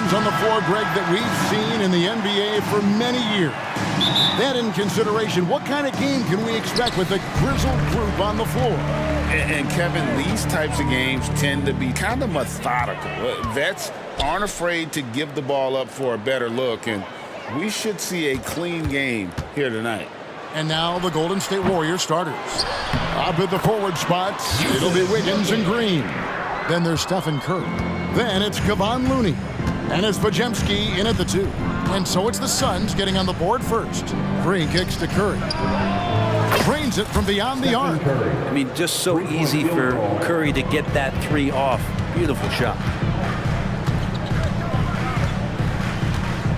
games on the floor, Greg, that we've seen in the NBA for many years. That in consideration, what kind of game can we expect with a grizzled group on the floor? And Kevin, these types of games tend to be kind of methodical. Vets aren't afraid to give the ball up for a better look, and we should see a clean game here tonight. And now the Golden State Warriors starters. Up at the forward spots, it'll be Wiggins and Green. Then there's Stephen Curry. Then it's Kevon Looney. And it's Podziemski in at the 2. And so it's the Suns getting on the board first. Green kicks to Curry. Drains it from beyond the arc. I mean, just so easy for Curry to get that 3 off. Beautiful shot.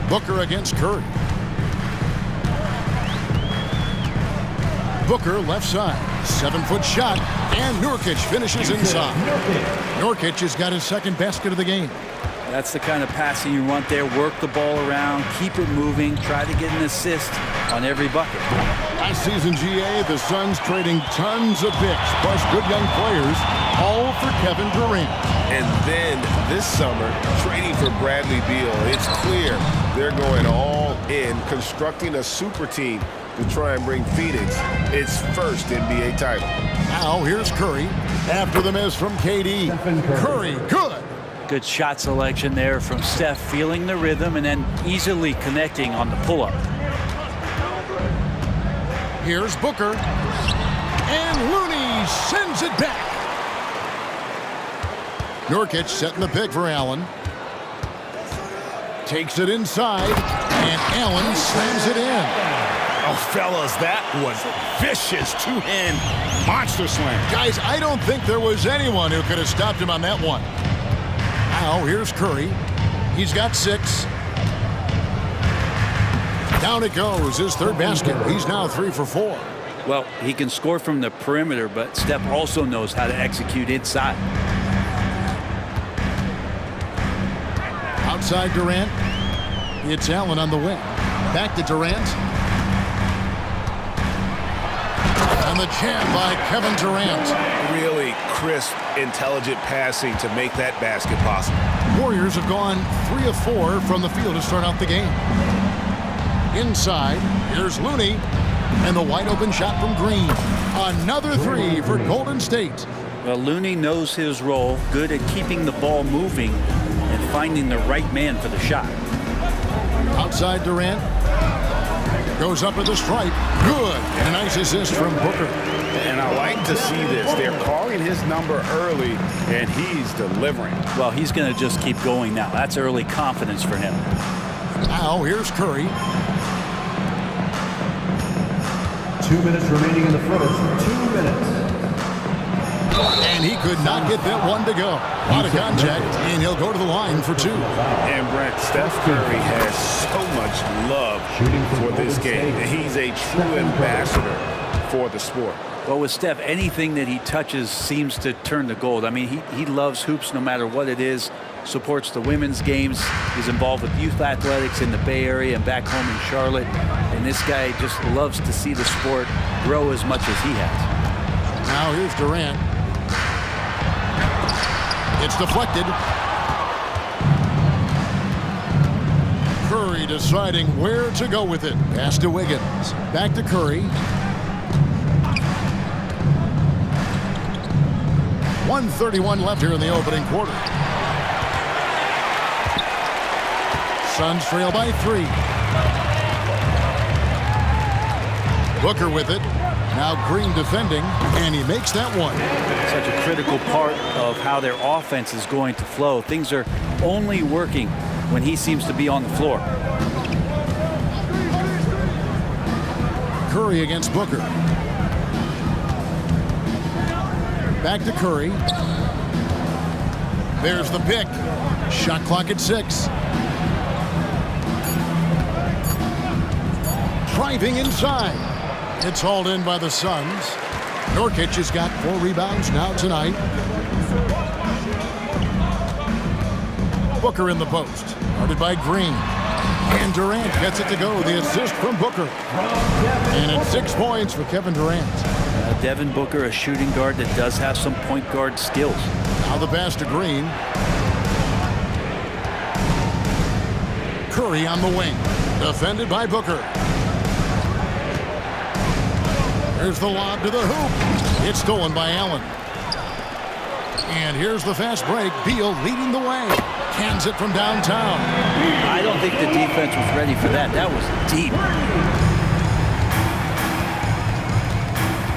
Booker against Curry. Booker left side. 7-foot shot. And Nurkic finishes inside. Nurkic has got his second basket of the game. That's the kind of passing you want there. Work the ball around, keep it moving, try to get an assist on every bucket. Last season, GA, the Suns trading tons of picks, plus good young players, all for Kevin Durant. And then this summer, trading for Bradley Beal. It's clear they're going all in, constructing a super team to try and bring Phoenix its first NBA title. Now here's Curry after the miss from KD. Curry, good. Good shot selection there from Steph, feeling the rhythm and then easily connecting on the pull-up. Here's Booker. And Looney sends it back. Nurkic setting the pick for Allen. Takes it inside. And Allen slams it in. Oh, fellas, that was vicious two-hand monster slam. Guys, I don't think there was anyone who could have stopped him on that one. Now, here's Curry. He's got 6. Down it goes, his third basket. He's now 3 for 4. Well, he can score from the perimeter, but Steph also knows how to execute inside. Outside Durant. It's Allen on the wing. Back to Durant. And the jam by Kevin Durant. Really crisp, intelligent passing to make that basket possible. Warriors have gone 3 of 4 from the field to start out the game. Inside, here's Looney. And the wide open shot from Green. Another 3 for Golden State. Well, Looney knows his role, good at keeping the ball moving and finding the right man for the shot. Outside Durant. Goes up at the stripe. Good. And a nice assist from Booker. And I like to see this. They're calling his number early, and he's delivering. Well, he's going to just keep going now. That's early confidence for him. Now, here's Curry. 2 minutes remaining in the first. 2 minutes. And he could not get that one to go. Out of contact, and he'll go to the line for 2. And Brent, Steph Curry has so much love for this game. He's a true ambassador for the sport. Well, with Steph, anything that he touches seems to turn to gold. I mean, he loves hoops no matter what it is, supports the women's games. He's involved with youth athletics in the Bay Area and back home in Charlotte. And this guy just loves to see the sport grow as much as he has. Now here's Durant. It's deflected. Curry deciding where to go with it. Pass to Wiggins. Back to Curry. 1:31 left here in the opening quarter. Suns trail by 3. Booker with it. Now Green defending, and he makes that one. Such a critical part of how their offense is going to flow. Things are only working when he seems to be on the floor. Curry against Booker. Back to Curry. There's the pick. Shot clock at 6. Driving inside. It's hauled in by the Suns. Nurkic has got 4 rebounds now tonight. Booker in the post. Guarded by Green. And Durant gets it to go. The assist from Booker. And it's 6 points for Kevin Durant. Devin Booker, a shooting guard that does have some point guard skills. Now the pass to Green. Curry on the wing. Defended by Booker. Here's the lob to the hoop. It's stolen by Allen. And here's the fast break. Beal leading the way. Cans it from downtown. I don't think the defense was ready for that. That was deep.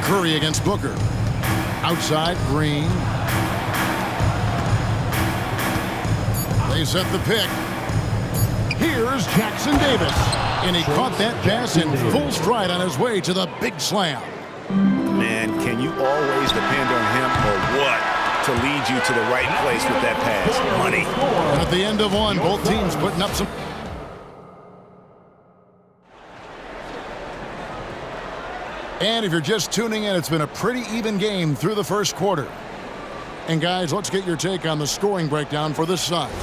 Curry against Booker. Outside, Green. They set the pick. Here's Jackson Davis. And he caught that pass in full stride on his way to the big slam. Man, can you always depend on him or what to lead you to the right place with that pass? Money. And at the end of one, both teams putting up some... And if you're just tuning in, it's been a pretty even game through the first quarter. And guys, let's get your take on the scoring breakdown for the Suns.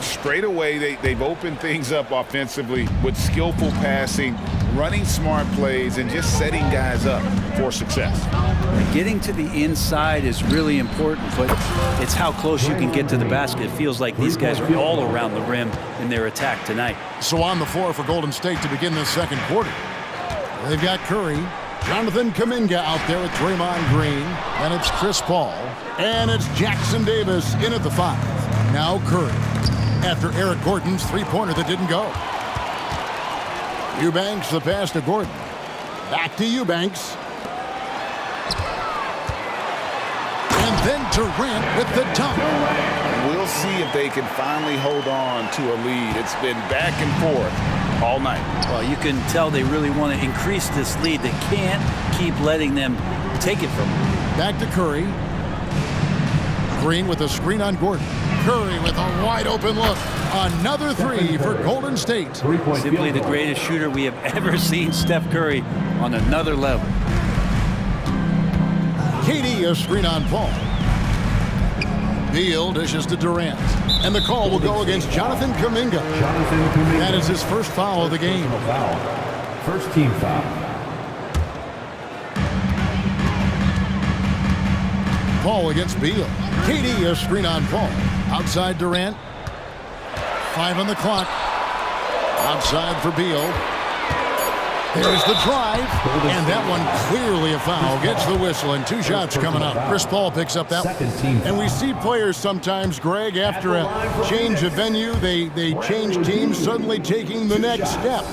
Straight away, they've opened things up offensively with skillful passing, running smart plays, and just setting guys up for success. Getting to the inside is really important, but it's how close you can get to the basket. It feels like these guys are all around the rim in their attack tonight. So on the floor for Golden State to begin this second quarter. They've got Curry. Jonathan Kuminga out there with Draymond Green. And it's Chris Paul. And it's Jackson Davis in at the 5. Now Curry. After Eric Gordon's three-pointer that didn't go. Eubanks the pass to Gordon. Back to Eubanks. And then Durant with the dunk. We'll see if they can finally hold on to a lead. It's been back and forth all night. Well, you can tell they really want to increase this lead. They can't keep letting them take it from them. Back to Curry. Green with a screen on Gordon. Curry with a wide open look. Another three for Golden State. Simply the greatest shooter we have ever seen, Steph Curry, on another level. KD a screen on Paul. Beal dishes to Durant. And the call will go against Jonathan Kuminga. That is his first foul of the game. First team foul. Paul against Beal. KD a screen on Paul. Outside Durant. 5 on the clock. Outside for Beal. There's the drive. And that one clearly a foul. Gets the whistle and 2 shots coming up. Chris Paul picks up that one. And we see players sometimes, Greg, after a change of venue, they change teams, suddenly taking the next step.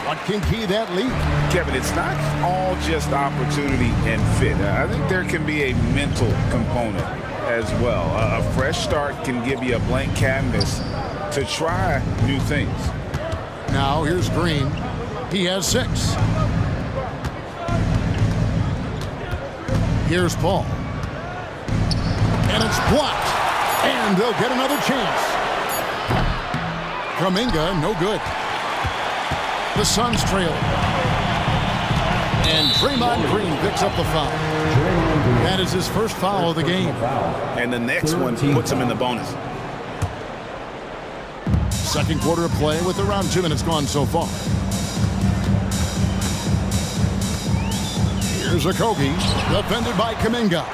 What can key that lead? Kevin, it's not all just opportunity and fit. I think there can be a mental component as well. A fresh start can give you a blank canvas to try new things. Now here's Green. He has 6. Here's Paul. And it's blocked. And they'll get another chance. Kuminga, no good. The Suns trail. And Draymond Green picks up the foul. That is his first foul of the game. And the next one puts him in the bonus. Second quarter of play with around 2 minutes gone so far. Here's Okogie, defended by Kuminga.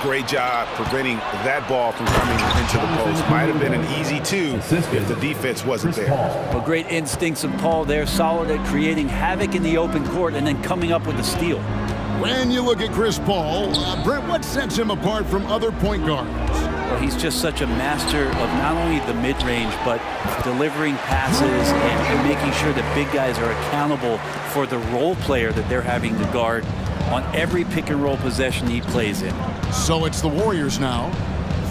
Great job preventing that ball from coming into the post. Might have been an easy 2 if the defense wasn't there. Well, great instincts of Paul there, solid at creating havoc in the open court and then coming up with a steal. When you look at Chris Paul, Brent, what sets him apart from other point guards? Well, he's just such a master of not only the mid-range, but delivering passes and making sure that big guys are accountable for the role player that they're having to guard on every pick-and-roll possession he plays in. So it's the Warriors now,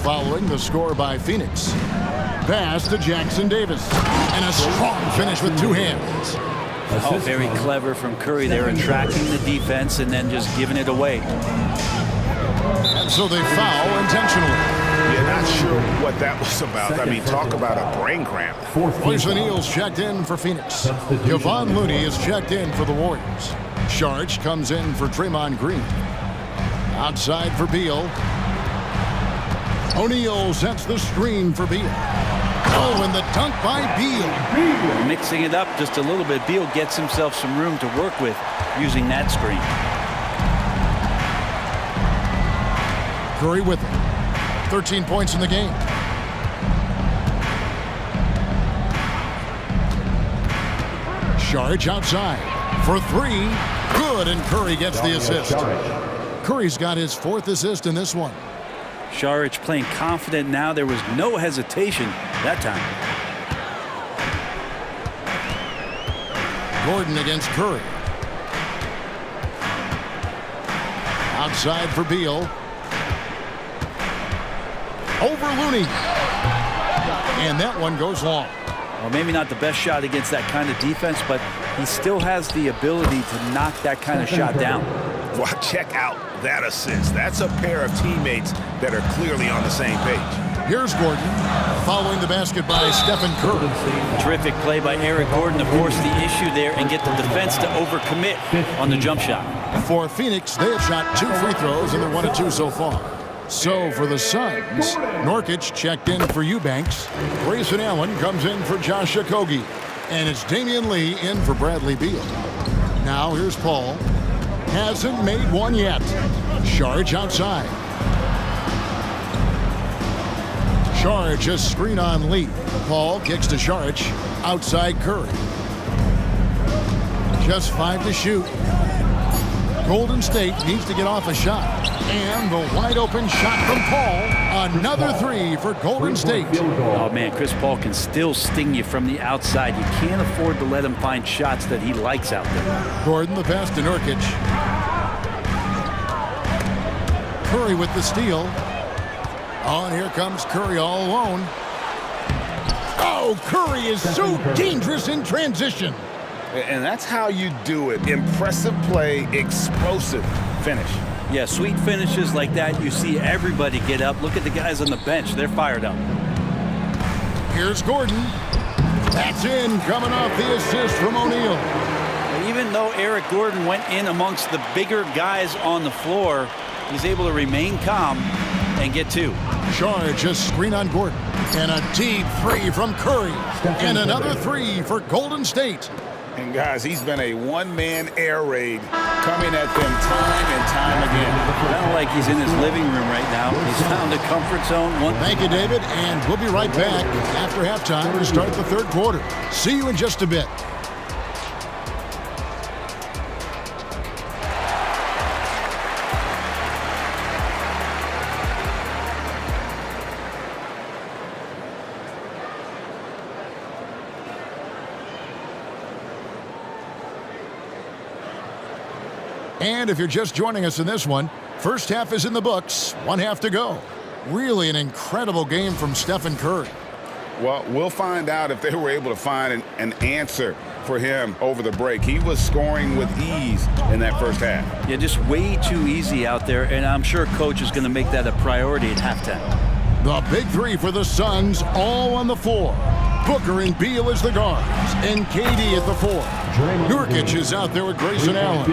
following the score by Phoenix. Pass to Jackson Davis. And a strong finish with 2 hands. Oh, very clever from Curry there, attracting the defense and then just giving it away. And so they foul intentionally. Yeah, not sure what that was about. I mean, talk about a brain cramp. Royce O'Neal's checked in for Phoenix. Kevon Looney is checked in for the Warriors. Sharge comes in for Draymond Green. Outside for Beal. O'Neal sets the screen for Beal. Oh, and the dunk by Beal. Mixing it up just a little bit, Beal gets himself some room to work with using that screen. Curry with it. 13 points in the game. Saric outside for three. Good, and Curry gets the assist. Curry's got his 4th assist in this one. Saric playing confident now. There was no hesitation that time. Gordon against Curry. Outside for Beal. Over Looney. And that one goes long. Well, maybe not the best shot against that kind of defense, but he still has the ability to knock that kind of shot down. Well, check out that assist. That's a pair of teammates that are clearly on the same page. Here's Gordon, following the basket by Stephen Curry. Terrific play by Eric Gordon to force the issue there and get the defense to overcommit on the jump shot. For Phoenix, they have shot 2 free throws, and they're 1 of 2 so far. So for the Suns, Nurkic checked in for Eubanks. Grayson Allen comes in for Josh Okogie. And it's Damian Lee in for Bradley Beal. Now here's Paul. Hasn't made one yet. Saric outside. Saric just screen on Lee. Paul kicks to Saric. Outside Curry. Just 5 to shoot. Golden State needs to get off a shot. And the wide open shot from Paul. Another 3 for Golden State. Oh man, Chris Paul can still sting you from the outside. You can't afford to let him find shots that he likes out there. Gordon the pass to Nurkic. Curry with the steal. Oh, and here comes Curry all alone. Oh, Curry is so dangerous in transition. And that's how you do it. Impressive play, explosive finish. Yeah, sweet finishes like that, you see everybody get up. Look at the guys on the bench. They're fired up. Here's Gordon. That's in, coming off the assist from O'Neal. Even though Eric Gordon went in amongst the bigger guys on the floor, he's able to remain calm and get 2. Saric just screen on Gordon. And a deep 3 from Curry. And another 3 for Golden State. And guys, he's been a one-man air raid coming at them time and time again. Kind of like he's in his living room right now. He's found a comfort zone. Thank you, David, and we'll be right back after halftime to start the 3rd quarter. See you in just a bit. And if you're just joining us in this one, first half is in the books, 1 half to go. Really an incredible game from Stephen Curry. Well, we'll find out if they were able to find an answer for him over the break. He was scoring with ease in that first half. Yeah, just way too easy out there, and I'm sure Coach is going to make that a priority at halftime. The big 3 for the Suns, all on the floor. Booker and Beal as the guards, and KD at the 4. Nurkic is out there with Grayson Allen.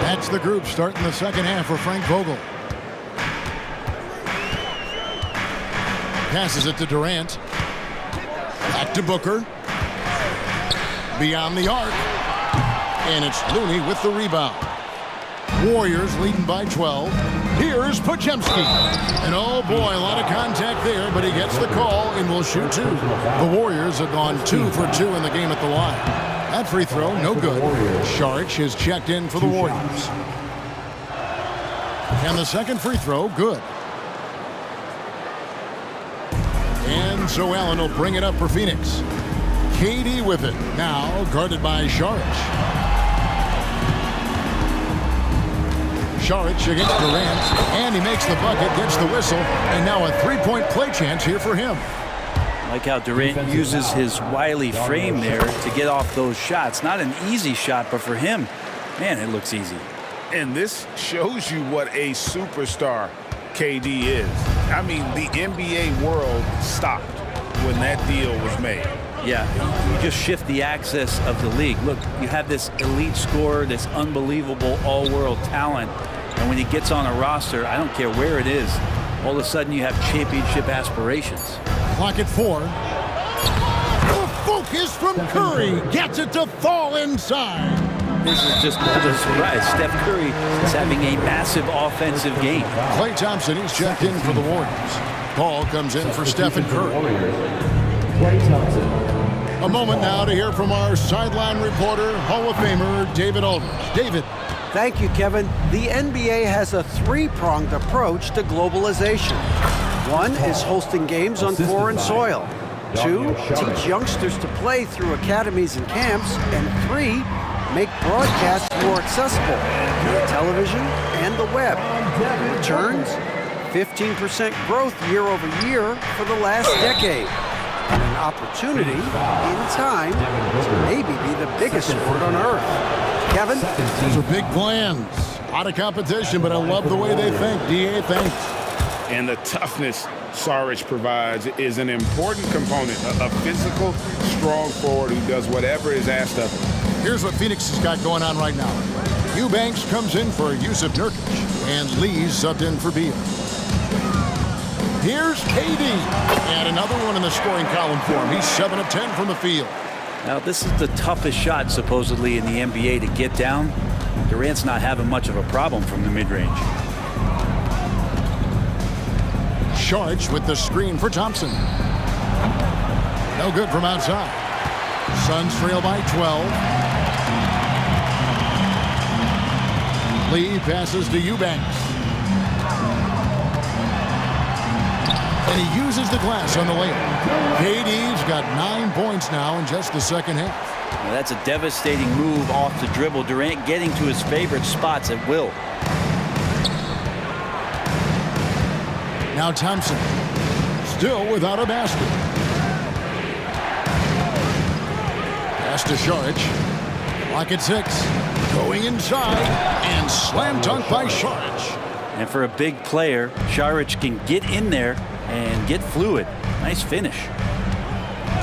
That's the group starting the second half for Frank Vogel. Passes it to Durant. Back to Booker. Beyond the arc. And it's Looney with the rebound. Warriors leading by 12. Here's Podziemski. And oh boy, a lot of contact there, but he gets the call and will shoot 2. The Warriors have gone 2 for 2 in the game at the line. That free throw, no good. Saric is checked in for the Warriors. And the second free throw, good. And so Allen will bring it up for Phoenix. KD with it, now guarded by Saric. Saric against Durant, and he makes the bucket, gets the whistle, and now a 3-point play chance here for him. Like how Durant uses his wily frame there to get off those shots. Not an easy shot, but for him, man, it looks easy. And this shows you what a superstar KD is. I mean, the NBA world stopped when that deal was made. Yeah, you just shift the axis of the league. Look, you have this elite scorer, this unbelievable all-world talent, and when he gets on a roster, I don't care where it is, all of a sudden you have championship aspirations. Clock at 4. The focus from Curry gets it to fall inside. This is just another surprise. Steph Curry is having a massive offensive game. Klay Thompson, he's checked in for the Warriors. Ball comes in for Stephen Curry. Klay Thompson. A moment now to hear from our sideline reporter, Hall of Famer David Aldridge. David. Thank you, Kevin. The NBA has a three-pronged approach to globalization. One is hosting games on foreign soil. Two, teach youngsters to play through academies and camps. And three, make broadcasts more accessible via television and the web. Returns, 15% growth year over year for the last decade. And an opportunity, in time, to maybe be the biggest sport on earth. Kevin? Those are big plans. A lot of competition, but I love the way they think. DA, thanks. And the toughness Saric provides is an important component. A physical, strong forward who does whatever is asked of him. Here's what Phoenix has got going on right now. Eubanks comes in for Yusuf Nurkic, and Lee's subbed in for Beal. Here's KD, and another one in the scoring column for him. He's 7 of 10 from the field. Now, this is the toughest shot, supposedly, in the NBA to get down. Durant's not having much of a problem from the mid-range. Saric with the screen for Thompson. No good from outside. Suns trail by 12. Lee passes to Eubanks. And he uses the glass on the layup. KD's got 9 points now in just the second half. Now, that's a devastating move off the dribble. Durant getting to his favorite spots at will. Now Thompson, still without a basket. Pass to Saric. Clock at 6. Going inside and slam dunk by Saric. And for a big player, Saric can get in there and get fluid. Nice finish.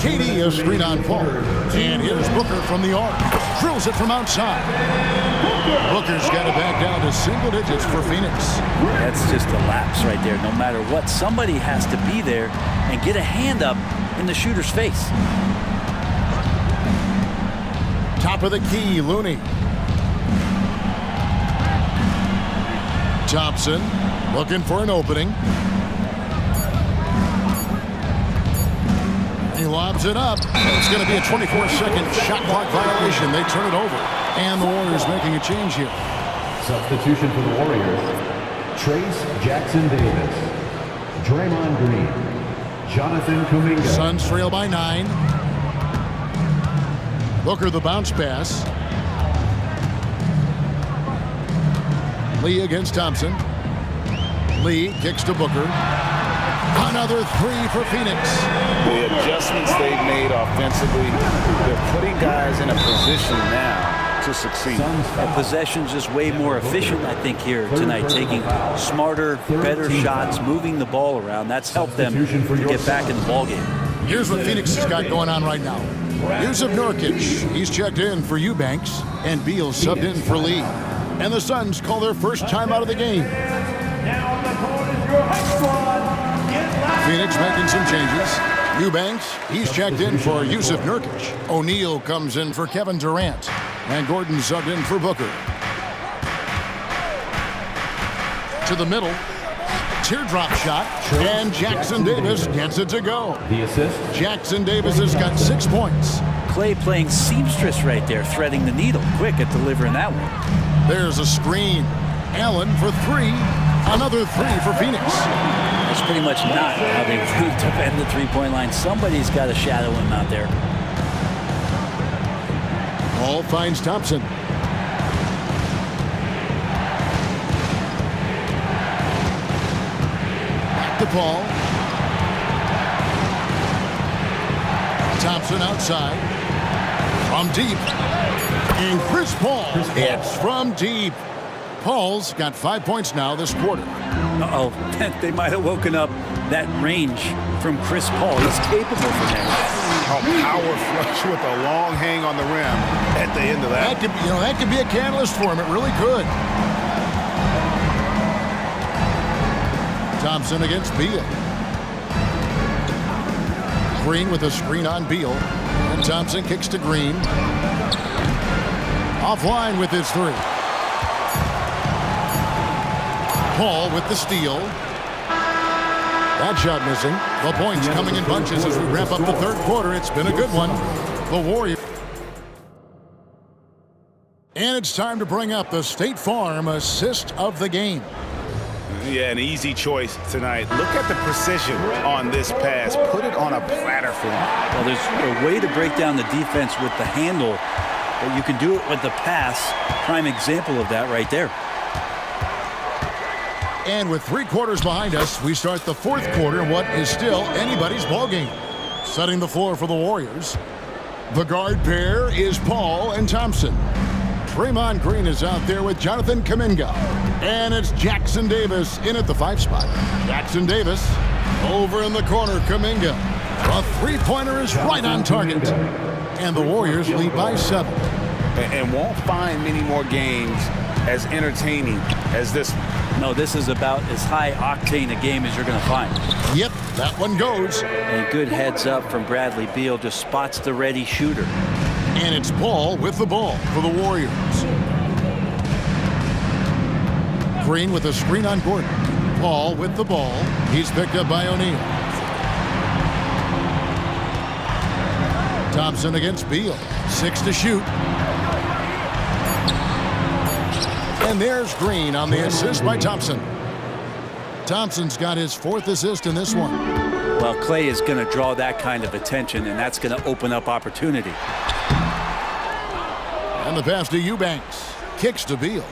KD a screen on Paul. And here's Booker from the arc. Drills it from outside. Booker's got it back down to single digits for Phoenix. That's just a lapse right there. No matter what, somebody has to be there and get a hand up in the shooter's face. Top of the key, Looney. Thompson looking for an opening. He lobs it up. It's going to be a 24-second shot clock violation. They turn it over. And the Warriors making a change here. Substitution for the Warriors. Trace Jackson-Davis. Draymond Green. Jonathan Kuminga. Suns trail by 9. Booker the bounce pass. Lee against Thompson. Lee kicks to Booker. Another 3 for Phoenix. The adjustments they've made offensively, they're putting guys in a position now to succeed. And possession's just way more efficient, I think, here tonight. Taking smarter, better shots, moving the ball around. That's helped them to get back in the ballgame. Here's what Phoenix has got going on right now. Yusuf Nurkic, he's checked in for Eubanks, and Beal subbed in for Lee. And the Suns call their first time out of the game. Phoenix making some changes. Eubanks, he's checked in for Yusuf Nurkic. O'Neal comes in for Kevin Durant. And Gordon subbed in for Booker. To the middle. Teardrop shot. And Jackson Davis gets it to go. The assist. Jackson Davis has got 6 points. Clay playing seamstress right there, threading the needle. Quick at delivering that one. There's a screen. Allen for 3. Another 3 for Phoenix. That's pretty much not how they defend the three-point line. Somebody's got to shadow him out there. Ball finds Thompson. Back to Paul. Thompson outside. From deep. And Chris Paul hits from deep. Paul's got 5 points now this quarter. Uh-oh, they might have woken up that range from Chris Paul. He's capable from that. A power flush with a long hang on the rim at the end of that. That could be a catalyst for him. It really could. Thompson against Beal. Green with a screen on Beal. And Thompson kicks to Green. Offline with his 3. Paul with the steal. That shot missing. The points coming in bunches as we wrap up the third quarter. It's been a good one. The Warriors. And it's time to bring up the State Farm assist of the game. Yeah, an easy choice tonight. Look at the precision on this pass. Put it on a platter for him. Well, there's a way to break down the defense with the handle, but you can do it with the pass. Prime example of that right there. And with 3 quarters behind us, we start the fourth quarter in what is still anybody's ballgame. Setting the floor for the Warriors. The guard pair is Paul and Thompson. Draymond Green is out there with Jonathan Kuminga. And it's Jackson Davis in at the 5 spot. Jackson Davis over in the corner, Kuminga. A three-pointer is right on target. And the Warriors lead by 7. And won't find many more games as entertaining as this one. No, this is about as high octane a game as you're going to find. Yep, that one goes. And good heads up from Bradley Beal, just spots the ready shooter. And it's Paul with the ball for the Warriors. Green with a screen on Gordon. Paul with the ball. He's picked up by O'Neal. Thompson against Beal. 6 to shoot. And there's Green on the assist by Thompson. Thompson's got his 4th assist in this one. Well, Clay is going to draw that kind of attention, and that's going to open up opportunity. And the pass to Eubanks. Kicks to Beal.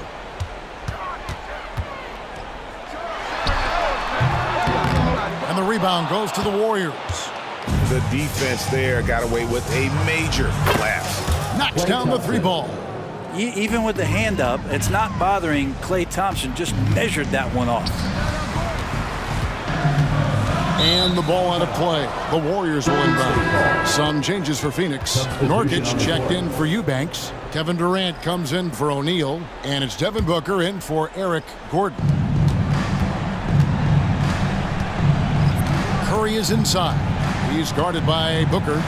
And the rebound goes to the Warriors. The defense there got away with a major collapse. Knocks down the 3 ball. Even with the hand up, it's not bothering Clay Thompson. Just measured that one off. And the ball out of play. The Warriors will inbound. Some changes for Phoenix. Nurkic checked in for Eubanks. Kevin Durant comes in for O'Neal. And it's Devin Booker in for Eric Gordon. Curry is inside. He's guarded by Booker.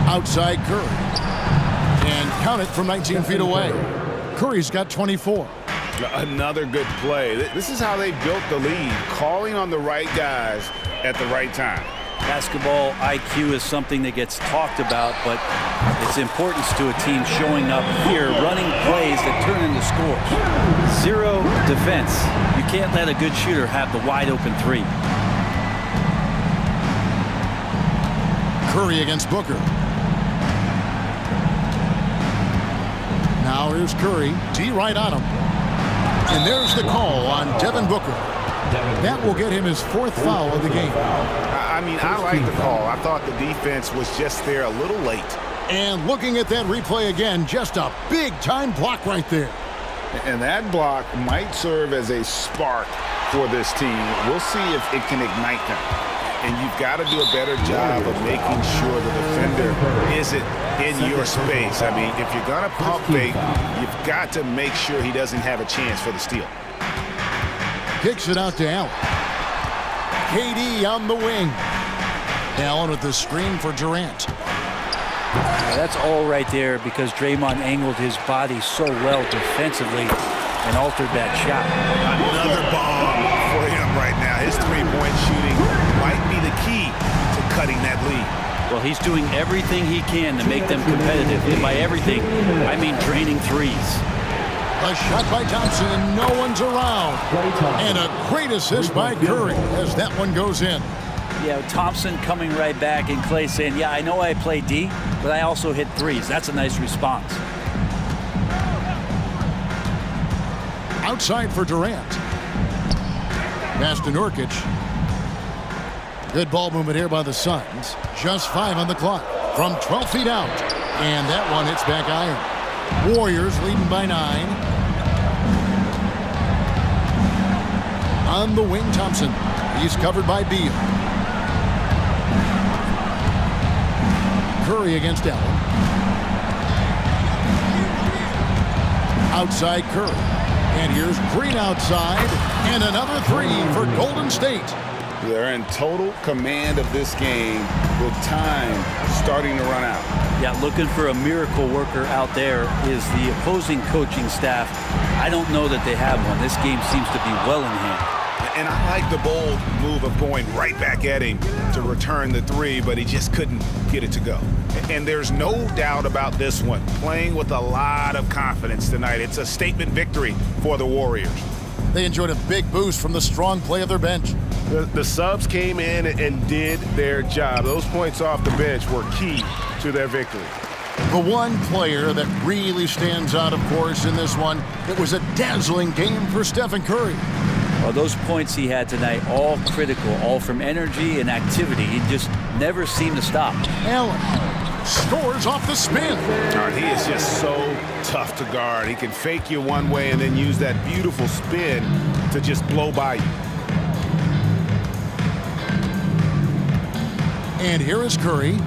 Outside Curry. And count it from 19 feet away. Curry's got 24. Another good play. This is how they built the lead, calling on the right guys at the right time. Basketball IQ is something that gets talked about, but its importance to a team showing up here, running plays that turn into scores. 0 defense. You can't let a good shooter have the wide open 3. Curry against Booker. Now here's Curry. D right on him. And there's the call on Devin Booker. That will get him his 4th foul of the game. I mean, I like the call. I thought the defense was just there a little late. And looking at that replay again, just a big-time block right there. And that block might serve as a spark for this team. We'll see if it can ignite them. And you've got to do a better job of making sure the defender isn't in your space. I mean, if you're going to pump fake, you've got to make sure he doesn't have a chance for the steal. Kicks it out to Allen. KD on the wing. Allen with the screen for Durant. That's all right there because Draymond angled his body so well defensively and altered that shot. Another bomb for him right now. His three-point shooting might be the key to cutting that lead. Well, he's doing everything he can to make them competitive. And by everything, I mean draining threes. A shot by Thompson, and no one's around. And a great assist by Curry as that one goes in. Yeah, Thompson coming right back and Clay saying, yeah, I know I play D, but I also hit threes. That's a nice response. Outside for Durant. Pass to Nurkic. Good ball movement here by the Suns. Just 5 on the clock from 12 feet out. And that one hits back iron. Warriors leading by 9. On the wing, Thompson. He's covered by Beal. Curry against Allen. Outside Curry. And here's Green outside. And another 3 for Golden State. They're in total command of this game with time starting to run out. Yeah, looking for a miracle worker out there is the opposing coaching staff. I don't know that they have one. This game seems to be well in hand. And I like the bold move of going right back at him to return the three, but he just couldn't get it to go. And there's no doubt about this one. Playing with a lot of confidence tonight. It's a statement victory for the Warriors. They enjoyed a big boost from the strong play of their bench. The subs came in and did their job. Those points off the bench were key to their victory. The one player that really stands out, of course, in this one, it was a dazzling game for Stephen Curry. Well, those points he had tonight, all critical, all from energy and activity. He just never seemed to stop. Allen scores off the spin. He is just so tough to guard. He can fake you one way and then use that beautiful spin to just blow by you. And here is Curry.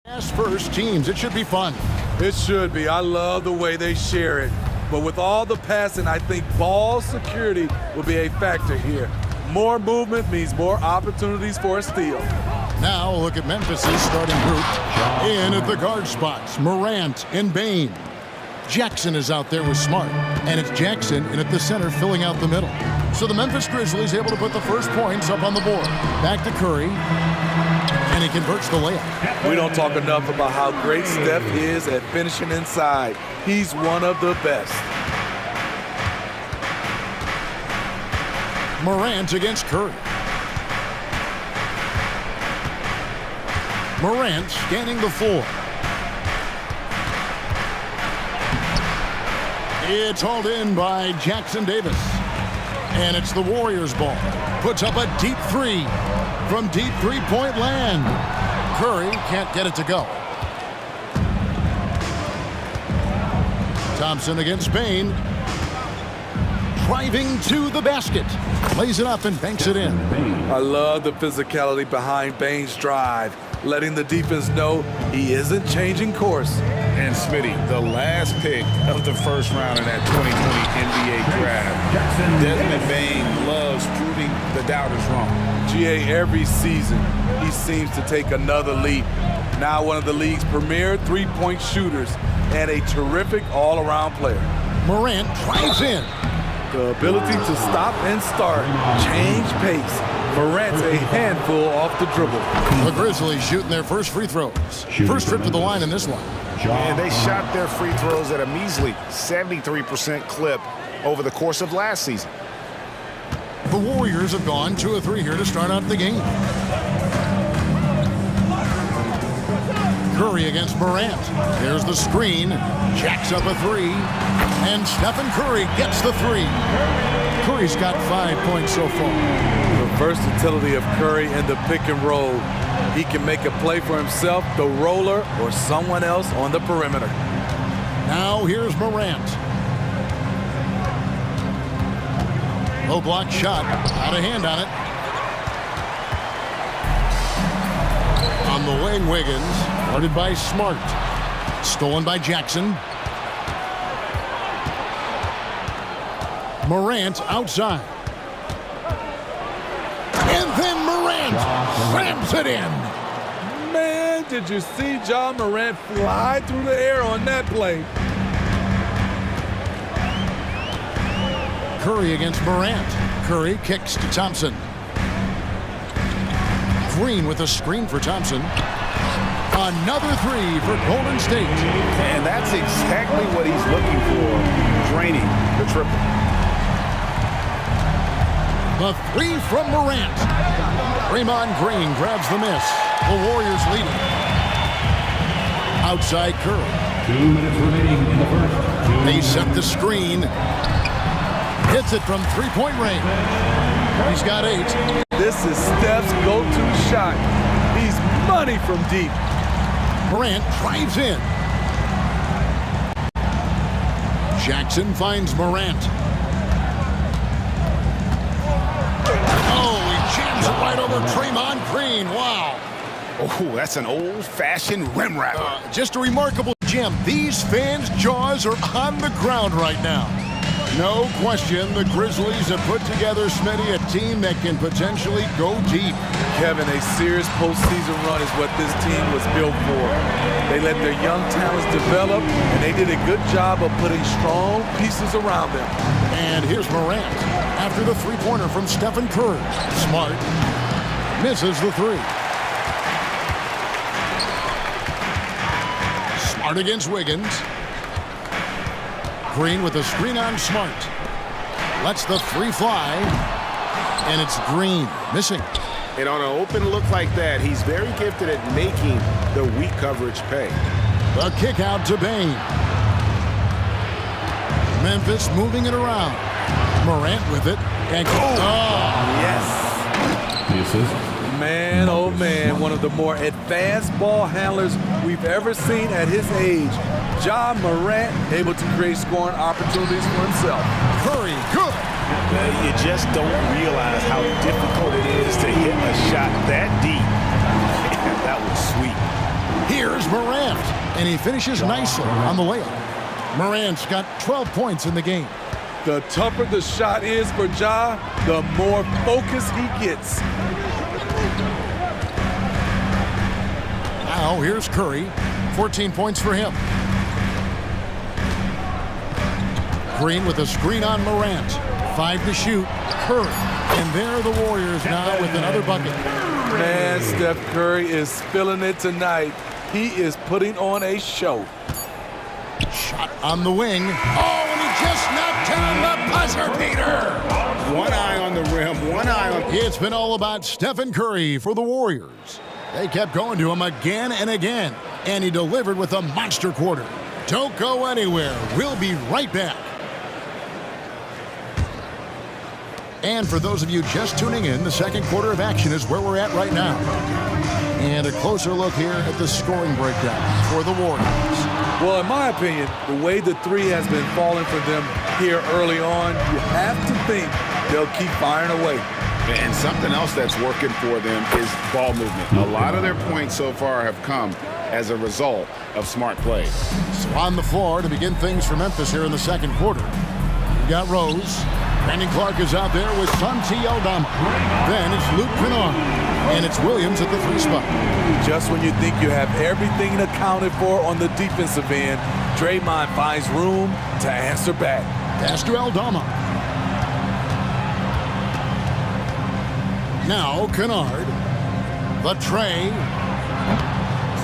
Pass first teams. It should be fun. It should be. I love the way they share it. But with all the passing, I think ball security will be a factor here. More movement means more opportunities for a steal. Now look at Memphis's starting group. In at the guard spots, Morant and Bain. Jackson is out there with Smart, and it's Jackson in at the center filling out the middle. So the Memphis Grizzlies able to put the first points up on the board. Back to Curry, and he converts the layup. We don't talk enough about how great Steph is at finishing inside. He's one of the best. Morant against Curry. Morant scanning the floor. It's hauled in by Jackson Davis. And it's the Warriors' ball. Puts up a deep three from deep three-point land. Curry can't get it to go. Thompson against Bain. Driving to the basket. Lays it up and banks it in. I love the physicality behind Bain's drive, letting the defense know he isn't changing course. And Smitty, the last pick of the first round in that 2020 NBA draft. Desmond Bain loves proving the doubters wrong. GA, every season, he seems to take another leap. Now one of the league's premier three-point shooters and a terrific all-around player. Morant drives in. The ability to stop and start, change pace. Morant's a handful off the dribble. The Grizzlies shooting their first free throws. First trip to the line in this one. And they shot their free throws at a measly 73% clip over the course of last season. The Warriors have gone 2 of 3 here to start out the game. Curry against Morant. Here's the screen. Jacks up a three. And Stephen Curry gets the three. Curry's got 5 points so far. The versatility of Curry in the pick and roll. He can make a play for himself, the roller, or someone else on the perimeter. Now here's Morant. Low block shot. Out of hand on it. On the wing, Wiggins. Guarded by Smart. Stolen by Jackson. Morant outside. And then Morant slams it in. Man, did you see John Morant fly through the air on that play? Curry against Morant. Curry kicks to Thompson. Green with a screen for Thompson. Another three for Golden State. And that's exactly what he's looking for, draining the triple. The three from Morant. Draymond Green grabs the miss. The Warriors leading. Outside Curry. 2 minutes remaining in the first. They set the screen. Hits it from three-point range. He's got 8. This is Steph's go-to shot. He's money from deep. Morant drives in. Jackson finds Morant. Oh, he jams it right over Draymond Green. Wow. Oh, that's an old-fashioned rim wrapper. Just a remarkable jam. These fans' jaws are on the ground right now. No question, the Grizzlies have put together, Smitty, a team that can potentially go deep. Kevin, a serious postseason run is what this team was built for. They let their young talents develop, and they did a good job of putting strong pieces around them. And here's Morant after the three-pointer from Stephen Curry. Smart misses the three. Smart against Wiggins. Green with a screen on Smart. Lets the three fly. And it's Green missing. And on an open look like that, he's very gifted at making the weak coverage pay. The kick out to Bain. Memphis moving it around. Morant with it. And Yes. The assist. Man, oh man, one of the more advanced ball handlers we've ever seen at his age. John Morant able to create scoring opportunities for himself. Curry, good. You just don't realize how difficult it is to hit a shot that deep. That was sweet. Here's And he finishes nicely on the layup. Morant's got 12 points in the game. The tougher the shot is for Ja, the more focus he gets. Now here's Curry. 14 points for him. Green with a screen on Morant. 5 to shoot. Curry. And there are the Warriors now with another bucket. Man, Steph Curry is feeling it tonight. He is putting on a show. Shot on the wing. Oh, and he just knocked down the buzzer beater. One eye on the rim, one eye on... It's been all about Stephen Curry for the Warriors. They kept going to him again and again, and he delivered with a monster quarter. Don't go anywhere. We'll be right back. And for those of you just tuning in, the second quarter of action is where we're at right now. And a closer look here at the scoring breakdown for the Warriors. Well, in my opinion, the way the three has been falling for them here early on, you have to think they'll keep firing away. And something else that's working for them is ball movement. A lot of their points so far have come as a result of smart play. So on the floor to begin things for Memphis here in the second quarter. We got Rose. Brandon Clark is out there with Santi Aldama. Then it's Luke Kennard. And it's Williams at the 3 spot. Just when you think you have everything accounted for on the defensive end, Draymond finds room to answer back. Pass to Aldama. Now Kennard. The tray.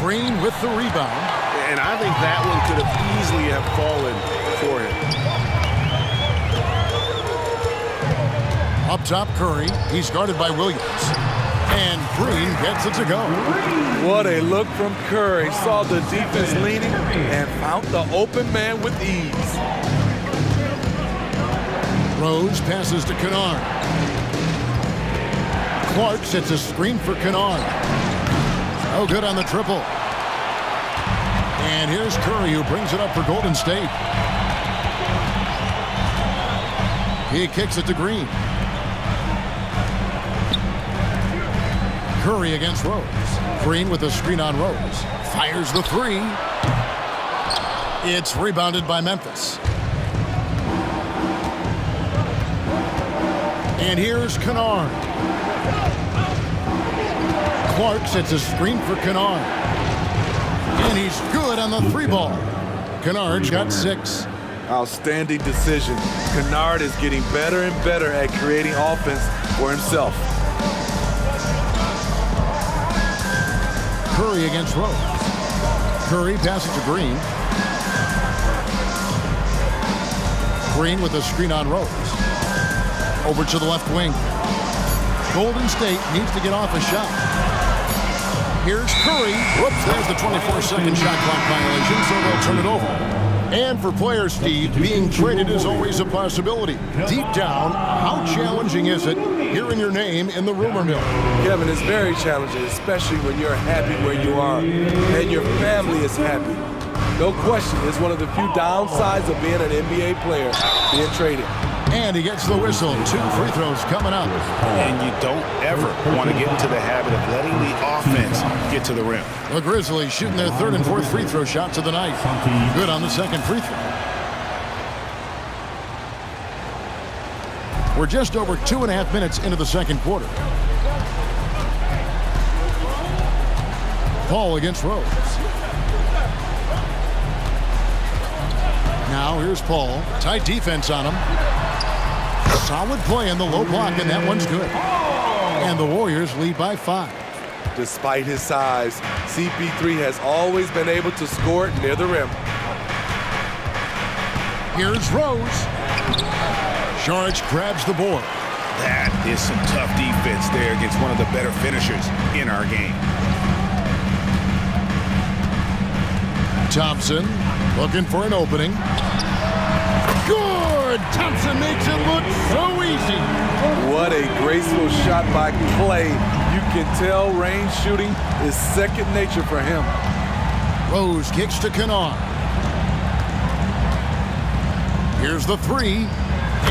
Green with the rebound. And I think that one could have easily have fallen for him. Up top, Curry. He's guarded by Williams. And Green gets it to go. What a look from Curry. Saw the defense leaning and found the open man with ease. Rose passes to Kennard. Clark sets a screen for Kennard. Oh, good on the triple. And here's Curry, who brings it up for Golden State. He kicks it to Green. Curry against Rose. Green with a screen on Rose. Fires the 3. It's rebounded by Memphis. And here's Kennard. Clark sets a screen for Kennard. And he's good on the 3 ball. Kennard's got 6. Outstanding decision. Kennard is getting better and better at creating offense for himself. Curry against Rose. Curry passes to Green. Green with a screen on Rose. Over to the left wing. Golden State needs to get off a shot. Here's Curry. Whoops, there's the 24-second shot clock violation, so they'll turn it over. And for players, Steve, being traded is always a possibility. Deep down, how challenging is it hearing your name in the rumor mill? Kevin, it's very challenging, especially when you're happy where you are and your family is happy. No question, it's one of the few downsides of being an NBA player, being traded. And he gets the whistle. 2 free throws coming up. And you don't ever want to get into the habit of letting the offense get to the rim. The Grizzlies shooting their 3rd and 4th free throw shots of the night. Good on the 2nd free throw. We're just over 2.5 minutes into the second quarter. Paul against Rose. Now here's Paul. Tight defense on him. Solid play in the low block, and that one's good. And the Warriors lead by 5. Despite his size, CP3 has always been able to score it near the rim. Here's Rose. Saric grabs the board. That is some tough defense there against one of the better finishers in our game. Thompson looking for an opening. Good! Thompson makes it look so easy. What a graceful shot by Clay. You can tell range shooting is second nature for him. Rose kicks to Kennard. Here's the 3,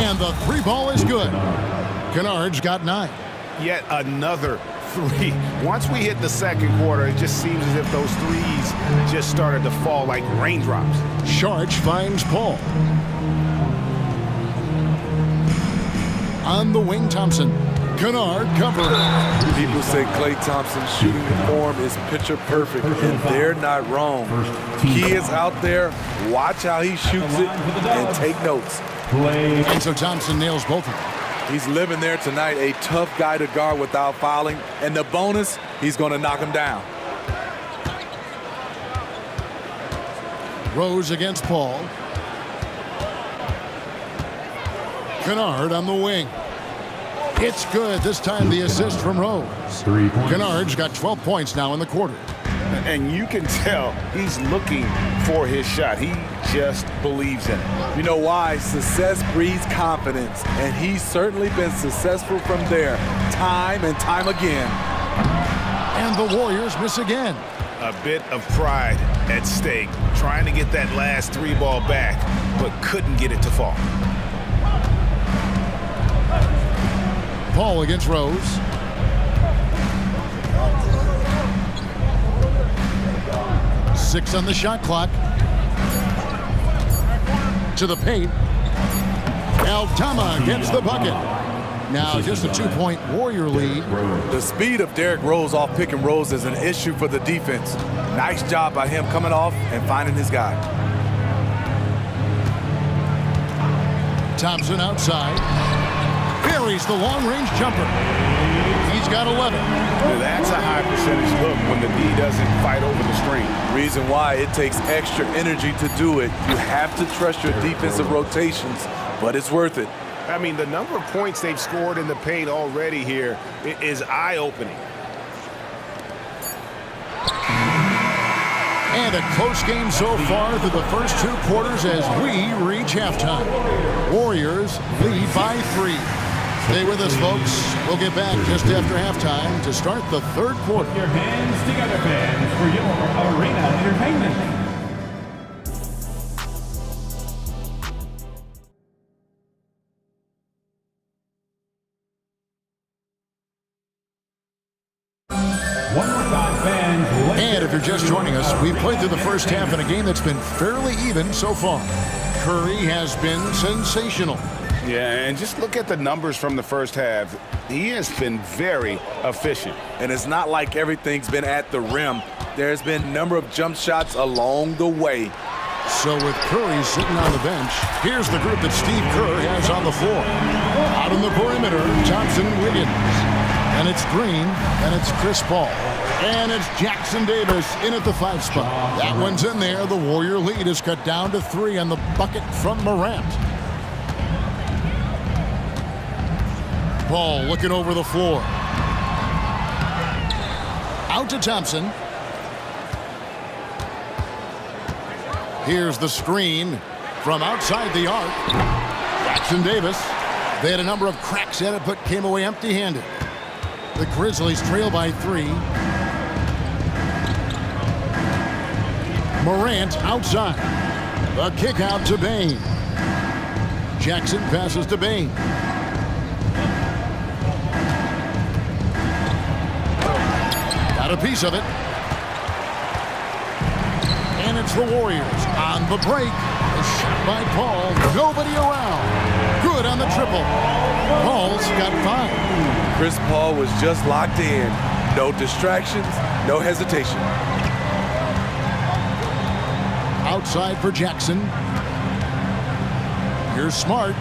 and the 3 ball is good. Kennard's got 9. Yet another three. Once we hit the second quarter, it just seems as if those threes just started to fall like raindrops. Sharch finds Paul. On the wing, Thompson. Kennard covering. People say Klay Thompson's shooting form is picture perfect, and they're not wrong. He is out there. Watch how he shoots it and take notes. And so Thompson nails both of them. He's living there tonight, a tough guy to guard without fouling. And the bonus, he's going to knock him down. Rose against Paul. Kennard on the wing. It's good. This time the assist from Rose. 3 points. Kennard's got 12 points now in the quarter. And you can tell he's looking for his shot. He just believes in it. You know why? Success breeds confidence, and he's certainly been successful from there time and time again. And the Warriors miss again. A bit of pride at stake, trying to get that last three ball back, but couldn't get it to fall. Paul against Rose. Six on the shot clock. To the paint. Altama gets the bucket. Now just a 2-point Warrior lead. The speed of Derrick Rose off pick and rolls is an issue for the defense. Nice job by him coming off and finding his guy. Thompson outside. Buries the long-range jumper. He's got 11. That's a high percentage look when the D doesn't fight over the screen. Reason why it takes extra energy to do it. You have to trust your defensive rotations, but it's worth it. I mean, the number of points they've scored in the paint already here is eye-opening. And a close game so far through the first 2 quarters as we reach halftime. Warriors lead by 3. Stay with us, folks. We'll get back just after halftime to start the third quarter. Your hands together, fans, for your arena entertainment. One more time, fans. And if you're just joining us, we've played through the first half in a game that's been fairly even so far. Curry has been sensational. Yeah, and just look at the numbers from the first half. He has been very efficient. And it's not like everything's been at the rim. There's been a number of jump shots along the way. So with Curry sitting on the bench, here's the group that Steve Kerr has on the floor. Out on the perimeter, Johnson Wiggins. And it's Green, and it's Chris Paul. And it's Jackson Davis in at the 5 spot. That one's in there. The Warrior lead is cut down to 3 on the bucket from Morant. Paul looking over the floor. Out to Thompson. Here's the screen from outside the arc. Jackson Davis. They had a number of cracks at it, but came away empty-handed. The Grizzlies trail by 3. Morant outside. The kick out to Bane. Jackson passes to Bane. Got a piece of it. And it's the Warriors on the break. A shot by Paul. Nobody around. Good on the triple. Paul's got 5. Chris Paul was just locked in. No distractions, no hesitation. Outside for Jackson. Here's Smart.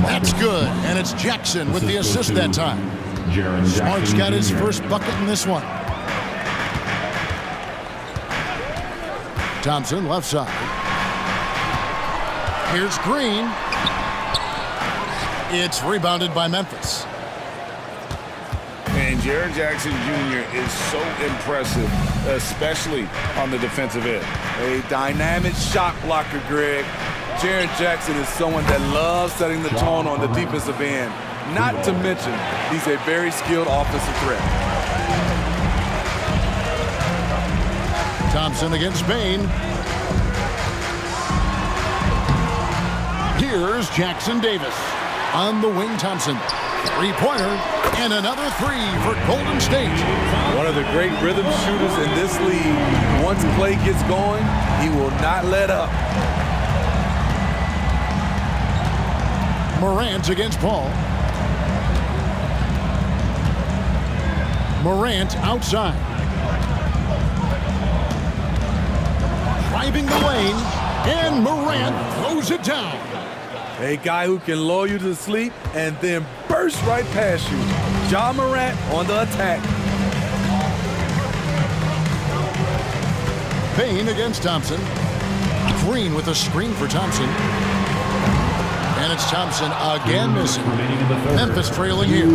That's good. And it's Jackson with the assist that time. Smart's got his first bucket in this one. Thompson left side. Here's Green. It's rebounded by Memphis. And Jaren Jackson Jr. is so impressive, especially on the defensive end. A dynamic shot blocker, Greg. Jaren Jackson is someone that loves setting the tone on the defensive end. Not to mention, he's a very skilled offensive threat. Thompson against Bane. Here's Jackson Davis. On the wing, Thompson. 3-pointer. And another three for Golden State. One of the great rhythm shooters in this league. Once play gets going, he will not let up. Morant against Paul. Morant outside. Driving the lane, and Morant throws it down. A guy who can lull you to sleep and then burst right past you. Ja Morant on the attack. Payne against Thompson. Green with a screen for Thompson. And it's Thompson again missing. Memphis trailing here.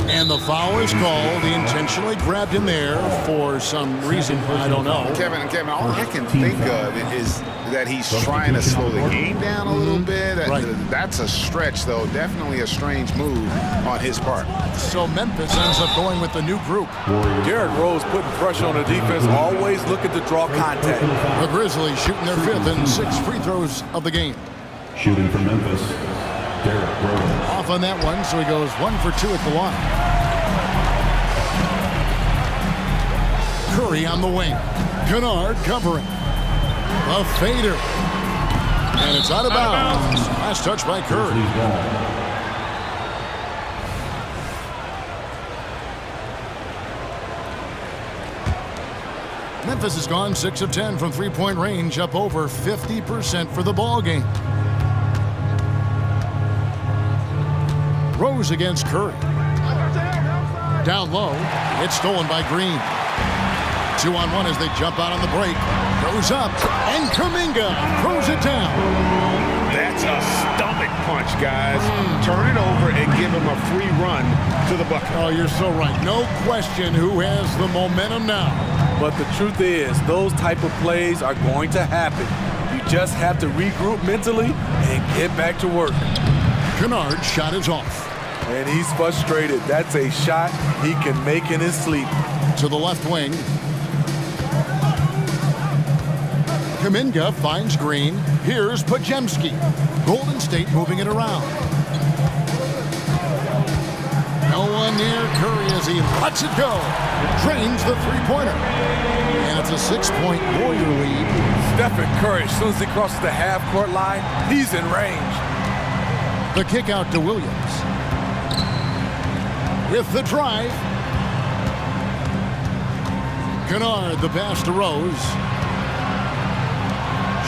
And the foul is called. He intentionally grabbed him there for some reason, I don't know. Kevin, all I can think of is that he's trying to slow the game down a little bit. Right. That's a stretch, though. Definitely a strange move on his part. So Memphis ends up going with the new group. Derrick Rose putting pressure on the defense, always looking to draw contact. The Grizzlies shooting their 5th and 6th free throws of the game. Shooting for Memphis, Derrick Rose. Off on that one, so he goes 1 for 2 at the line. Curry on the wing. Kennard covering. A fader. And it's out of bounds. Last touch by Curry. Memphis has gone 6 of 10 from three-point range, up over 50% for the ball game. Rose against Curry. Down low. It's stolen by Green. 2-on-1 as they jump out on the break. Goes up. And Kuminga throws it down. That's a stomach punch, guys. Turn it over and give him a free run to the bucket. Oh, you're so right. No question who has the momentum now. But the truth is, those type of plays are going to happen. You just have to regroup mentally and get back to work. Kennard's shot is off. And he's frustrated. That's a shot he can make in his sleep. To the left wing. Kuminga finds Green. Here's Pajemski. Golden State moving it around. No one near Curry as he lets it go. Drains the three-pointer. And it's a 6-point Warrior lead. Stephen Curry, as soon as he crosses the half-court line, he's in range. The kick out to Williams. With the drive. Kennard, the pass to Rose.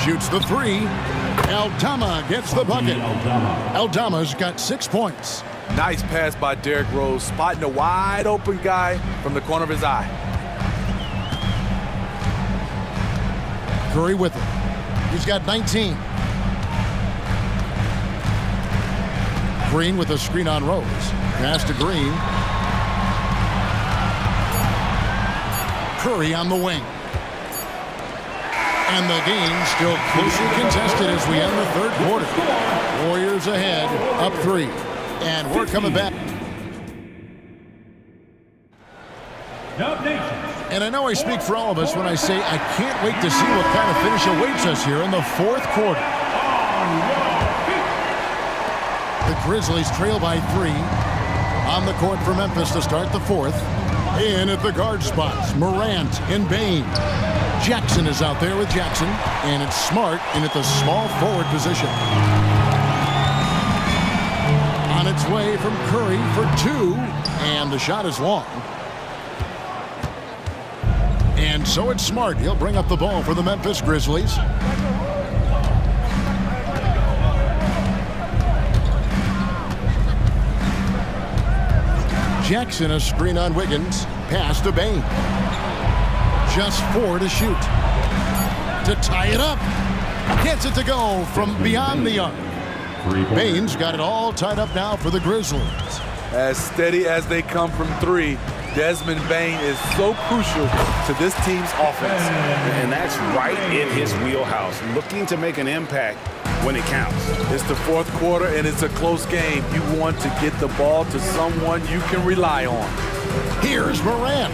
Shoots the three. Aldama gets the bucket. Aldama's got 6 points. Nice pass by Derrick Rose, spotting a wide open guy from the corner of his eye. Curry with it. He's got 19. Green with a screen on Rose. Pass to Green. Curry on the wing. And the game still closely contested as we end the third quarter. Warriors ahead, up 3. And we're coming back. And I know I speak for all of us when I say I can't wait to see what kind of finish awaits us here in the fourth quarter. The Grizzlies trail by 3. On the court for Memphis to start the fourth. In at the guard spots, Morant and Payne. Jackson is out there with Jackson, and it's Smart in at the small forward position. On its way from Curry for 2, and the shot is long. And so it's Smart. He'll bring up the ball for the Memphis Grizzlies. Jackson, a screen on Wiggins. Pass to Payne. Just 4 to shoot. To tie it up. Gets it to go from beyond the arc. Payne's got it all tied up now for the Grizzlies. As steady as they come from 3, Desmond Bane is so crucial to this team's offense. And that's right in his wheelhouse, looking to make an impact when it counts. It's the fourth quarter and it's a close game. You want to get the ball to someone you can rely on. Here's Morant.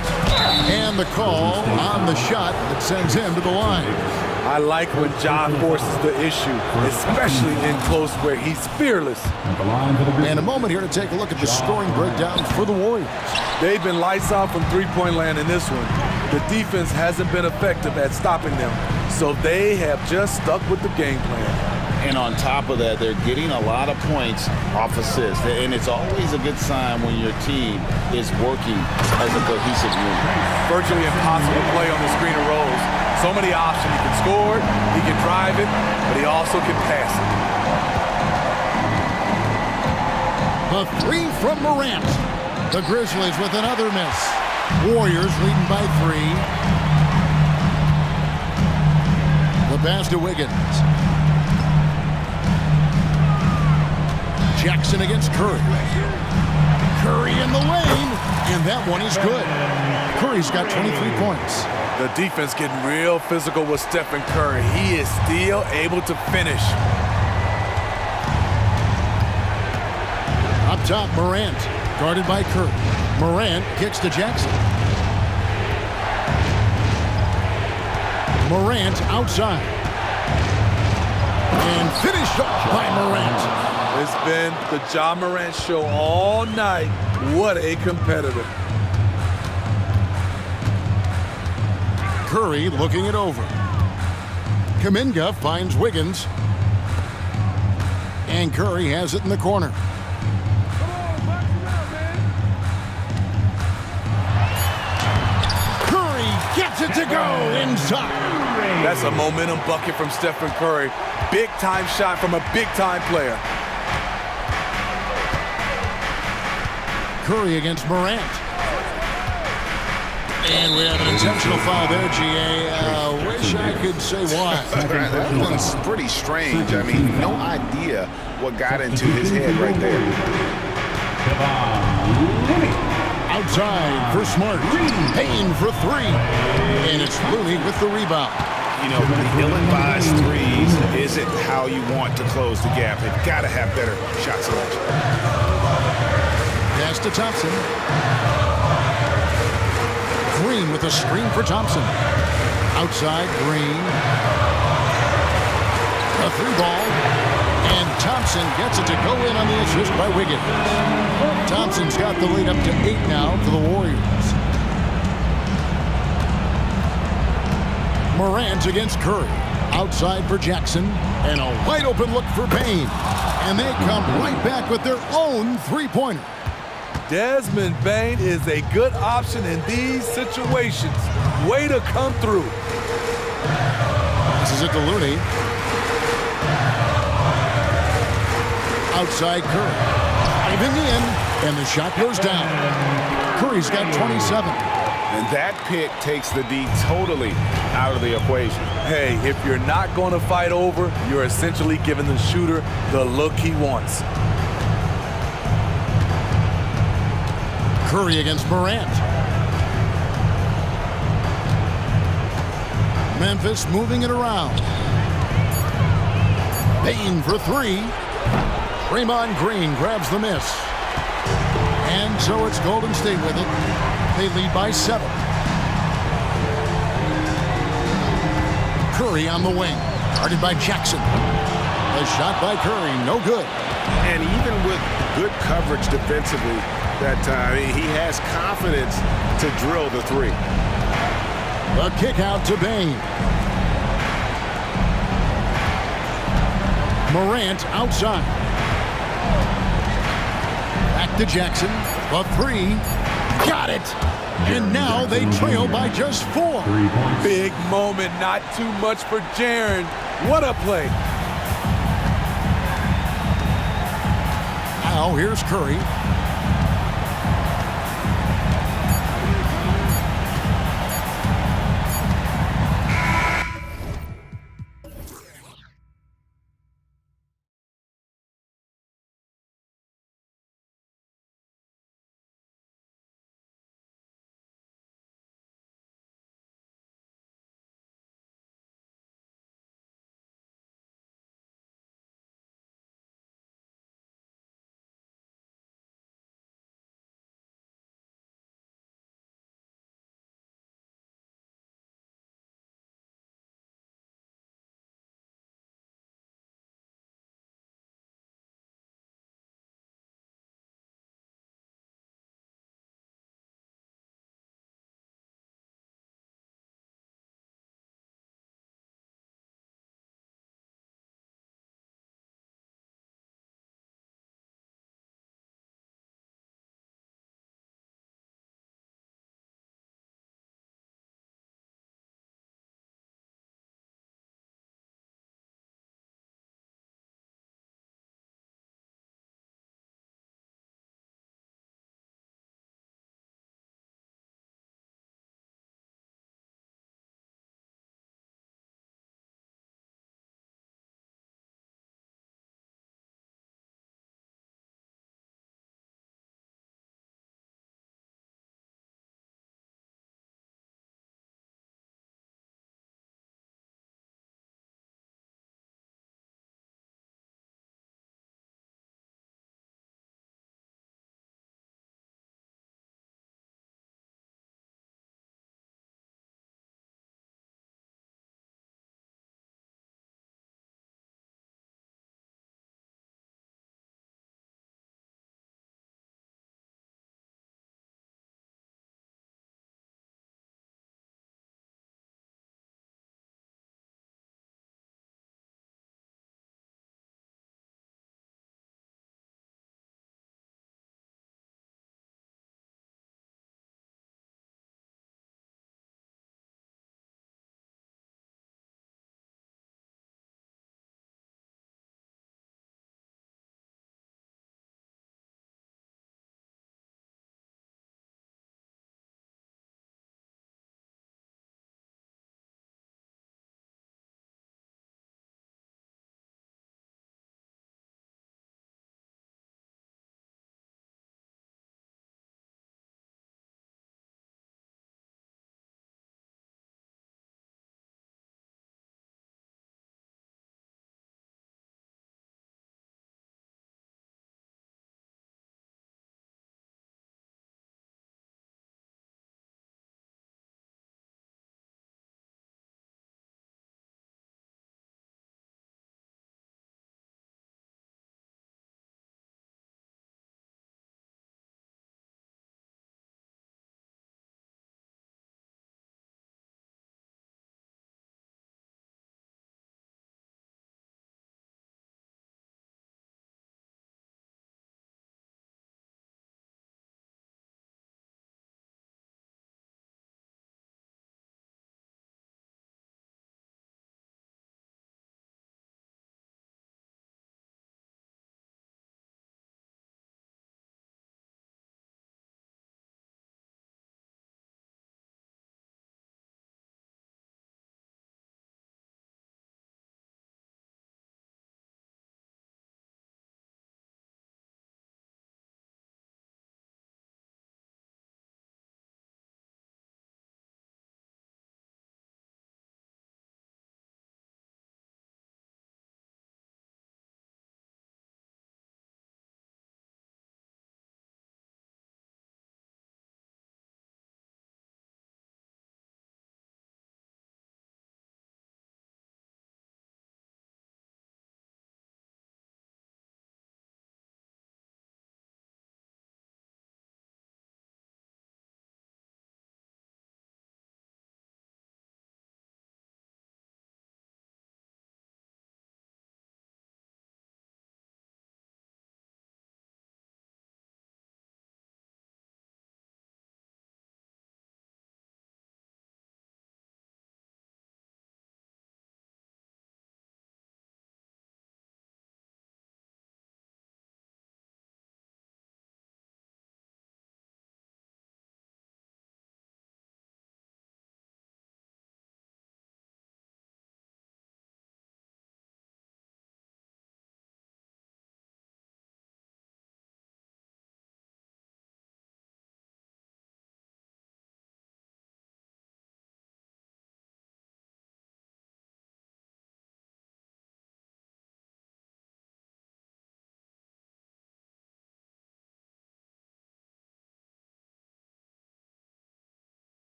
And the call on the shot that sends him to the line. I like when Ja forces the issue, especially in close where he's fearless. And a moment here to take a look at the scoring breakdown for the Warriors. They've been lights out from three-point land in this one. The defense hasn't been effective at stopping them, so they have just stuck with the game plan. And on top of that, they're getting a lot of points off assists. And it's always a good sign when your team is working as a cohesive unit. Virtually impossible to play on the screen of rolls. So many options. He can score it, he can drive it, but he also can pass it. The three from Morant. The Grizzlies with another miss. Warriors leading by 3. The pass to Wiggins. Jackson against Curry. Curry in the lane, and that one is good. Curry's got 23 points. The defense getting real physical with Stephen Curry. He is still able to finish. Up top, Morant, guarded by Curry. Morant kicks to Jackson. Morant outside. And finished off by Morant. It's been the Ja Morant show all night. What a competitor. Curry looking it over. Kuminga finds Wiggins. And Curry has it in the corner. Curry gets it to go inside. That's a momentum bucket from Stephen Curry. Big time shot from a big time player. Curry against Morant. And we have an intentional foul there, GA. Wish I could say why. That one's pretty strange. I mean, no idea what got into his head right there. Outside for Smart. Payne for 3. And it's Looney with the rebound. You know, the ill-advised threes isn't how you want to close the gap. You've got to have better shot selection. Pass to Thompson. Green with a screen for Thompson. Outside, Green. A 3-ball. And Thompson gets it to go in on the assist by Wiggins. Thompson's got the lead up to 8 now for the Warriors. Morant against Curry. Outside for Jackson. And a wide open look for Payne. And they come right back with their own 3-pointer. Desmond Bane is a good option in these situations. Way to come through. This is it to Looney. Outside Curry. Diving in, and the shot goes down. Curry's got 27. And that pick takes the D totally out of the equation. Hey, if you're not going to fight over, you're essentially giving the shooter the look he wants. Curry against Morant. Memphis moving it around. Payne for 3. Draymond Green grabs the miss. And so it's Golden State with it. They lead by 7. Curry on the wing. Guarded by Jackson. A shot by Curry, no good. And even with good coverage defensively that time, he has confidence to drill the 3. A kick out to Bane. Morant outside. Back to Jackson. The 3. Got it. And now they trail by just 4. Big moment, not too much for Jaren. What a play. Now here's Curry.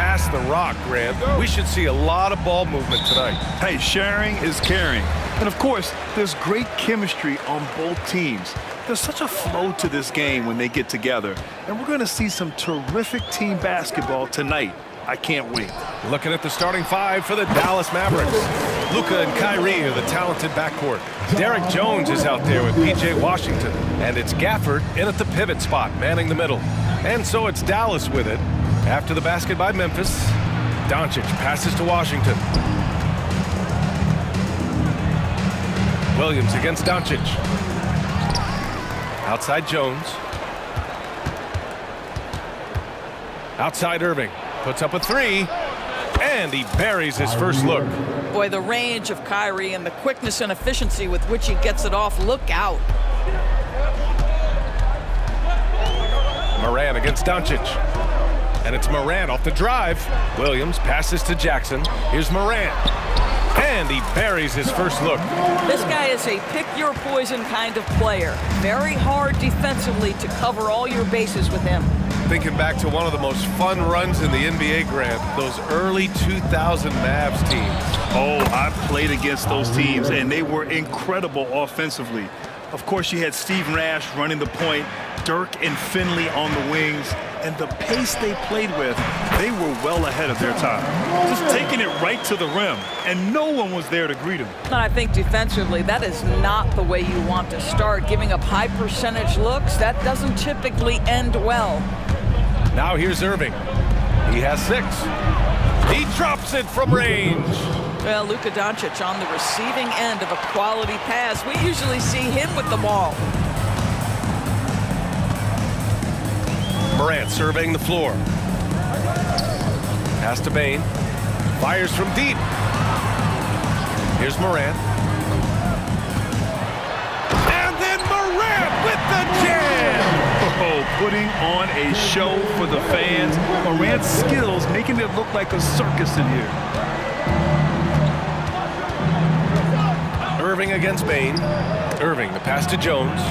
pass the rock, Grant. We should see a lot of ball movement tonight. Hey, sharing is caring. And of course, there's great chemistry on both teams. There's such a flow to this game when they get together. And we're going to see some terrific team basketball tonight. I can't wait. Looking at the starting five for the Dallas Mavericks. Luka and Kyrie are the talented backcourt. Derek Jones is out there with P.J. Washington. And it's Gafford in at the pivot spot, manning the middle. And so it's Dallas with it. After the basket by Memphis, Doncic passes to Washington. Williams against Doncic. Outside Jones. Outside Irving. Puts up a three, and he buries his first look. Boy, the range of Kyrie and the quickness and efficiency with which he gets it off. Look out. Moran against Doncic. And it's Moran off the drive. Williams passes to Jackson. Here's Moran. And he buries his first look. This guy is a pick-your-poison kind of player. Very hard defensively to cover all your bases with him. Thinking back to one of the most fun runs in the NBA, Grant, those early 2000 Mavs teams. Oh, I played against those teams, and they were incredible offensively. Of course, you had Steve Nash running the point, Dirk and Finley on the wings, and the pace they played with, they were well ahead of their time. Just taking it right to the rim, and no one was there to greet him. And I think defensively, that is not the way you want to start. Giving up high percentage looks, that doesn't typically end well. Now here's Irving. He has 6. He drops it from range. Well, Luka Doncic on the receiving end of a quality pass. We usually see him with the ball. Morant surveying the floor. Pass to Bain. Fires from deep. Here's Morant. And then Morant with the jam! Oh, putting on a show for the fans. Morant's skills making it look like a circus in here. Irving against Bain. Irving, the pass to Jones.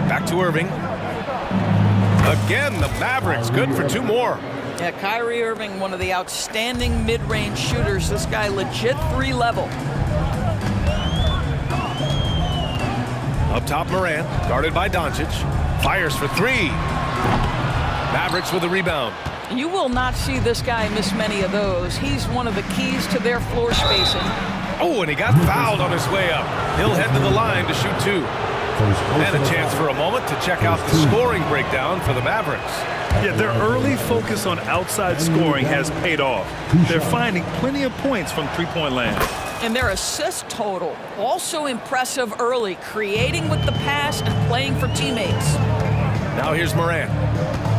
Back to Irving. Again, the Mavericks good for 2 more. Yeah, Kyrie Irving, one of the outstanding mid-range shooters. This guy legit 3-level. Up top, Morant, guarded by Doncic. Fires for 3. Mavericks with a rebound. You will not see this guy miss many of those. He's one of the keys to their floor spacing. Oh, and he got fouled on his way up. He'll head to the line to shoot 2. And a chance for a moment to check out the scoring breakdown for the Mavericks. Yeah, their early focus on outside scoring has paid off. They're finding plenty of points from three-point land. And their assist total, also impressive early, creating with the pass and playing for teammates. Now here's Morant.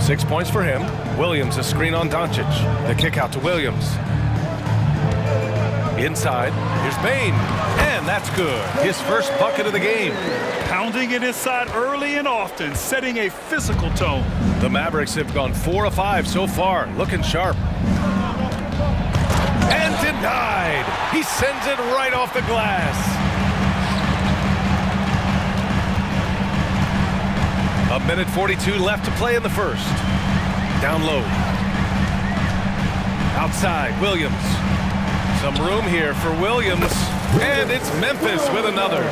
6 points for him. Williams a screen on Doncic. The kick out to Williams. Inside, here's Bain. And that's good. His first bucket of the game. Pounding it inside early and often, setting a physical tone. The Mavericks have gone 4 of 5 so far, looking sharp. And denied. He sends it right off the glass. A minute 42 left to play in the first. Down low. Outside, Williams. Some room here for Williams. And it's Memphis with another.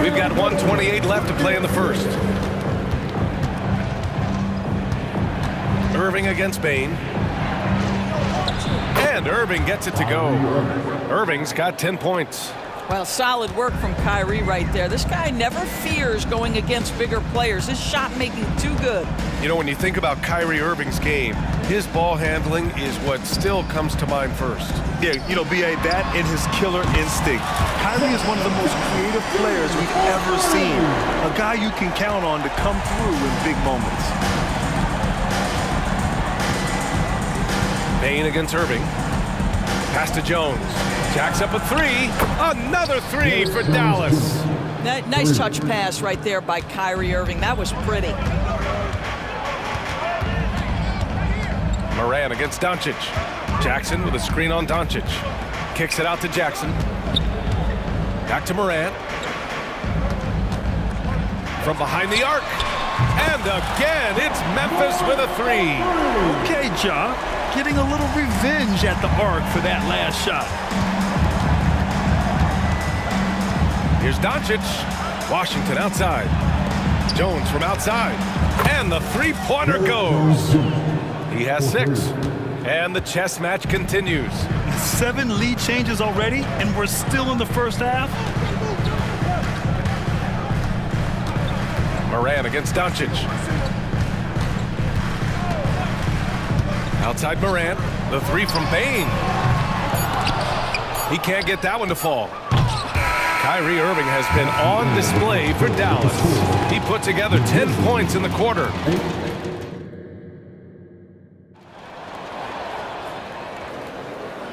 We've got 1:28 left to play in the first. Irving against Bain. And Irving gets it to go. Irving's got 10 points. Well, solid work from Kyrie right there. This guy never fears going against bigger players. His shot making too good. You know, when you think about Kyrie Irving's game, his ball handling is what still comes to mind first. Yeah, you know, B.A., that and his killer instinct. Kyrie is one of the most creative players we've ever seen. A guy you can count on to come through in big moments. Bain against Irving. Pass to Jones. Jacks up a 3. Another 3 for Dallas. Nice touch pass right there by Kyrie Irving. That was pretty. Moran against Doncic. Jackson with a screen on Doncic. Kicks it out to Jackson. Back to Moran. From behind the arc. And again, it's Memphis with a three. Okay, Ja, getting a little revenge at the arc for that last shot. Here's Doncic. Washington outside. Jones from outside. And the three-pointer goes. He has 6. And the chess match continues. 7 lead changes already, and we're still in the first half. Moran against Doncic. Outside Moran. The three from Bain. He can't get that one to fall. Kyrie Irving has been on display for Dallas. He put together 10 points in the quarter.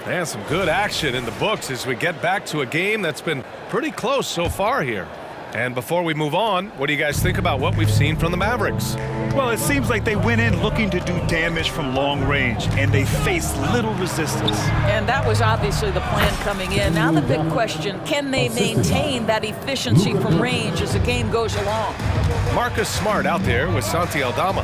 And some good action in the books as we get back to a game that's been pretty close so far here. And before we move on, what do you guys think about what we've seen from the Mavericks? Well, it seems like they went in looking to do damage from long range, and they faced little resistance. And that was obviously the plan coming in. Now the big question, can they maintain that efficiency from range as the game goes along? Marcus Smart out there with Santi Aldama.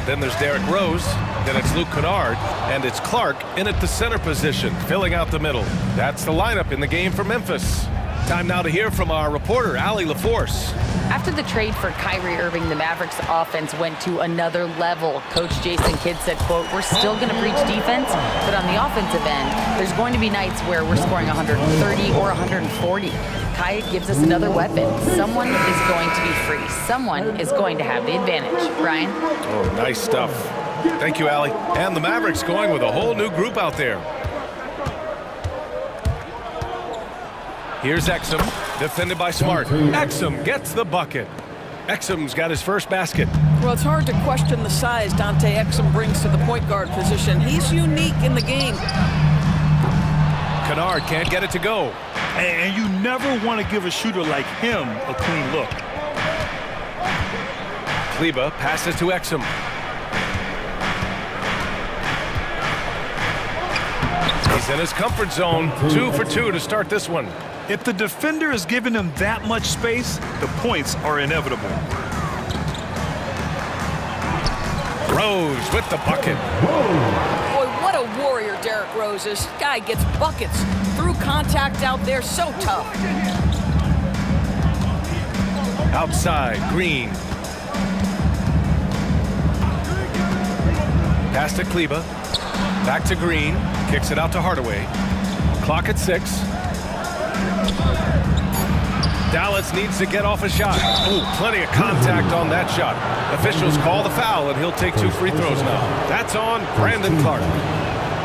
Then there's Derrick Rose. Then it's Luke Kennard. And it's Clark in at the center position, filling out the middle. That's the lineup in the game for Memphis. Time now to hear from our reporter, Allie LaForce. After the trade for Kyrie Irving, the Mavericks offense went to another level. Coach Jason Kidd said, quote, "We're still going to preach defense, but on the offensive end, there's going to be nights where we're scoring 130 or 140. Kai gives us another weapon. Someone is going to be free. Someone is going to have the advantage." Ryan? Oh, nice stuff. Thank you, Allie. And the Mavericks going with a whole new group out there. Here's Exum, defended by Smart. Exum gets the bucket. Exum's got his first basket. Well, it's hard to question the size Dante Exum brings to the point guard position. He's unique in the game. Kennard can't get it to go. And you never want to give a shooter like him a clean look. Kleba passes to Exum. He's in his comfort zone. 2 for 2 to start this one. If the defender is giving him that much space, the points are inevitable. Rose with the bucket. Boy, what a warrior Derrick Rose is. This guy gets buckets through contact out there, so tough. Outside, Green. Pass to Kleba. Back to Green. Kicks it out to Hardaway. Clock at 6. Dallas needs to get off a shot. Ooh, plenty of contact on that shot. Officials call the foul, and he'll take 2 free throws now. That's on Brandon Clark.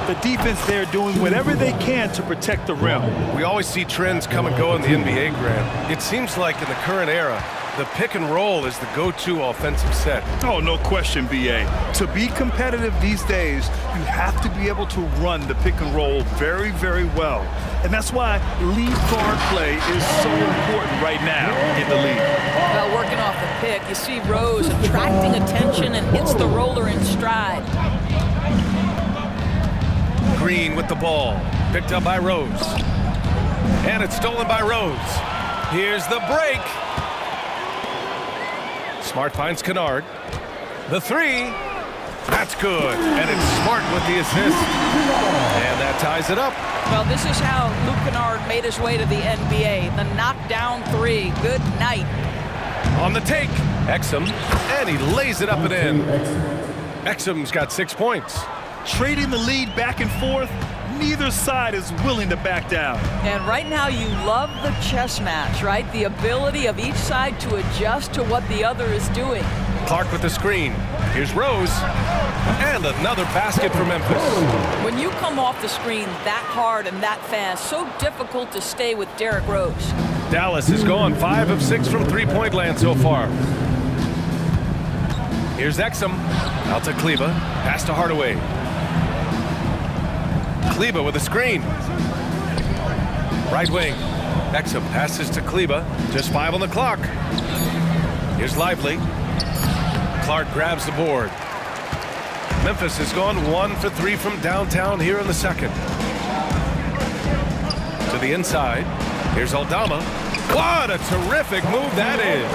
The defense there doing whatever they can to protect the rim. We always see trends come and go in the NBA, Grant. It seems like in the current era, the pick and roll is the go-to offensive set. Oh, no question, B.A. To be competitive these days, you have to be able to run the pick and roll very, very well. And that's why lead guard play is so important right now in the league. Well, working off the pick, you see Rose attracting attention and hits the roller in stride. Green with the ball. Picked up by Rose. And it's stolen by Rose. Here's the break. Smart finds Kennard. The three. That's good. And it's Smart with the assist. And that ties it up. Well, this is how Luke Kennard made his way to the NBA. The knockdown 3. Good night. On the take. Exum. And he lays it up and in. Exum's got 6 points. Trading the lead back and forth, neither side is willing to back down. And right now you love the chess match, right? The ability of each side to adjust to what the other is doing. Clark with the screen. Here's Rose. And another basket for Memphis. When you come off the screen that hard and that fast, so difficult to stay with Derrick Rose. Dallas has gone 5 of 6 from three-point land so far. Here's Exum. Out to Kleba. Pass to Hardaway. Kleba with a screen. Right wing. Exum passes to Kleba. Just 5 on the clock. Here's Lively. Clark grabs the board. Memphis has gone 1 for 3 from downtown here in the second. To the inside. Here's Aldama. What a terrific move that is.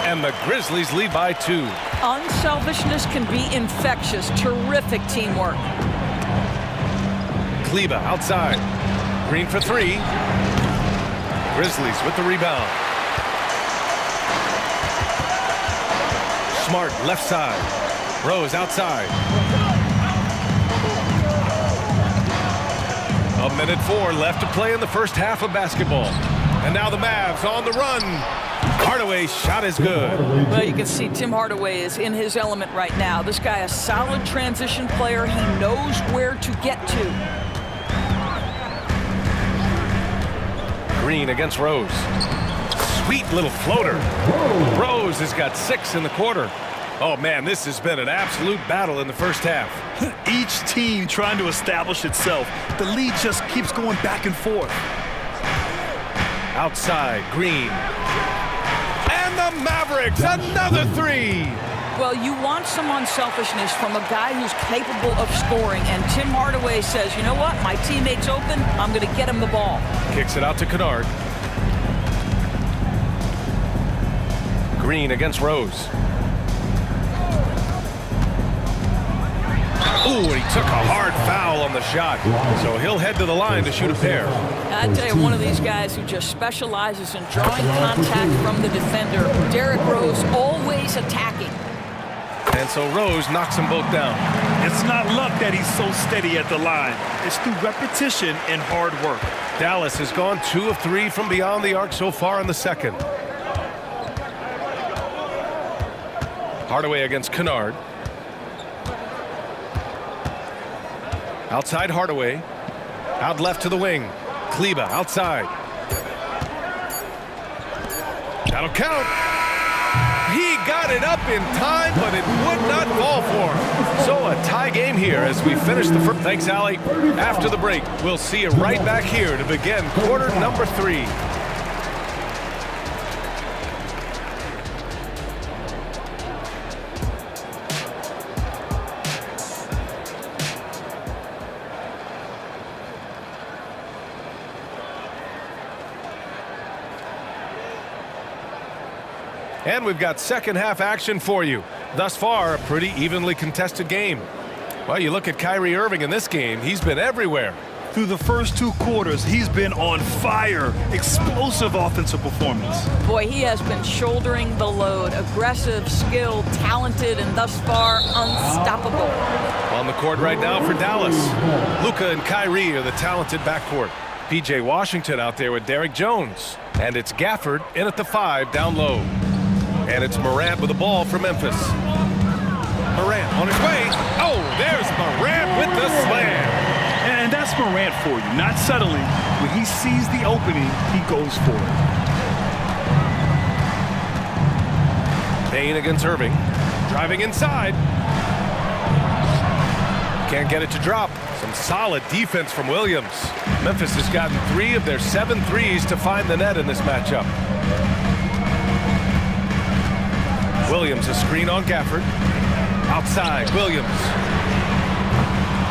And the Grizzlies lead by 2. Unselfishness can be infectious. Terrific teamwork. Kleba outside. Green for 3. Grizzlies with the rebound. Smart left side. Rose outside. 1:04 left to play in the first half of basketball. And now the Mavs on the run. Hardaway's shot is good. Well, you can see Tim Hardaway is in his element right now. This guy, a solid transition player. He knows where to get to. Green against Rose. Sweet little floater. Rose has got 6 in the quarter. Oh, man, this has been an absolute battle in the first half. Each team trying to establish itself. The lead just keeps going back and forth. Outside, Green. And the Mavericks, another 3. Well, you want some unselfishness from a guy who's capable of scoring, and Tim Hardaway says, you know what, my teammate's open, I'm going to get him the ball. Kicks it out to Kennard. Green against Rose. Ooh, and he took a hard foul on the shot. So he'll head to the line to shoot a pair. I tell you, one of these guys who just specializes in drawing contact from the defender. Derrick Rose always attacking. And so Rose knocks them both down. It's not luck that he's so steady at the line. It's through repetition and hard work. Dallas has gone 2 of 3 from beyond the arc so far in the second. Hardaway against Kennard. Outside Hardaway. Out left to the wing. Kleba outside. That'll count. He got it up in time, but it would not fall for him. So a tie game here as we finish the first. Thanks, Allie. After the break, we'll see you right back here to begin quarter number 3. And we've got second half action for you. Thus far, a pretty evenly contested game. Well, you look at Kyrie Irving in this game, he's been everywhere. Through the first 2 quarters, he's been on fire. Explosive offensive performance. Boy, he has been shouldering the load. Aggressive, skilled, talented, and thus far, unstoppable. On the court right now for Dallas. Luka and Kyrie are the talented backcourt. P.J. Washington out there with Derrick Jones. And it's Gafford in at the 5 down low. And it's Morant with the ball for Memphis. Morant on his way. Oh, there's Morant with the slam. And that's Morant for you. Not settling. When he sees the opening, he goes for it. Payne against Irving. Driving inside. Can't get it to drop. Some solid defense from Williams. Memphis has gotten 3 of their 7 threes to find the net in this matchup. Williams, a screen on Gafford. Outside, Williams.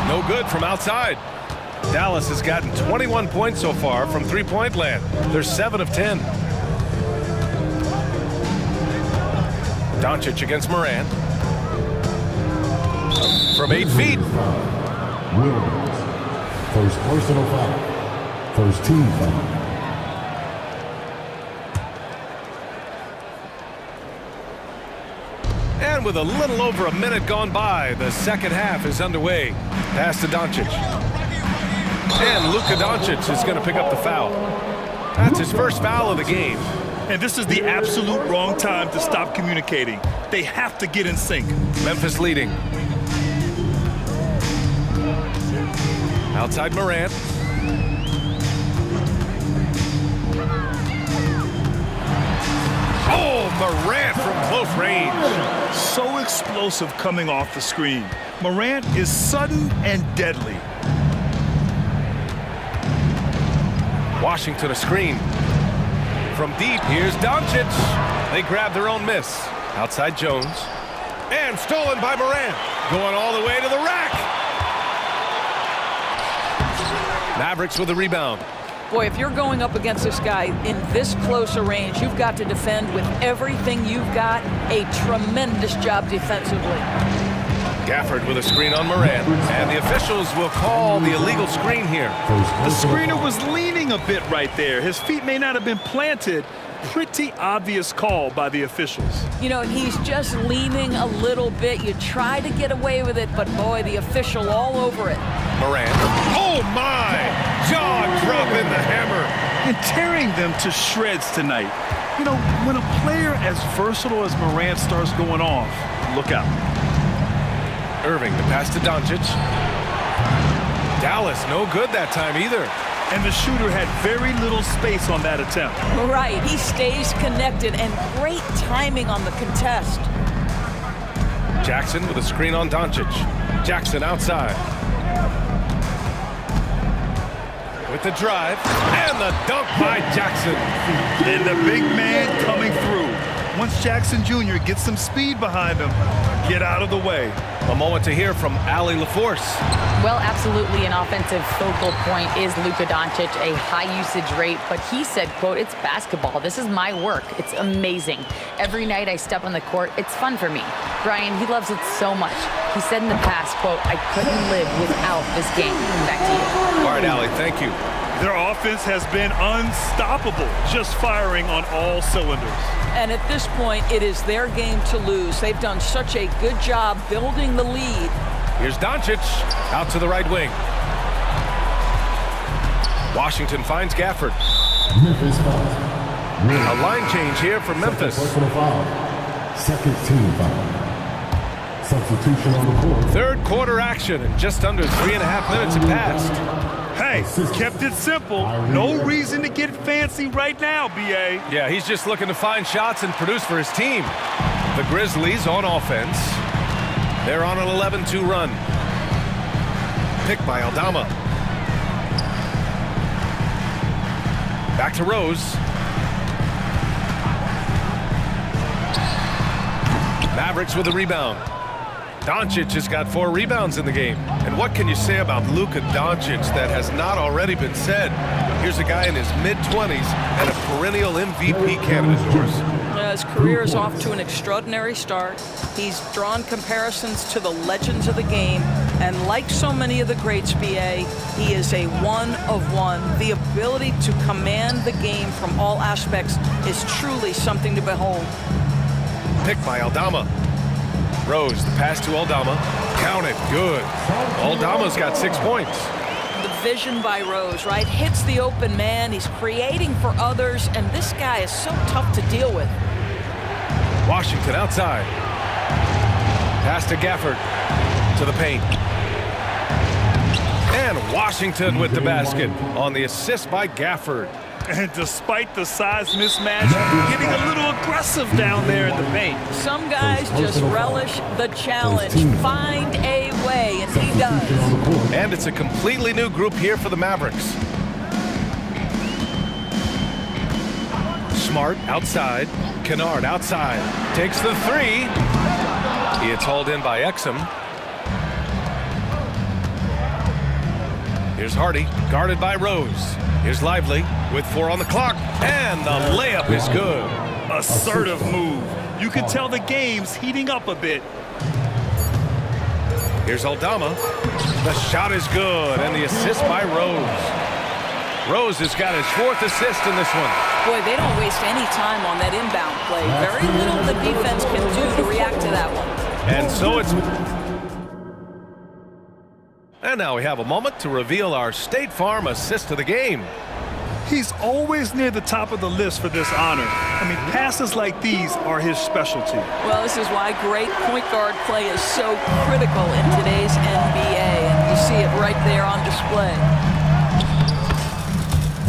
No good from outside. Dallas has gotten 21 points so far from three-point land. They're 7 of 10. Doncic against Morant. From 8 feet. Williams. First personal foul. First team foul. And with a little over a minute gone by, the second half is underway. Pass to Doncic. And Luka Doncic is going to pick up the foul. That's his first foul of the game. And this is the absolute wrong time to stop communicating. They have to get in sync. Memphis leading. Outside Morant. Oh, Morant from close range. So explosive coming off the screen. Morant is sudden and deadly. Washington a screen. From deep, here's Doncic. They grab their own miss. Outside Jones. And stolen by Morant. Going all the way to the rack. Mavericks with the rebound. Boy, if you're going up against this guy in this close a range, you've got to defend with everything you've got. A tremendous job defensively. Gafford with a screen on Moran, and the officials will call the illegal screen here. The screener was leaning a bit right there. His feet may not have been planted. Pretty obvious call by the officials. You know, he's just leaning a little bit. You try to get away with it, but boy, the official all over it. Moran. Oh my! Jaw dropping the hammer. And tearing them to shreds tonight. You know, when a player as versatile as Moran starts going off, look out. Irving, the pass to Doncic. Dallas, no good that time either. And the shooter had very little space on that attempt. Right, he stays connected, and great timing on the contest. Jackson with a screen on Doncic. Jackson outside. With the drive, and the dunk by Jackson. And the big man coming through. Once Jackson Jr. gets some speed behind him, get out of the way. A moment to hear from Allie LaForce. Well, absolutely an offensive focal point is Luka Doncic, a high usage rate, but he said, quote, it's basketball. This is my work. It's amazing. Every night I step on the court, it's fun for me. Brian, he loves it so much. He said in the past, quote, I couldn't live without this game. Back to you. All right, Allie, thank you. Their offense has been unstoppable, just firing on all cylinders. And at this point, it is their game to lose. They've done such a good job building the lead. Here's Doncic out to the right wing. Washington finds Gafford. A line change here for Memphis. Second team foul. Substitution on the court. Third quarter action, and just under 3.5 minutes have passed. Hey, kept it simple. No reason to get fancy right now, B.A. Yeah, he's just looking to find shots and produce for his team. The Grizzlies on offense. They're on an 11-2 run. Picked by Aldama. Back to Rose. Mavericks with a rebound. Doncic has got 4 rebounds in the game. And what can you say about Luka Doncic that has not already been said? Here's a guy in his mid-20s and a perennial MVP candidate, Doris. His career is off to an extraordinary start. He's drawn comparisons to the legends of the game. And like so many of the greats, BA, he is a one of one. The ability to command the game from all aspects is truly something to behold. Picked by Aldama. Rose, the pass to Aldama. Count it, good. Aldama's got 6 points. The vision by Rose, right? Hits the open man. He's creating for others, and this guy is so tough to deal with. Washington outside. Pass to Gafford. To the paint. And Washington with the basket on the assist by Gafford. And despite the size mismatch, getting a little aggressive down there in the paint. Some guys just relish the challenge. Find a way, and he does. And it's a completely new group here for the Mavericks. Smart outside. Kennard outside. Takes the 3. It's hauled in by Exum. Here's Hardy, guarded by Rose. Here's Lively with 4 on the clock, and the layup is good. Assertive move. You can tell the game's heating up a bit. Here's Aldama. The shot is good, and the assist by Rose. Rose has got his 4th assist in this one. Boy, they don't waste any time on that inbound play. Very little the defense can do to react to that one. And so it's... And now we have a moment to reveal our State Farm assist of the game. He's always near the top of the list for this honor. I mean, passes like these are his specialty. Well, this is why great point guard play is so critical in today's NBA, and you see it right there on display.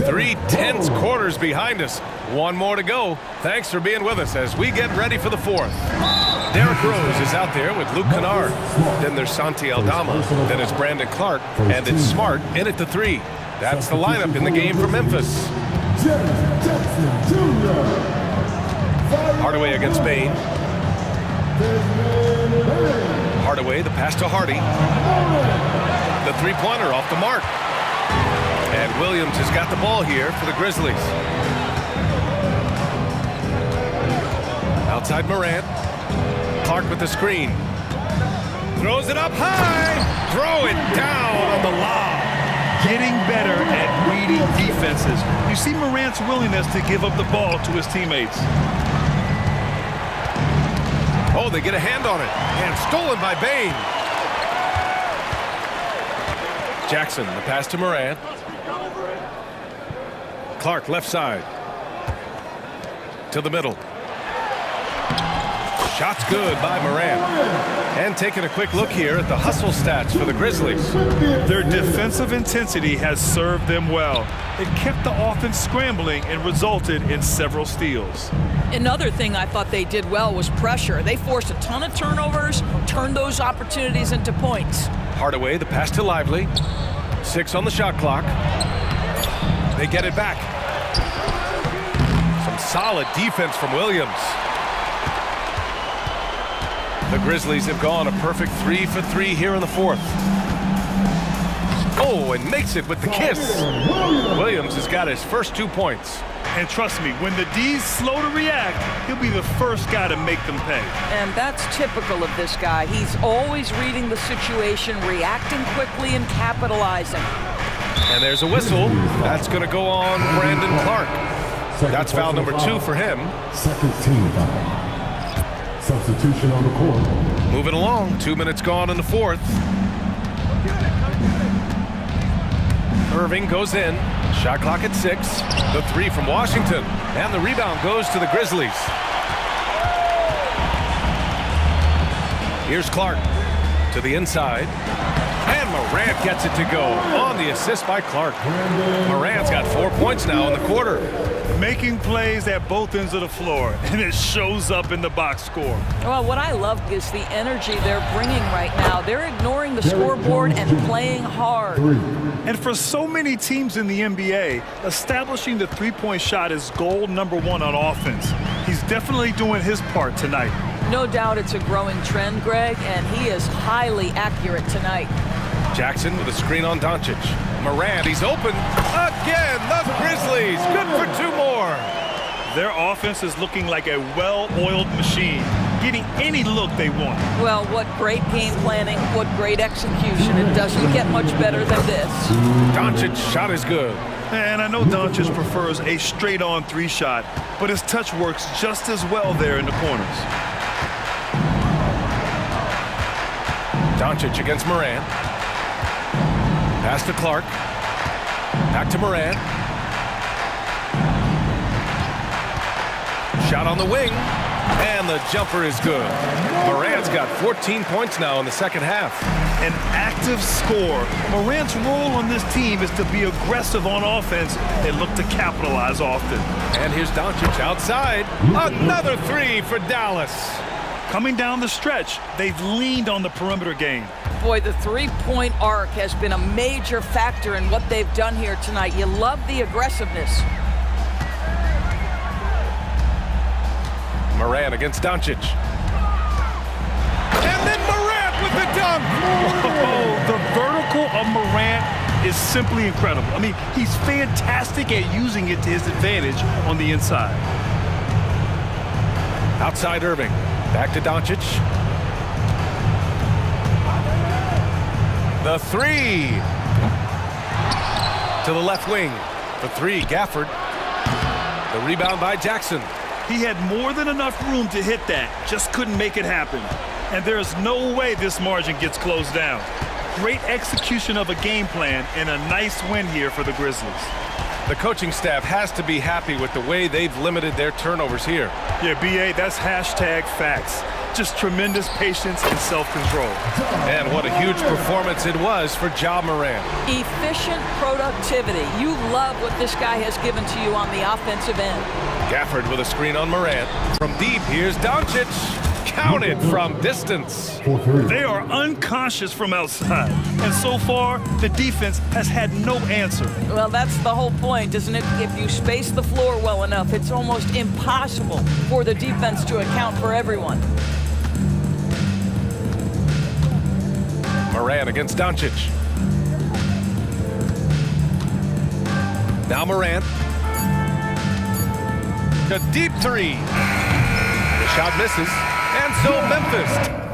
3 tense quarters behind us. 1 more to go. Thanks for being with us as we get ready for the 4th. Derrick Rose is out there with Luke Kennard. Then there's Santi Aldama. Then it's Brandon Clark. And it's Smart in at the 3. That's the lineup in the game for Memphis. Hardaway against Bain. Hardaway, the pass to Hardy. The 3-pointer off the mark. And Williams has got the ball here for the Grizzlies. Outside Morant. Clark with the screen. Throws it up high. Throw it down on the lob. Getting better at reading defenses. You see Morant's willingness to give up the ball to his teammates. Oh, they get a hand on it. And stolen by Bain. Jackson, the pass to Morant. Clark, left side. To the middle. Shot's good by Morant. And taking a quick look here at the hustle stats for the Grizzlies. Their defensive intensity has served them well. It kept the offense scrambling and resulted in several steals. Another thing I thought they did well was pressure. They forced a ton of turnovers, turned those opportunities into points. Hardaway, the pass to Lively. 6 on the shot clock. They get it back. Some solid defense from Williams. The Grizzlies have gone a perfect 3 for 3 here in the fourth. Oh, and makes it with the kiss. Williams has got his first 2 points. And trust me, when the D's slow to react, he'll be the first guy to make them pay. And that's typical of this guy. He's always reading the situation, reacting quickly, and capitalizing. And there's a whistle. That's going to go on Brandon Clark. That's foul number 2 for him. Second team foul. Substitution on the court. Moving along, 2 minutes gone in the fourth. Irving goes in. Shot clock at 6. The 3 from Washington. And the rebound goes to the Grizzlies. Here's Clark to the inside. And Morant gets it to go on the assist by Clark. Morant's got 4 points now in the quarter. Making plays at both ends of the floor, and it shows up in the box score. Well, what I love is the energy they're bringing right now. They're ignoring the scoreboard and playing hard. And for so many teams in the NBA, establishing the three-point shot is goal number 1 on offense. He's definitely doing his part tonight. No doubt it's a growing trend, Greg, and he is highly accurate tonight. Jackson with a screen on Doncic. Morant, he's open again. The Grizzlies, good for 2 more. Their offense is looking like a well-oiled machine, getting any look they want. Well, what great game planning, what great execution. It doesn't get much better than this. Doncic's shot is good. And I know Doncic prefers a straight-on 3 shot, but his touch works just as well there in the corners. Doncic against Morant. Pass to Clark. Back to Morant. Shot on the wing. And the jumper is good. Morant's got 14 points now in the second half. An active scorer. Morant's role on this team is to be aggressive on offense and look to capitalize often. And here's Doncic outside. Another 3 for Dallas. Coming down the stretch, they've leaned on the perimeter game. Boy, the three-point arc has been a major factor in what they've done here tonight. You love the aggressiveness. Morant against Doncic. And then Morant with the dunk. Oh, the vertical of Morant is simply incredible. I mean, he's fantastic at using it to his advantage on the inside. Outside Irving. Back to Doncic. The 3. To the left wing. The 3, Gafford. The rebound by Jackson. He had more than enough room to hit that, just couldn't make it happen. And there's no way this margin gets closed down. Great execution of a game plan and a nice win here for the Grizzlies. The coaching staff has to be happy with the way they've limited their turnovers here. Yeah, BA, that's hashtag facts. Just tremendous patience and self-control. And what a huge performance it was for Ja Morant. Efficient productivity. You love what this guy has given to you on the offensive end. Gafford with a screen on Morant. From deep, here's Doncic. Counted from distance. They are unconscious from outside. And so far, the defense has had no answer. Well, that's the whole point, isn't it? If you space the floor well enough, it's almost impossible for the defense to account for everyone. Morant against Doncic. Now Morant. A deep three. The shot misses. And so Memphis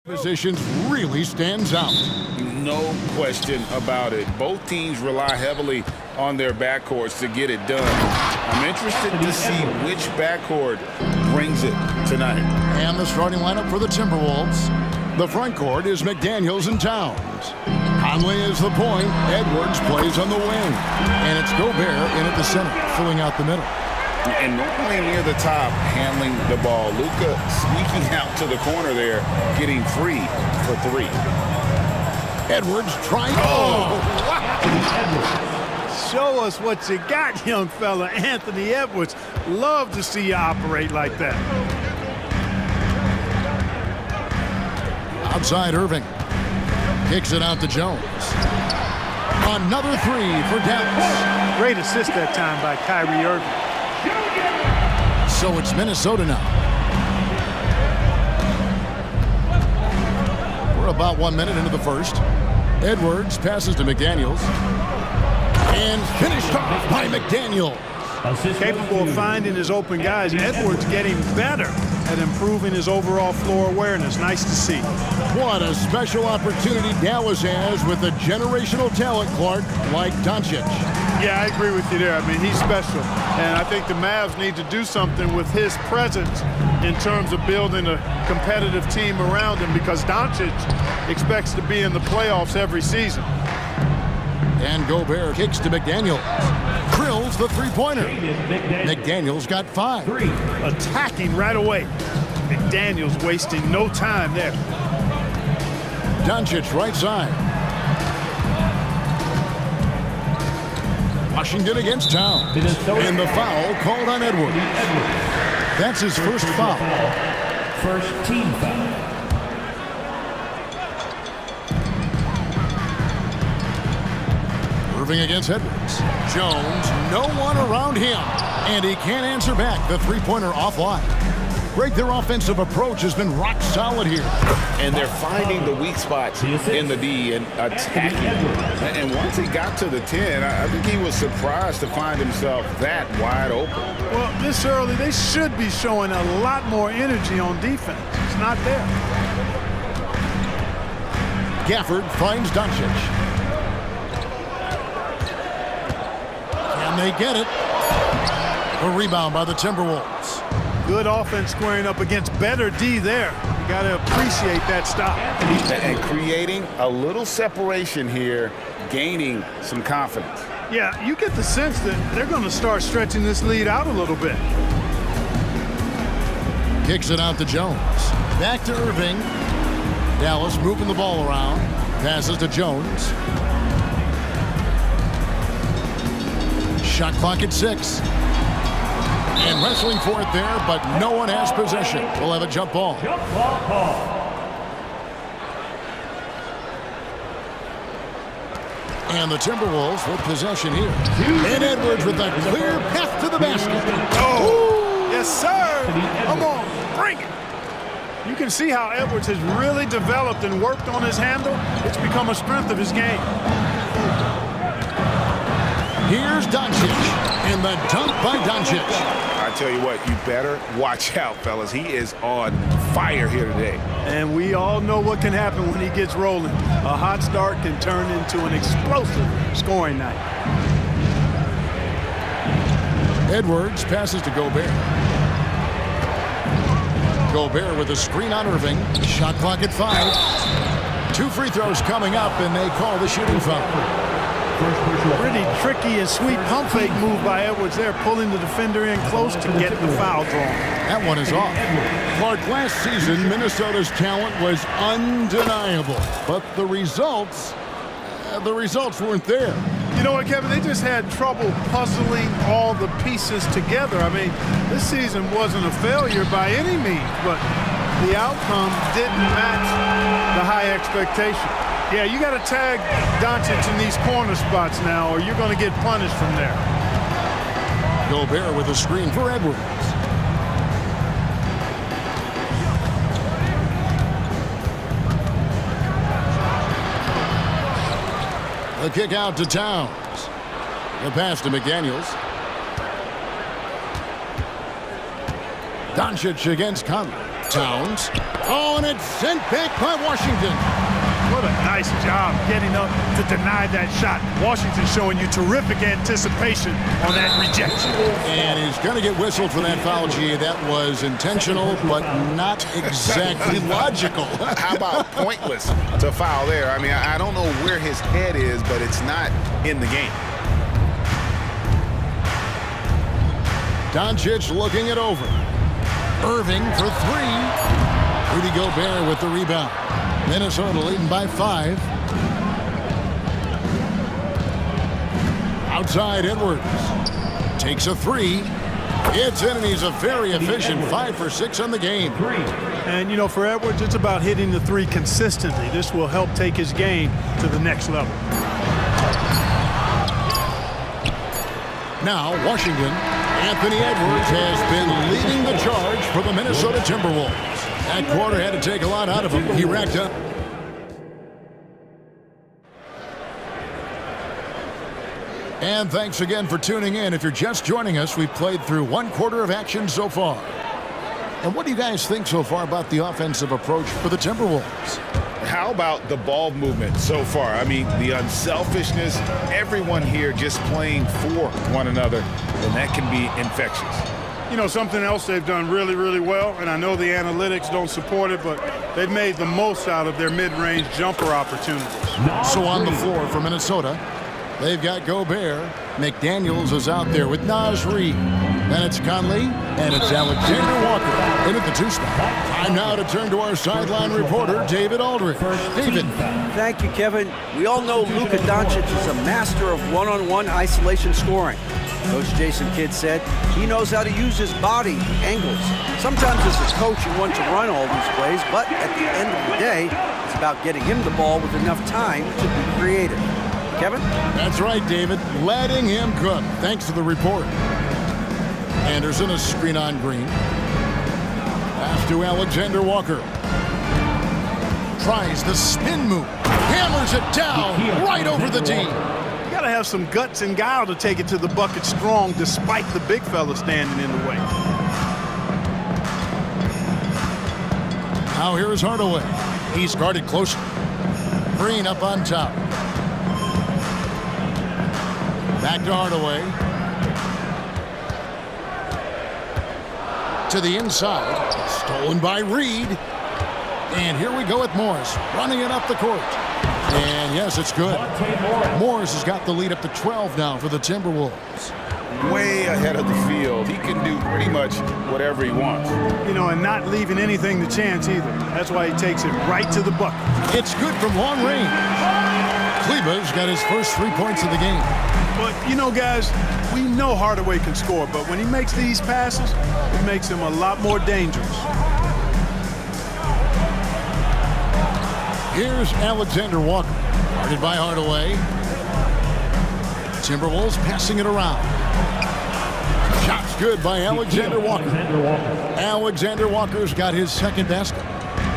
Positions really stands out. No question about it. Both teams rely heavily on their backcourts to get it done. I'm interested to see which backcourt brings it tonight. And the starting lineup for the Timberwolves. The front court is McDaniels and Towns. Conley is the point. Edwards plays on the wing. And it's Gobert in at the center, filling out the middle. And normally near the top, handling the ball. Luka sneaking out to the corner there, getting free for three. Edwards trying. Oh, wow. Show us what you got, young fella. Anthony Edwards. Love to see you operate like that. Outside Irving. Kicks it out to Jones. Another three for Dallas. Great assist that time by Kyrie Irving. So it's Minnesota now. We're about 1 minute into the first. Edwards passes to McDaniels. And finished off by McDaniels. Capable of finding his open guys. Edwards getting better at improving his overall floor awareness. Nice to see. What a special opportunity Dallas has with a generational talent, Clark, like Doncic. Yeah, I agree with you there. I mean, he's special. And I think the Mavs need to do something with his presence in terms of building a competitive team around him, because Doncic expects to be in the playoffs every season. And Gobert kicks to McDaniels. Drills the three-pointer. McDaniels got 5. Attacking right away. McDaniels wasting no time there. Doncic right side. Washington against Towns. And the foul called on Edwards. That's his first foul. First team foul. Irving against Edwards. Jones, no one around him. And he can't answer back. The three-pointer offline. Greg, their offensive approach has been rock solid here. And they're finding the weak spots in the D and attacking. And once he got to the 10, I think he was surprised to find himself that wide open. Well, this early, they should be showing a lot more energy on defense. It's not there. Gafford finds Doncic. Can they get it? A rebound by the Timberwolves. Good offense squaring up against better D there. You got to appreciate that stop. And creating a little separation here, gaining some confidence. Yeah, you get the sense that they're going to start stretching this lead out a little bit. Kicks it out to Jones. Back to Irving. Dallas moving the ball around. Passes to Jones. Shot clock at 6. And wrestling for it there, but no one has possession. We'll have a jump ball. Jump ball call. And the Timberwolves with possession here. And Edwards with a clear path to the basket. Oh, yes, sir. Come on, bring it. You can see how Edwards has really developed and worked on his handle. It's become a strength of his game. Here's Doncic, and the dunk by Doncic. I tell you what, you better watch out, fellas. He is on fire here today. And we all know what can happen when he gets rolling. A hot start can turn into an explosive scoring night. Edwards passes to Gobert. Gobert with a screen on Irving. Shot clock at 5. 2 free throws coming up, and they call the shooting foul. Pretty tricky and sweet pump fake move by Edwards there, pulling the defender in close to get the foul drawn. That one is off. Clark, last season, Minnesota's talent was undeniable, but the results weren't there. You know what, Kevin? They just had trouble puzzling all the pieces together. I mean, this season wasn't a failure by any means, but the outcome didn't match the high expectation. Yeah, you got to tag Doncic in these corner spots now, or you're going to get punished from there. Gobert with a screen for Edwards. The kick out to Towns. The pass to McDaniels. Doncic against Conley. Towns. Oh, and it's sent back by Washington. What a nice job getting up to deny that shot. Washington showing you terrific anticipation on that rejection. And he's going to get whistled for that foul, G. That was intentional, but not exactly logical. How about pointless to foul there? I mean, I don't know where his head is, but it's not in the game. Doncic looking it over. Irving for three. Rudy Gobert with the rebound. Minnesota leading by 5. Outside Edwards. Takes a 3. It's in, and he's a very efficient 5 for 6 on the game. And, you know, for Edwards, it's about hitting the 3 consistently. This will help take his game to the next level. Now, Washington. Anthony Edwards has been leading the charge for the Minnesota Timberwolves. That quarter had to take a lot out of him. He racked up. And thanks again for tuning in. If you're just joining us, we've played through 1 quarter of action so far. And what do you guys think so far about the offensive approach for the Timberwolves? How about the ball movement so far? I mean, the unselfishness, everyone here just playing for one another, and that can be infectious. You know, something else they've done really, really well, and I know the analytics don't support it, but they've made the most out of their mid-range jumper opportunities. So on the floor for Minnesota, they've got Gobert. McDaniels is out there with Naz Reid. Then it's Conley, and it's Alexander Walker in at the 2-spot. Time now to turn to our sideline reporter, David Aldridge. David. Thank you, Kevin. We all know Luka Doncic is a master of one-on-one isolation scoring. Coach Jason Kidd said he knows how to use his body, angles. Sometimes as a coach you want to run all these plays, but at the end of the day, it's about getting him the ball with enough time to be creative. Kevin? That's right, David. Letting him cook. Thanks for the report. Anderson, a screen on Green. Pass to Alexander Walker. Tries the spin move. Hammers it down right over the D. You got to have some guts and guile to take it to the bucket strong despite the big fella standing in the way. Now here is Hardaway. He's guarded close. Green up on top. Back to Hardaway. To the inside. Stolen by Reed. And here we go with Morris. Running it up the court. And yes, it's good. Morris has got the lead up to 12 now for the Timberwolves. Way ahead of the field. He can do pretty much whatever he wants. You know, and not leaving anything to chance either. That's why he takes it right to the bucket. It's good from long range. Kleba's got his first 3 points of the game. But, you know, guys, we know Hardaway can score, but when he makes these passes, it makes him a lot more dangerous. Here's Alexander Walker, guarded by Hardaway. Timberwolves passing it around. Shots good by Alexander Walker. Alexander Walker's got his second basket.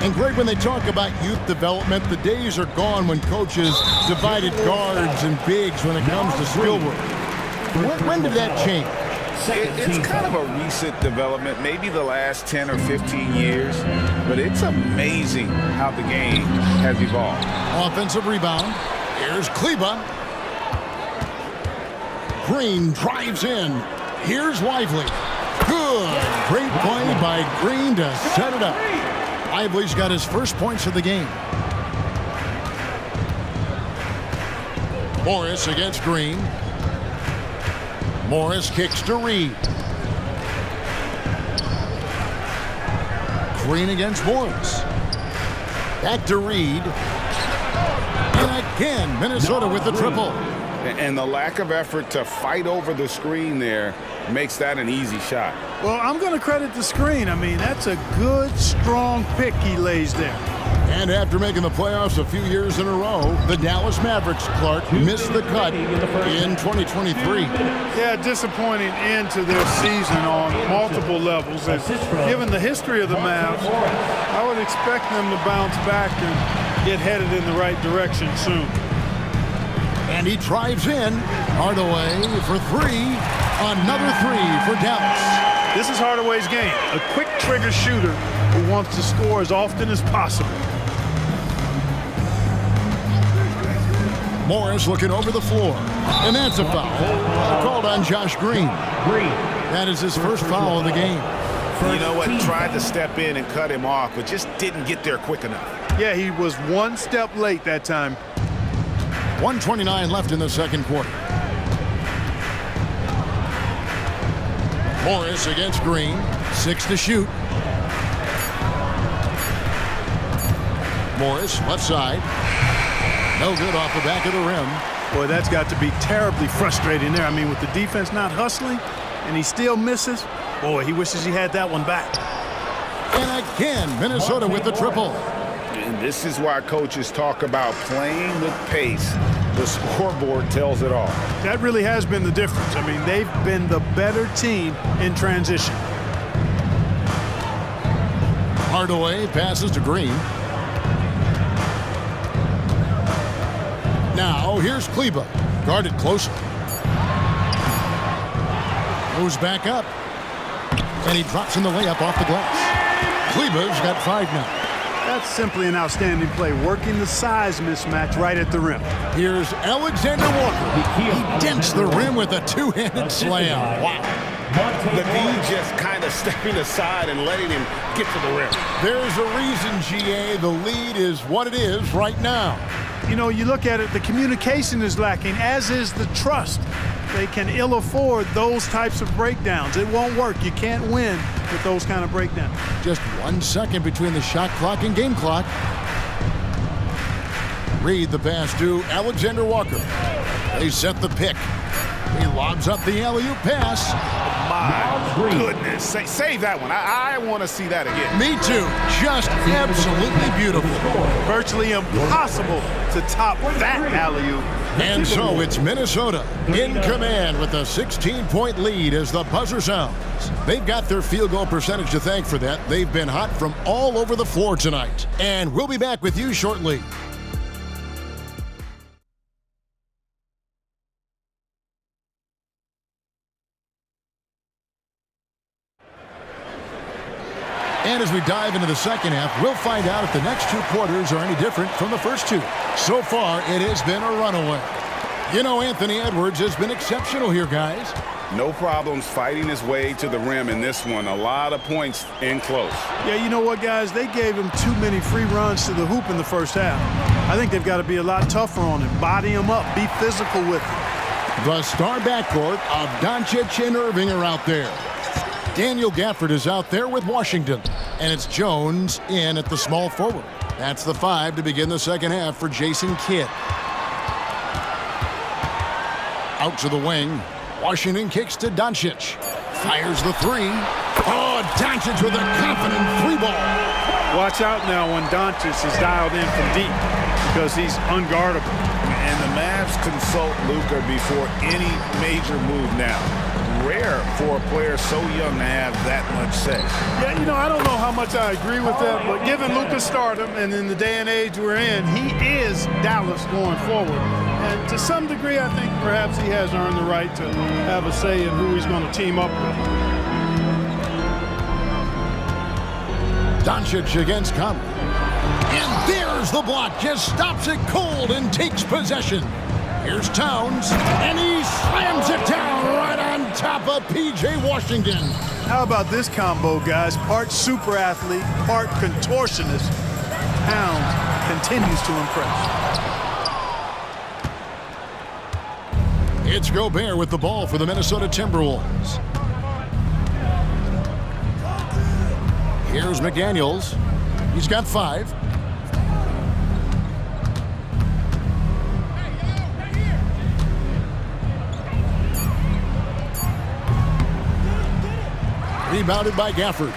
And Greg, when they talk about youth development, the days are gone when coaches divided guards and bigs when it comes to skill work. When did that change? It's kind of a recent development, maybe the last 10 or 15 years, but it's amazing how the game has evolved. Offensive rebound. Here's Kleba. Green drives in. Here's Lively. Good. Great play by Green to set it up. Lively's got his first points of the game. Morris against Green. Morris kicks to Reed. Green against Morris. Back to Reed. And again, Minnesota with the triple. And the lack of effort to fight over the screen there makes that an easy shot. Well, I'm going to credit the screen. I mean, that's a good, strong pick he lays there. And after making the playoffs a few years in a row, the Dallas Mavericks, Clark, missed the cut in 2023. Yeah, disappointing end to their season on multiple levels. And given the history of the Mavs, I would expect them to bounce back and get headed in the right direction soon. And he drives in. Hardaway for three. Another three for Dallas. This is Hardaway's game. A quick trigger shooter who wants to score as often as possible. Morris looking over the floor. And that's a foul. Called on Josh Green. That is his first foul of the game. You know what? Tried to step in and cut him off, but just didn't get there quick enough. Yeah, he was one step late that time. 1:29 left in the second quarter. Morris against Green. 6 to shoot. Morris, left side. No good off the back of the rim. Boy, that's got to be terribly frustrating there. I mean, with the defense not hustling, and he still misses, boy, he wishes he had that one back. And again, Minnesota with the triple. And this is why coaches talk about playing with pace. The scoreboard tells it all. That really has been the difference. I mean, they've been the better team in transition. Hardaway passes to Green. Now, here's Kleba. Guarded closely. Goes back up. And he drops in the layup off the glass. Kleba's got 5 now. That's simply an outstanding play, working the size mismatch right at the rim. Here's Alexander Walker. He dents the rim with a two-handed slam. Wow. The D just kind of stepping aside and letting him get to the rim. There's a reason, GA, the lead is what it is right now. You know, you look at it, the communication is lacking, as is the trust. They can ill afford those types of breakdowns. It won't work. You can't win with those kind of breakdowns. Just 1 second between the shot clock and game clock. Reed the pass to Alexander Walker. They set the pick. He lobs up the alley-oop pass. My goodness. Save that one. I want to see that again. Me too. Just absolutely beautiful. Virtually impossible to top that alley-oop. And so it's Minnesota in command with a 16-point lead as the buzzer sounds. They've got their field goal percentage to thank for that. They've been hot from all over the floor tonight. And we'll be back with you shortly. And as we dive into the second half, we'll find out if the next 2 quarters are any different from the first 2. So far, it has been a runaway. You know, Anthony Edwards has been exceptional here, guys. No problems fighting his way to the rim in this one. A lot of points in close. Yeah, you know what, guys? They gave him too many free runs to the hoop in the first half. I think they've got to be a lot tougher on him. Body him up. Be physical with him. The star backcourt of Doncic and Irving are out there. Daniel Gafford is out there with Washington. And it's Jones in at the small forward. That's the 5 to begin the second half for Jason Kidd. Out to the wing. Washington kicks to Doncic. Fires the 3. Oh, Doncic with a confident 3-ball. Watch out now when Doncic is dialed in from deep because he's unguardable. And the Mavs consult Luka before any major move now. Rare for a player so young to have that much say. Yeah, you know, I don't know how much I agree with that, but given Luka's stardom and in the day and age we're in, he is Dallas going forward. And to some degree, I think perhaps he has earned the right to have a say in who he's going to team up with. Doncic against Conley. And there's the block. Just stops it cold and takes possession. Here's Towns, and he slams it down right on top of P.J. Washington. How about this combo, guys? Part super athlete, part contortionist. Towns continues to impress. It's Gobert with the ball for the Minnesota Timberwolves. Here's McDaniels. He's got 5. Rebounded by Gafford.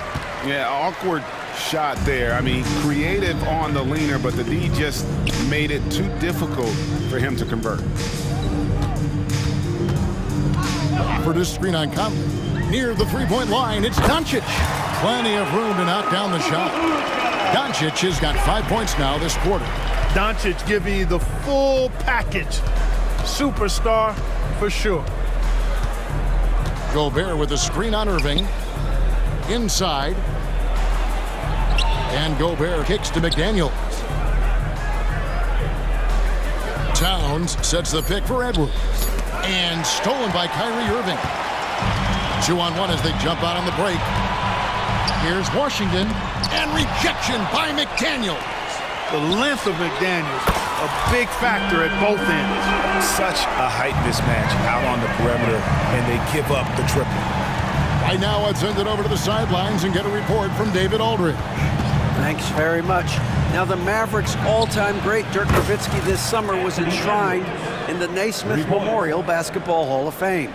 Yeah, awkward shot there. I mean, creative on the leaner, but the D just made it too difficult for him to convert. For this screen on Conley. Near the 3-point line, it's Doncic. Plenty of room to knock down the shot. Doncic has got 5 points now this quarter. Doncic giving you the full package. Superstar for sure. Gobert with a screen on Irving. Inside. And Gobert kicks to McDaniels. Towns sets the pick for Edwards. And stolen by Kyrie Irving. 2-on-1 as they jump out on the break. Here's Washington. And rejection by McDaniels. The length of McDaniels, a big factor at both ends. Such a height mismatch out on the perimeter, and they give up the triple. Right now, let's send it over to the sidelines and get a report from David Aldridge. Thanks very much. Now, the Mavericks' all-time great Dirk Nowitzki this summer was enshrined in the Naismith Memorial Basketball Hall of Fame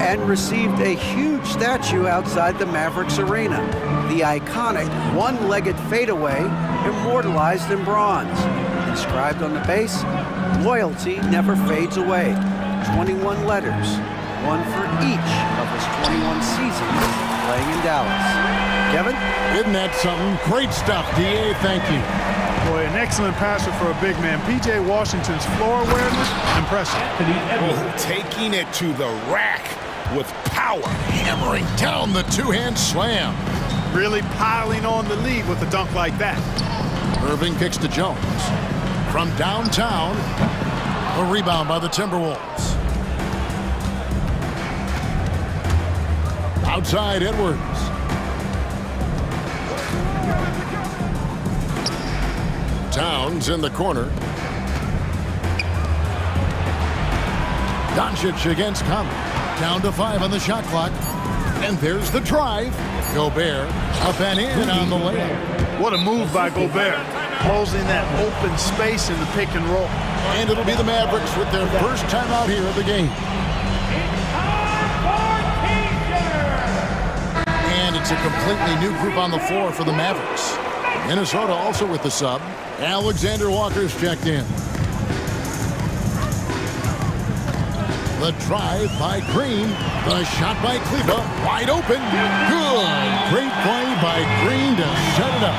and received a huge statue outside the Mavericks arena. The iconic one-legged fadeaway immortalized in bronze. Inscribed on the base, loyalty never fades away. 21 letters, one for each of his 21 seasons playing in Dallas. Kevin? Isn't that something? Great stuff, D.A. Thank you. Boy, an excellent passer for a big man. P.J. Washington's floor awareness, impressive. Taking it to the rack with power. Hammering down the two-hand slam. Really piling on the lead with a dunk like that. Irving kicks to Jones. From downtown, a rebound by the Timberwolves. Outside, Edwards. Towns in the corner. Doncic against Conley. Down to 5 on the shot clock. And there's the drive. Gobert up and in on the layup. What a move by Gobert. Closing that open space in the pick and roll. And it'll be the Mavericks with their first time out here of the game. And it's a completely new group on the floor for the Mavericks. Minnesota also with the sub. Alexander Walker's checked in. The drive by Green. The shot by Kleba. Wide open. Good. Great play by Green to set it up.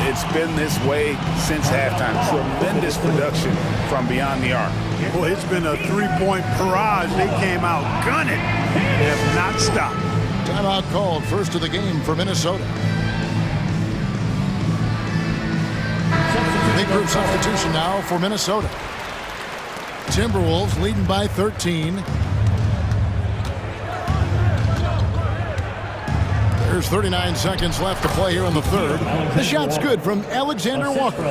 It's been this way since halftime. Tremendous production from beyond the arc. Well, it's been a three-point barrage. They came out gunning. They have not stopped. Timeout called, first of the game for Minnesota. Big group substitution now for Minnesota. Timberwolves leading by 13. There's 39 seconds left to play here in the third. The shot's good from Alexander Walker.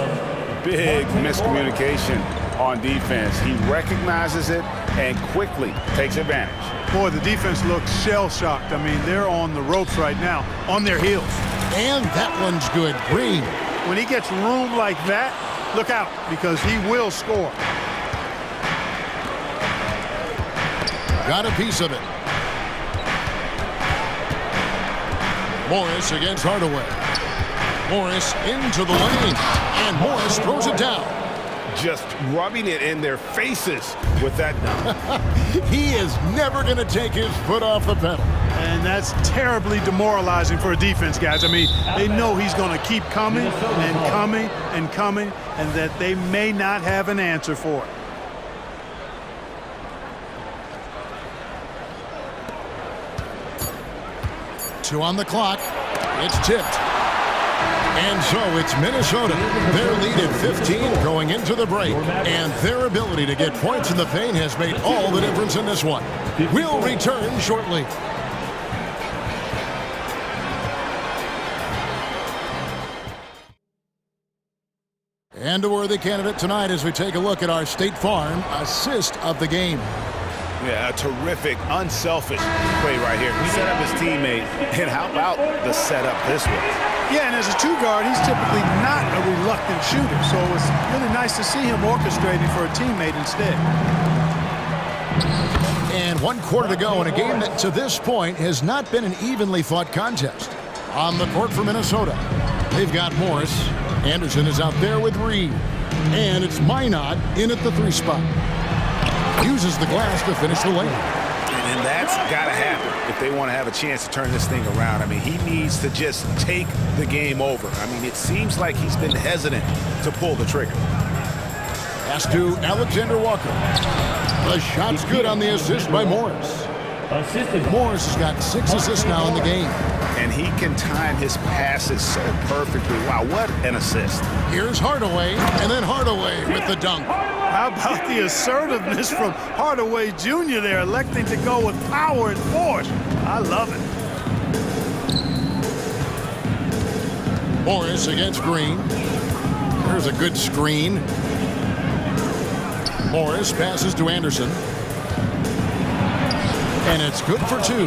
Big miscommunication on defense. He recognizes it and quickly takes advantage. Boy, the defense looks shell-shocked. I mean, they're on the ropes right now, on their heels. And that one's good. Green. When he gets room like that, look out, because he will score. Got a piece of it. Morris against Hardaway. Morris into the lane. And Morris throws it down. Just rubbing it in their faces with that dunk. He is never going to take his foot off the pedal. And that's terribly demoralizing for a defense, guys. I mean, they know he's going to keep coming and coming and coming, and that they may not have an answer for it. Two on the clock. It's tipped. And so it's Minnesota. Their lead at 15 going into the break. And their ability to get points in the paint has made all the difference in this one. We'll return shortly. And a worthy candidate tonight as we take a look at our State Farm assist of the game. Yeah, a terrific, unselfish play right here. He set up his teammate, and how about the setup this way? Yeah, and as a two-guard, he's typically not a reluctant shooter, so it's really nice to see him orchestrating for a teammate instead. And 1 quarter to go in a game that to this point has not been an evenly fought contest. On the court for Minnesota, they've got Morris. Anderson is out there with Reed. And it's Minot in at the 3 spot. Uses the glass to finish the lane. And that's got to happen if they want to have a chance to turn this thing around. I mean, he needs to just take the game over. I mean, it seems like he's been hesitant to pull the trigger. Pass to Alexander Walker. The shot's good on the assist by Morris. Morris has got 6 assists now in the game. and he can time his passes so perfectly. Wow, what an assist. Here's Hardaway, and then Hardaway with the dunk. How about the assertiveness from Hardaway Jr. there, electing to go with power and force? I love it. Morris against Green. There's a good screen. Morris passes to Anderson. And it's good for two.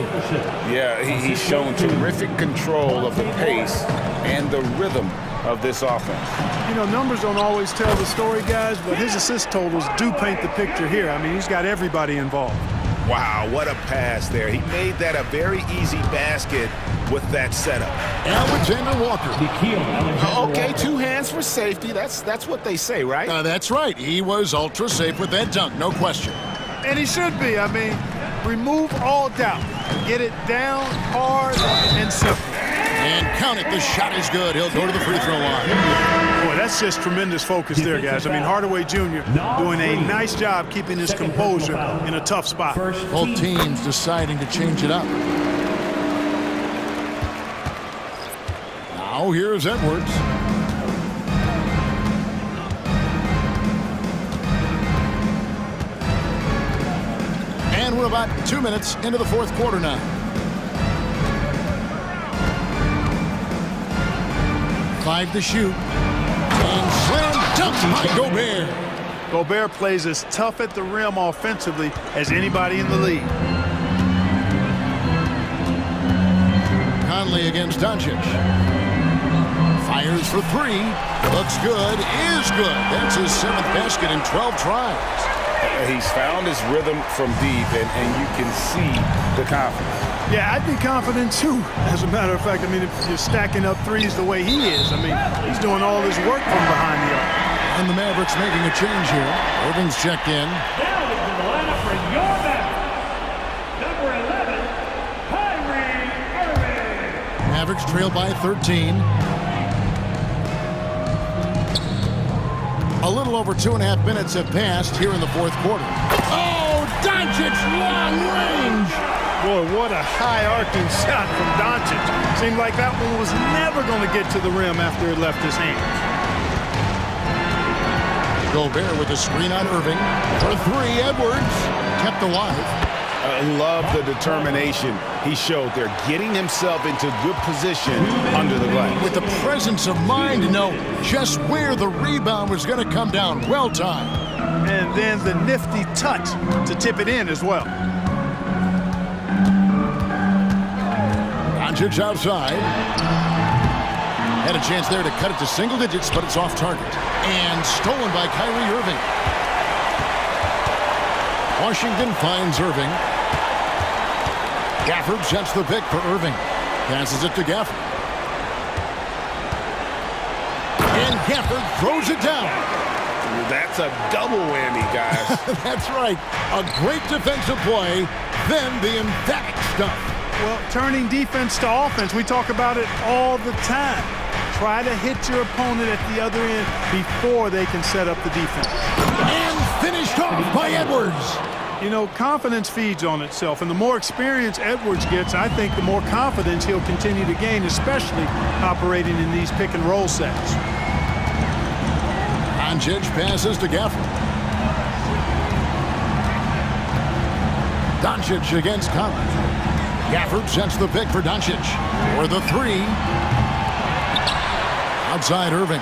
Yeah, he's shown terrific control of the pace and the rhythm of this offense. You know, numbers don't always tell the story, guys, but his assist totals do paint the picture here. I mean, he's got everybody involved. Wow, what a pass there. He made that a very easy basket with that setup. Alexander Walker. Okay, 2 hands for safety. That's what they say, right? That's right. He was ultra safe with that dunk, no question. And he should be. I mean, remove all doubt. Get it down, hard, and simple. And count it. The shot is good. He'll go to the free throw line. Boy, that's just tremendous focus there, guys. I mean, Hardaway Jr. doing a nice job keeping his composure in a tough spot. Both teams deciding to change it up. Now here's Edwards. And we're about 2 minutes into the fourth quarter now. Five to shoot. And slam dunk by Gobert. Gobert plays as tough at the rim offensively as anybody in the league. Conley against Doncic. Fires for three. Looks good. Is good. That's his 7th basket in 12 tries. He's found his rhythm from deep, and you can see the confidence. Yeah, I'd be confident too. As a matter of fact, I mean, if you're stacking up threes the way he is, I mean, he's doing all his work from behind the arc. And the Mavericks making a change here. Irving's checked in. Now into the lineup for your Mavericks. Number 11, Kyrie Irving. Mavericks trail by 13. A little over 2.5 minutes have passed here in the fourth quarter. Oh, Doncic, long range. Boy, what a high-arcing shot from Doncic. Seemed like that one was never going to get to the rim after it left his hand. Gobert with a screen on Irving. For three, Edwards kept alive. I love the determination he showed there, getting himself into good position under the glass. With the presence of mind to know just where the rebound was going to come down. Well timed. And then the nifty touch to tip it in as well. Doncic outside. Had a chance there to cut it to single digits, but it's off target. And stolen by Kyrie Irving. Washington finds Irving. Gafford sets the pick for Irving. Passes it to Gafford. And Gafford throws it down. That's a double whammy, guys. That's right. A great defensive play, then the emphatic stuff. Well, turning defense to offense, we talk about it all the time. Try to hit your opponent at the other end before they can set up the defense. And finished off by Edwards. You know, confidence feeds on itself, and the more experience Edwards gets, I think the more confidence he'll continue to gain, especially operating in these pick-and-roll sets. Doncic passes to Gafford. Doncic against Conley. Gafford sets the pick for Doncic. For the three. Outside Irving.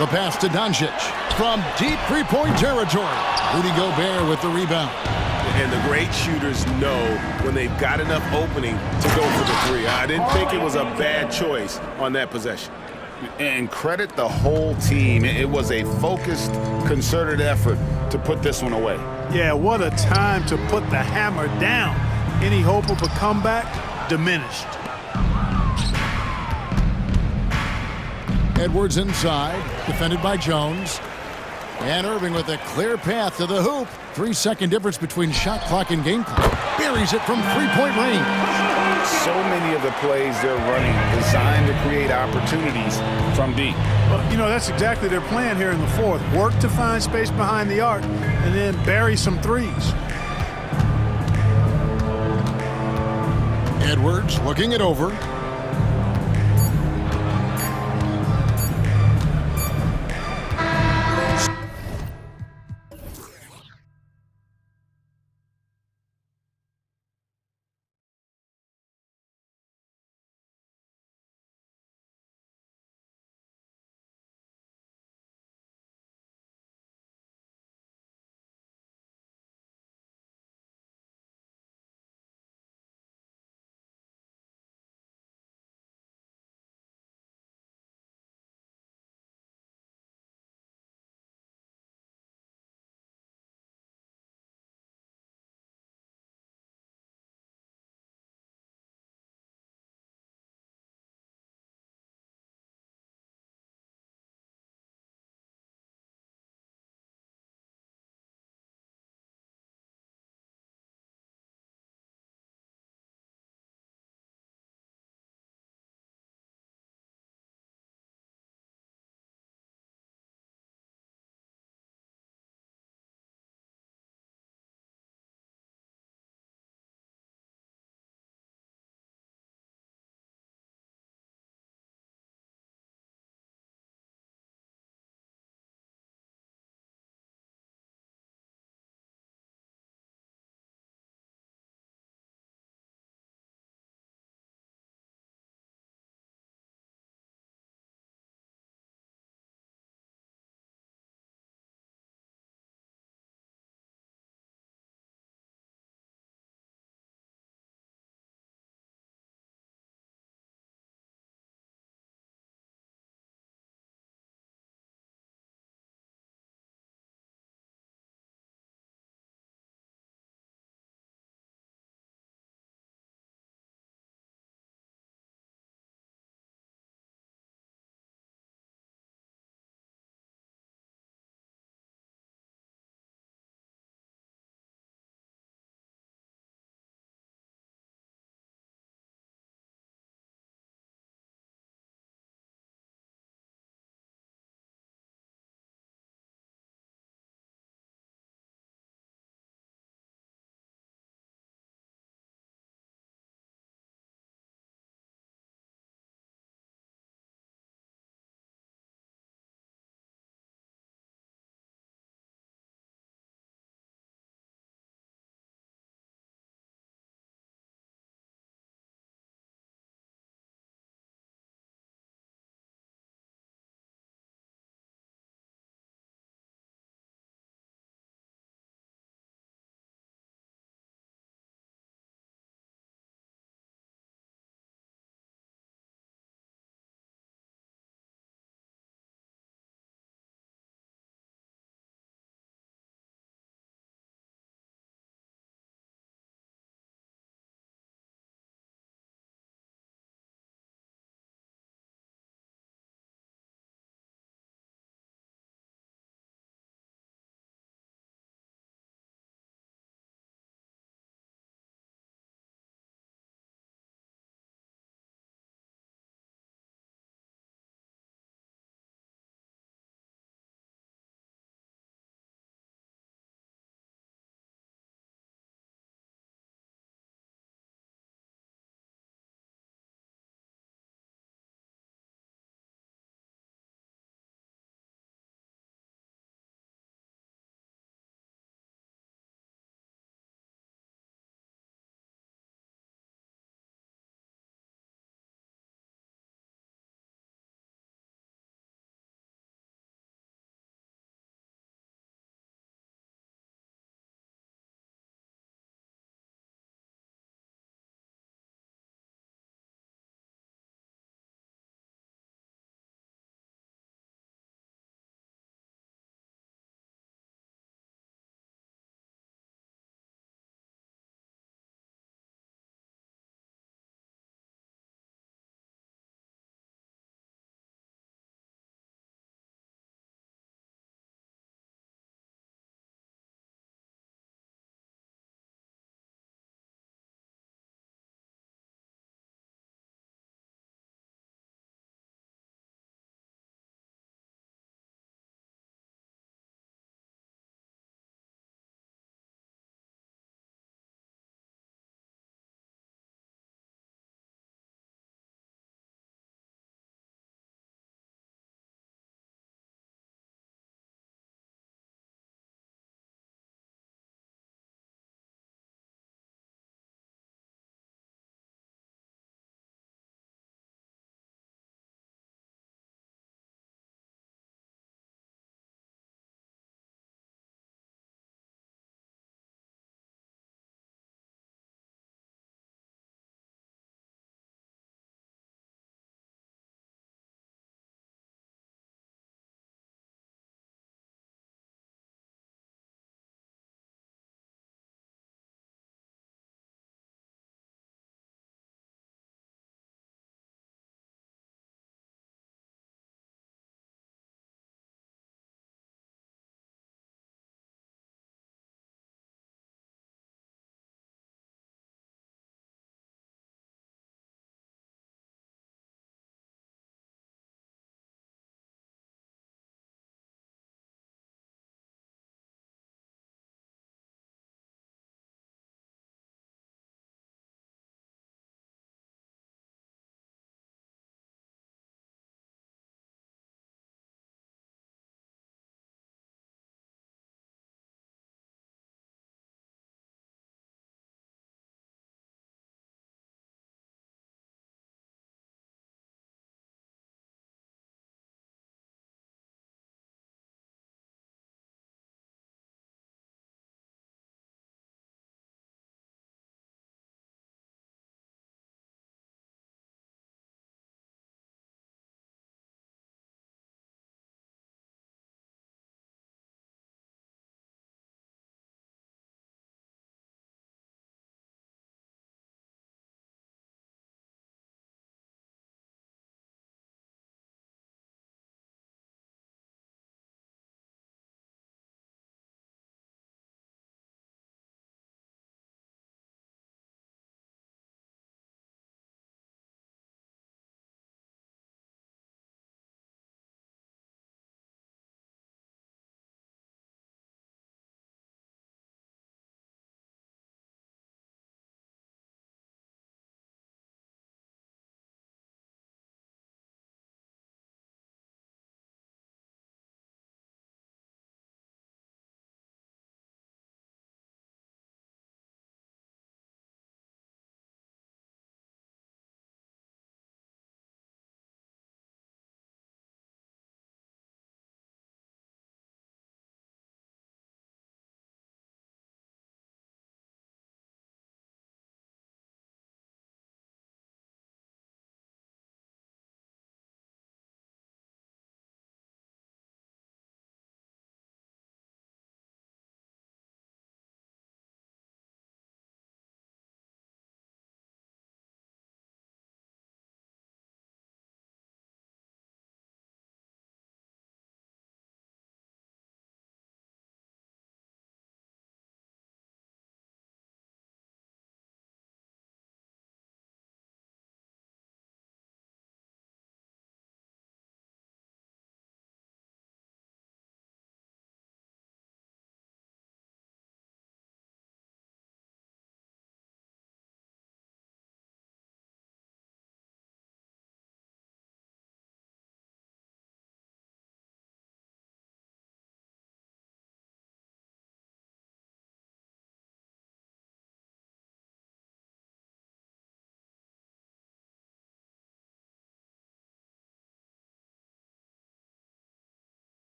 The pass to Doncic. From deep three-point territory. Rudy Gobert with the rebound. And the great shooters know when they've got enough opening to go for the three. I didn't think it was a bad choice on that possession. And credit the whole team. It was a focused, concerted effort to put this one away. Yeah, what a time to put the hammer down. Any hope of a comeback diminished. Edwards inside, defended by Jones. And Irving with a clear path to the hoop. 3-second difference between shot clock and game clock. Buries it from three-point range. So many of the plays they're running designed to create opportunities from deep. Well, you know, that's exactly their plan here in the fourth. Work to find space behind the arc and then bury some threes. Edwards looking it over.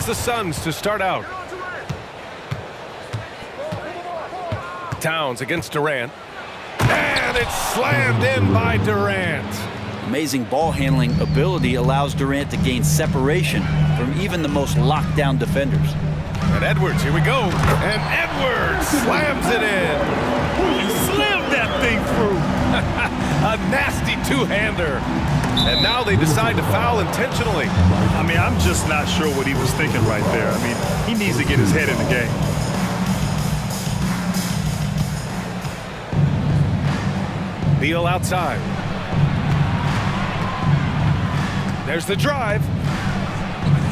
the Suns to start out. Towns against Durant. And it's slammed in by Durant. Amazing ball handling ability allows Durant to gain separation from even the most locked down defenders. And Edwards, here we go. And Edwards slams it in. He slammed that thing through. A nasty two-hander. And now they decide to foul intentionally. I mean, I'm just not sure what he was thinking right there. I mean, he needs to get his head in the game. Beal outside. There's the drive.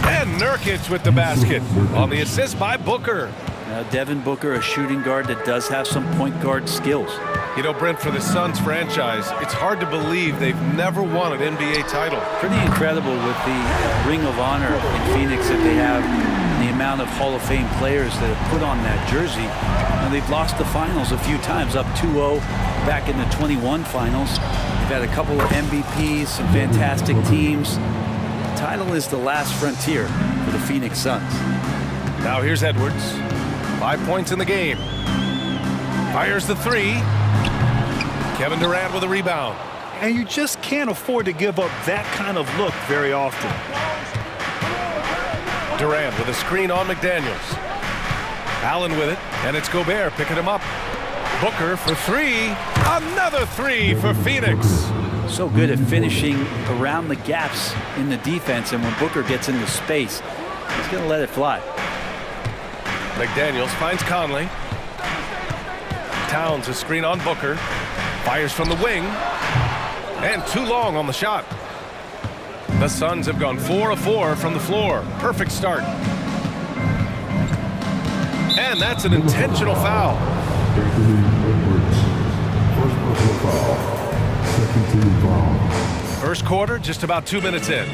And Nurkic with the basket on the assist by Booker. Now Devin Booker, a shooting guard that does have some point guard skills. You know, Brent, for the Suns franchise, it's hard to believe they've never won an NBA title. Pretty incredible with the Ring of Honor in Phoenix that they have, and the amount of Hall of Fame players that have put on that jersey. Now, they've lost the finals a few times, up 2-0 back in the 21 finals. They've had a couple of MVPs, some fantastic teams. The title is the last frontier for the Phoenix Suns. Now here's Edwards. 5 points in the game. Fires the three. Kevin Durant with a rebound. And you just can't afford to give up that kind of look very often. Durant with a screen on McDaniels. Allen with it, and it's Gobert picking him up. Booker for three. Another three for Phoenix. So good at finishing around the gaps in the defense, and when Booker gets into space, he's going to let it fly. McDaniels finds Conley. Towns a screen on Booker. Fires from the wing. And too long on the shot. The Suns have gone 4 of 4 from the floor. Perfect start. And that's an intentional foul. First quarter, just about 2 minutes in.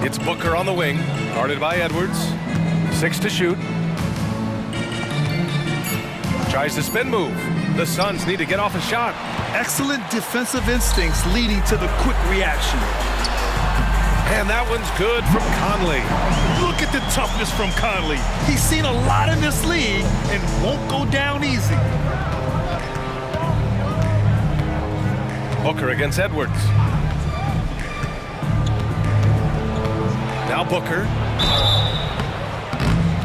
It's Booker on the wing, guarded by Edwards. 6 to shoot. Tries the spin move. The Suns need to get off a shot. Excellent defensive instincts leading to the quick reaction. And that one's good from Conley. Look at the toughness from Conley. He's seen a lot in this league and won't go down easy. Booker against Edwards. Now Booker.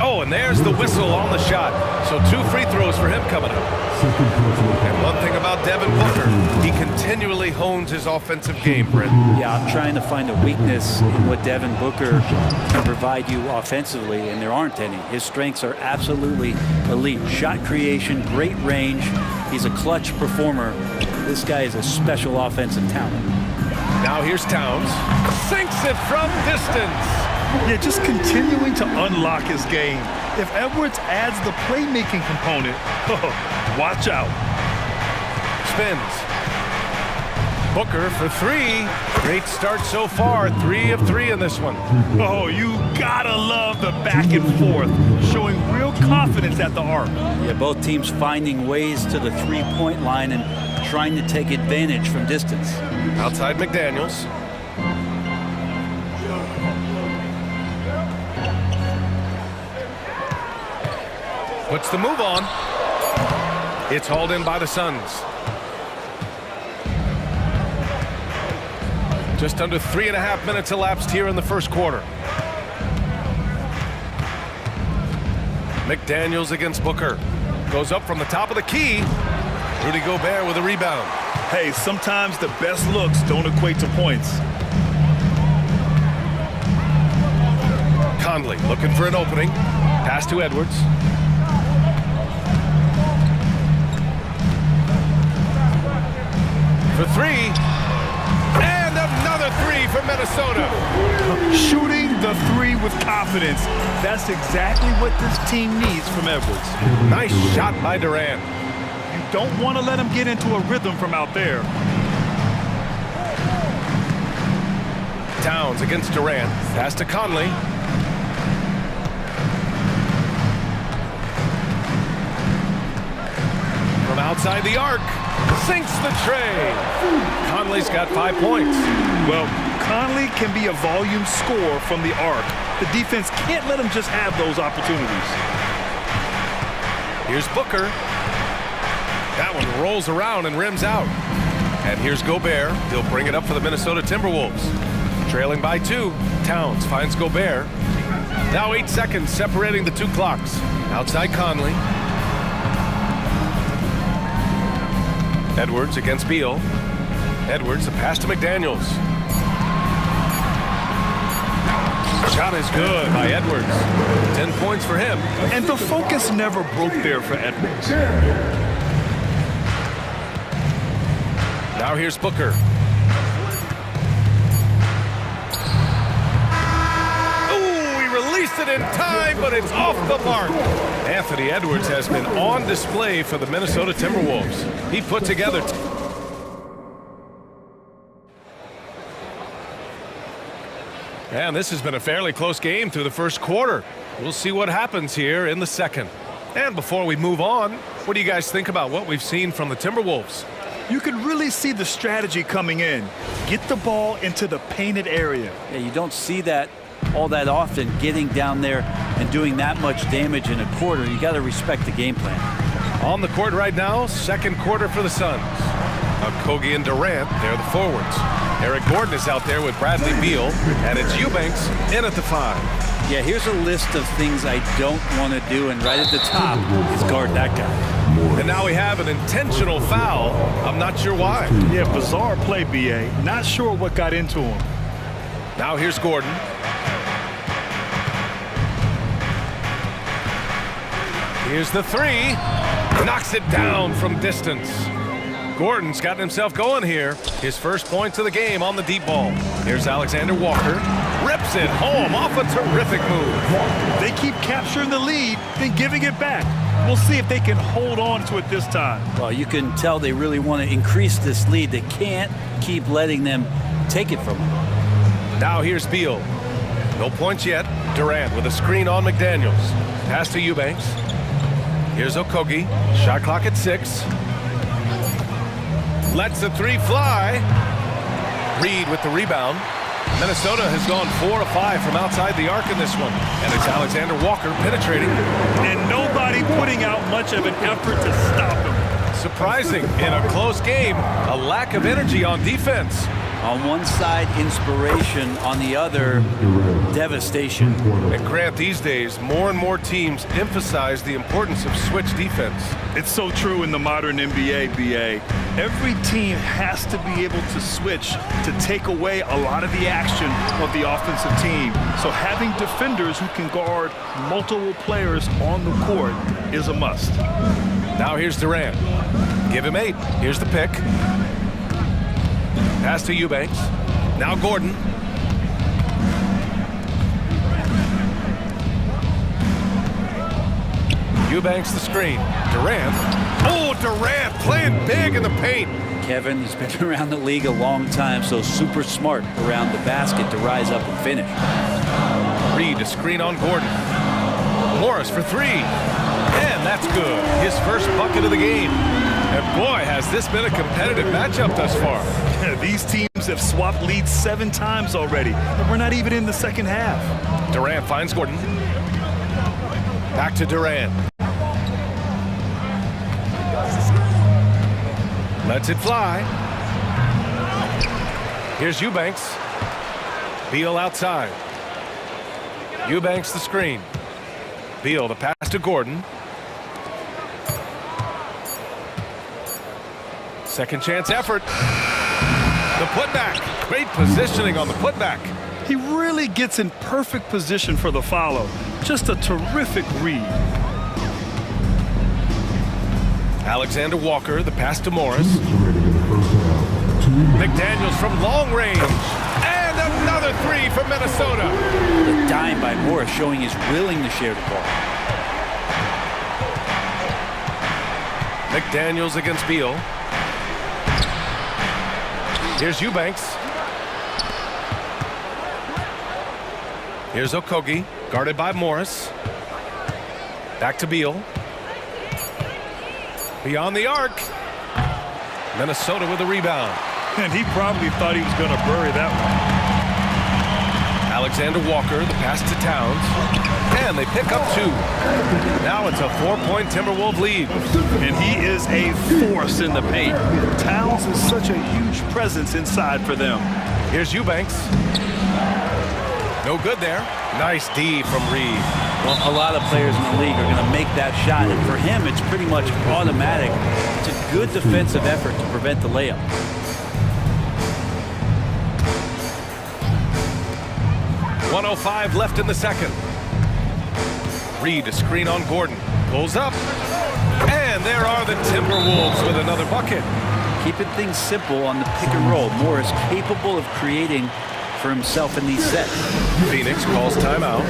Oh, and there's the whistle on the shot. So 2 free throws for him coming up. And one thing about Devin Booker, he continually hones his offensive game, Brent. Yeah, I'm trying to find a weakness in what Devin Booker can provide you offensively, and there aren't any. His strengths are absolutely elite. Shot creation, great range. He's a clutch performer. This guy is a special offensive talent. Now here's Towns. Sinks it from distance. Yeah, just continuing to unlock his game. If Edwards adds the playmaking component, watch out. Spins. Booker for three. Great start so far. 3 of 3 in this one. Oh, you gotta love the back and forth, showing real confidence at the arc. Yeah, both teams finding ways to the three-point line and trying to take advantage from distance. Outside McDaniels. Puts the move on. It's hauled in by the Suns. Just under 3.5 minutes elapsed here in the first quarter. McDaniels against Booker. Goes up from the top of the key. Rudy Gobert with a rebound. Hey, sometimes the best looks don't equate to points. Conley looking for an opening. Pass to Edwards. For three. And another three for Minnesota. Shooting the three with confidence. That's exactly what this team needs from Edwards. Nice shot by Durant. You don't want to let him get into a rhythm from out there. Towns against Durant. Pass to Conley. From outside the arc. Sinks the tray. Conley's got 5 points. Well, Conley can be a volume scorer from the arc. The defense can't let him just have those opportunities. Here's Booker. That one rolls around and rims out. And here's Gobert. He'll bring it up for the Minnesota Timberwolves. Trailing by 2. Towns finds Gobert. Now 8 seconds separating the 2 clocks. Outside Conley. Edwards against Beal. Edwards, a pass to McDaniels. Shot is good by Edwards. 10 points for him. And the focus never broke there for Edwards. Now here's Booker. Ooh, he released it in time, but it's off the mark. Anthony Edwards has been on display for the Minnesota Timberwolves. He put together... And this has been a fairly close game through the first quarter. We'll see what happens here in the second. And before we move on, what do you guys think about what we've seen from the Timberwolves? You can really see the strategy coming in. Get the ball into the painted area. Yeah, you don't see that all that often, getting down there and doing that much damage in a quarter. You got to respect the game plan. On the court right now, second quarter for the Suns. Kogi and Durant, they're the forwards. Eric Gordon is out there with Bradley Beal, and it's Eubanks in at the 5. Yeah, here's a list of things I don't want to do, and right at the top is guard that guy. And now we have an intentional foul. I'm not sure why. Yeah, bizarre play, B.A. Not sure what got into him. Now here's Gordon. Here's the 3. Knocks it down from distance. Gordon's gotten himself going here. His first points of the game on the deep ball. Here's Alexander Walker. Rips it home off a terrific move. They keep capturing the lead, then giving it back. We'll see if they can hold on to it this time. Well, you can tell they really want to increase this lead. They can't keep letting them take it from them. Now here's Beal. No points yet. Durant with a screen on McDaniels. Pass to Eubanks. Here's Okogie. Shot clock at 6. Lets the 3 fly. Reed with the rebound. Minnesota has gone 4 of 5 from outside the arc in this one. And it's Alexander Walker penetrating. And nobody putting out much of an effort to stop him. Surprising in a close game, a lack of energy on defense. On one side, inspiration. On the other, devastation. And Grant, these days, more and more teams emphasize the importance of switch defense. It's so true in the modern NBA, BA. Every team has to be able to switch to take away a lot of the action of the offensive team. So having defenders who can guard multiple players on the court is a must. Now here's Durant. Give him 8. Here's the pick. Pass to Eubanks. Now Gordon. Eubanks the screen. Durant. Oh, Durant playing big in the paint. Kevin, he's been around the league a long time, so super smart around the basket to rise up and finish. Reed to screen on Gordon. Morris for 3. And that's good. His first bucket of the game. And boy, has this been a competitive matchup thus far. These teams have swapped leads 7 times already, and we're not even in the second half. Durant finds Gordon. Back to Durant. Lets it fly. Here's Eubanks. Beal outside. Eubanks the screen. Beal the pass to Gordon. Second chance effort. The putback. Great positioning on the putback. He really gets in perfect position for the follow. Just a terrific read. Alexander Walker, the pass to Morris. McDaniels from long range. And another 3 from Minnesota. The dime by Morris showing he's willing to share the ball. McDaniels against Beal. Here's Eubanks. Here's Okogie, guarded by Morris. Back to Beal. Beyond the arc. Minnesota with a rebound. And he probably thought he was going to bury that one. Alexander Walker, the pass to Towns. And they pick up 2. Now it's a 4-point Timberwolves lead. And he is a force in the paint. Towns is such a huge presence inside for them. Here's Eubanks. No good there. Nice D from Reed. Well, a lot of players in the league are going to make that shot, and for him, it's pretty much automatic. It's a good defensive effort to prevent the layup. .105 left in the second. Reed, a screen on Gordon. Pulls up. And there are the Timberwolves with another bucket. Keeping things simple on the pick and roll. Moore is capable of creating for himself in these sets. Phoenix calls timeout.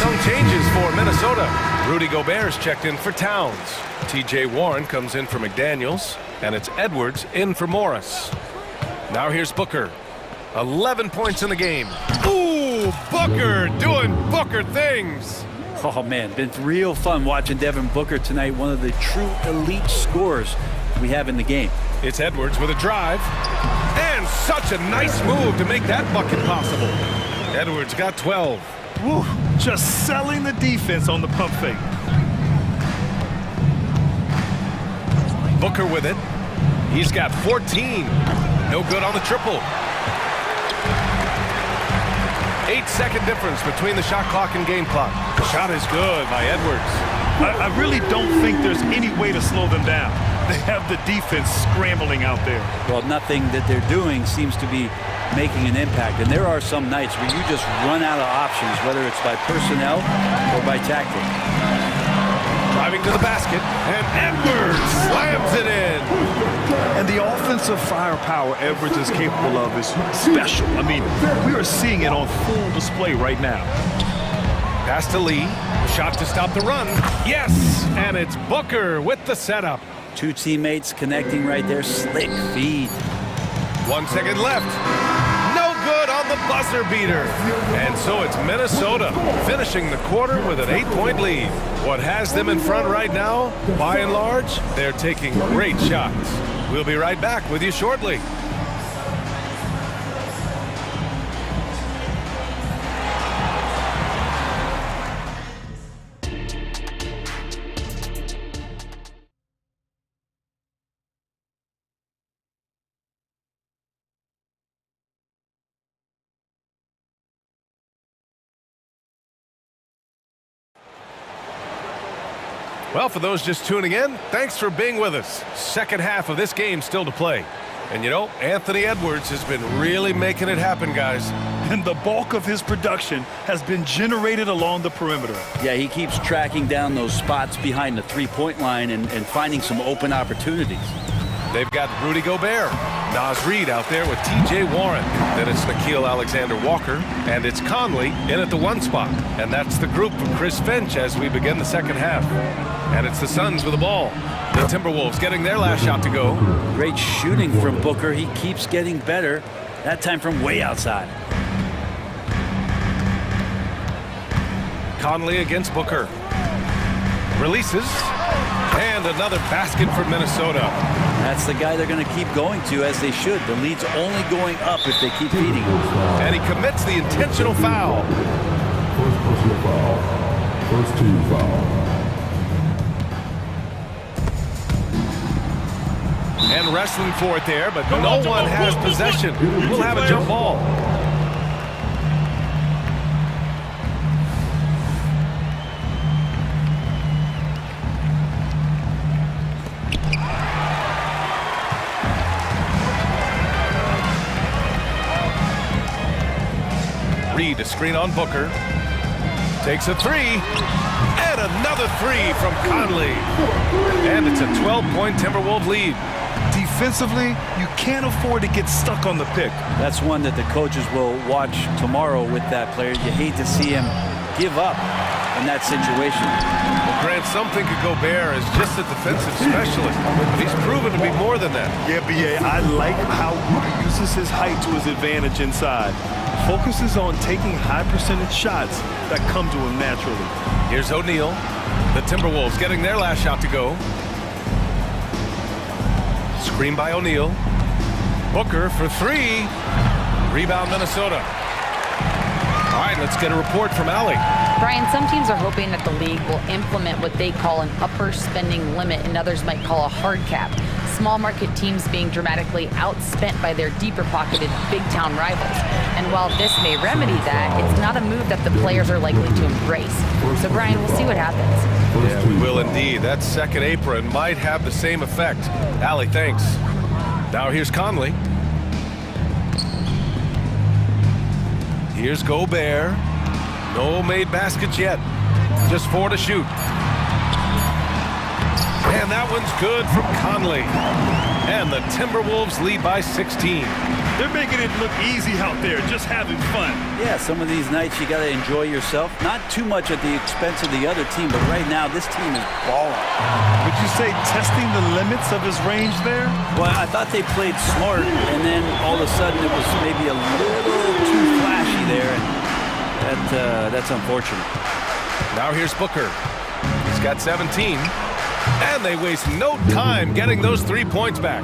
Some changes for Minnesota. Rudy Gobert's checked in for Towns. TJ Warren comes in for McDaniels, and it's Edwards in for Morris. Now here's Booker. 11 points in the game. Ooh, Booker doing Booker things. Oh, man, been real fun watching Devin Booker tonight. One of the true elite scorers we have in the game. It's Edwards with a drive. And such a nice move to make that bucket possible. Edwards got 12. Woo, just selling the defense on the pump fake. Booker with it. He's got 14. No good on the triple. 8-second difference between the shot clock and game clock. The shot is good by Edwards. I really don't think there's any way to slow them down. They have the defense scrambling out there. Well, nothing that they're doing seems to be making an impact. And there are some nights where you just run out of options, whether it's by personnel or by tactic. Driving to the basket, and Edwards slams it in. And the offensive firepower Edwards is capable of is special. I mean, we are seeing it on full display right now. Pass to Lee. Shot to stop the run. Yes! And it's Booker with the setup. 2 teammates connecting right there. Slick feed. 1 second left. No good on the buzzer beater. And so it's Minnesota finishing the quarter with an 8-point lead. What has them in front right now, by and large, they're taking great shots. We'll be right back with you shortly. Well, for those just tuning in, thanks for being with us. Second half of this game still to play. And you know, Anthony Edwards has been really making it happen, guys. And the bulk of his production has been generated along the perimeter. Yeah, he keeps tracking down those spots behind the three-point line and finding some open opportunities. They've got Rudy Gobert. Naz Reid out there with TJ Warren. Then it's Nickeil Alexander-Walker. And it's Conley in at the 1 spot. And that's the group from Chris Finch as we begin the second half. And it's the Suns with the ball. The Timberwolves getting their last shot to go. Great shooting from Booker. He keeps getting better. That time from way outside. Conley against Booker. Releases. And another basket for Minnesota. That's the guy they're going to keep going to, as they should. The lead's only going up if they keep feeding him. And he commits the intentional foul. First personal foul. First team foul. And wrestling for it there, but no one has possession. We'll have a jump ball. Reed, a screen on Booker. Takes a 3. And another 3 from Conley. And it's a 12-point Timberwolves lead. Defensively, you can't afford to get stuck on the pick. That's one that the coaches will watch tomorrow with that player. You hate to see him give up in that situation. Well, Grant, some think of Gobert as just a defensive specialist, but he's proven to be more than that. Yeah, B.A., I like how he uses his height to his advantage inside. Focuses on taking high percentage shots that come to him naturally. Here's O'Neal. The Timberwolves getting their last shot to go. Screen by O'Neal. Booker for three. Rebound Minnesota. All right, let's get a report from Allie. Brian, some teams are hoping that the league will implement what they call an upper spending limit and others might call a hard cap. Small market teams being dramatically outspent by their deeper pocketed big town rivals. And while this may remedy that, it's not a move that the players are likely to embrace. So Brian, we'll see what happens. Yeah, we will indeed. That second apron might have the same effect. Allie, thanks. Now here's Conley. Here's Gobert. No made baskets yet. Just 4 to shoot. And that one's good from Conley. And the Timberwolves lead by 16. They're making it look easy out there, just having fun. Yeah, some of these nights you got to enjoy yourself. Not too much at the expense of the other team, but right now this team is balling. Would you say testing the limits of his range there? Well, I thought they played smart, and then all of a sudden it was maybe a little too flashy there, and that's unfortunate. Now here's Booker. He's got 17, and they waste no time getting those 3 points back.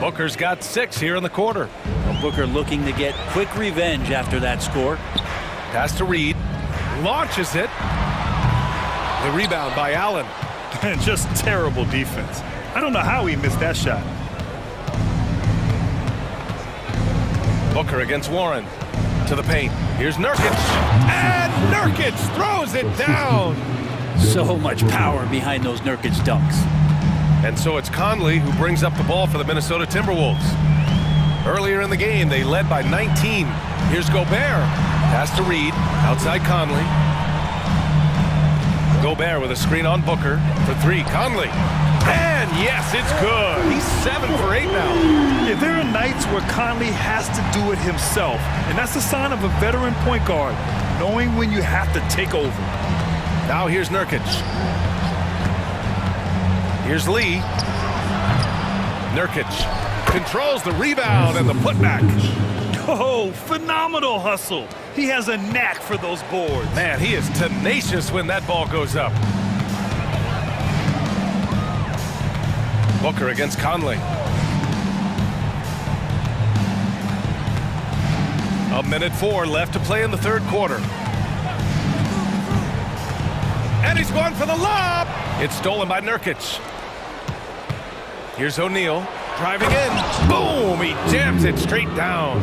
Booker's got 6 here in the quarter. Well, Booker looking to get quick revenge after that score. Pass to Reed. Launches it. The rebound by Allen. Just terrible defense. I don't know how he missed that shot. Booker against Warren. To the paint. Here's Nurkic. And Nurkic throws it down. So much power behind those Nurkic dunks. And so it's Conley who brings up the ball for the Minnesota Timberwolves. Earlier in the game, they led by 19. Here's Gobert. Pass to Reed. Outside Conley. Gobert with a screen on Booker for 3. Conley. And yes, it's good. He's 7 for 8 now. Yeah, there are nights where Conley has to do it himself. And that's a sign of a veteran point guard, knowing when you have to take over. Now here's Nurkic. Here's Lee. Nurkic controls the rebound and the putback. Oh, phenomenal hustle. He has a knack for those boards. Man, he is tenacious when that ball goes up. Booker against Conley. A minute 4 left to play in the third quarter. And he's going for the lob. It's stolen by Nurkic. Here's O'Neal driving in. Boom! He jams it straight down.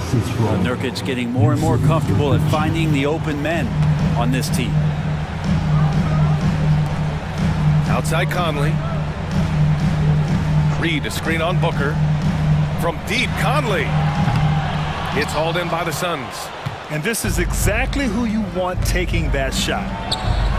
Nurkic getting more and more comfortable at finding the open men on this team. Outside Conley. Reed a screen on Booker. From deep, Conley. It's hauled in by the Suns. And this is exactly who you want taking that shot.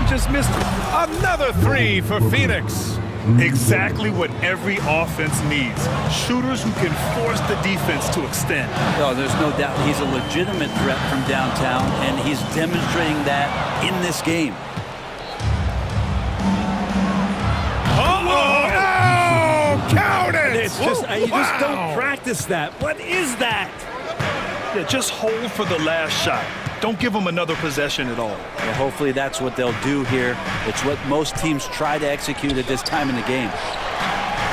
He just missed it. Another 3 for Phoenix. Exactly what every offense needs. Shooters who can force the defense to extend. Oh, there's no doubt he's a legitimate threat from downtown, and he's demonstrating that in this game. Uh-oh! No! Count it! It's just, you just don't practice that. What is that? Yeah, just hold for the last shot. Don't give them another possession at all. Well, hopefully that's what they'll do here. It's what most teams try to execute at this time in the game.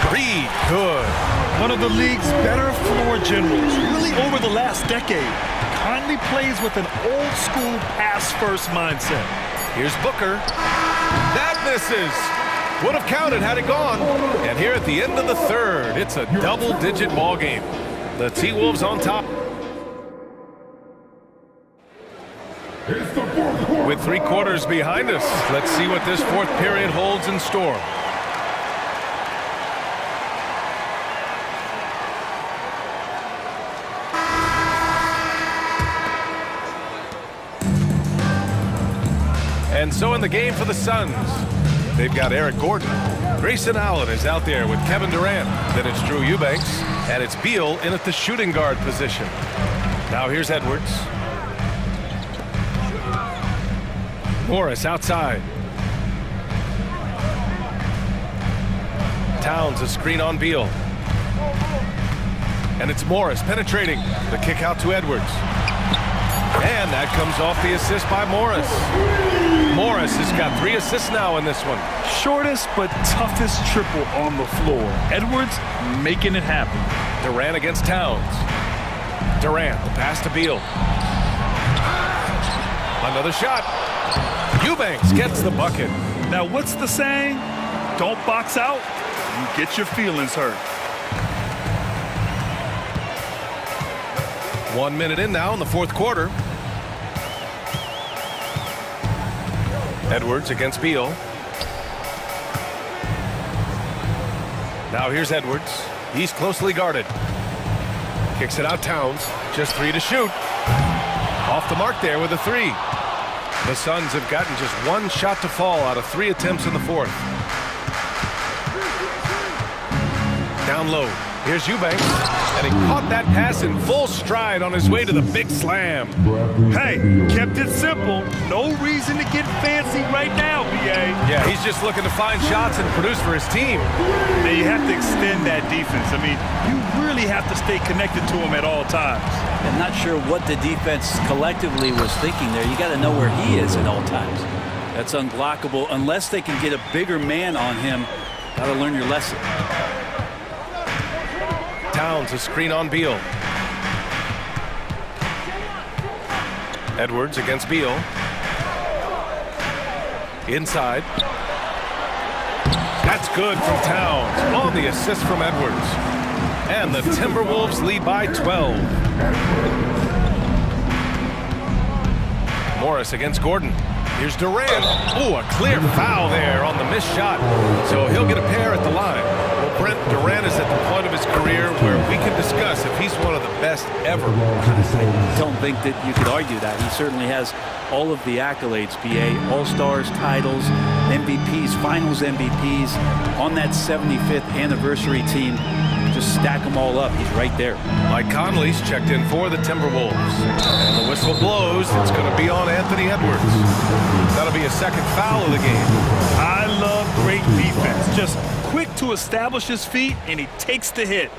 Reed, good. One of the league's better floor generals, really over the last decade. Conley plays with an old-school pass-first mindset. Here's Booker. That misses. Would have counted had it gone. And here at the end of the third, it's a double-digit ball game. The T-Wolves on top. With 3 quarters behind us, let's see what this fourth period holds in store. And so in the game for the Suns, they've got Eric Gordon. Grayson Allen is out there with Kevin Durant. Then it's Drew Eubanks, and it's Beal in at the shooting guard position. Now here's Edwards. Morris outside. Towns, a screen on Beal. And it's Morris penetrating. The kick out to Edwards. And that comes off the assist by Morris. Morris has got 3 assists now in this one. Shortest but toughest triple on the floor. Edwards making it happen. Durant against Towns. Durant, the pass to Beal. Another shot. Eubanks gets the bucket. Now what's the saying? Don't box out, you get your feelings hurt. 1 minute in now in the fourth quarter. Edwards against Beal. Now here's Edwards. He's closely guarded. Kicks it out Towns. Just 3 to shoot. Off the mark there with a 3. The Suns have gotten just 1 shot to fall out of 3 attempts in the fourth. Down low. Here's Eubanks. And he caught that pass in full stride on his way to the big slam. Hey, kept it simple. No reason to get fancy right now, BA. Yeah, he's just looking to find shots and produce for his team. Now you have to extend that defense. I mean, you really have to stay connected to him at all times. I'm not sure what the defense collectively was thinking there. You got to know where he is at all times. That's unblockable unless they can get a bigger man on him. Got to learn your lesson. Towns, a screen on Beal. Edwards against Beal. Inside. That's good from Towns. On the assist from Edwards. And the Timberwolves lead by 12. Morris against Gordon. Here's Durant. Oh, a clear foul there on the missed shot. So he'll get a pair at the line. Well, Brent, Durant is at the point of his career where we can discuss if he's one of the best ever. I don't think that you could argue that. He certainly has all of the accolades, BA. All-Stars, titles, MVPs, Finals MVPs. On that 75th anniversary team, just stack them all up. He's right there. Mike Conley's checked in for the Timberwolves. And the whistle blows. It's going to be on Anthony Edwards. That'll be a second foul of the game. I love great defense. Just quick to establish his feet, and he takes the hit.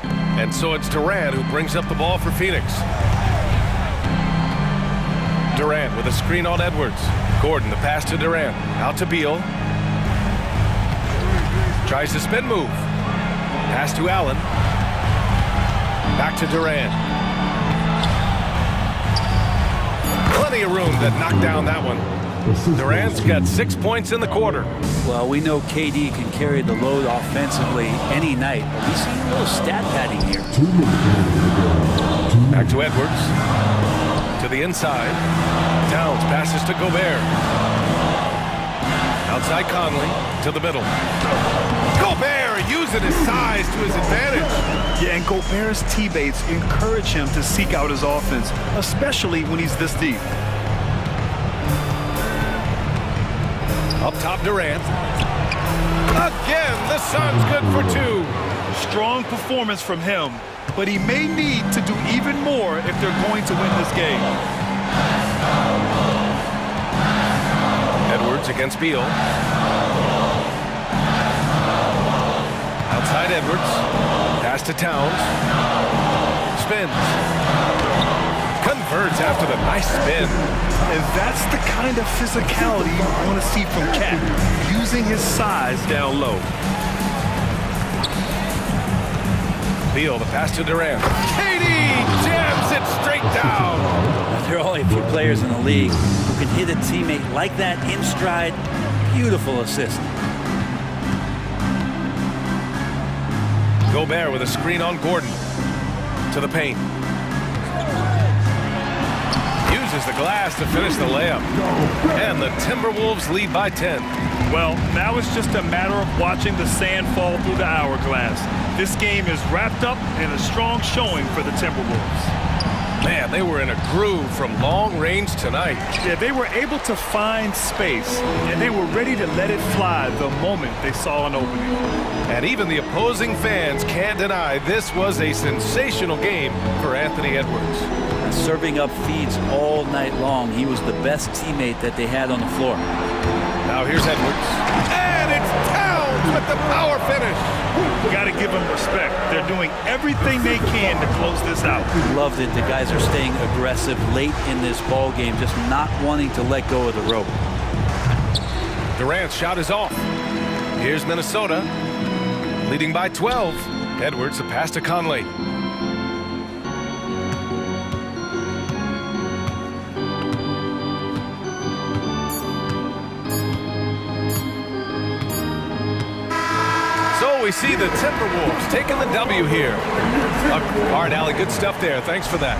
And so it's Durant who brings up the ball for Phoenix. Durant with a screen on Edwards. Gordon, the pass to Durant. Out to Beal. Tries the spin move. Pass to Allen. Back to Durant. Plenty of room to knock down that one. Durant's got 6 points in the quarter. Well, we know KD can carry the load offensively any night. But we see a little stat padding here. Back to Edwards. To the inside. Towns passes to Gobert. Outside Conley. To the middle. Gobert using his size to his advantage. Yeah, and Gobert's teammates encourage him to seek out his offense, especially when he's this deep. Up top, Durant. Again, the Suns good for 2. Strong performance from him, but he may need to do even more if they're going to win this game. Edwards against Beal. Outside Edwards. Pass to Towns. Spins. Converts after the nice spin. And that's the kind of physicality you want to see from Cat, using his size down low. Beal, the pass to Durant. KD jams it straight down. There are only a few players in the league who can hit a teammate like that in stride. Beautiful assist. Gobert with a screen on Gordon. To the paint. Uses the glass to finish the layup. And the Timberwolves lead by 10. Well, now it's just a matter of watching the sand fall through the hourglass. This game is wrapped up in a strong showing for the Timberwolves. Man, they were in a groove from long range tonight. Yeah, they were able to find space, and they were ready to let it fly the moment they saw an opening. And even the opposing fans can't deny this was a sensational game for Anthony Edwards. Serving up feeds all night long. He was the best teammate that they had on the floor. Now here's Edwards. And it's Towns with the power finish. Got to give them respect. They're doing everything they can to close this out. Loved it. The guys are staying aggressive late in this ball game, just not wanting to let go of the rope. Durant's shot is off. Here's Minnesota, leading by 12. Edwards, the pass to Conley. So we see the Timberwolves taking the W here. All right, Allie, good stuff there. Thanks for that.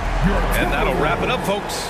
And that'll wrap it up, folks.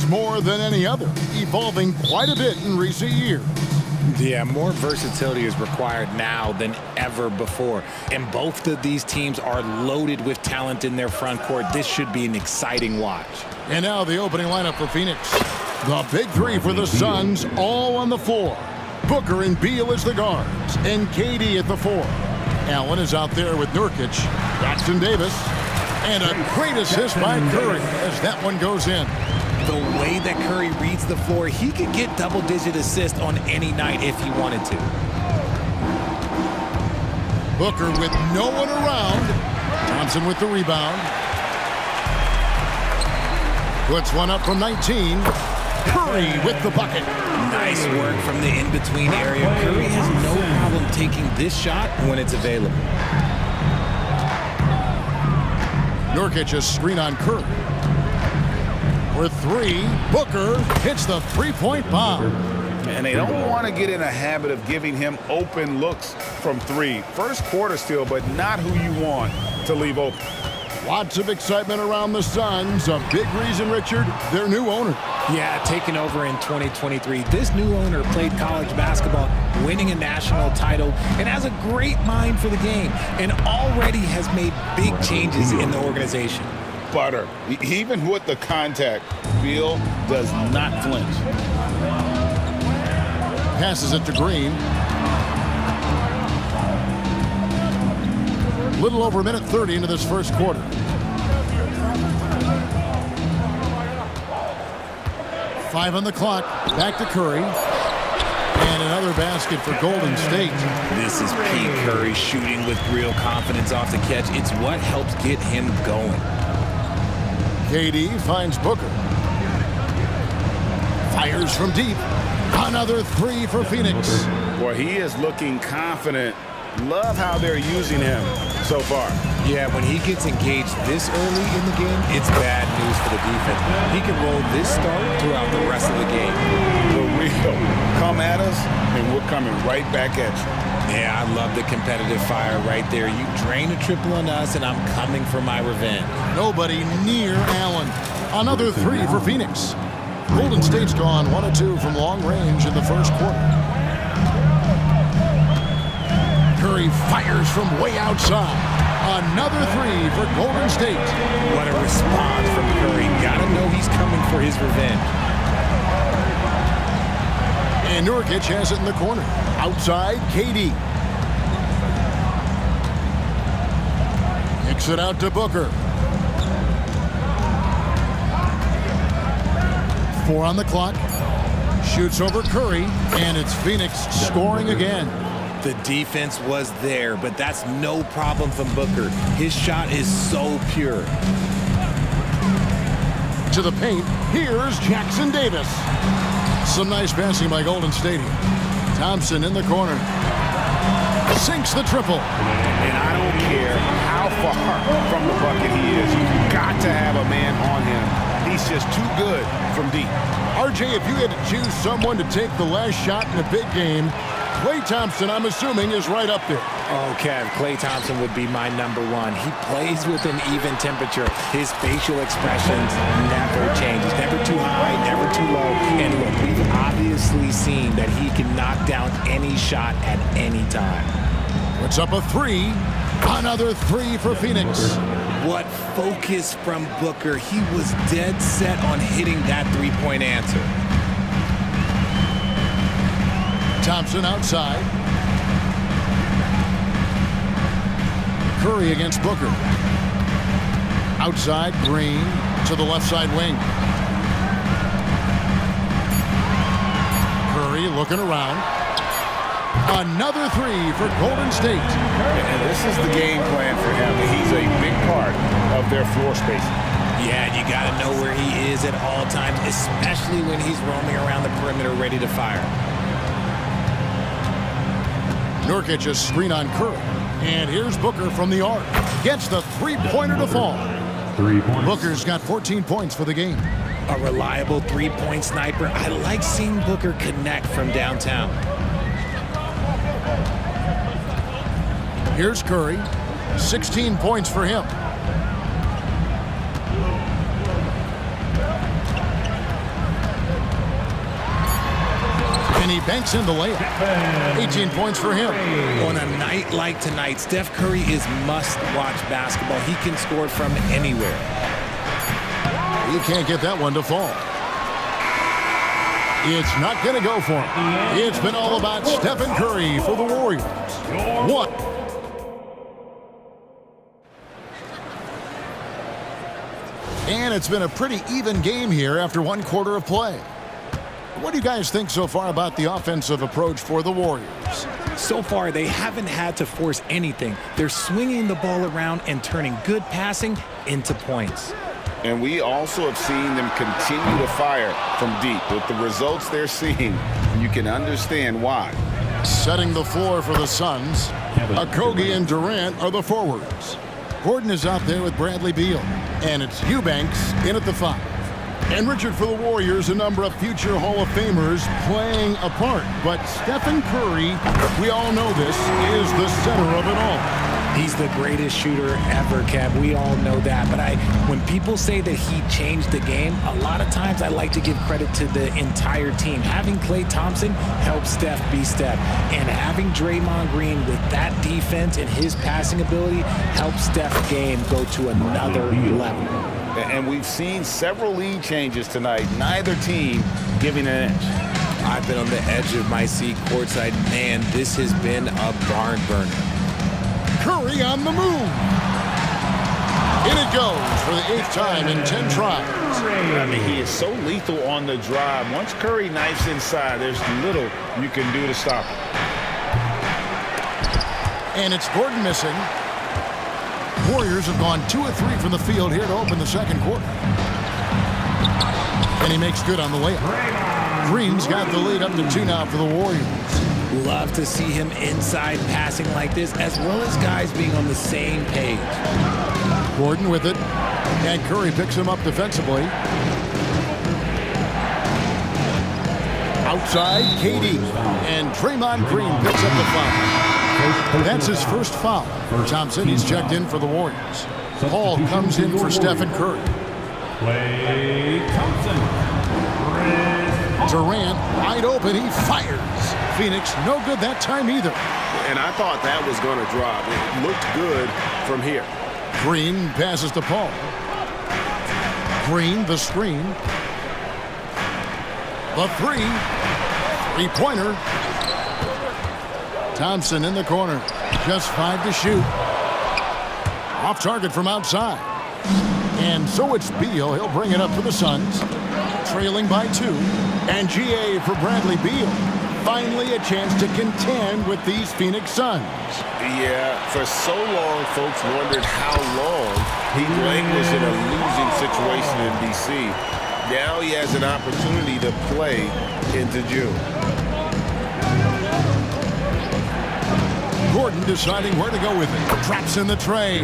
More than any other, evolving quite a bit in recent years. Yeah, more versatility is required now than ever before. And both of these teams are loaded with talent in their front court. This should be an exciting watch. And now the opening lineup for Phoenix. The big three for the Suns, all on the floor. Booker and Beal as the guards, and KD at the four. Allen is out there with Nurkic, Jackson Davis, and a great assist by Curry as that one goes in. The way that Curry reads the floor, he could get double-digit assists on any night if he wanted to. Booker with no one around. Thompson with the rebound. Puts one up from 19. Curry with the bucket. Nice work from the in-between area. Curry has no problem taking this shot when it's available. Nurkic a screen on Curry. For three, Booker hits the three-point bomb. And they don't want to get in a habit of giving him open looks from three. First quarter still, but not who you want to leave open. Lots of excitement around the Suns. A big reason, Richard, their new owner. Yeah, taking over in 2023. This new owner played college basketball, winning a national title, and has a great mind for the game, and already has made big changes in the organization. Butter. Even with the contact, Beal does not flinch. Passes it to Green. Little over a minute 30 into this first quarter. Five on the clock. Back to Curry. And another basket for Golden State. This is Pete Curry shooting with real confidence off the catch. It's what helps get him going. KD finds Booker. Fires from deep. Another three for Phoenix. Boy, he is looking confident. Love how they're using him so far. Yeah, when he gets engaged this early in the game, it's bad news for the defense. He can roll this start throughout the rest of the game. For real. Come at us, and we're coming right back at you. Yeah, I love the competitive fire right there. You drain a triple on us, and I'm coming for my revenge. Nobody near Allen. Another three for Phoenix. Golden State's gone 1 of 2 from long range in the first quarter. Curry fires from way outside. Another three for Golden State. What a response from Curry. Gotta know he's coming for his revenge. And Nurkic has it in the corner. Outside, KD. Kicks it out to Booker. 4 on the clock. Shoots over Curry, and it's Phoenix scoring again. The defense was there, but that's no problem from Booker. His shot is so pure. To the paint, here's Jackson Davis. Some nice passing by Golden State here. Thompson in the corner. Sinks the triple. And I don't care how far from the bucket he is. You've got to have a man on him. He's just too good from deep. RJ, if you had to choose someone to take the last shot in a big game, Klay Thompson, I'm assuming, is right up there. Oh, Kev, Klay Thompson would be my number one. He plays with an even temperature. His facial expressions never change. He's never too high, never too low. And look, we've obviously seen that he can knock down any shot at any time. Puts up a three. Another three for Phoenix. What focus from Booker. He was dead set on hitting that three-point answer. Thompson outside. Curry against Booker. Outside, Green to the left side wing. Curry looking around. Another three for Golden State. And this is the game plan for him. He's a big part of their floor spacing. Yeah, you got to know where he is at all times, especially when he's roaming around the perimeter ready to fire. Nurkic a screen on Curry. And here's Booker from the arc. Gets the three-pointer to fall. 3 points. Booker's got 14 points for the game. A reliable three-point sniper. I like seeing Booker connect from downtown. Here's Curry. 16 points for him. And he banks in the layup. 18 points for him. On a night like tonight, Steph Curry is must-watch basketball. He can score from anywhere. He can't get that one to fall. It's not going to go for him. It's been all about Stephen Curry for the Warriors. One. And it's been a pretty even game here after one quarter of play. What do you guys think so far about the offensive approach for the Warriors? So far, they haven't had to force anything. They're swinging the ball around and turning good passing into points. And we also have seen them continue to fire from deep. With the results they're seeing, you can understand why. Setting the floor for the Suns, Okogie and Durant are the forwards. Gordon is out there with Bradley Beal. And it's Eubanks in at the 5. And Richard, for the Warriors, a number of future Hall of Famers playing a part. But Stephen Curry, we all know this, is the center of it all. He's the greatest shooter ever, Kev. We all know that. But when people say that he changed the game, a lot of times I like to give credit to the entire team. Having Klay Thompson helped Steph be Steph. And having Draymond Green with that defense and his passing ability helped Steph's game go to another level. And we've seen several lead changes tonight. Neither team giving an edge. I've been on the edge of my seat courtside. Man, this has been a barn burner. Curry on the move. In it goes for the 8th time in 10 tries. I mean, he is so lethal on the drive. Once Curry knifes inside, there's little you can do to stop him. And it's Gordon missing. Warriors have gone 2 of 3 from the field here to open the second quarter. And he makes good on the layup. Green's got the lead up to 2 now for the Warriors. Love to see him inside passing like this, as well as guys being on the same page. Gordon with it, and Curry picks him up defensively. Outside, KD, and Draymond Green picks up the foul. That's his first foul. Thompson, he's checked in for the Warriors. Paul comes in for Stephen Curry. Klay Thompson. Durant, wide open, he fires. Phoenix, no good that time either. And I thought that was going to drop. It looked good from here. Green passes to Paul. Green, the screen. The 3. Three-pointer. Thompson in the corner. Just 5 to shoot. Off target from outside. And so it's Beal. He'll bring it up for the Suns. Trailing by 2. And GA for Bradley Beal. Finally a chance to contend with these Phoenix Suns. Yeah, for so long, folks wondered how long he languished in a losing situation in D.C. Now he has an opportunity to play into June. Gordon deciding where to go with it. Traps in the tray.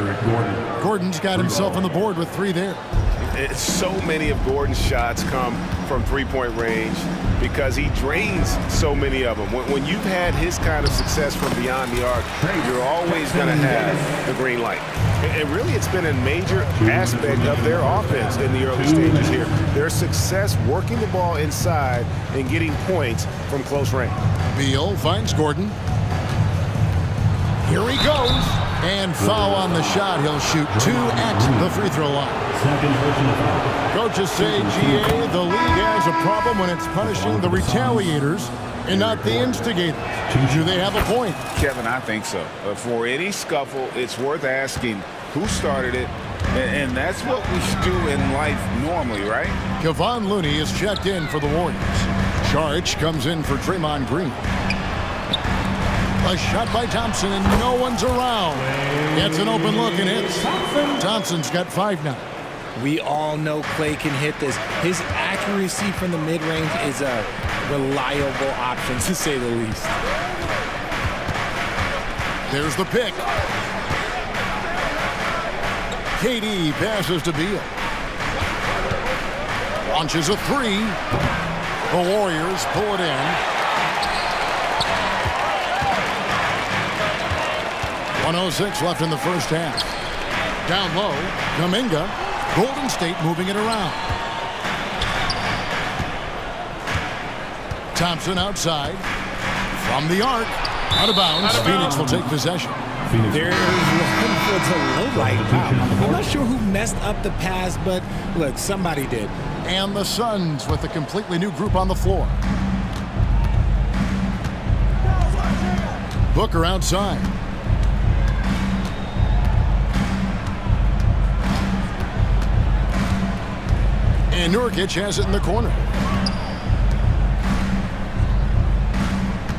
Gordon's got himself on the board with 3 there. So many of Gordon's shots come from three-point range because he drains so many of them. When you've had his kind of success from beyond the arc, you're always going to have the green light. And really, it's been a major aspect of their offense in the early stages here. Their success working the ball inside and getting points from close range. Beal finds Gordon. Here he goes. And foul on the shot. He'll shoot 2 at the free throw line. Coaches say, GA, the league has a problem when it's punishing the retaliators and not the instigators. Do they have a point? Kevin, I think so. For any scuffle, it's worth asking who started it, and that's what we should do in life normally, right? Kevon Looney is checked in for the Warriors. Charge comes in for Draymond Green. A shot by Thompson, and no one's around. Gets an open look and hits. Thompson's got 5 now. We all know Klay can hit this. His accuracy from the mid-range is a reliable option, to say the least. There's the pick. KD passes to Beal. Launches a 3. The Warriors pull it in. 1:06 left in the first half. Down low, Kuminga. Golden State moving it around. Thompson outside. From the arc. Out of bounds. Phoenix will take possession. There was a low light. Wow. I'm not sure who messed up the pass, but look, somebody did. And the Suns with a completely new group on the floor. Booker outside. And Nurkic has it in the corner.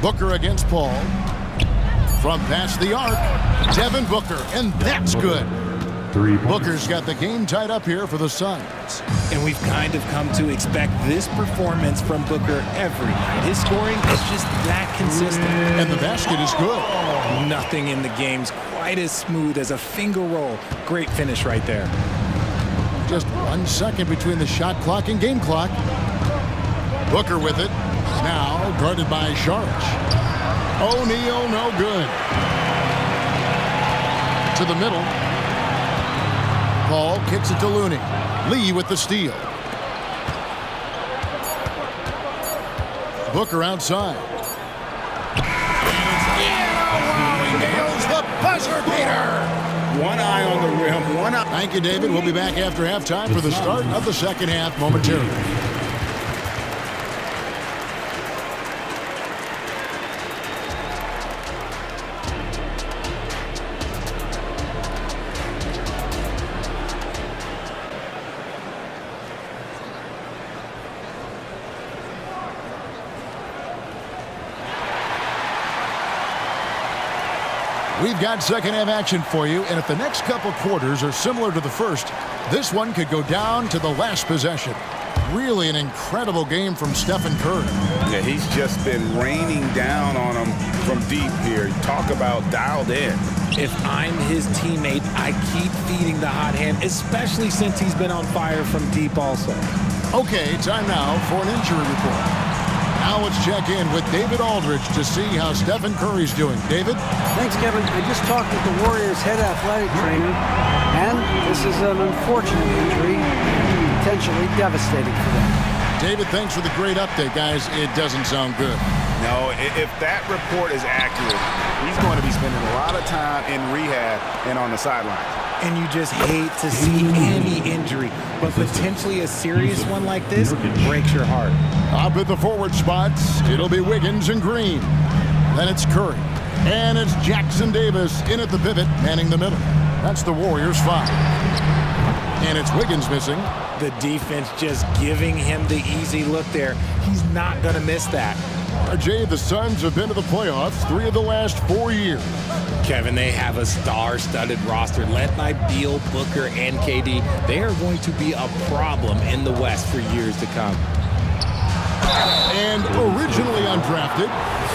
Booker against Paul. From past the arc, Devin Booker, and that's good. Booker's got the game tied up here for the Suns. And we've kind of come to expect this performance from Booker every night. His scoring is just that consistent. And the basket is good. Nothing in the game's quite as smooth as a finger roll. Great finish right there. Just 1 second between the shot clock and game clock. Booker with it. Now guarded by Saric. O'Neal, no good. To the middle. Paul kicks it to Looney. Lee with the steal. Booker outside. He nails the buzzer beater. One eye on the rim, one eye. Thank you, David. We'll be back after halftime for the start of the second half momentarily. We've got second half action for you, and if the next couple quarters are similar to the first, this one could go down to the last possession. Really an incredible game from Stephen Curry. Yeah, he's just been raining down on him from deep here. Talk about dialed in. If I'm his teammate, I keep feeding the hot hand, especially since he's been on fire from deep also. Okay, time now for an injury report. Now let's check in with David Aldridge to see how Stephen Curry's doing. David? Thanks, Kevin. I just talked with the Warriors' head athletic trainer, and this is an unfortunate injury, potentially devastating for them. David, thanks for the great update, guys. It doesn't sound good. No, if that report is accurate, he's going to be spending a lot of time in rehab and on the sideline. And you just hate to see any injury, but potentially a serious one like this breaks your heart. Up at the forward spots, it'll be Wiggins and Green. Then it's Curry. And it's Jackson Davis in at the pivot, manning the middle. That's the Warriors' 5. And it's Wiggins missing. The defense just giving him the easy look there. He's not going to miss that. RJ, the Suns have been to the playoffs 3 of the last 4 years. Kevin, they have a star-studded roster led by Beal, Booker, and KD. They are going to be a problem in the West for years to come. And originally undrafted,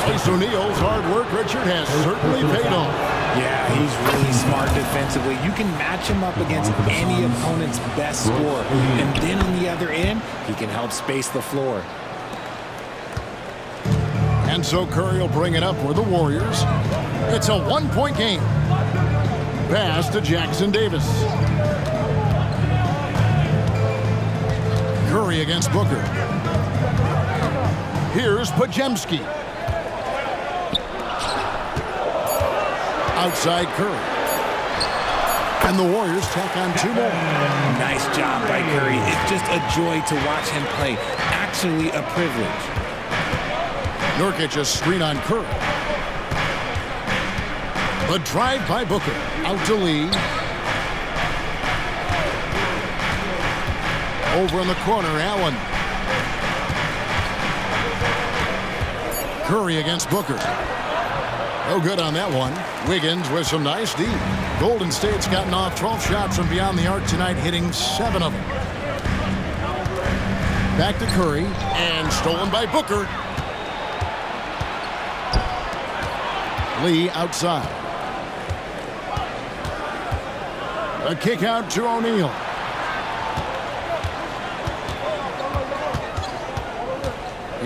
Ace O'Neal's hard work, Richard, has certainly paid off. Yeah, he's really smart defensively. You can match him up against any opponent's best scorer. And then on the other end, he can help space the floor. And so Curry will bring it up for the Warriors. It's a 1-point game. Pass to Jackson Davis. Curry against Booker. Here's Pajemski. Outside Curry. And the Warriors tack on 2 more. Nice job by Curry. It's just a joy to watch him play. Actually a privilege. Nurkic a screen on Curry. The drive by Booker. Out to Lee. Over in the corner, Allen. Curry against Booker. No good on that one. Wiggins with some nice D. Golden State's gotten off 12 shots from beyond the arc tonight, hitting 7 of them. Back to Curry, and stolen by Booker. Lee outside. A kick out to O'Neal.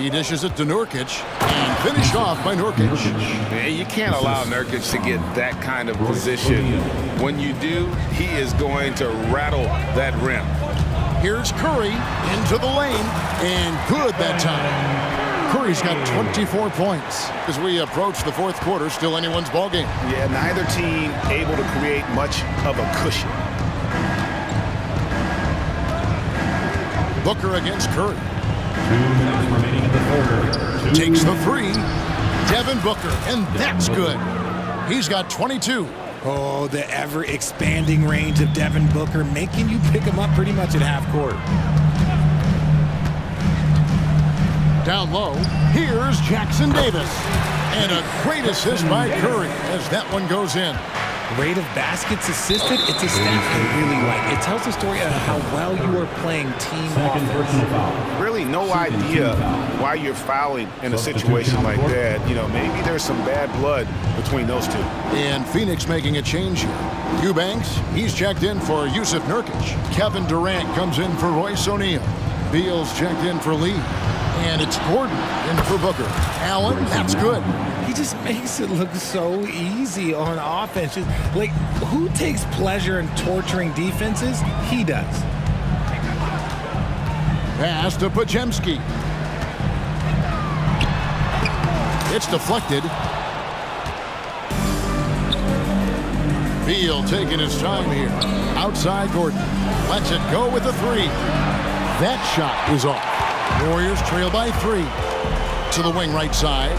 He dishes it to Nurkic, and finished off by Nurkic. Yeah, you can't allow Nurkic to get that kind of position. When you do, he is going to rattle that rim. Here's Curry into the lane, and good that time. Curry's got 24 points. As we approach the fourth quarter, still anyone's ballgame. Yeah, neither team able to create much of a cushion. Booker against Curry. 2 minutes remaining in the third. Takes the three. Devin Booker, and that's good. He's got 22. Oh, the ever-expanding range of Devin Booker, making you pick him up pretty much at half court. Down low, here's Jackson Davis. And a great assist by Curry as that one goes in. Rate of baskets assisted, it's a stat I really like. It tells the story of how well you are playing team offense. Really no idea why you're fouling in a situation like that. You know, maybe there's some bad blood between those two. And Phoenix making a change here. Eubanks, he's checked in for Yusuf Nurkic. Kevin Durant comes in for Royce O'Neal. Beal's checked in for Lee. And it's Gordon in for Booker. Allen, that's good. He just makes it look so easy on offense. Just, like, who takes pleasure in torturing defenses? He does. Pass to Podziemski. It's deflected. Beal taking his time here. Outside Gordon. Lets it go with the three. That shot is off. Warriors trail by 3. To the wing right side.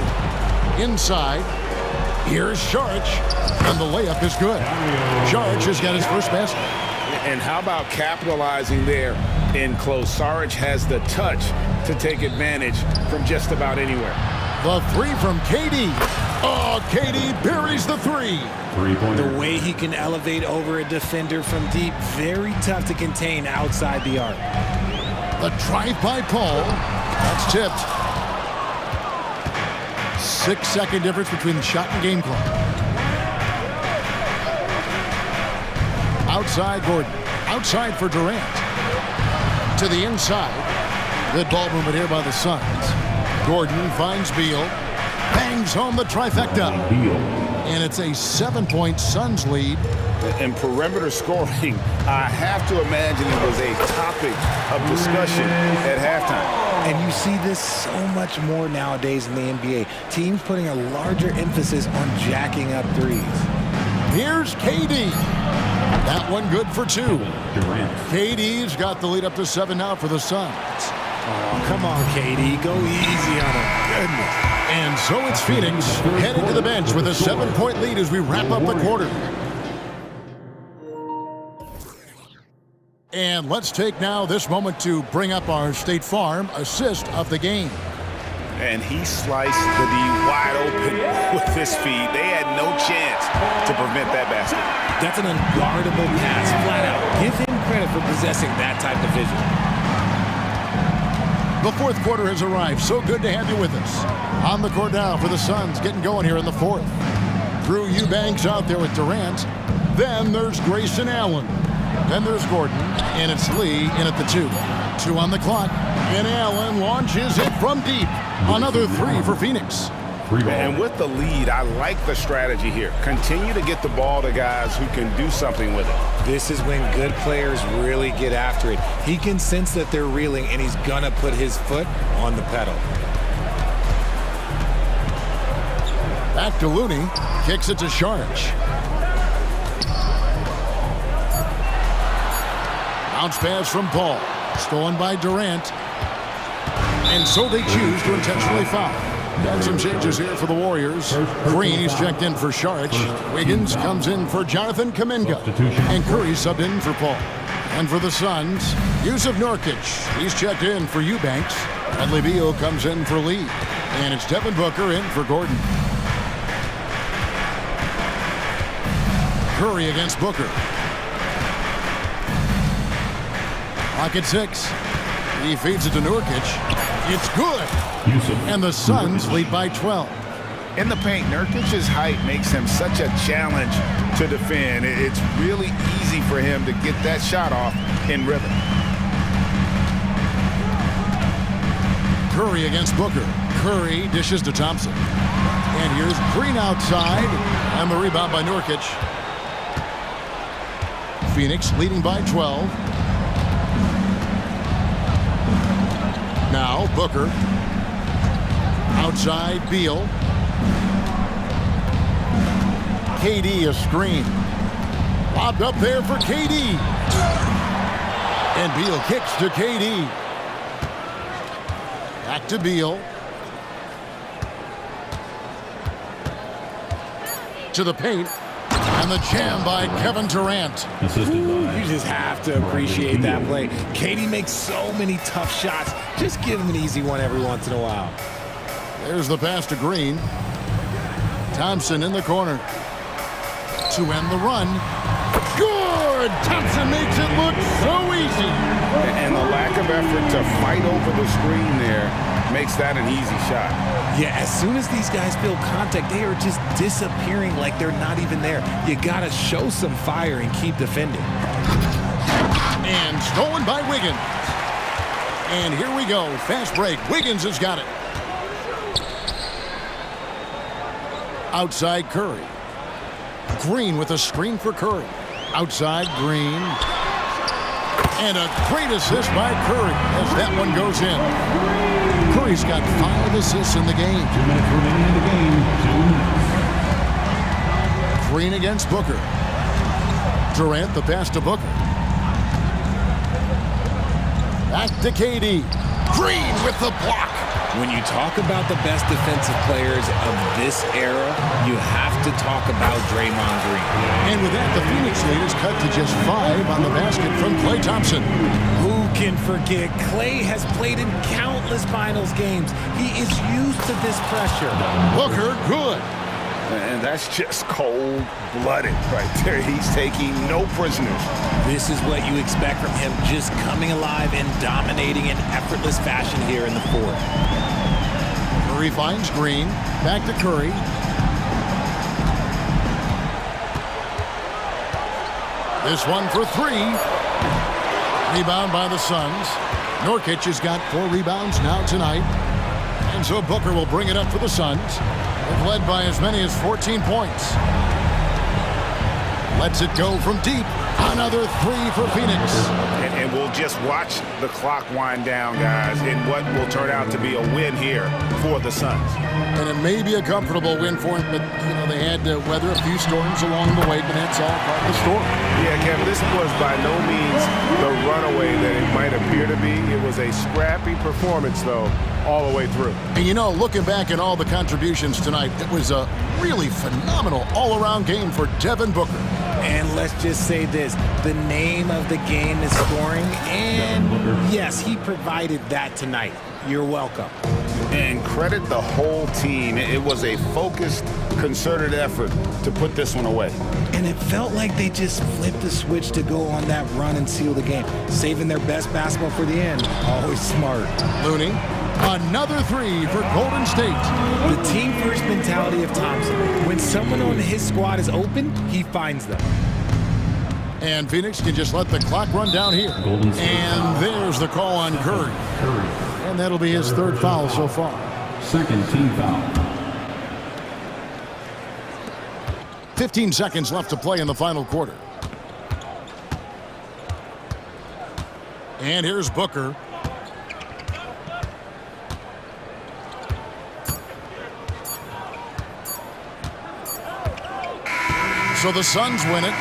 Inside. Here's Saric. And the layup is good. Saric has got his first basket. And how about capitalizing there in close? Saric has the touch to take advantage from just about anywhere. The three from KD. Oh, KD buries the three. 3-pointer. The way he can elevate over a defender from deep, very tough to contain outside the arc. The drive by Paul. That's tipped. 6-second difference between the shot and game clock. Outside Gordon. Outside for Durant. To the inside. Good ball movement here by the Suns. Gordon finds Beal. Bangs home the trifecta. And it's a 7-point Suns lead. And perimeter scoring, I have to imagine it was a topic of discussion at halftime. And you see this so much more nowadays in the NBA. Teams putting a larger emphasis on jacking up threes. Here's KD. That one good for 2. KD's got the lead up to 7 now for the Suns. Oh, come on, KD. Go easy on him. Goodness. And so it's Phoenix heading to the bench with a 7-point lead as we wrap up the quarter. And let's take now this moment to bring up our State Farm assist of the game. And he sliced the D wide open with his feet. They had no chance to prevent that basket. That's an unguardable pass, flat out. Give him credit for possessing that type of vision. The fourth quarter has arrived. So good to have you with us. On the court now for the Suns, getting going here in the fourth. Drew Eubanks out there with Durant. Then there's Grayson Allen. Then there's Gordon, and it's Lee in at the 2. 2 on the clock, and Allen launches it from deep. Another 3 for Phoenix. And with the lead, I like the strategy here. Continue to get the ball to guys who can do something with it. This is when good players really get after it. He can sense that they're reeling, and he's gonna put his foot on the pedal. Back to Looney, kicks it to Saric. Bounce pass from Paul, stolen by Durant. And so they choose to intentionally foul. Got some changes here for the Warriors. Green, he's checked in for Saric. Wiggins comes in for Jonathan Kuminga. And Curry subbed in for Paul. And for the Suns, Yusuf Nurkic, he's checked in for Eubanks. Bradley Beal comes in for Lee. And it's Devin Booker in for Gordon. Curry against Booker. Clock at 6. He feeds it to Nurkic. It's good. And the Suns lead by 12. In the paint, Nurkic's height makes him such a challenge to defend. It's really easy for him to get that shot off in rhythm. Curry against Booker. Curry dishes to Thompson. And here's Green outside. And the rebound by Nurkic. Phoenix leading by 12. Now Booker. Outside, Beal. KD a screen. Lobbed up there for KD. And Beal kicks to KD. Back to Beal. To the paint. And the jam by Kevin Durant. You just have to appreciate that play. KD makes so many tough shots. Just give him an easy one every once in a while. There's the pass to Green. Thompson in the corner. To end the run. Good! Thompson makes it look so easy. And the lack of effort to fight over the screen there makes that an easy shot. Yeah, as soon as these guys feel contact, they are just disappearing like they're not even there. You gotta show some fire and keep defending. And stolen by Wiggins. And here we go. Fast break. Wiggins has got it. Outside Curry. Green with a screen for Curry. Outside Green. And a great assist by Curry as that one goes in. Curry's got 5 assists in the game. 2 minutes remaining in the game. 2 minutes. Green against Booker. Durant the pass to Booker. Back to KD. Green with the block. When you talk about the best defensive players of this era, you have to talk about Draymond Green. And with that, the Phoenix lead is cut to just 5 on the basket from Klay Thompson. Who can forget? Klay has played in countless finals games. He is used to this pressure. Booker, good. And that's just cold-blooded right there. He's taking no prisoners. This is what you expect from him, just coming alive and dominating in effortless fashion here in the fourth. Curry finds Green. Back to Curry. This one for 3. Rebound by the Suns. Nurkic has got 4 rebounds now tonight. And so Booker will bring it up for the Suns. They've led by as many as 14 points. Lets it go from deep. Another 3 for Phoenix. And we'll just watch the clock wind down, guys, in what will turn out to be a win here for the Suns. And it may be a comfortable win for them, but, you know, they had to weather a few storms along the way, but that's all part of the story. Yeah, Kevin, this was by no means the runaway that it might appear to be. It was a scrappy performance, though, all the way through. And, you know, looking back at all the contributions tonight, it was a really phenomenal all-around game for Devin Booker. And let's just say this, the name of the game is scoring, and yes, he provided that tonight. You're welcome. And credit the whole team. It was a focused, concerted effort to put this one away. And it felt like they just flipped the switch to go on that run and seal the game, saving their best basketball for the end. Always smart. Looney, another 3 for Golden State. The team-first mentality of Thompson. When someone on his squad is open, he finds them. And Phoenix can just let the clock run down here. And there's the call on Curry. And that'll be his 3rd foul so far. 2nd team foul. 15 seconds left to play in the final quarter. And here's Booker. So the Suns win it.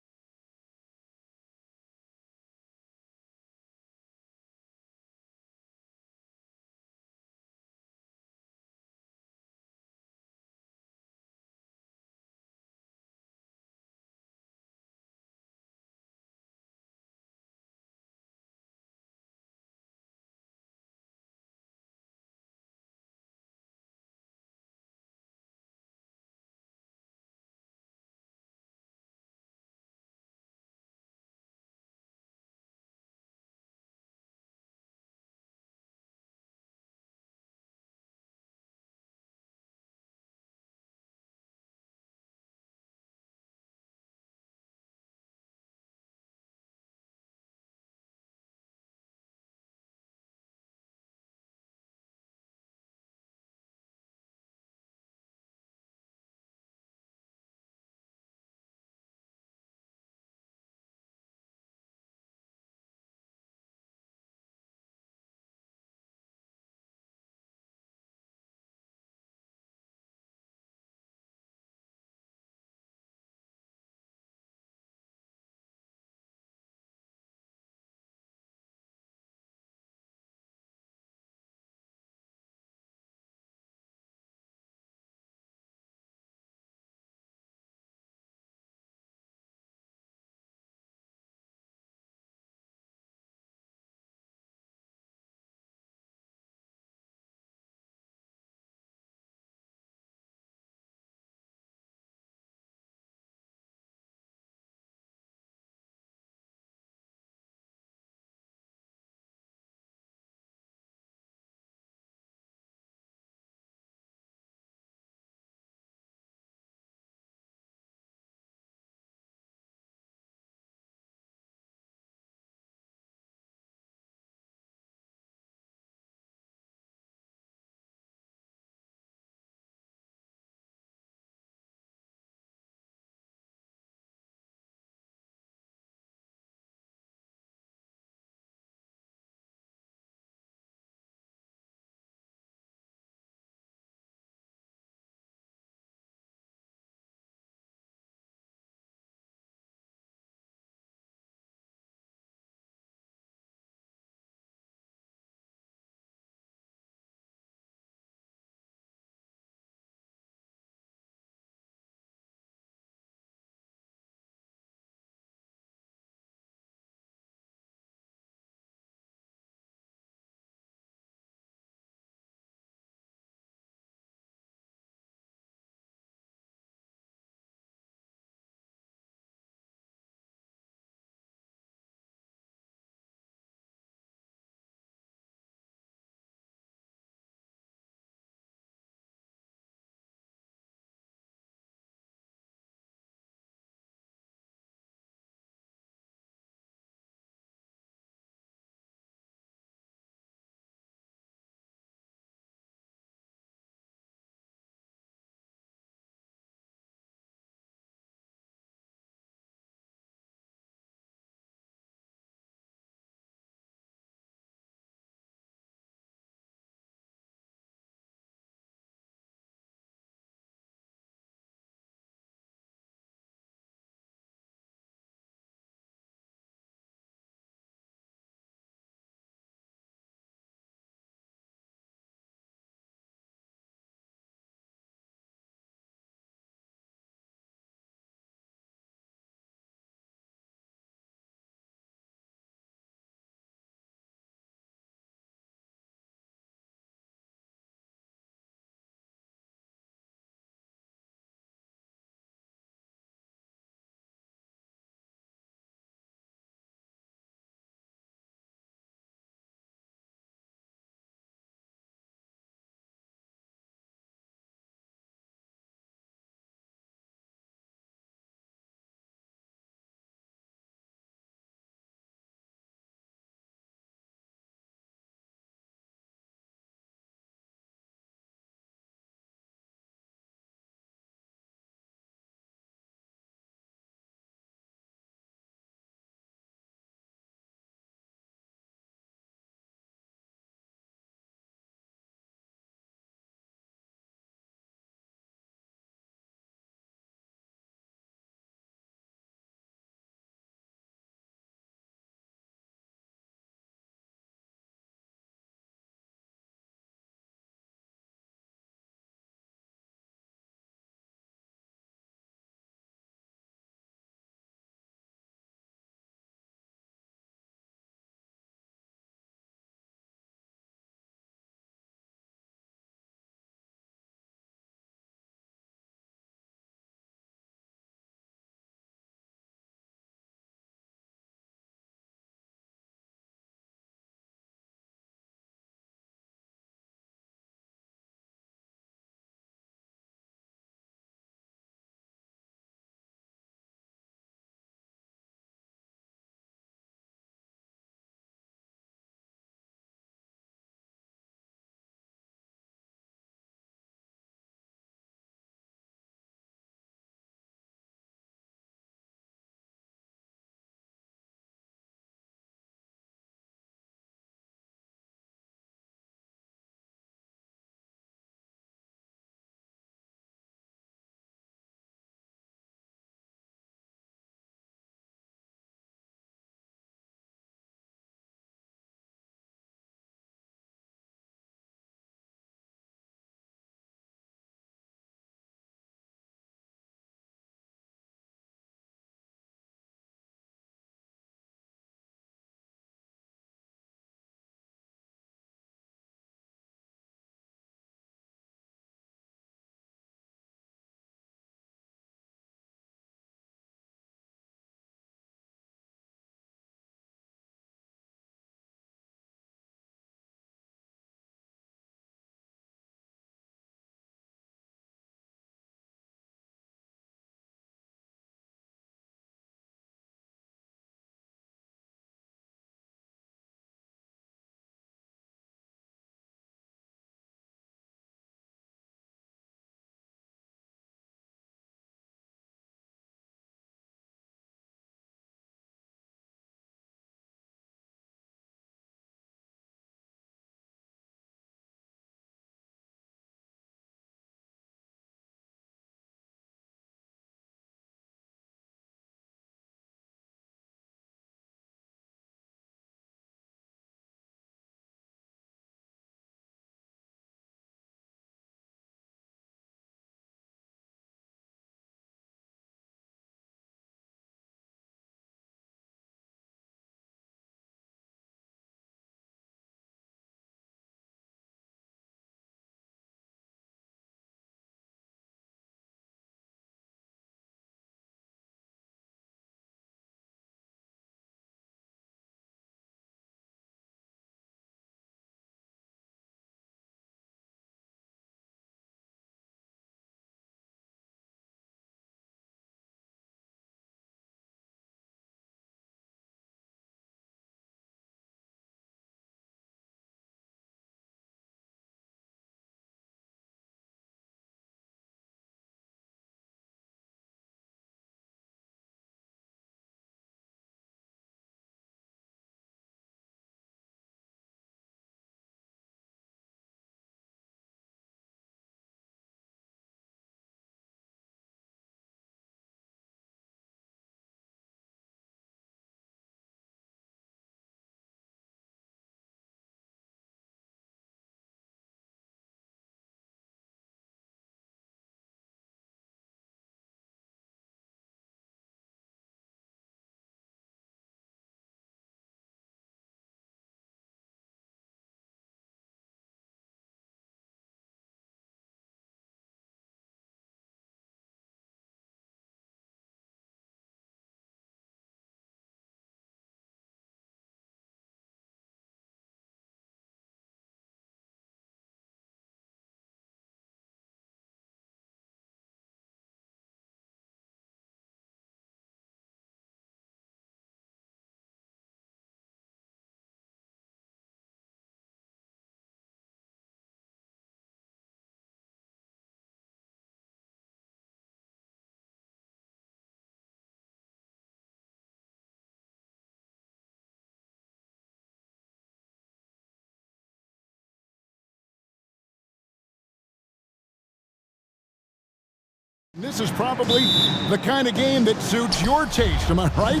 This is probably the kind of game that suits your taste, am I right?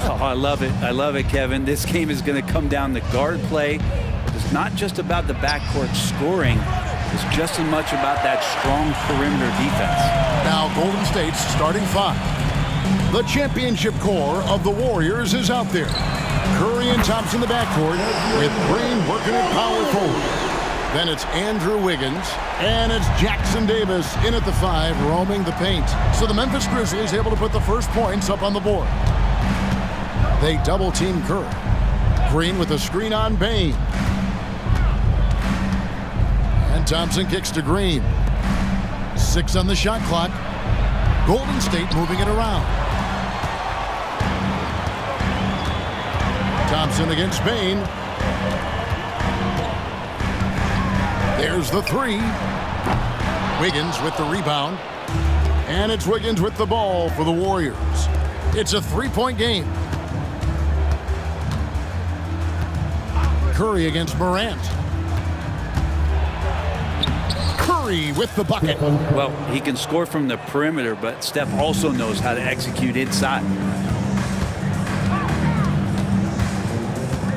Oh, I love it. I love it, Kevin. This game is going to come down to guard play. It's not just about the backcourt scoring. It's just as much about that strong perimeter defense. Now Golden State's starting five. The championship core of the Warriors is out there. Curry and Thompson in the backcourt with Green working at power forward. Then it's Andrew Wiggins, and it's Jackson Davis in at the 5, roaming the paint. So the Memphis Grizzlies able to put the first points up on the board. They double-team Curry. Green with a screen on Bane. And Thompson kicks to Green. 6 on the shot clock. Golden State moving it around. Thompson against Bane. There's the 3. Wiggins with the rebound. And it's Wiggins with the ball for the Warriors. It's a 3-point game. Curry against Morant. Curry with the bucket. Well, he can score from the perimeter, but Steph also knows how to execute inside.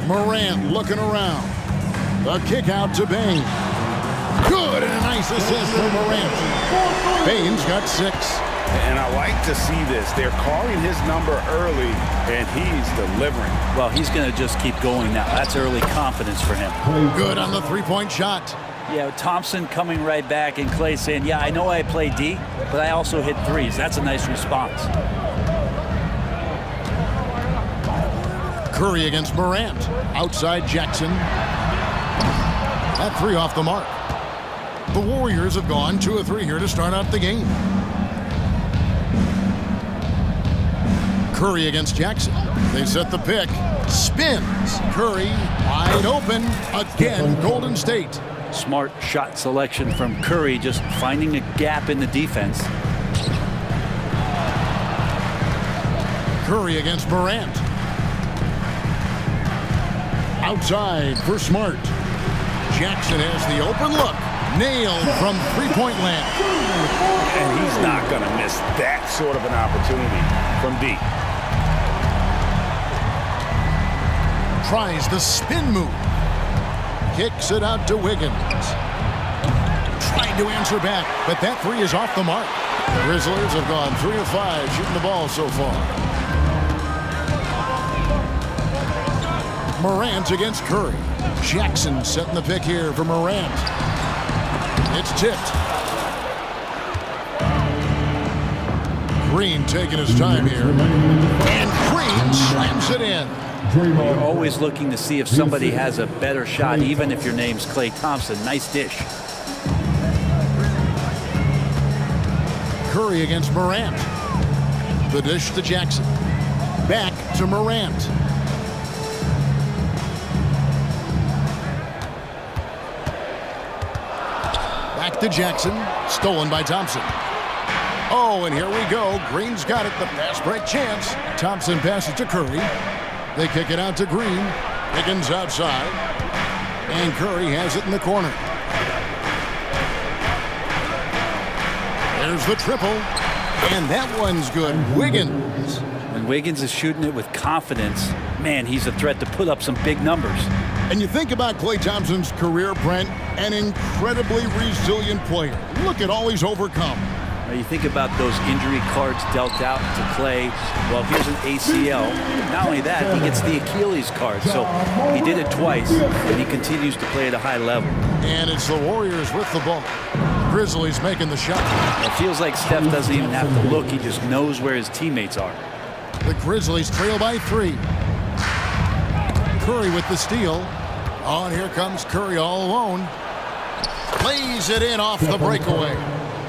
Morant looking around. The kick out to Bane. Good, and a nice assist from Morant. Bane's got 6. And I like to see this. They're calling his number early, and he's delivering. Well, he's going to just keep going now. That's early confidence for him. Good on the 3-point shot. Yeah, Thompson coming right back, and Clay saying, yeah, I know I play D, but I also hit threes. That's a nice response. Curry against Morant. Outside Jackson. That 3 off the mark. The Warriors have gone 2 of 3 here to start out the game. Curry against Jackson. They set the pick. Spins. Curry wide open. Again, Golden State. Smart shot selection from Curry, just finding a gap in the defense. Curry against Morant. Outside for Smart. Jackson has the open look. Nailed from 3-point land. And he's not going to miss that sort of an opportunity from D. Tries the spin move. Kicks it out to Wiggins. Trying to answer back, but that 3 is off the mark. Grizzlies have gone 3 of 5 shooting the ball so far. Morant against Curry. Jackson setting the pick here for Morant. It's tipped. Green taking his time here. And Green slams it in. You're always looking to see if somebody has a better shot, even if your name's Klay Thompson. Nice dish. Curry against Morant. The dish to Jackson. Back to Morant. Back to Jackson. Stolen by Thompson. Oh, and here we go. Green's got it. The fast break chance. Thompson passes to Curry. They kick it out to Green. Wiggins outside. And Curry has it in the corner. There's the triple. And that one's good. Wiggins. When Wiggins is shooting it with confidence, man, he's a threat to put up some big numbers. And you think about Klay Thompson's career, Brent, an incredibly resilient player. Look at all he's overcome. Now you think about those injury cards dealt out to Klay. Well, here's an ACL. Not only that, he gets the Achilles card. So he did it twice, and he continues to play at a high level. And it's the Warriors with the ball. Grizzlies making the shot. It feels like Steph doesn't even have to look. He just knows where his teammates are. The Grizzlies trail by 3. Curry with the steal. Oh, and here comes Curry all alone. Lays it in off the breakaway.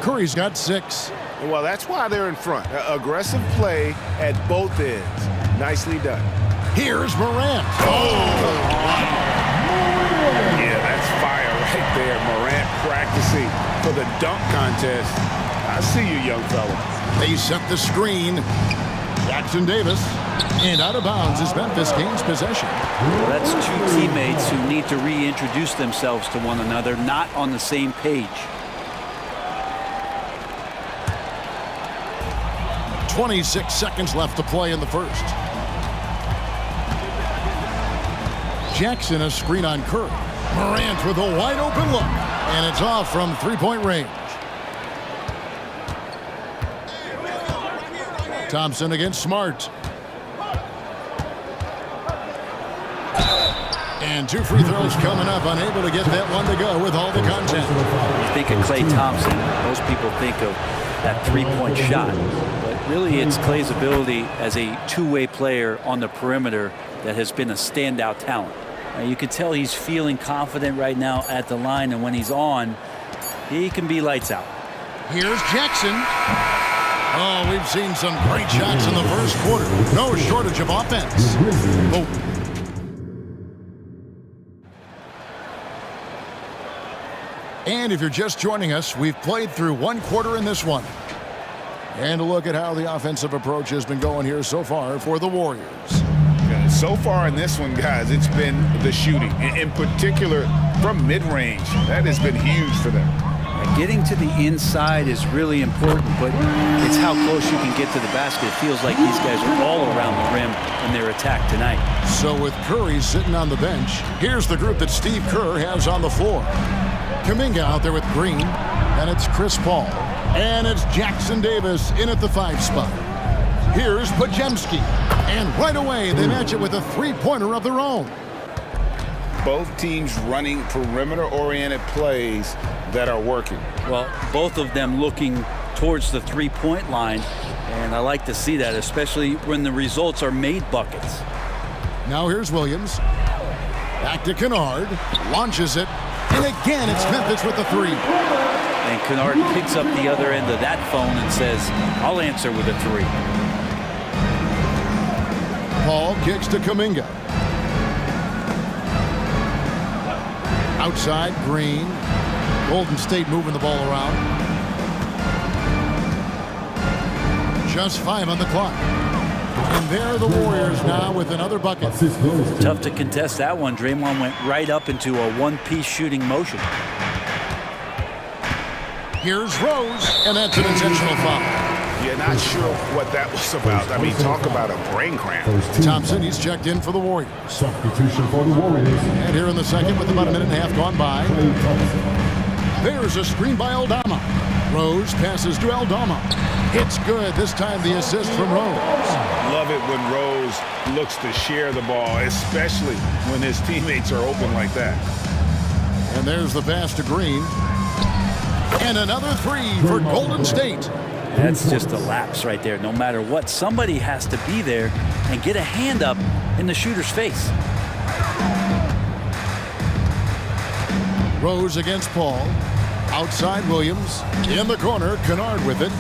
Curry's got 6. Well, that's why they're in front. Aggressive play at both ends. Nicely done. Here's Morant. Oh! Yeah, that's fire right there. Morant practicing for the dunk contest. I see you, young fella. They set the screen. Jackson Davis. And out of bounds is Memphis gains possession. Well, that's 2 teammates who need to reintroduce themselves to one another, not on the same page. 26 seconds left to play in the first. Jackson a screen on Curry. Morant with a wide open look. And it's off from three-point range. Thompson against Smart. And two free throws coming up, unable to get that one to go with all the content. You think of Klay Thompson, most people think of that three-point shot. But really it's Klay's ability as a two-way player on the perimeter that has been a standout talent. You can tell he's feeling confident right now at the line, and when he's on, he can be lights out. Here's Jackson. Oh, we've seen some great shots in the first quarter. No shortage of offense. Oh. And if you're just joining us, we've played through one quarter in this one. And a look at how the offensive approach has been going here so far for the Warriors. So far in this one, guys, it's been the shooting, in particular from mid-range. That has been huge for them. Getting to the inside is really important, but it's how close you can get to the basket. It feels like these guys are all around the rim in their attack tonight. So with Curry sitting on the bench, here's the group that Steve Kerr has on the floor. Kuminga out there with Green, and it's Chris Paul. And it's Jackson Davis in at the 5 spot. Here's Pajemski. And right away, they match it with a three-pointer of their own. Both teams running perimeter-oriented plays that are working. Well, both of them looking towards the three-point line, and I like to see that, especially when the results are made buckets. Now here's Williams. Back to Kennard. Launches it. And again, it's Memphis with the three. And Kennard picks up the other end of that phone and says, I'll answer with a three. Paul kicks to Kuminga. Outside, Green. Golden State moving the ball around. Just 5 on the clock. And there are the Warriors now with another bucket. Tough to contest that one. Draymond went right up into a one-piece shooting motion. Here's Rose, and that's an intentional foul. Yeah, not sure what that was about. I mean, talk about a brain cramp. Thompson, he's checked in for the Warriors. Substitution for the Warriors. And here in the second with about a minute and a half gone by. There's a screen by Aldama. Rose passes to Aldama. It's good. This time the assist from Rose. Love it when Rose looks to share the ball, especially when his teammates are open like that. And there's the pass to Green. And another three for Golden State. That's just a lapse right there. No matter what, somebody has to be there and get a hand up in the shooter's face. Rose against Paul. Outside Williams. In the corner, Kennard with it.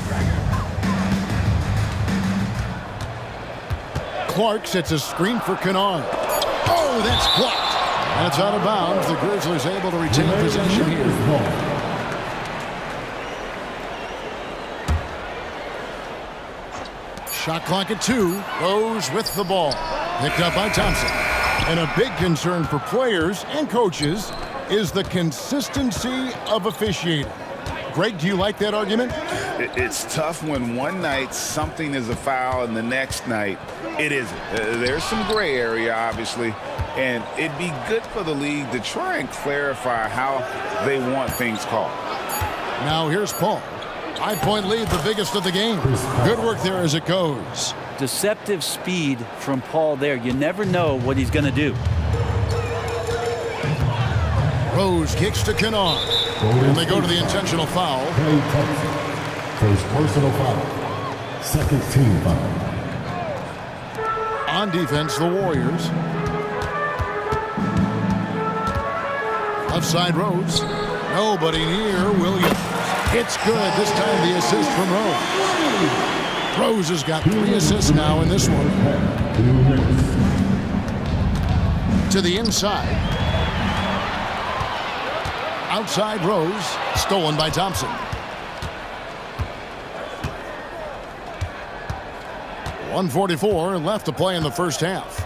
Clark sets a screen for Kennard. Oh, that's blocked. That's out of bounds. The Grizzlies able to retain possession here. Shot clock at 2. Rose with the ball. Picked up by Thompson. And a big concern for players and coaches is the consistency of officiating. Greg, do you like that argument? It's tough when one night something is a foul and the next night it isn't. There's some gray area, obviously, and it'd be good for the league to try and clarify how they want things called. Now here's Paul. 5-point lead, the biggest of the game. Good work there as it goes. Deceptive speed from Paul there. You never know what he's going to do. Rose kicks to Kennard. And they go to the intentional foul. First personal foul. Second team foul. On defense, the Warriors. Left side, Rose. Nobody near Williams. It's good. This time the assist from Rose. Rose has got 3 assists now in this one. To the inside. Outside Rose. Stolen by Thompson. 1:44 left to play in the first half.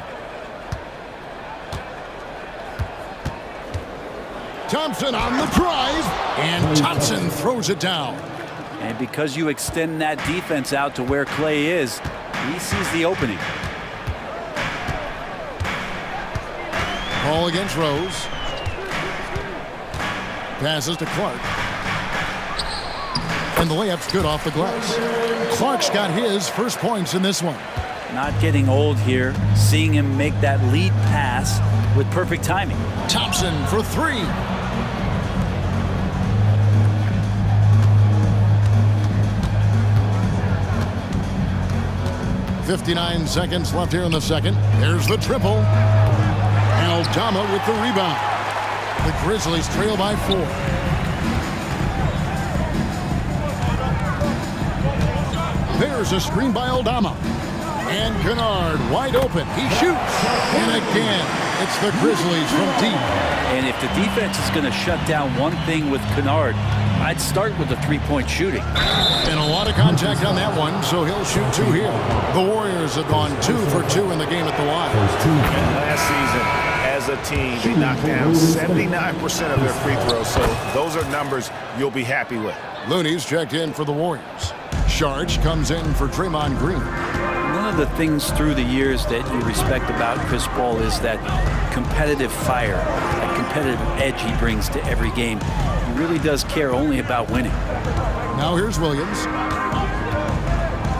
Thompson on the drive, and Thompson throws it down. And because you extend that defense out to where Clay is, he sees the opening. Ball against Rose. Passes to Clark. And the layup's good off the glass. Clark's got his first points in this one. Not getting old here. Seeing him make that lead pass with perfect timing. Thompson for three. .59 seconds left here in the second. There's the triple. And Aldama with the rebound. The Grizzlies trail by 4. There's a screen by Aldama. And Kennard wide open. He shoots. And again, it's the Grizzlies from deep. And if the defense is going to shut down one thing with Kennard, I'd start with the three-point shooting. And a lot of contact on that one, so he'll shoot 2 here. The Warriors have gone 2 for 2 in the game at the line. Last season, as a team, they knocked down 79% of their free throws, so those are numbers you'll be happy with. Looney's checked in for the Warriors. Sharge comes in for Draymond Green. One of the things through the years that you respect about Chris Paul is that competitive fire, that competitive edge he brings to every game. He really does care only about winning. Now here's Williams.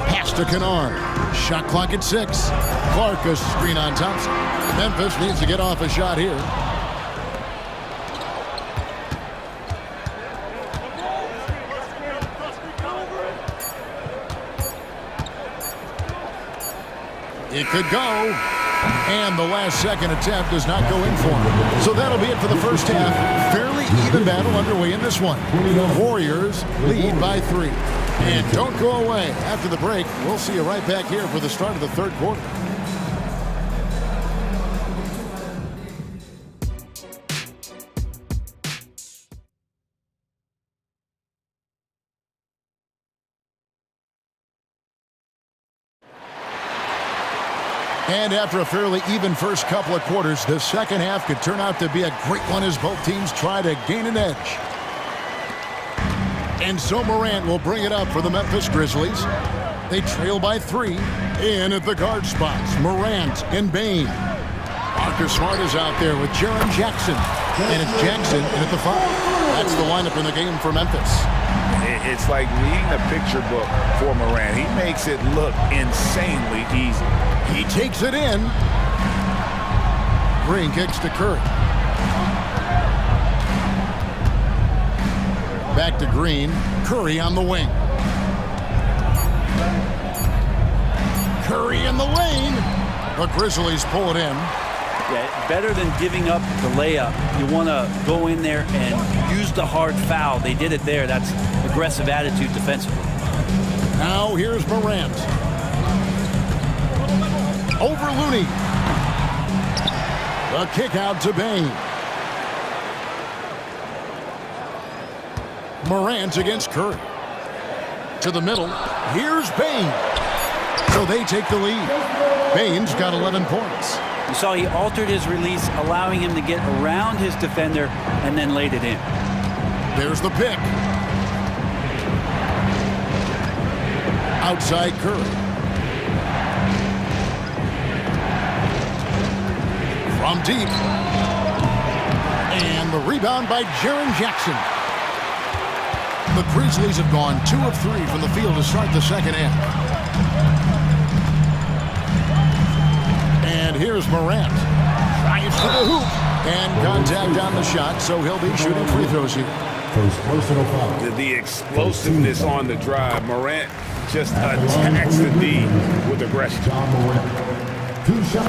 Pass to Kennard. Shot clock at 6. Clark a screen on Thompson. Memphis needs to get off a shot here. It could go. And the last second attempt does not go in for him. So that'll be it for the first half. Fairly even battle underway in this one. Warriors lead by 3. And don't go away. After the break, we'll see you right back here for the start of the third quarter. And after a fairly even first couple of quarters, the second half could turn out to be a great one as both teams try to gain an edge. And so Morant will bring it up for the Memphis Grizzlies. They trail by 3. In at the guard spots, Morant and Bain. Marcus Smart is out there with Jaren Jackson. And it's Jackson in at the 5. That's the lineup in the game for Memphis. It's like reading a picture book for Morant. He makes it look insanely easy. He takes it in. Green kicks to Curry. Back to Green. Curry on the wing. Curry in the lane. The Grizzlies pull it in. Yeah, better than giving up the layup, you want to go in there and use the hard foul. They did it there. That's aggressive attitude defensively. Now here's Morant. Over Looney. A kick out to Bain. Morant against Curry. To the middle. Here's Bain. So they take the lead. Bain's got 11 points. You saw he altered his release, allowing him to get around his defender and then laid it in. There's the pick. Outside Curry. From deep. And the rebound by Jaren Jackson. The Grizzlies have gone 2 of 3 from the field to start the second half. And here's Morant. Drives to the hoop. And contact on the shot, so he'll be shooting free throws here. The explosiveness on the drive. Morant just attacks the D with aggression.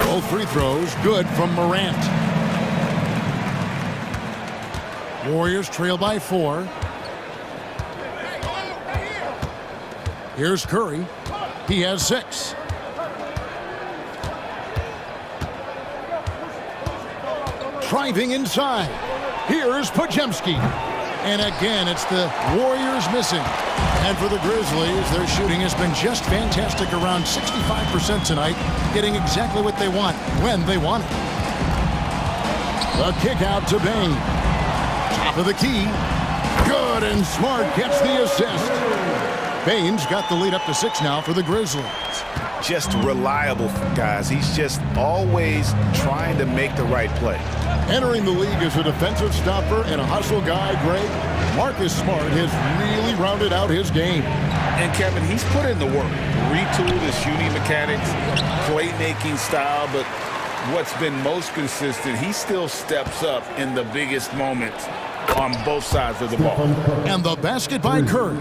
Both free throws good from Morant. Warriors trail by 4. Here's Curry. He has 6. Driving inside. Here's Podziemski. And again, it's the Warriors missing. And for the Grizzlies, their shooting has been just fantastic, around 65% tonight, getting exactly what they want, when they want it. The kick out to Bain. Top of the key. Good, and Smart gets the assist. Baines got the lead up to 6 now for the Grizzlies. Just reliable, guys. He's just always trying to make the right play. Entering the league as a defensive stopper and a hustle guy, Greg, Marcus Smart has really rounded out his game. And Kevin, he's put in the work. Retooled his shooting mechanics, playmaking style, but what's been most consistent, he still steps up in the biggest moments on both sides of the ball. And the basket by Curry.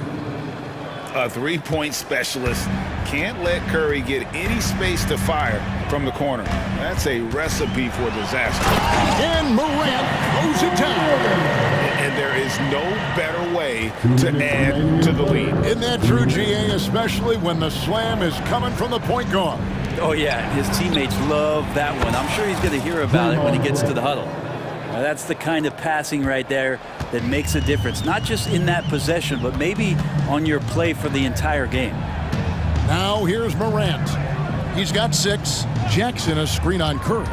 A three-point specialist can't let Curry get any space to fire from the corner. That's a recipe for disaster. And Morant throws it down. And there is no better way to add to the lead. Isn't that true, GA, especially when the slam is coming from the point guard? Oh, yeah, his teammates love that one. I'm sure he's going to hear about it when he gets to the huddle. Now, that's the kind of passing right there that makes a difference, not just in that possession, but maybe on your play for the entire game. Now here's Morant. He's got 6. Jackson a screen on Curry.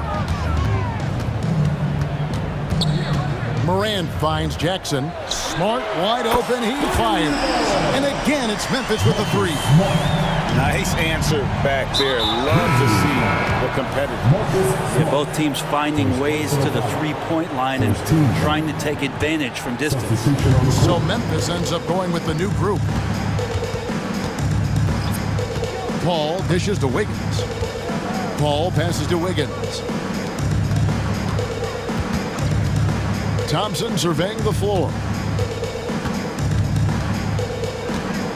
Morant finds Jackson. Smart, wide open, he fires. And again, it's Memphis with the 3. Nice answer back there. Love to see the competitive. Yeah, both teams finding ways to the three-point line and trying to take advantage from distance. So Memphis ends up going with the new group. Paul dishes to Wiggins. Paul passes to Wiggins. Thompson surveying the floor.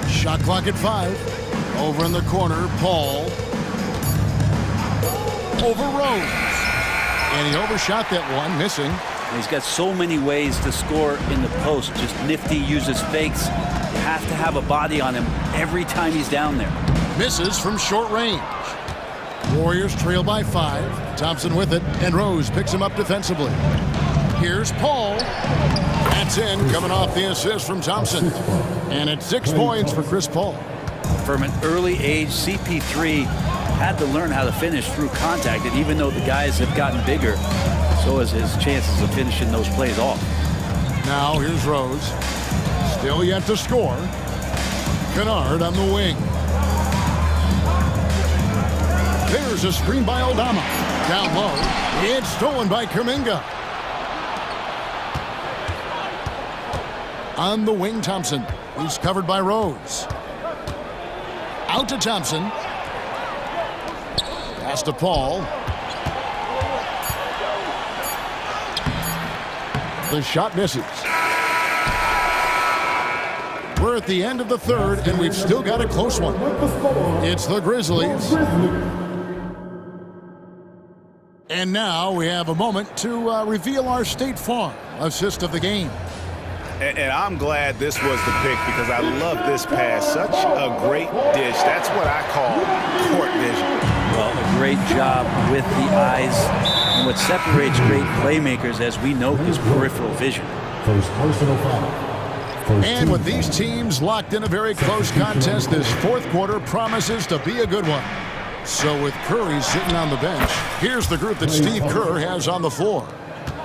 Shot clock at 5. Over in the corner, Paul. Over Rose. And he overshot that one, missing. He's got so many ways to score in the post. Just nifty, uses fakes. You have to have a body on him every time he's down there. Misses from short range. Warriors trail by 5. Thompson with it, and Rose picks him up defensively. Here's Paul. That's in, coming off the assist from Thompson. And it's 6 points for Chris Paul. From an early age, CP3 had to learn how to finish through contact, and even though the guys have gotten bigger, so has his chances of finishing those plays off. Now here's Rose. Still yet to score. Kennard on the wing. There's a screen by Aldama. Down low. It's stolen by Kuminga. On the wing, Thompson. He's covered by Rose. Out to Thompson. Pass to Paul. The shot misses. We're at the end of the third, and we've still got a close one. It's the Grizzlies. And now we have a moment to reveal our State Farm assist of the game. And I'm glad this was the pick because I love this pass. Such a great dish. That's what I call court vision. Well, a great job with the eyes. And what separates great playmakers, as we know, is peripheral vision. First personal foul. And with these teams locked in a very close contest, this fourth quarter promises to be a good one. So with Curry sitting on the bench, here's the group that Steve Kerr has on the floor.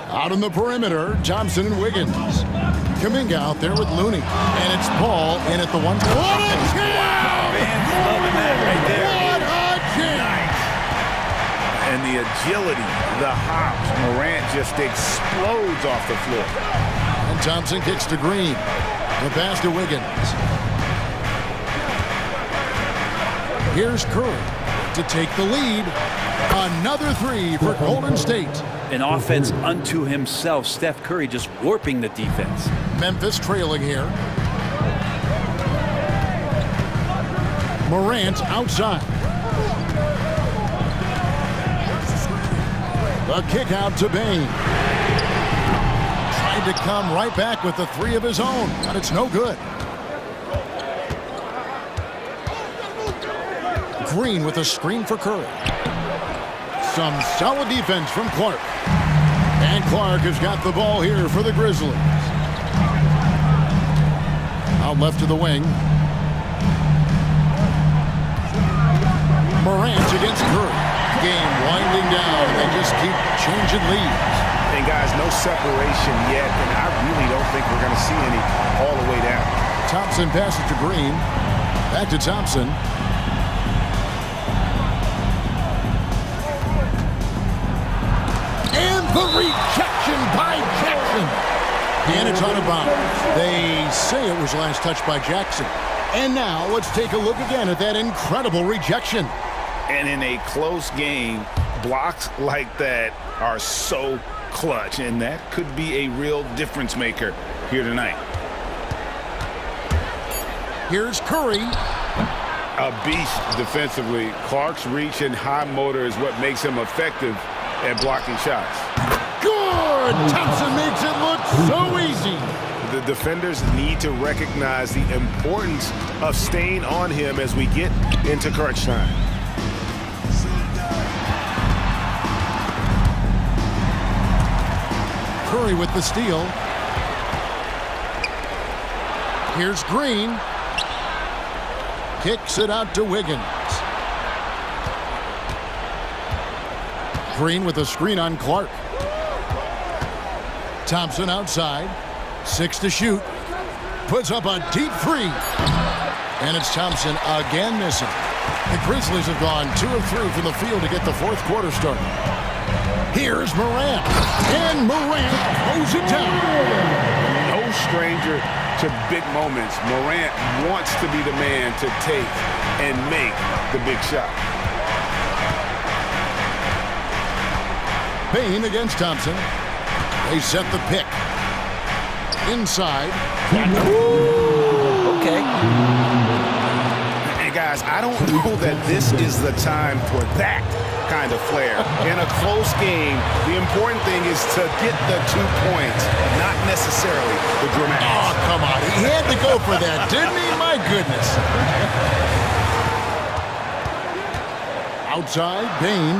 Out on the perimeter, Thompson and Wiggins. Kuminga out there with Looney. And it's Paul in at the 1. What a jam! Wow, fans loving that right there. What a jam! Nice. And the agility, the hops. Morant just explodes off the floor. And Thompson kicks to Green. The pass to Wiggins. Here's Curry to take the lead. Another 3 for Golden State. An offense unto himself. Steph Curry just warping the defense. Memphis trailing here. Morant outside. The kick out to Bain. Tried to come right back with the 3 of his own, but it's no good. Green with a screen for Curry. Some solid defense from Clark. And Clark has got the ball here for the Grizzlies. Out left to the wing. Morant against Curry. Game winding down. They just keep changing leads. And guys, no separation yet, and I really don't think we're going to see any all the way down. Thompson passes to Green. Back to Thompson. And the rejection by Jackson. And it's out of bounds. They say it was last touched by Jackson. And now let's take a look again at that incredible rejection. And in a close game, blocks like that are so clutch, and that could be a real difference maker here tonight. Here's Curry. A beast defensively. Clark's reach and high motor is what makes him effective at blocking shots. Good! Thompson makes it look so easy. The defenders need to recognize the importance of staying on him as we get into crunch time. Curry with the steal. Here's Green. Kicks it out to Wiggins. Green with a screen on Clark. Thompson outside. 6 to shoot. Puts up a deep three. And it's Thompson again missing. The Grizzlies have gone 2 of 3 from the field to get the fourth quarter started. Here's Morant. And Morant throws it down. No stranger to big moments. Morant wants to be the man to take and make the big shot. Bain against Thompson. They set the pick. Inside. Okay. And guys, I don't know that this is the time for that kind of flair. In a close game, the important thing is to get the 2 points, not necessarily the dramatics. Oh, come on. He had to go for that, didn't he? My goodness. Outside, Bain.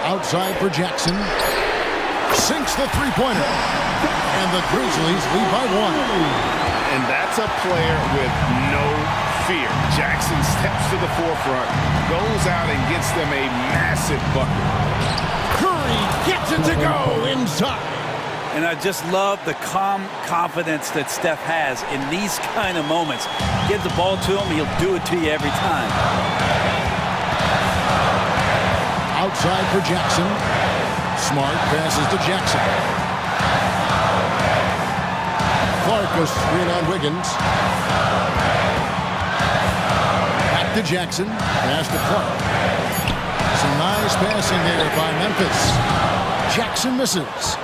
Outside for Jackson. Sinks the three-pointer. And the Grizzlies lead by 1. And that's a player with no fear. Jackson steps to the forefront, goes out and gets them a massive bucket. Curry gets it to go inside. And I just love the calm confidence that Steph has in these kind of moments. Give the ball to him, he'll do it to you every time. Outside for Jackson. Smart passes to Jackson. Clark goes screen on Wiggins. Back to Jackson. Pass to Clark. Some nice passing there by Memphis. Jackson misses.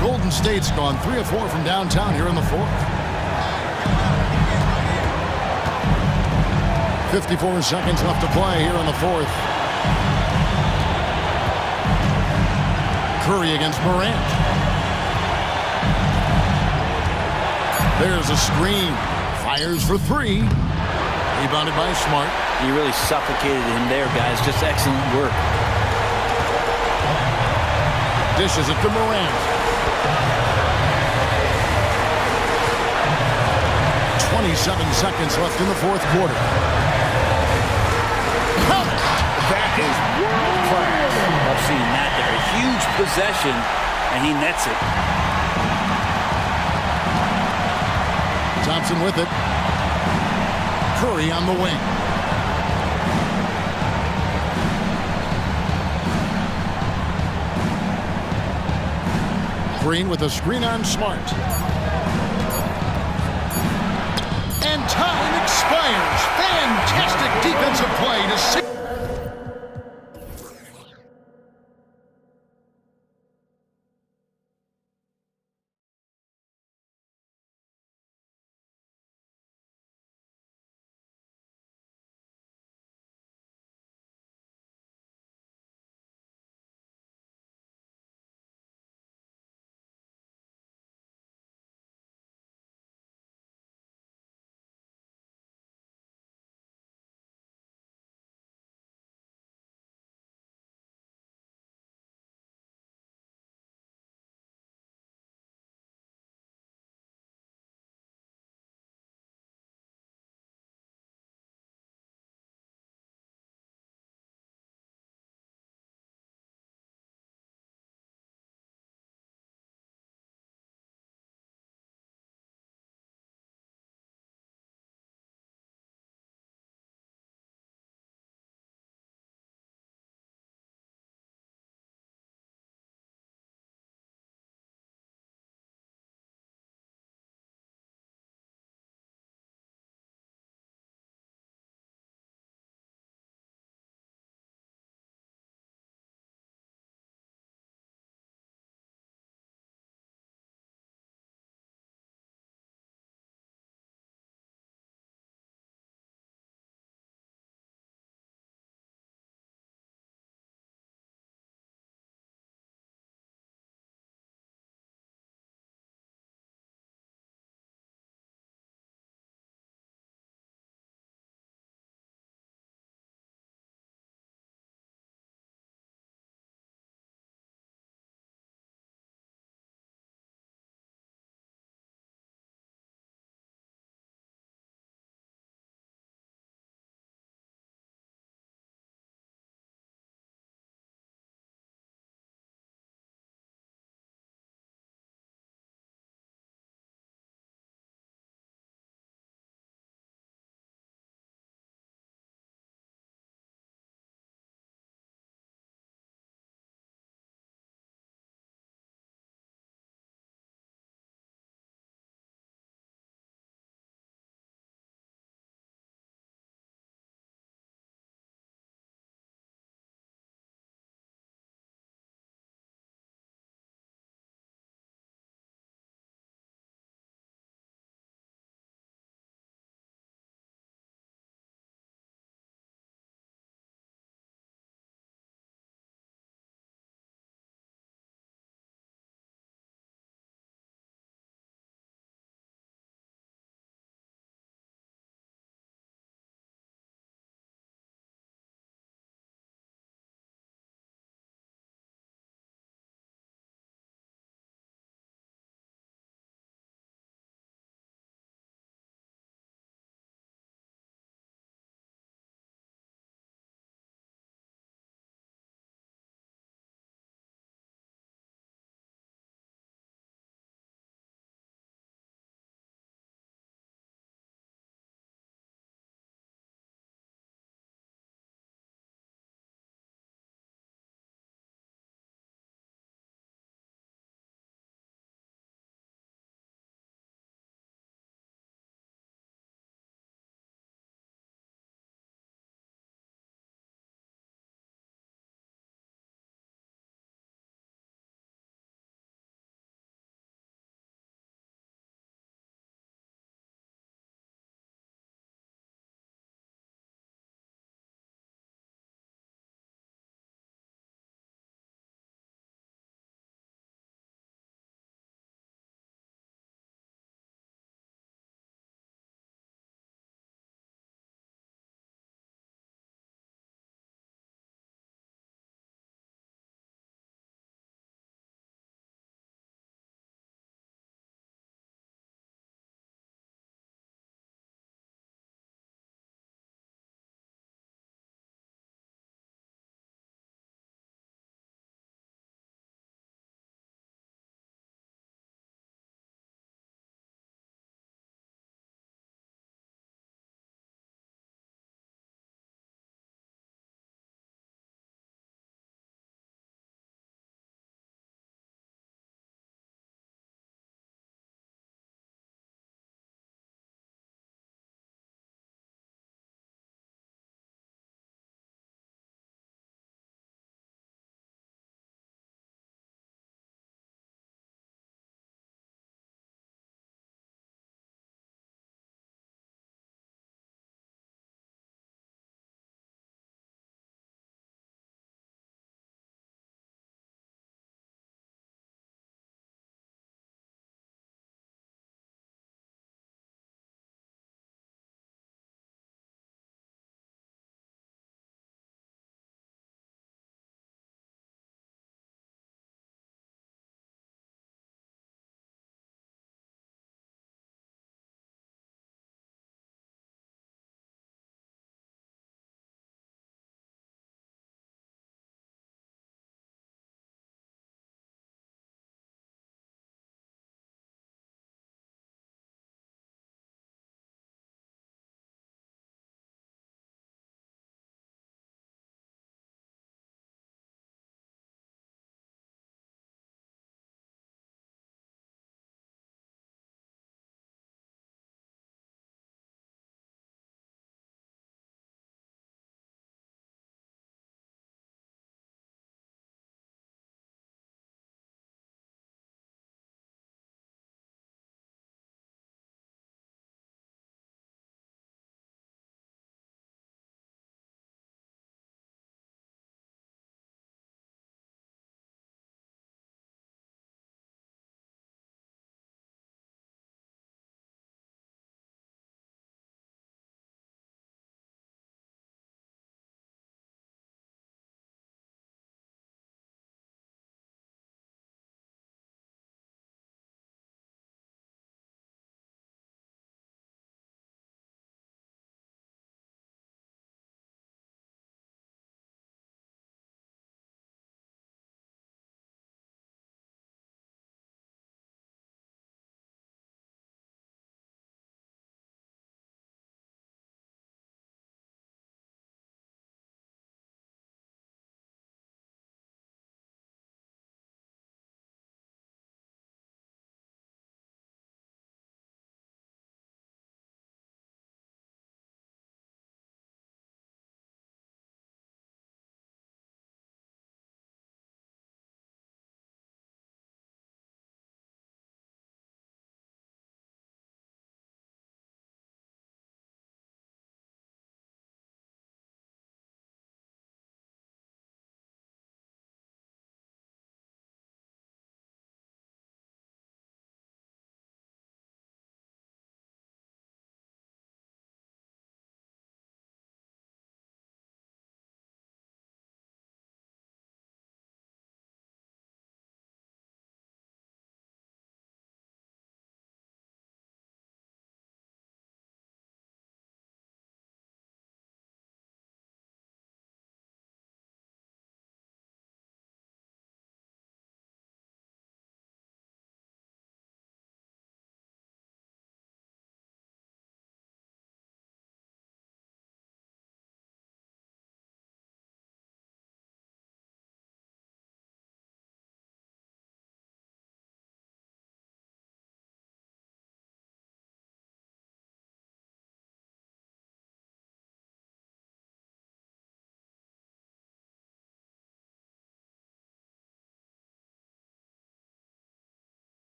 Golden State's gone 3 of 4 from downtown here in the fourth. 54 seconds left to play here in the fourth. Curry against Morant. There's a screen. Fires for 3. Rebounded by Smart. You really suffocated him there, guys. Just excellent work. Dishes it to Morant. 27 seconds left in the fourth quarter. That is world class. I've seen that there. A huge possession, and he nets it. Thompson with it. Curry on the wing. Green with a screen on Smart. And time expires. Fantastic defensive play to see.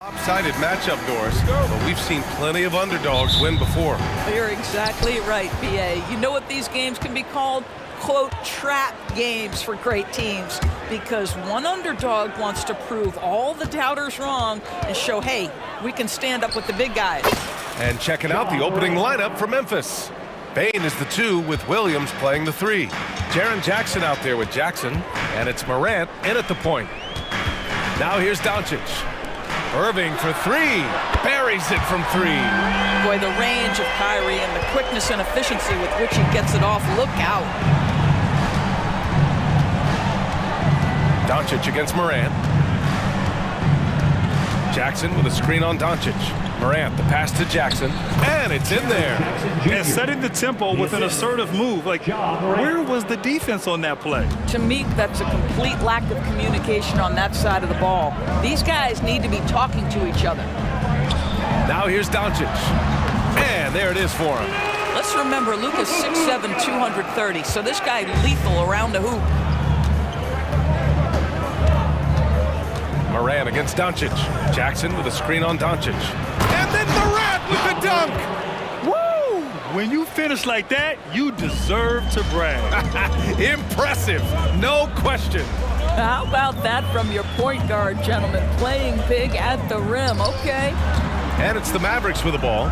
Lopsided matchup, Doris, but we've seen plenty of underdogs win before. You're exactly right, BA. You know what these games can be called? Quote, trap games for great teams, because one underdog wants to prove all the doubters wrong and show, hey, we can stand up with the big guys. And checking out the opening lineup for Memphis. Bain is the 2 with Williams playing the 3. Jaren Jackson out there with Jackson, and it's Morant in at the point. Now here's Doncic. Irving for 3. Buries it from 3. Boy, the range of Kyrie and the quickness and efficiency with which he gets it off. Look out. Doncic against Morant. Jackson with a screen on Doncic. Morant, the pass to Jackson, and it's in there. And setting the tempo with an assertive move. Like, where was the defense on that play? To me, that's a complete lack of communication on that side of the ball. These guys need to be talking to each other. Now here's Doncic. And there it is for him. Let's remember, Luka's 6'7", 230, so this guy lethal around the hoop. Morant against Doncic. Jackson with a screen on Doncic. And then Morant with the dunk! Woo! When you finish like that, you deserve to brag. Impressive, no question. How about that from your point guard, gentlemen? Playing big at the rim, okay. And it's the Mavericks with the ball.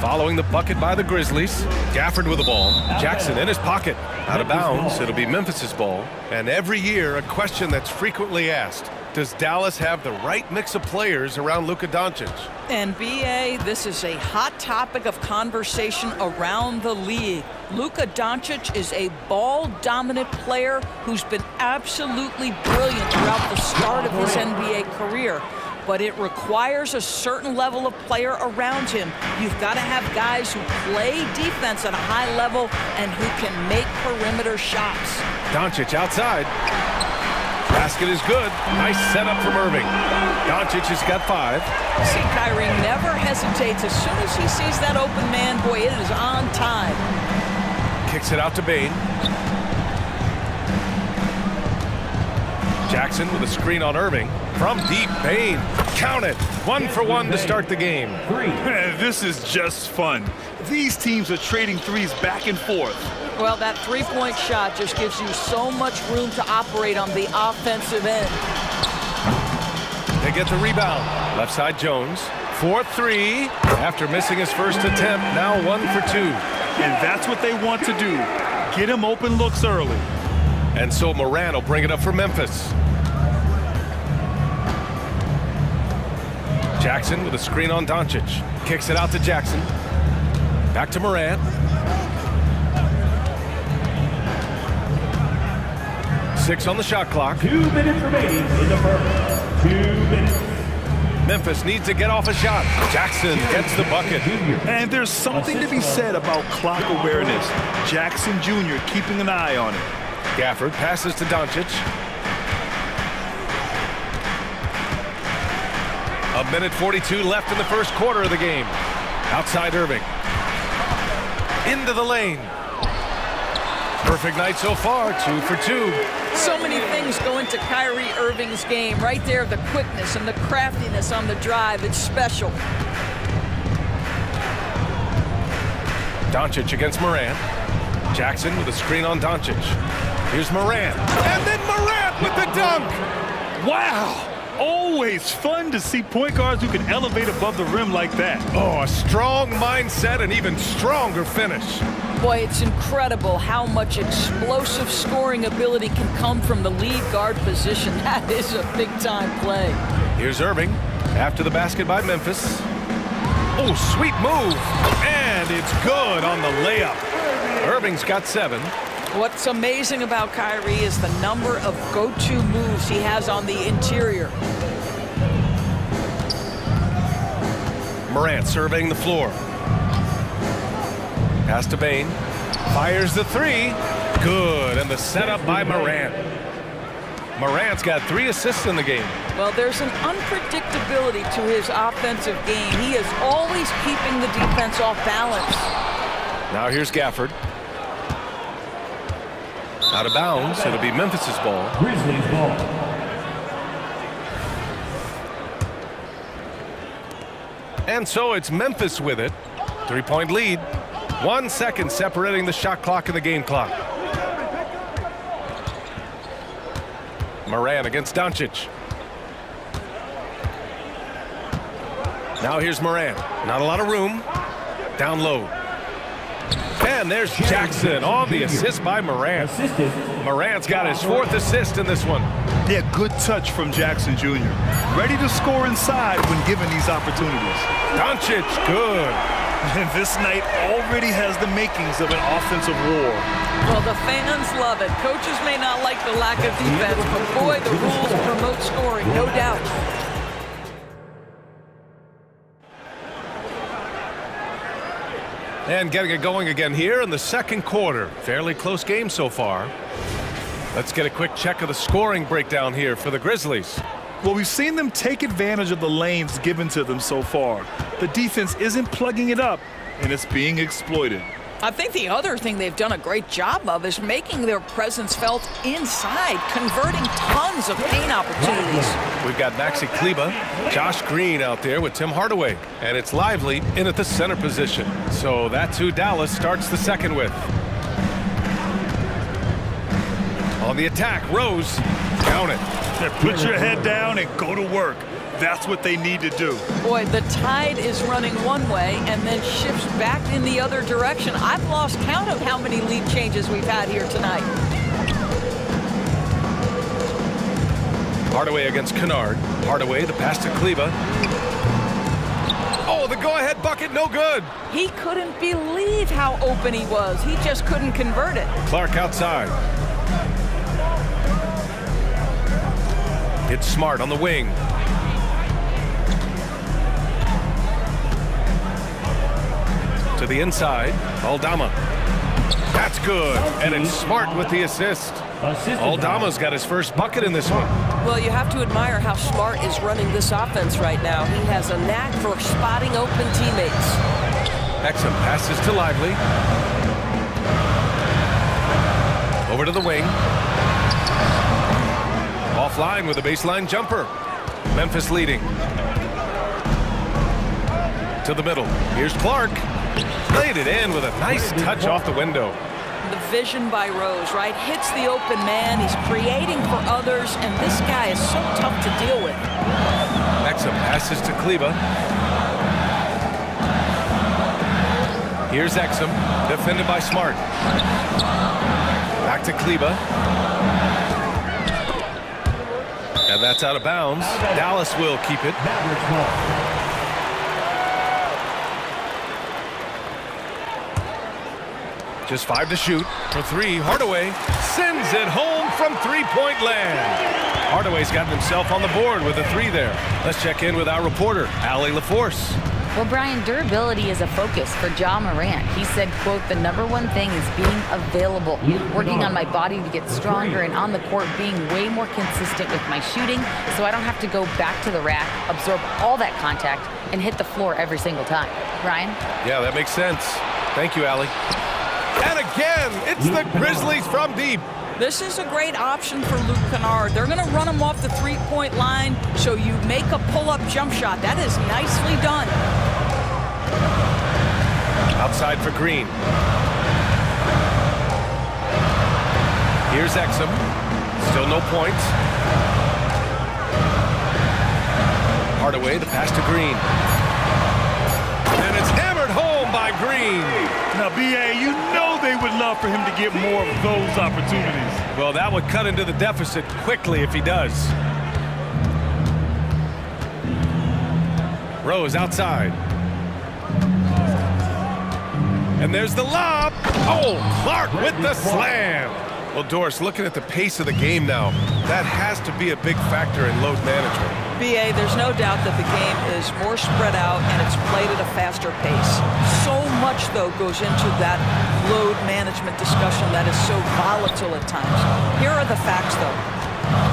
Following the bucket by the Grizzlies. Gafford with the ball. Jackson in his pocket. Out of bounds, it'll be Memphis's ball. And every year, a question that's frequently asked. Does Dallas have the right mix of players around Luka Doncic? And BA, this is a hot topic of conversation around the league. Luka Doncic is a ball-dominant player who's been absolutely brilliant throughout the start of his NBA career. But it requires a certain level of player around him. You've got to have guys who play defense at a high level and who can make perimeter shots. Doncic outside. Basket is good. Nice setup from Irving. Doncic has got 5. See, Kyrie never hesitates. As soon as he sees that open man, boy, it is on time. Kicks it out to Bain. Jackson with a screen on Irving. From deep, Bain. Count it. 1 for 1 to start the game. This is just fun. These teams are trading threes back and forth. Well, that three-point shot just gives you so much room to operate on the offensive end. They get the rebound. Left side Jones. 4-3. After missing his first attempt, now 1 for 2. And that's what they want to do. Get him open looks early. And so Morant will bring it up for Memphis. Jackson with a screen on Doncic. Kicks it out to Jackson. Back to Morant. 6 on the shot clock. 2 minutes remaining in the first. 2 minutes. Memphis needs to get off a shot. Jackson gets the bucket. And there's something to be said about clock awareness. Jackson Jr. keeping an eye on it. Gafford passes to Doncic. 1:42 left in the first quarter of the game. Outside Irving. Into the lane. Perfect night so far, 2 for 2. So many things go into Kyrie Irving's game. Right there, the quickness and the craftiness on the drive. It's special. Doncic against Morant. Jackson with a screen on Doncic. Here's Morant. And then Morant with the dunk! Wow! Always fun to see point guards who can elevate above the rim like that. Oh, a strong mindset and even stronger finish. Boy, it's incredible how much explosive scoring ability can come from the lead guard position. That is a big-time play. Here's Irving after the basket by Memphis. Oh, sweet move. And it's good on the layup. Irving's got 7. What's amazing about Kyrie is the number of go-to moves he has on the interior. Morant surveying the floor. Pass to Bain. Fires the 3. Good. And the setup by Morant. Morant's got 3 assists in the game. Well, there's an unpredictability to his offensive game. He is always keeping the defense off balance. Now here's Gafford. Out of bounds. It'll be Memphis's ball. Grizzlies ball. And so it's Memphis with it. 3-point lead. 1 second separating the shot clock and the game clock. Moran against Doncic. Now here's Moran. Not a lot of room. Down low. And there's Jackson on the assist by Moran. Moran's got his 4th assist in this one. Yeah, good touch from Jackson Jr. Ready to score inside when given these opportunities. Doncic, good. And this night already has the makings of an offensive war. Well, the fans love it. Coaches may not like the lack of defense, but boy, the rules promote scoring, no doubt. And getting it going again here in the second quarter. Fairly close game so far. Let's get a quick check of the scoring breakdown here for the Grizzlies. Well, we've seen them take advantage of the lanes given to them so far. The defense isn't plugging it up, and it's being exploited. I think the other thing they've done a great job of is making their presence felt inside, converting tons of paint opportunities. We've got Maxi Kleba, Josh Green out there with Tim Hardaway, and it's Lively in at the center position. So that's who Dallas starts the second with. On the attack, Rose, count it. Put your head down and go to work. That's what they need to do. Boy, the tide is running one way and then shifts back in the other direction. I've lost count of how many lead changes we've had here tonight. Hardaway against Kennard. Hardaway, the pass to Kleba. Oh, the go-ahead bucket, no good. He couldn't believe how open he was. He just couldn't convert it. Clark outside. It's Smart on the wing. To the inside, Aldama. That's good, and it's Smart with the assist. Aldama's got his first bucket in this one. Well, you have to admire how Smart is running this offense right now. He has a knack for spotting open teammates. Exum passes to Lively. Over to the wing. Offline with a baseline jumper. Memphis leading. To the middle. Here's Clark. Played it in with a nice touch off the window. The vision by Rose, right? Hits the open man. He's creating for others, and this guy is so tough to deal with. Exum passes to Kleba. Here's Exum, defended by Smart. Back to Kleba. And that's out of bounds. Dallas will keep it. Just 5 to shoot. For 3, Hardaway sends it home from three-point land. Hardaway's gotten himself on the board with a 3 there. Let's check in with our reporter, Allie LaForce. Well, Brian, durability is a focus for Ja Morant. He said, quote, the #1 thing is being available, working on my body to get stronger, and on the court being way more consistent with my shooting so I don't have to go back to the rack, absorb all that contact, and hit the floor every single time. Brian? Yeah, that makes sense. Thank you, Allie. And again, it's the Grizzlies from deep. This is a great option for Luke Kennard. They're going to run him off the three-point line, so you make a pull-up jump shot. That is nicely done. Outside for Green. Here's Exum. Still no points. Hardaway, the pass to Green. And it's hammered home by Green. Now, B.A., you know they would love for him to get more of those opportunities. Well, that would cut into the deficit quickly if he does. Rose outside. And there's the lob. Oh, Clark with the slam. Well, Doris, looking at the pace of the game now, that has to be a big factor in load management. B.A., there's no doubt that the game is more spread out and it's played at a faster pace. So much, though, goes into that load management discussion that is so volatile at times. Here are the facts, though.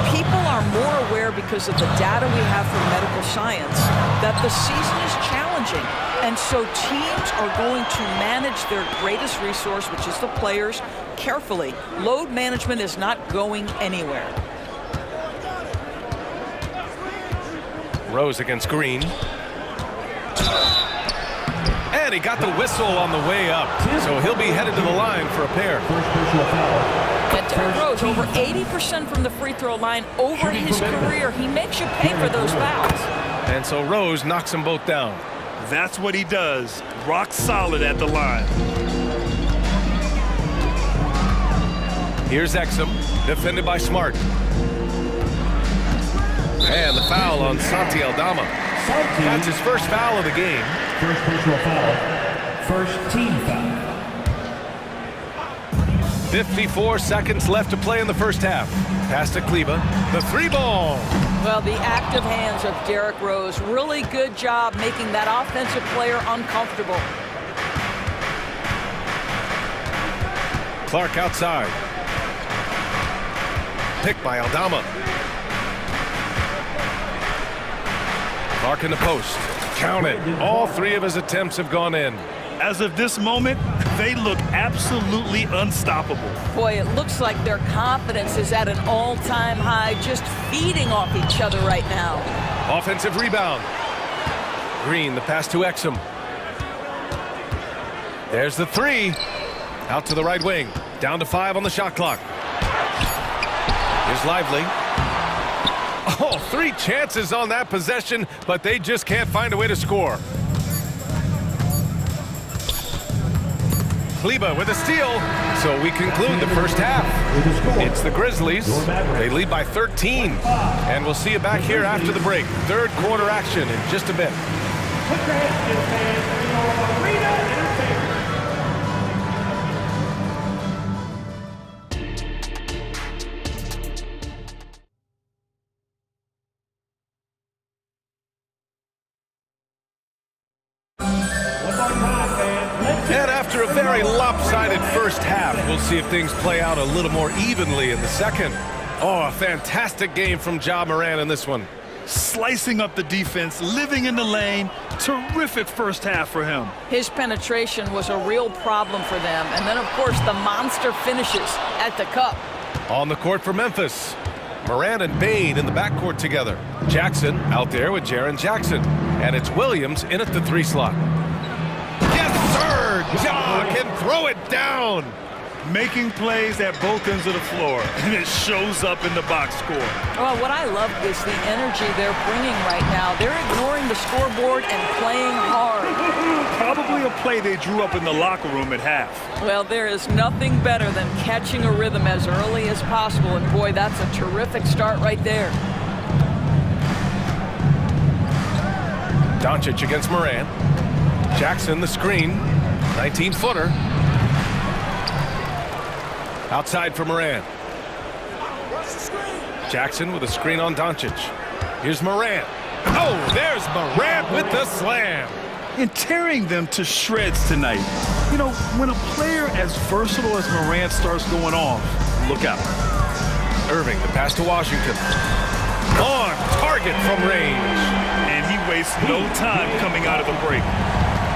People are more aware because of the data we have from medical science that the season is challenging. And so teams are going to manage their greatest resource, which is the players, carefully. Load management is not going anywhere. Rose against Green. And he got the whistle on the way up, so he'll be headed to the line for a pair. And Derrick Rose, over 80% from the free throw line over his career. He makes you pay for those fouls. And so Rose knocks them both down. That's what he does. Rock solid at the line. Here's Exum, defended by Smart. And the foul on Santi Aldama. That's his first foul of the game. First personal foul. First team foul. 54 seconds left to play in the first half. Pass to Kleba. The three ball. Well, the active hands of Derrick Rose. Really good job making that offensive player uncomfortable. Clark outside. Pick by Aldama. Clark in the post. Count it. All three of his attempts have gone in. As of this moment, they look absolutely unstoppable. Boy, it looks like their confidence is at an all-time high, just feeding off each other right now. Offensive rebound. Green, the pass to Exum. There's the three. Out to the right wing. Down to 5 on the shot clock. Here's Lively. Oh, 3 chances on that possession, but they just can't find a way to score. Kleba with a steal, so we conclude the first half. It's the Grizzlies. They lead by 13, and we'll see you back here after the break. Third quarter action in just a bit. And after a very lopsided first half, we'll see if things play out a little more evenly in the second. Oh, a fantastic game from Ja Morant in this one. Slicing up the defense, living in the lane. Terrific first half for him. His penetration was a real problem for them. And then, of course, the monster finishes at the cup. On the court for Memphis. Morant and Bade in the backcourt together. Jackson out there with Jaren Jackson. And it's Williams in at the 3 slot. Yes, sir! Ja can throw it down! Making plays at both ends of the floor, and it shows up in the box score. Well, what I love is the energy they're bringing right now. They're ignoring the scoreboard and playing hard. Probably a play they drew up in the locker room at half. Well, there is nothing better than catching a rhythm as early as possible, and boy, that's a terrific start right there. Doncic against Morant. Jackson the screen. 19-footer. Outside for Morant. Jackson with a screen on Doncic. Here's Morant. Oh, there's Morant with the slam. And tearing them to shreds tonight. You know, when a player as versatile as Morant starts going off, look out. Irving, the pass to Washington. On target from range. And he wastes no time coming out of the break.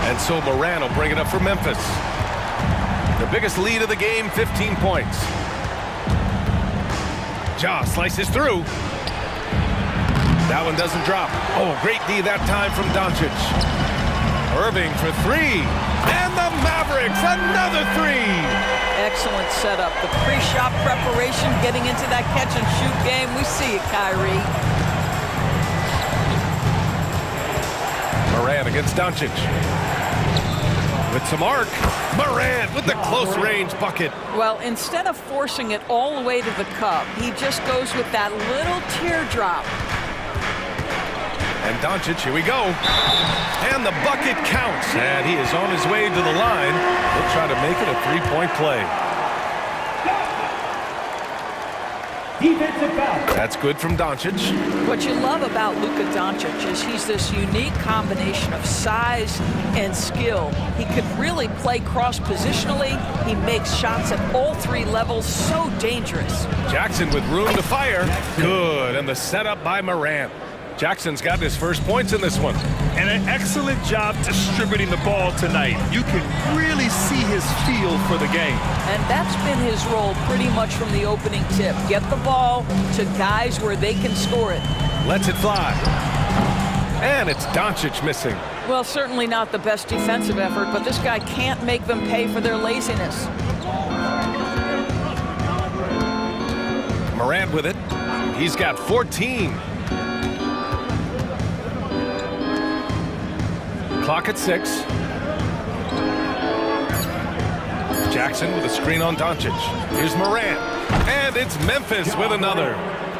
And so Morant will bring it up for Memphis. The biggest lead of the game, 15 points. Ja slices through. That one doesn't drop. Oh, great D that time from Doncic. Irving for 3. And the Mavericks, another 3. Excellent setup. The pre-shot preparation, getting into that catch-and-shoot game. We see it, Kyrie. Morant against Doncic. With some arc, Morant with the close-range bucket. Well, instead of forcing it all the way to the cup, he just goes with that little teardrop. And Doncic, here we go. And the bucket counts. And he is on his way to the line. He'll try to make it a 3-point play. Defensive foul. That's good from Doncic. What you love about Luka Doncic is he's this unique combination of size and skill. He could really play cross-positionally. He makes shots at all 3 levels, so dangerous. Jackson with room to fire. Good, and the setup by Morant. Jackson's got his first points in this one. And an excellent job distributing the ball tonight. You can really see his feel for the game. And that's been his role pretty much from the opening tip. Get the ball to guys where they can score it. Lets it fly. And it's Doncic missing. Well, certainly not the best defensive effort, but this guy can't make them pay for their laziness. Morant with it. He's got 14. Clock at 6. Jackson with a screen on Doncic. Here's Morant. And it's Memphis with another.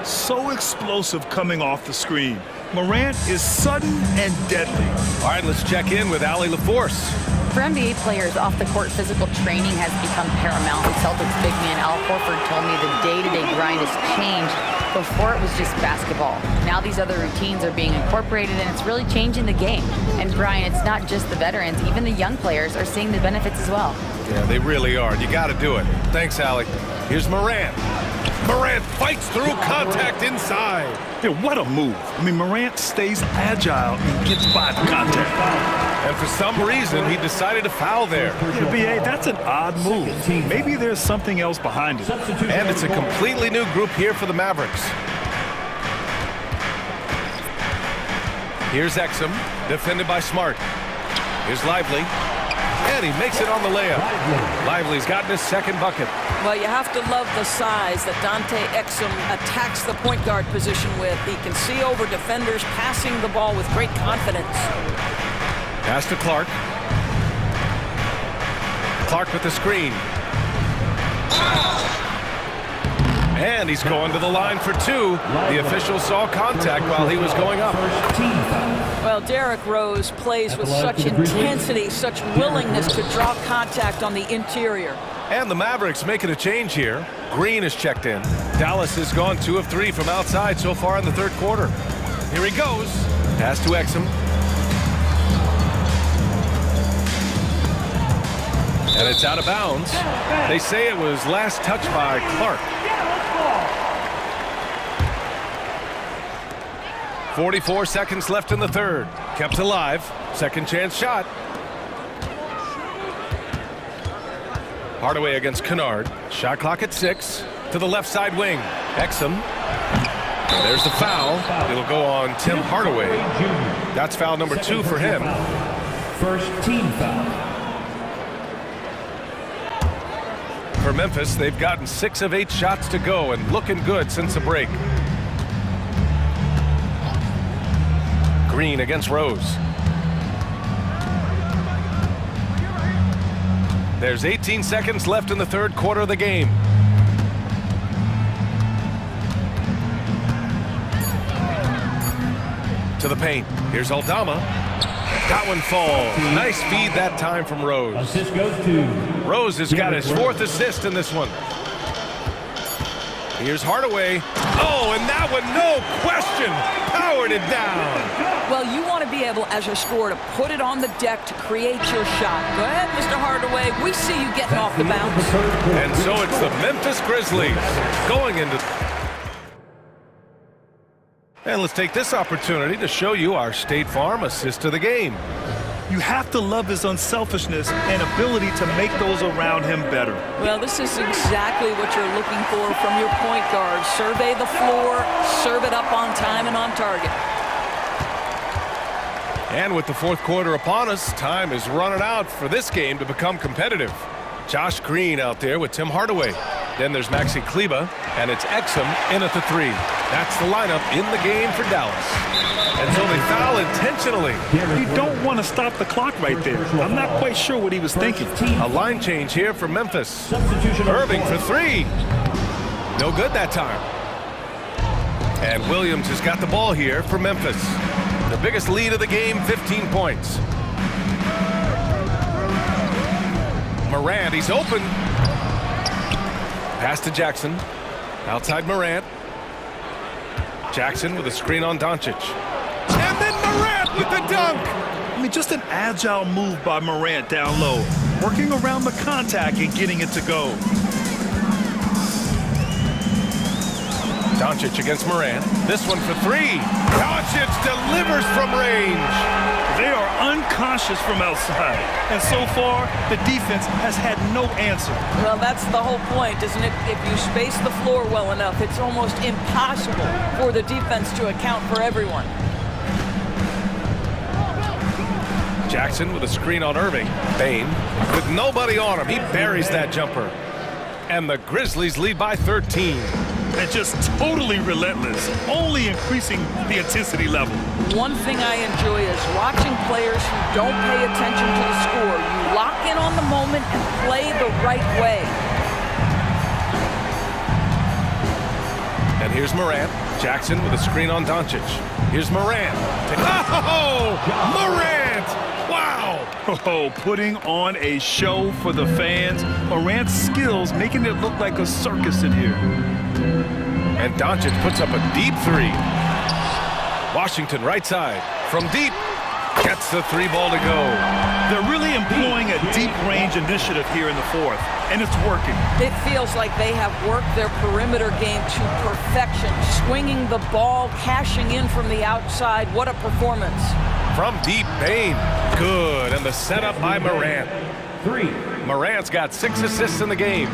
So explosive coming off the screen. Morant is sudden and deadly. All right, let's check in with Allie LaForce. For NBA players, off-the-court physical training has become paramount. Celtics big man Al Horford told me the day-to-day grind has changed. Before it was just basketball. Now these other routines are being incorporated, and it's really changing the game. And Brian, it's not just the veterans, even the young players are seeing the benefits as well. Yeah, they really are. You got to do it. Thanks, Allie. Here's Morant. Morant fights through contact inside. Yeah, what a move. I mean, Morant stays agile and gets by the contact. And for some reason, he decided to foul there. Yeah, B.A., that's an odd move. Maybe there's something else behind it. And it's a completely new group here for the Mavericks. Here's Exum, defended by Smart. Here's Lively. And he makes it on the layup. Lively's gotten his second bucket. Well, you have to love the size that Dante Exum attacks the point guard position with. He can see over defenders, passing the ball with great confidence. Pass to Clark. Clark with the screen. And he's going to the line for two. The official saw contact while he was going up. Well, Derrick Rose plays with such intensity, such willingness to draw contact on the interior. And the Mavericks making a change here. Green is checked in. Dallas has gone 2 of 3 from outside so far in the third quarter. Here he goes. Pass to Exum. And it's out of bounds. They say it was last touched by Clark. 44 seconds left in the third. Kept alive. Second chance shot. Hardaway against Kennard. Shot clock at 6. To the left side wing. Exum. There's the foul. It'll go on Tim Hardaway. That's foul number 2 for him. First team foul. For Memphis, they've gotten 6 of 8 shots to go and looking good since the break. Green against Rose. There's 18 seconds left in the third quarter of the game. To the paint. Here's Aldama. That one falls. Nice feed that time from Rose. Assist goes to Rose has got his 4th assist in this one. Here's Hardaway. Oh, and that one, no question, powered it down. Well, you want to be able, as a scorer, to put it on the deck to create your shot. Go ahead, Mr. Hardaway. We see you getting off the bounce. And so it's the Memphis Grizzlies going into... And let's take this opportunity to show you our State Farm assist of the game. You have to love his unselfishness and ability to make those around him better. Well, this is exactly what you're looking for from your point guard. Survey the floor, serve it up on time and on target. And with the fourth quarter upon us, time is running out for this game to become competitive. Josh Green out there with Tim Hardaway. Then there's Maxi Kleba, and it's Exum in at the 3. That's the lineup in the game for Dallas. And so they foul intentionally. You don't want to stop the clock right there. I'm not quite sure what he was thinking. A line change here for Memphis. Irving for 3. No good that time. And Williams has got the ball here for Memphis. The biggest lead of the game, 15 points. Morant, he's open. Pass to Jackson. Outside Morant. Jackson with a screen on Doncic. And then Morant with the dunk. I mean, just an agile move by Morant down low. Working around the contact and getting it to go. Doncic against Morant. This one for 3. Doncic delivers from range. They are unconscious from outside. And so far, the defense has had no answer. Well, that's the whole point, isn't it? If you space the floor well enough, it's almost impossible for the defense to account for everyone. Jackson with a screen on Irving. Bain with nobody on him. He buries that jumper. And the Grizzlies lead by 13. And just totally relentless, only increasing the intensity level. One thing I enjoy is watching players who don't pay attention to the score. You lock in on the moment and play the right way. And here's Morant. Jackson with a screen on Doncic. Here's Morant. Oh, Morant! Wow! Oh, putting on a show for the fans. Morant's skills making it look like a circus in here. And Doncic puts up a deep three. Washington right side. From deep. Gets the three ball to go. They're really employing a deep range initiative here in the fourth, and it's working. It feels like they have worked their perimeter game to perfection, swinging the ball, cashing in from the outside. What a performance. From deep, Bain. Good, and the setup by Morant. Morant's got 6 assists in the game.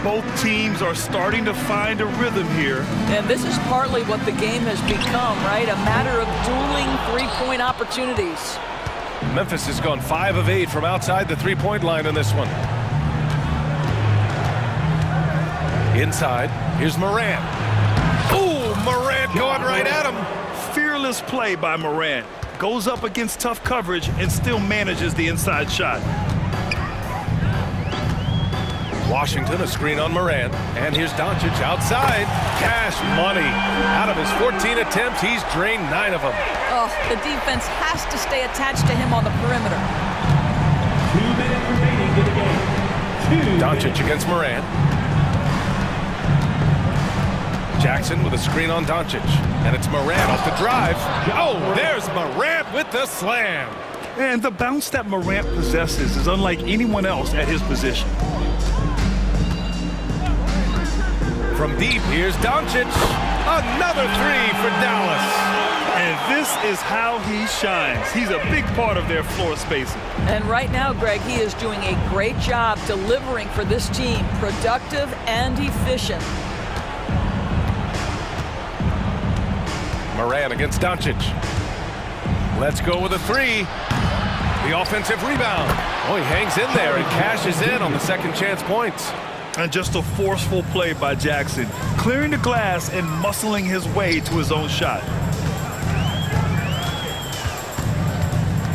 Both teams are starting to find a rhythm here. And this is partly what the game has become, right? A matter of dueling three-point opportunities. Memphis has gone 5 of 8 from outside the three-point line in this one. Inside, here's Morant. Ooh, Morant going right at him. Fearless play by Morant. Goes up against tough coverage and still manages the inside shot. Washington, a screen on Morant. And here's Doncic outside. Cash money. Out of his 14 attempts, he's drained 9 of them. Oh, the defense has to stay attached to him on the perimeter. 2 minutes remaining in the game. Doncic against Morant. Jackson with a screen on Doncic. And it's Morant off the drive. Oh, there's Morant with the slam. And the bounce that Morant possesses is unlike anyone else at his position. From deep, here's Doncic. Another three for Dallas. And this is how he shines. He's a big part of their floor spacing. And right now, Greg, he is doing a great job delivering for this team. Productive and efficient. Morant against Doncic. Let's go with a three. The offensive rebound. Oh, he hangs in there and cashes in on the second chance points. And just a forceful play by Jackson, clearing the glass and muscling his way to his own shot.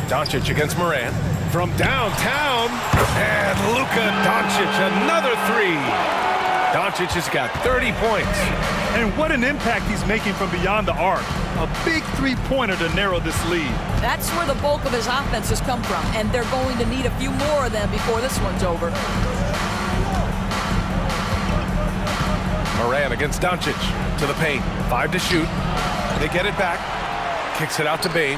Doncic against Morant. From downtown, and Luka Doncic, another three. Doncic has got 30 points. And what an impact he's making from beyond the arc. A big three-pointer to narrow this lead. That's where the bulk of his offense has come from, and they're going to need a few more of them before this one's over. Morant against Doncic to the paint. 5 to shoot. They get it back. Kicks it out to Bain.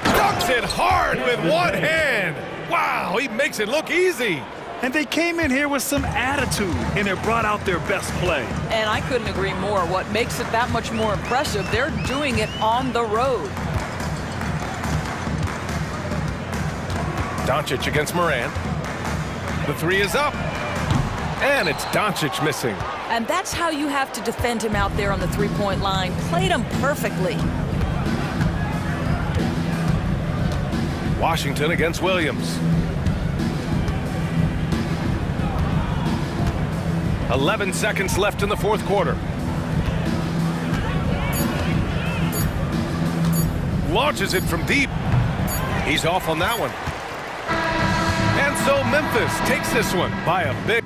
Dunks it hard with one hand. Wow, he makes it look easy. And they came in here with some attitude, and it brought out their best play. And I couldn't agree more. What makes it that much more impressive, they're doing it on the road. Doncic against Morant. The three is up. And it's Doncic missing. And that's how you have to defend him out there on the three-point line. Played him perfectly. Washington against Williams. 11 seconds left in the fourth quarter. Launches it from deep. He's off on that one. And so Memphis takes this one by a big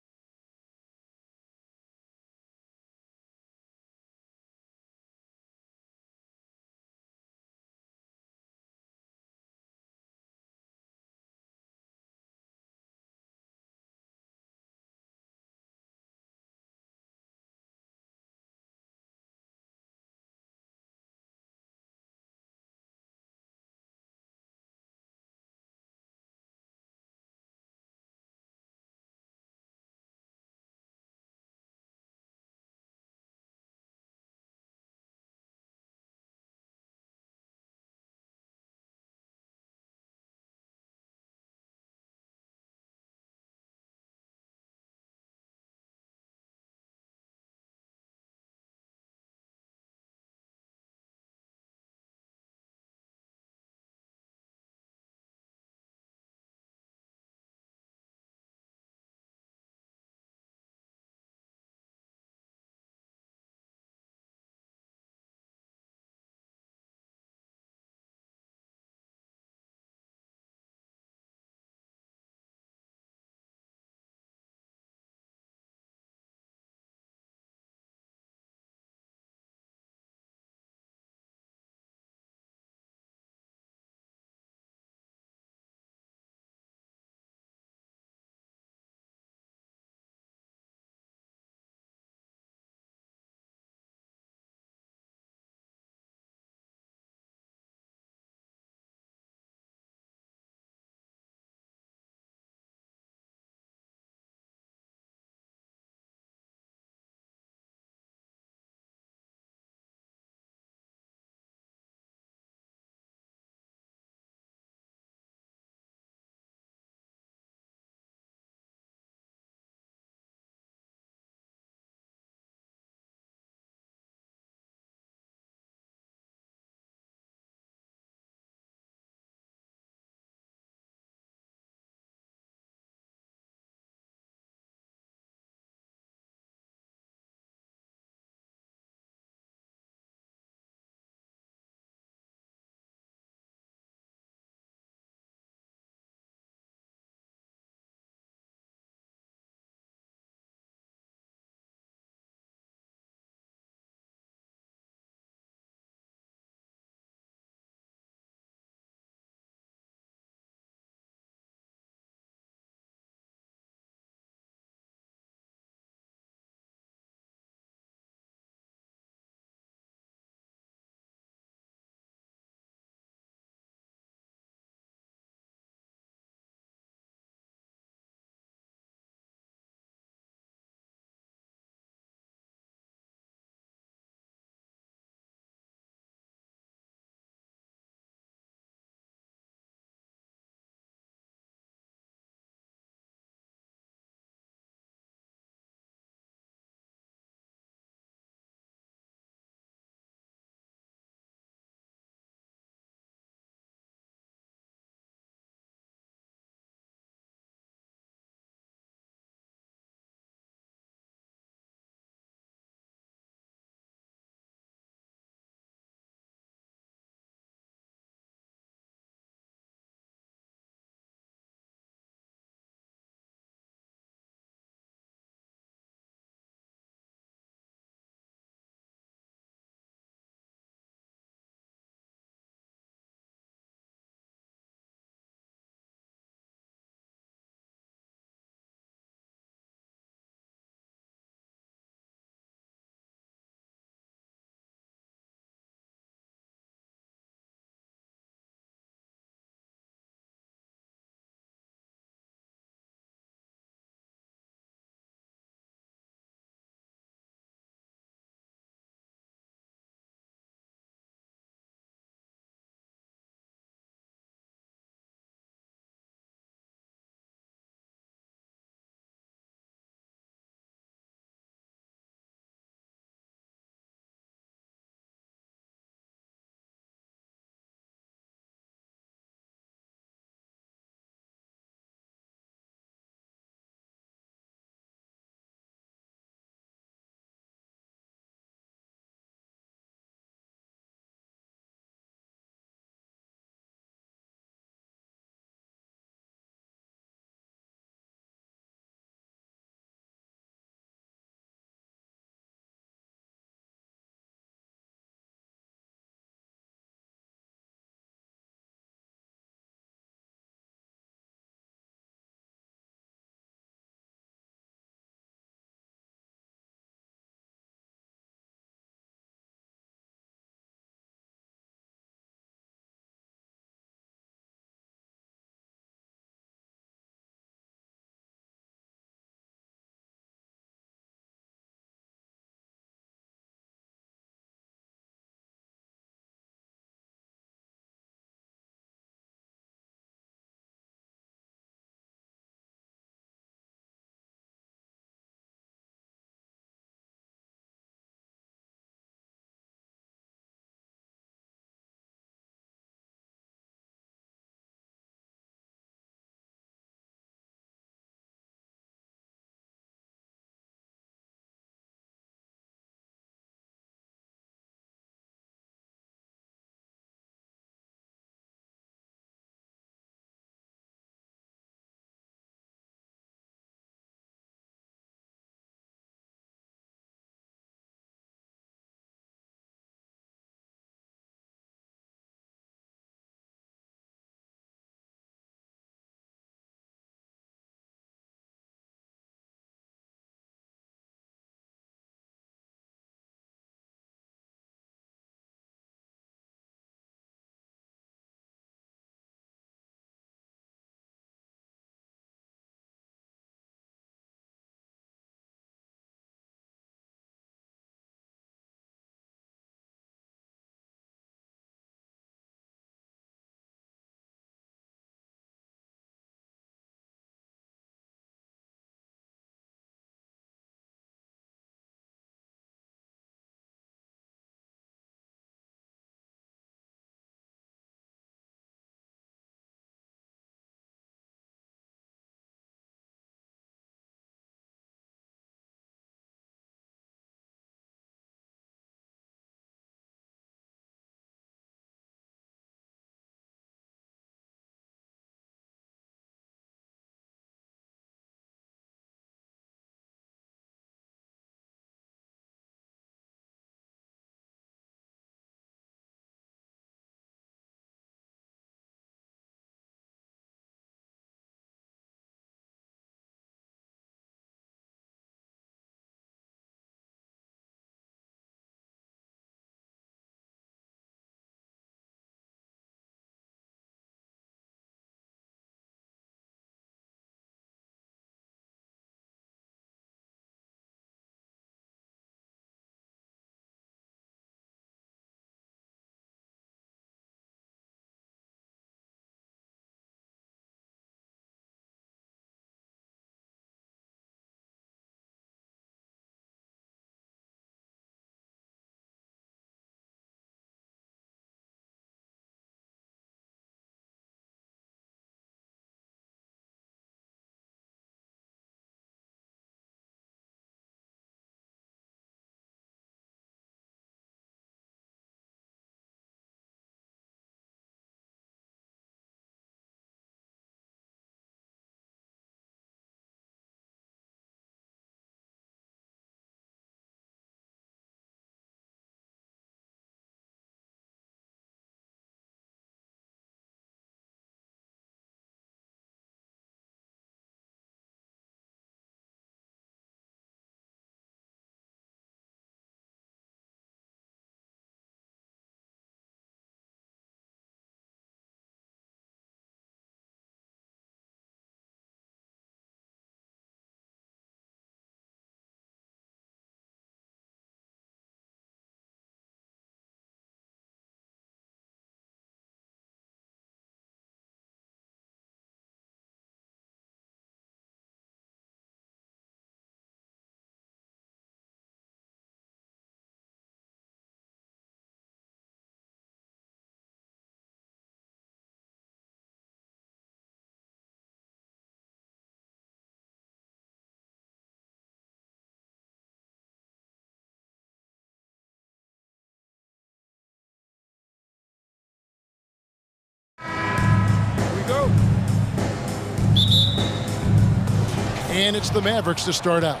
And it's the Mavericks to start out.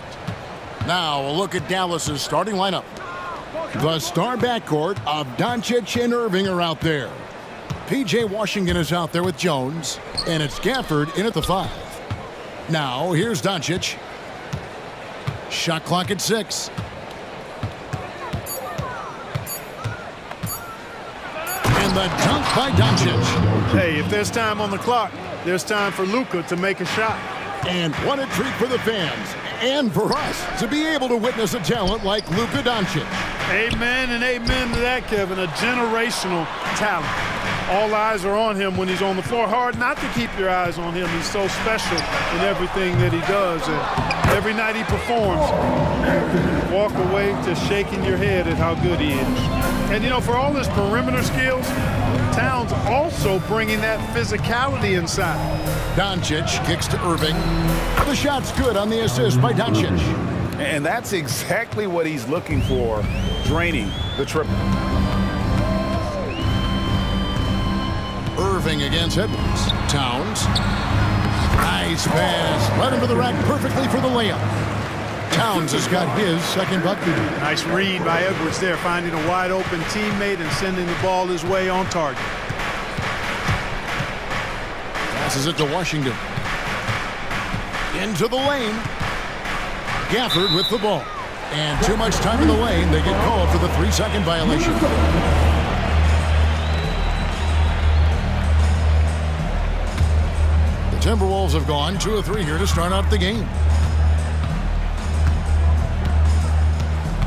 Now a look at Dallas's starting lineup. The star backcourt of Doncic and Irving are out there. P.J. Washington is out there with Jones, and it's Gafford in at the 5. Now here's Doncic. Shot clock at 6. And the dunk by Doncic. Hey, if there's time on the clock, there's time for Luka to make a shot. And what a treat for the fans and for us to be able to witness a talent like Luka Doncic. Amen and amen to that, Kevin. A generational talent. All eyes are on him when he's on the floor. Hard not to keep your eyes on him. He's so special in everything that he does. And every night he performs, you walk away just shaking your head at how good he is. And, you know, for all his perimeter skills, Towns also bringing that physicality inside. Doncic kicks to Irving. The shot's good on the assist by Doncic. And that's exactly what he's looking for, draining the triple. Irving against Edwards. Towns. Nice pass. Led him to the rack perfectly for the layup. Towns has got his second bucket. Nice read by Edwards there, finding a wide open teammate and sending the ball his way on target. Passes it to Washington. Into the lane. Gafford with the ball. And too much time in the lane. They get called for the 3-second violation. The Timberwolves have gone 2 of 3 here to start out the game.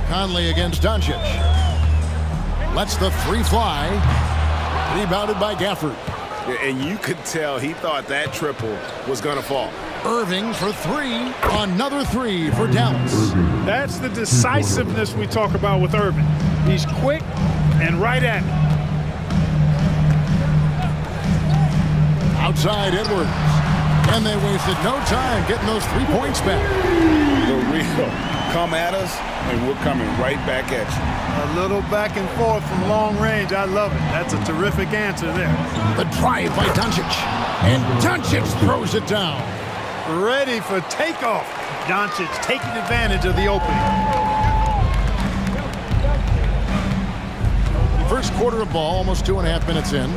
Conley against Doncic. Lets the 3 fly. Rebounded by Gafford. And you could tell he thought that triple was going to fall. Irving for 3. Another 3 for Dallas. That's the decisiveness we talk about with Irving. He's quick and right at it. Outside Edwards. And they wasted no time getting those 3 points back. The real come at us, and we're coming right back at you. A little back and forth from long range. I love it. That's a terrific answer there. The drive by Doncic. And Doncic throws it down. Ready for takeoff. Doncic taking advantage of the opening. First quarter of ball, almost 2.5 minutes in.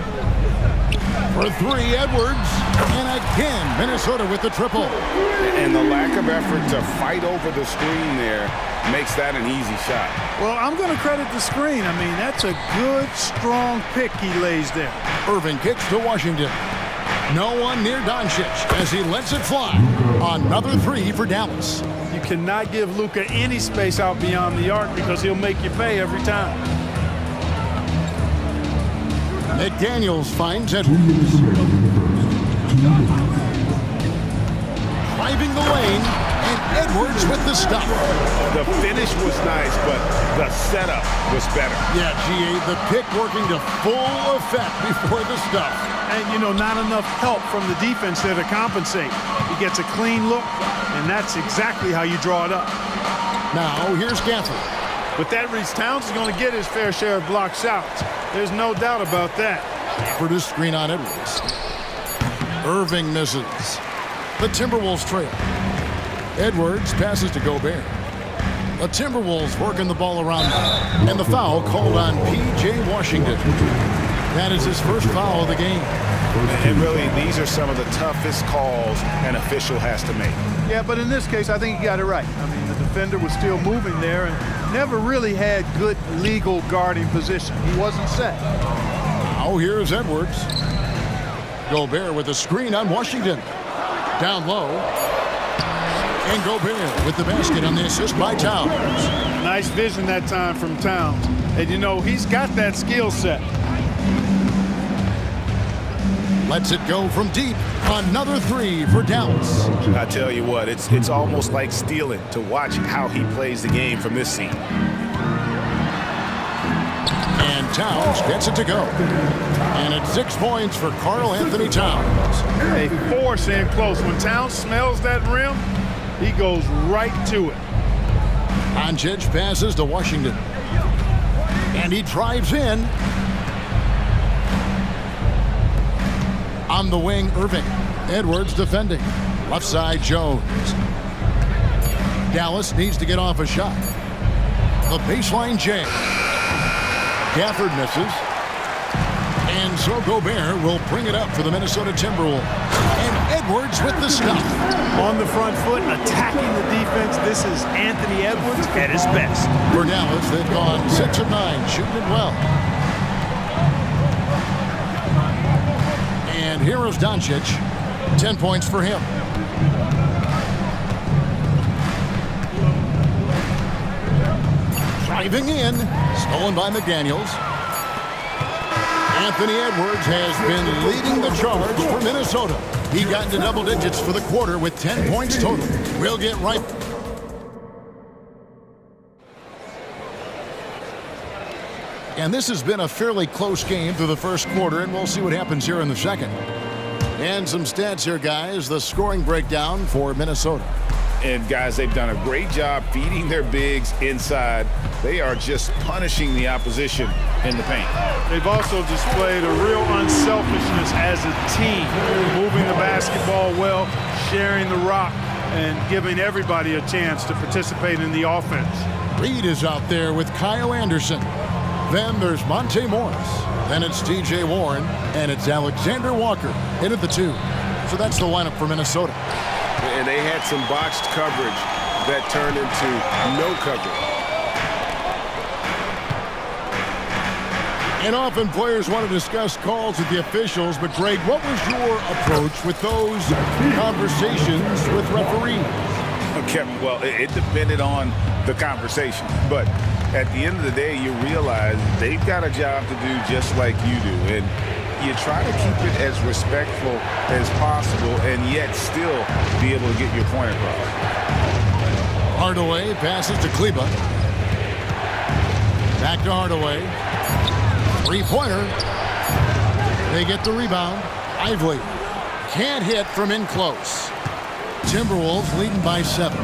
For 3, Edwards. And again, Minnesota with the triple. And the lack of effort to fight over the screen there makes that an easy shot. Well, I'm going to credit the screen. I mean, that's a good, strong pick he lays there. Irving kicks to Washington. No one near Doncic as he lets it fly. Another 3 for Dallas. You cannot give Luka any space out beyond the arc because he'll make you pay every time. McDaniels finds Edwards. Driving the lane, and Edwards with the stop. The finish was nice, but the setup was better. Yeah, GA, the pick working to full effect before the stuff. And, you know, not enough help from the defense there to compensate. He gets a clean look, and that's exactly how you draw it up. Now, here's Gafford. With that reach, Towns is going to get his fair share of block shots. There's no doubt about that. For the screen on Edwards. Irving misses. The Timberwolves trail. Edwards passes to Gobert. The Timberwolves working the ball around them. And the foul called on P.J. Washington. That is his first foul of the game. And really, these are some of the toughest calls an official has to make. Yeah, but in this case, I think he got it right. I mean, the defender was still moving there and never really had good legal guarding position. He wasn't set. Now here's Edwards. Gobert with a screen on Washington. Down low. And Gobert with the basket on the assist by Towns. Nice vision that time from Towns. And, you know, he's got that skill set. Lets it go from deep. Another 3 for Dallas. I tell you what, it's almost like stealing to watch how he plays the game from this scene. And Towns gets it to go. And it's 6 points for Karl Anthony Towns. They force in close. When Towns smells that rim, he goes right to it. Doncic passes to Washington. And he drives in. On the wing, Irving. Edwards defending. Left side, Jones. Dallas needs to get off a shot. The baseline, Jay. Gafford misses. And so Gobert will bring it up for the Minnesota Timberwolves. And Edwards with the stop. On the front foot, attacking the defense. This is Anthony Edwards at his best. For Dallas, they've gone 6 of 9, shooting it well. And here is Doncic. 10 points for him. Driving in. Stolen by McDaniels. Anthony Edwards has been leading the charge for Minnesota. He got into double digits for the quarter with 10 points total. We'll get right. And this has been a fairly close game through the first quarter, and we'll see what happens here in the second. And some stats here, guys. The scoring breakdown for Minnesota. And, guys, they've done a great job feeding their bigs inside. They are just punishing the opposition in the paint. They've also displayed a real unselfishness as a team, moving the basketball well, sharing the rock, and giving everybody a chance to participate in the offense. Reed is out there with Kyle Anderson. Then there's Monte Morris. Then it's T.J. Warren, and it's Alexander Walker in at the 2. So that's the lineup for Minnesota. And they had some botched coverage that turned into no coverage. And often players want to discuss calls with the officials, but Greg, what was your approach with those conversations with referees? Okay, well, it depended on the conversation, but at the end of the day, you realize they've got a job to do just like you do, and you try to keep it as respectful as possible and yet still be able to get your point across. Hardaway passes to Kleba. Back to Hardaway. Three-pointer. They get the rebound. Ively can't hit from in close. Timberwolves leading by 7.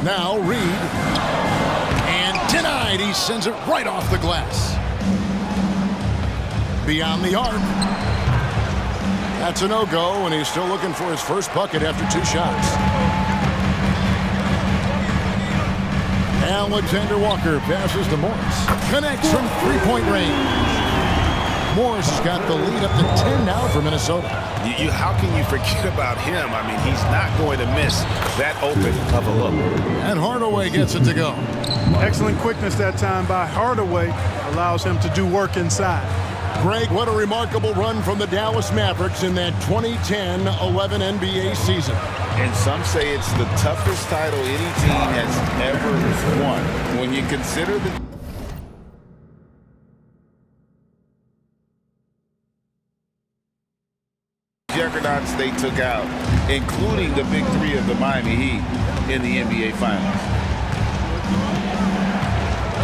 Now Reed. And denied. He sends it right off the glass. Beyond the arc. That's a no-go, and he's still looking for his first bucket after 2 shots. Alexander Walker passes to Morris. Connects from three-point range. Morris has got the lead up to 10 now for Minnesota. How can you forget about him? I mean, he's not going to miss that open of a look. And Hardaway gets it to go. Excellent quickness that time by Hardaway. Allows him to do work inside. Greg, what a remarkable run from the Dallas Mavericks in that 2010-11 NBA season. And some say it's the toughest title any team has ever won. When you consider the juggernauts they took out, including the big 3 of the Miami Heat in the NBA Finals.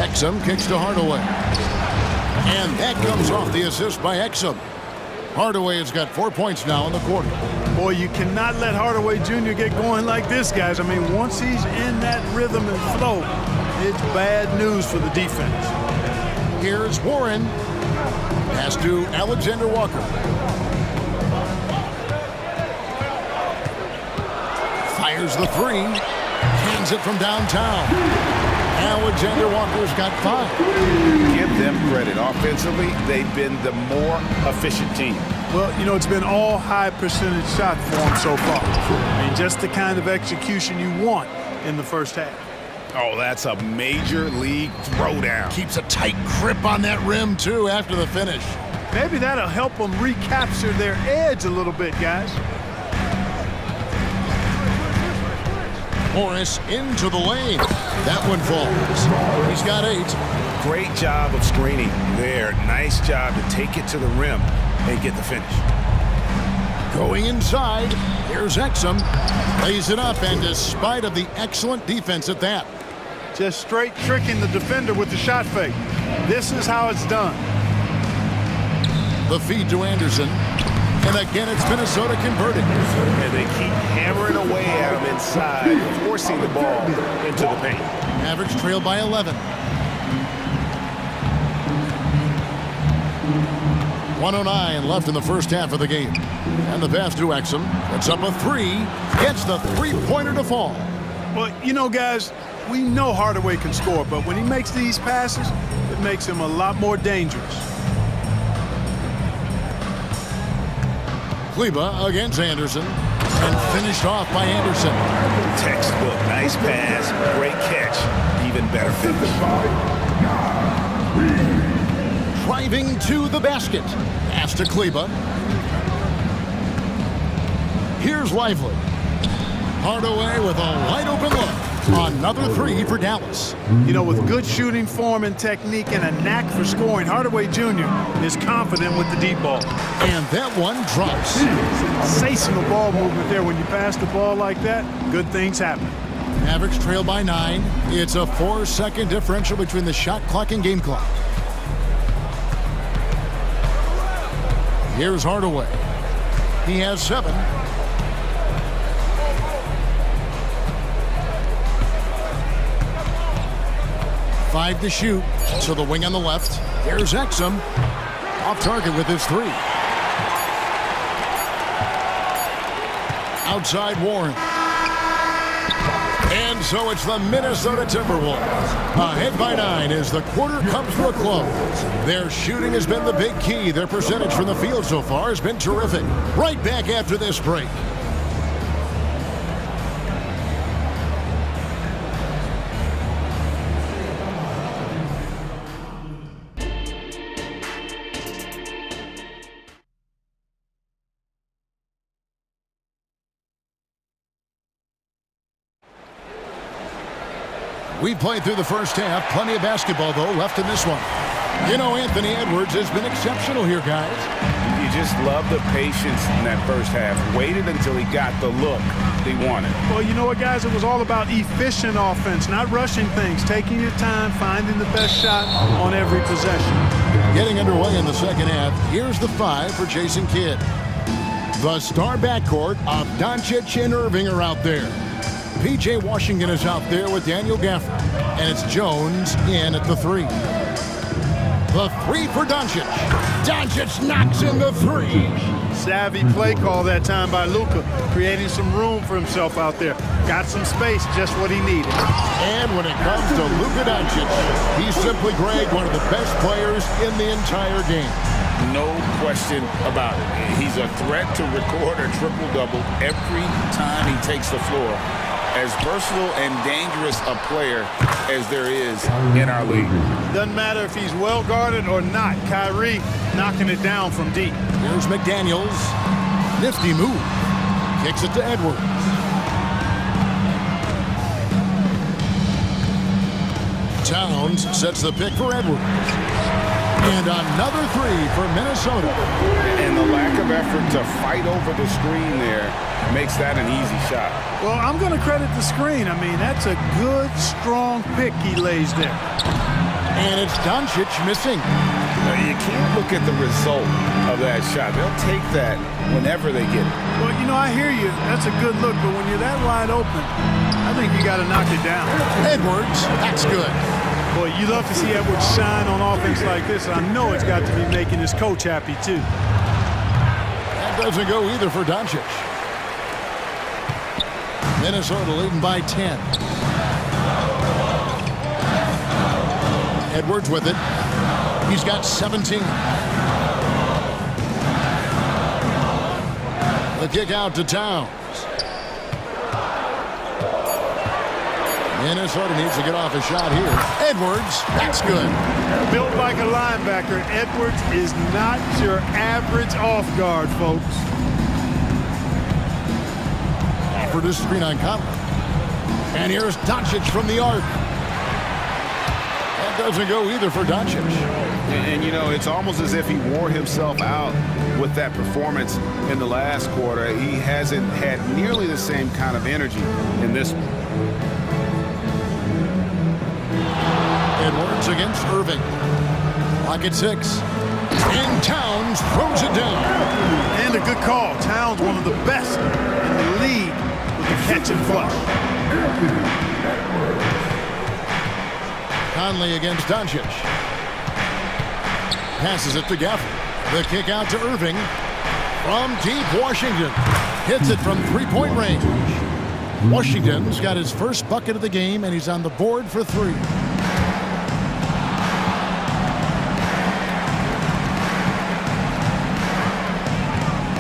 Exum kicks to Hardaway. And that comes off the assist by Exum. Hardaway has got 4 points now in the quarter. Boy, you cannot let Hardaway Jr. get going like this, guys. I mean, once he's in that rhythm and flow, it's bad news for the defense. Here's Warren. Pass to Alexander Walker. Fires the 3. Hands it from downtown. Alexander Walker's got 5. Give them credit. Offensively, they've been the more efficient team. Well, you know, it's been all high percentage shot for them so far. I mean, just the kind of execution you want in the first half. Oh, that's a major league throwdown. Keeps a tight grip on that rim, too, after the finish. Maybe that'll help them recapture their edge a little bit, guys. Morris into the lane. That one falls. He's got 8. Great job of screening there. Nice job to take it to the rim and get the finish. Going inside, here's Exum. Lays it up, and despite of the excellent defense at that. Just straight tricking the defender with the shot fake. This is how it's done. The feed to Anderson. And again, it's Minnesota converting. And they keep hammering away at him inside, forcing the ball into the paint. Mavericks trail by 11. 1:09 left in the first half of the game. And the pass to Exum. Puts up a three. Gets the three-pointer to fall. Well, you know, guys, we know Hardaway can score, but when he makes these passes, it makes him a lot more dangerous. Kleba against Anderson. And finished off by Anderson. Textbook, nice pass, great catch, even better finish. Driving to the basket. Pass to Kleba. Here's Lively. Hardaway with a wide open look. Another three for Dallas. You know, with good shooting form and technique and a knack for scoring, Hardaway Jr. is confident with the deep ball. And that one drops. Sensational ball movement there. When you pass the ball like that, good things happen. Mavericks trail by 9. It's a 4-second differential between the shot clock and game clock. Here's Hardaway. He has 7. Five to shoot. So the wing on the left. Here's Exum. Off target with his 3. Outside Warren. And so it's the Minnesota Timberwolves. Ahead by 9 as the quarter comes to a close. Their shooting has been the big key. Their percentage from the field so far has been terrific. Right back after this break. We played through the first half. Plenty of basketball, though, left in this one. You know, Anthony Edwards has been exceptional here, guys. You just love the patience in that first half. Waited until he got the look he wanted. Well, you know what, guys? It was all about efficient offense, not rushing things, taking your time, finding the best shot on every possession. Getting underway in the second half. Here's the 5 for Jason Kidd. The star backcourt of Doncic and Irving are out there. P.J. Washington is out there with Daniel Gafford. And it's Jones in at the 3. The 3 for Doncic. Doncic knocks in the 3. Savvy play call that time by Luka, creating some room for himself out there. Got some space, just what he needed. And when it comes to Luka Doncic, he's simply, Greg, one of the best players in the entire game. No question about it. He's a threat to record a triple-double every time he takes the floor. As versatile and dangerous a player as there is in our league. Doesn't matter if he's well guarded or not. Kyrie knocking it down from deep. Here's McDaniels. Nifty move. Kicks it to Edwards. Towns sets the pick for Edwards. And another 3 for Minnesota. And the lack of effort to fight over the screen there makes that an easy shot. Well, I'm going to credit the screen. I mean, that's a good, strong pick he lays there. And it's Doncic missing. You can't look at the result of that shot. They'll take that whenever they get it. Well, you know, I hear you. That's a good look, but when you're that wide open, I think you got to knock it down. Edwards, that's good. Boy, you love to see Edwards shine on offense like this. I know it's got to be making his coach happy, too. That doesn't go either for Doncic. Minnesota leading by 10. Edwards with it. He's got 17. The kick out to Towns. Minnesota needs to get off a shot here. Edwards, that's good. Built like a linebacker, Edwards is not your average off guard, folks. For this screen on Conley. And here's Doncic from the arc. That doesn't go either for Doncic. And you know, it's almost as if he wore himself out with that performance in the last quarter. He hasn't had nearly the same kind of energy in this one. Edwards against Irving. Lock at 6. And Towns throws it down. And a good call. Towns, one of the best in the league with the catch and flush. Conley against Doncic. Passes it to Gafford. The kick out to Irving. From deep, Washington hits it from three-point range. Washington's got his first bucket of the game, and he's on the board for three.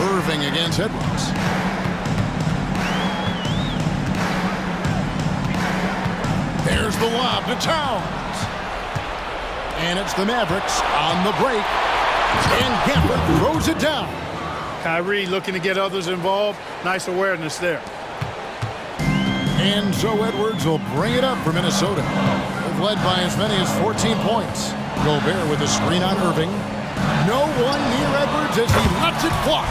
Irving against Edwards. There's the lob to Towns. And it's the Mavericks on the break. And Gambler throws it down. Kyrie looking to get others involved. Nice awareness there. And so Edwards will bring it up for Minnesota. They've led by as many as 14 points. Gobert with a screen on Irving. No one near Edwards as he lets it fly.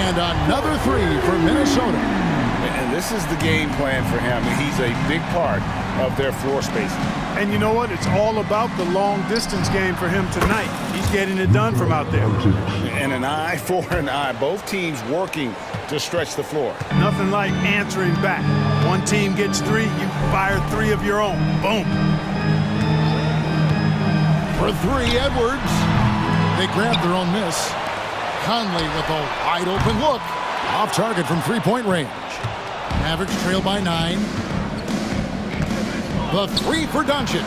And another three for Minnesota. And this is the game plan for him. He's a big part of their floor spacing. And you know what? It's all about the long distance game for him tonight. He's getting it done from out there. And an eye for an eye. Both teams working to stretch the floor. Nothing like answering back. One team gets three, you fire three of your own. Boom. For three, Edwards. They grab their own miss. Conley with a wide open look. Off target from three-point range. Mavericks trail by 9. The three for Doncic.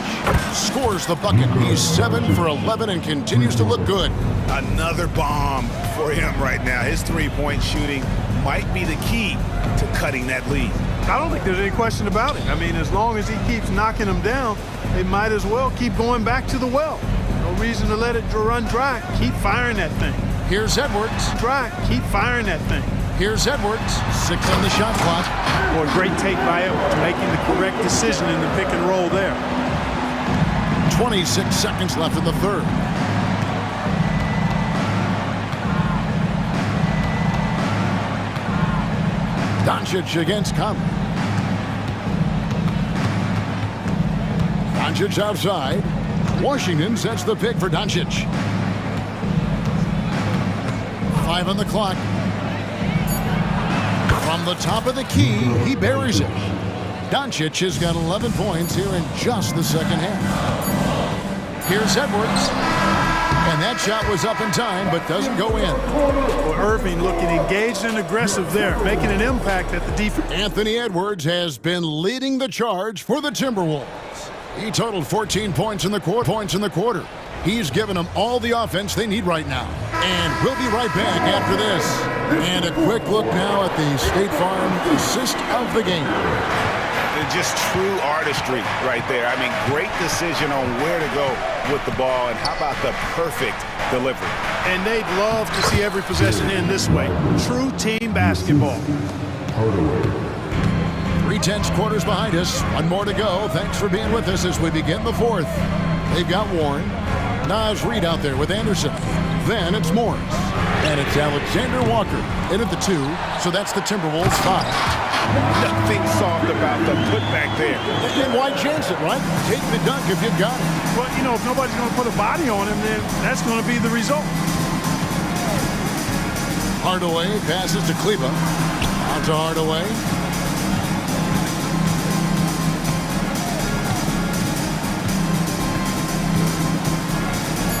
Scores the bucket. He's 7 for 11 and continues to look good. Another bomb for him right now. His three-point shooting might be the key to cutting that lead. I don't think there's any question about it. I mean, as long as he keeps knocking them down, they might as well keep going back to the well. No reason to let it run dry. Keep firing that thing. Here's Edwards. Dry. Keep firing that thing. Here's Edwards. 6 on the shot clock. Boy, great take by Edwards, making the correct decision in the pick and roll there. 26 seconds left in the third. Doncic against Conley. Doncic outside. Washington sets the pick for Doncic. 5 on the clock. From the top of the key, he buries it. Doncic has got 11 points here in just the second half. Here's Edwards. And that shot was up in time, but doesn't go in. Well, Irving looking engaged and aggressive there, making an impact at the defense. Anthony Edwards has been leading the charge for the Timberwolves. He totaled 14 points in the quarter. He's given them all the offense they need right now. And we'll be right back after this. And a quick look now at the State Farm assist of the game. Just true artistry right there. I mean, great decision on where to go with the ball, and how about the perfect delivery. And they'd love to see every possession end this way. True team basketball. 3/10 quarters behind us. One more to go. Thanks for being with us as we begin the fourth. They've got Warren. Naz Reid out there with Anderson. Then it's Morris. And it's Alexander Walker in at the 2. So that's the Timberwolves 5. Nothing soft about the putback there. And why chance it, right? Take the dunk if you've got it. Well, you know, if nobody's going to put a body on him, then that's going to be the result. Hardaway passes to Kleba. Out to Hardaway.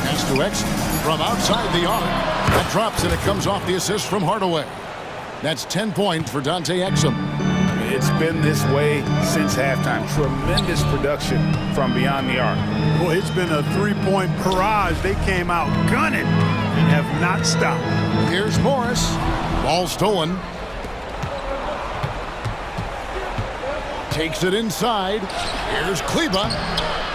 Pass to X from outside the arc. That drops and it comes off the assist from Hardaway. That's 10 points for Dante Exum. It's been this way since halftime. Tremendous production from beyond the arc. Boy, it's been a three-point barrage. They came out gunning and have not stopped. Here's Morris. Ball stolen. Takes it inside. Here's Kleba.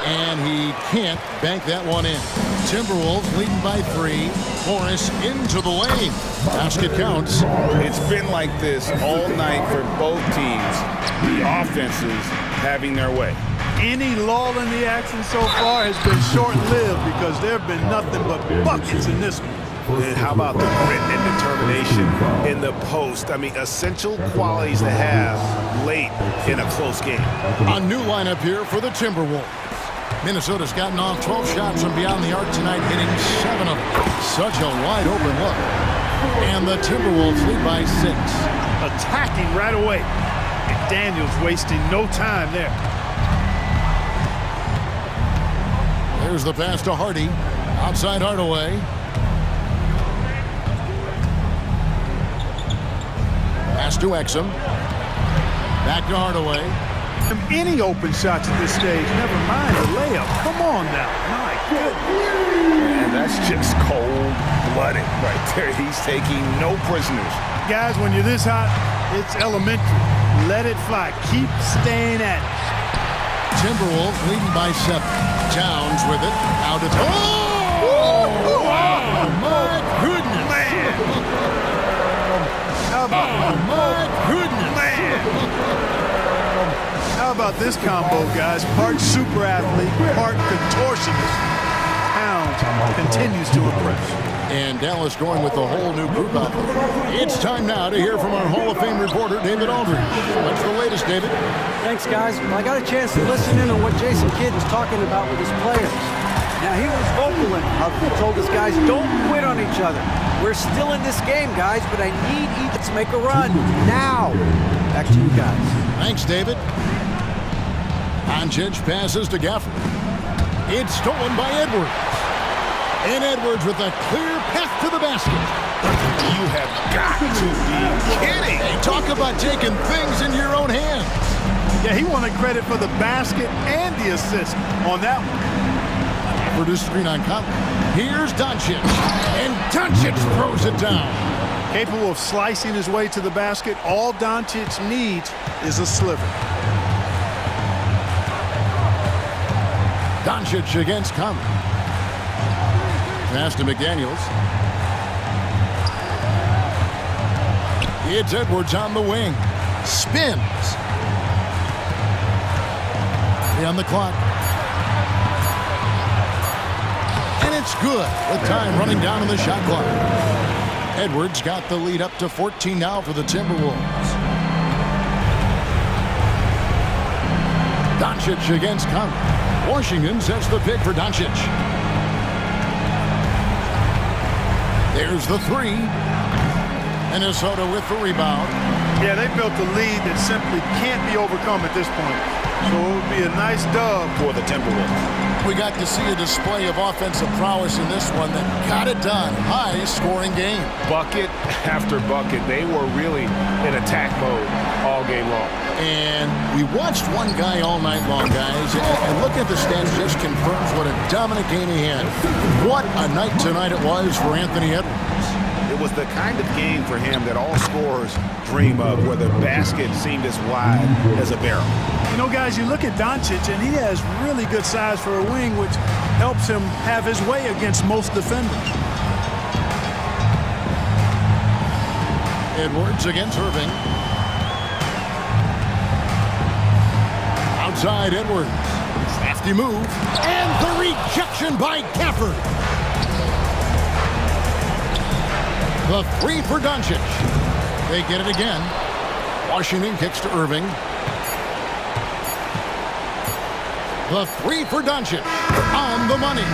And he can't bank that one in. Timberwolves leading by 3. Morris into the lane. Basket counts. It's been like this all night for both teams. The offenses having their way. Any lull in the action so far has been short-lived because there have been nothing but buckets in this one. And how about the grit and determination in the post? I mean, essential qualities to have late in a close game. A new lineup here for the Timberwolves. Minnesota's gotten off 12 shots from beyond the arc tonight, hitting 7 of them. Such a wide open look. And the Timberwolves lead by 6. Attacking right away. McDaniels wasting no time there. There's the pass to Hardy. Outside Hardaway. Pass to Exum. Back to Hardaway. Any open shots at this stage, never mind the layup. Come on now. My goodness. And that's just cold-blooded right there. He's taking no prisoners. Guys, when you're this hot, it's elementary. Let it fly. Keep staying at it. Timberwolves leading by 7. Towns with it. Out of... Oh! My goodness! Man! How about... Oh, my goodness! Man! How about this combo, guys? Part super athlete, part contortionist. Towns continues to impress. And Dallas going with the whole new group out there. It's time now to hear from our Hall of Fame reporter, David Aldridge. What's the latest, David? Thanks, guys. Well, I got a chance to listen in on what Jason Kidd was talking about with his players. Now, he was vocal and told his guys, don't quit on each other. We're still in this game, guys, but I need each to make a run now. Back to you guys. Thanks, David. Doncic passes to Gafford. It's stolen by Edwards. And Edwards with a clear path to the basket. You have got to be kidding. Hey, talk about taking things in your own hands. Yeah, he wanted credit for the basket and the assist on that one. Produce screen on Conley. Here's Doncic. And Doncic throws it down. Capable of slicing his way to the basket, all Doncic needs is a sliver. Doncic against Conley. Pass to McDaniels. It's Edwards on the wing. Spins. 3 on the clock. And it's good with time running down on the shot clock. Edwards got the lead up to 14 now for the Timberwolves. Doncic against Conley. Washington sets the pick for Doncic. There's the 3. Minnesota with the rebound. Yeah, they built a lead that simply can't be overcome at this point. So it would be a nice dub for the Timberwolves. We got to see a display of offensive prowess in this one that got it done. High-scoring game. Bucket after bucket. They were really in attack mode all game long. And we watched one guy all night long, guys, and looking at the stats just confirms what a dominant game he had. What a night tonight it was for Anthony Edwards. It was the kind of game for him that all scorers dream of, where the basket seemed as wide as a barrel. You know, guys, you look at Doncic, and he has really good size for a wing, which helps him have his way against most defenders. Edwards against Irving. Outside Edwards. Crafty move. And the rejection by Gafford. The 3 for Doncic. They get it again. Washington kicks to Irving. The 3 for Doncic. On the money.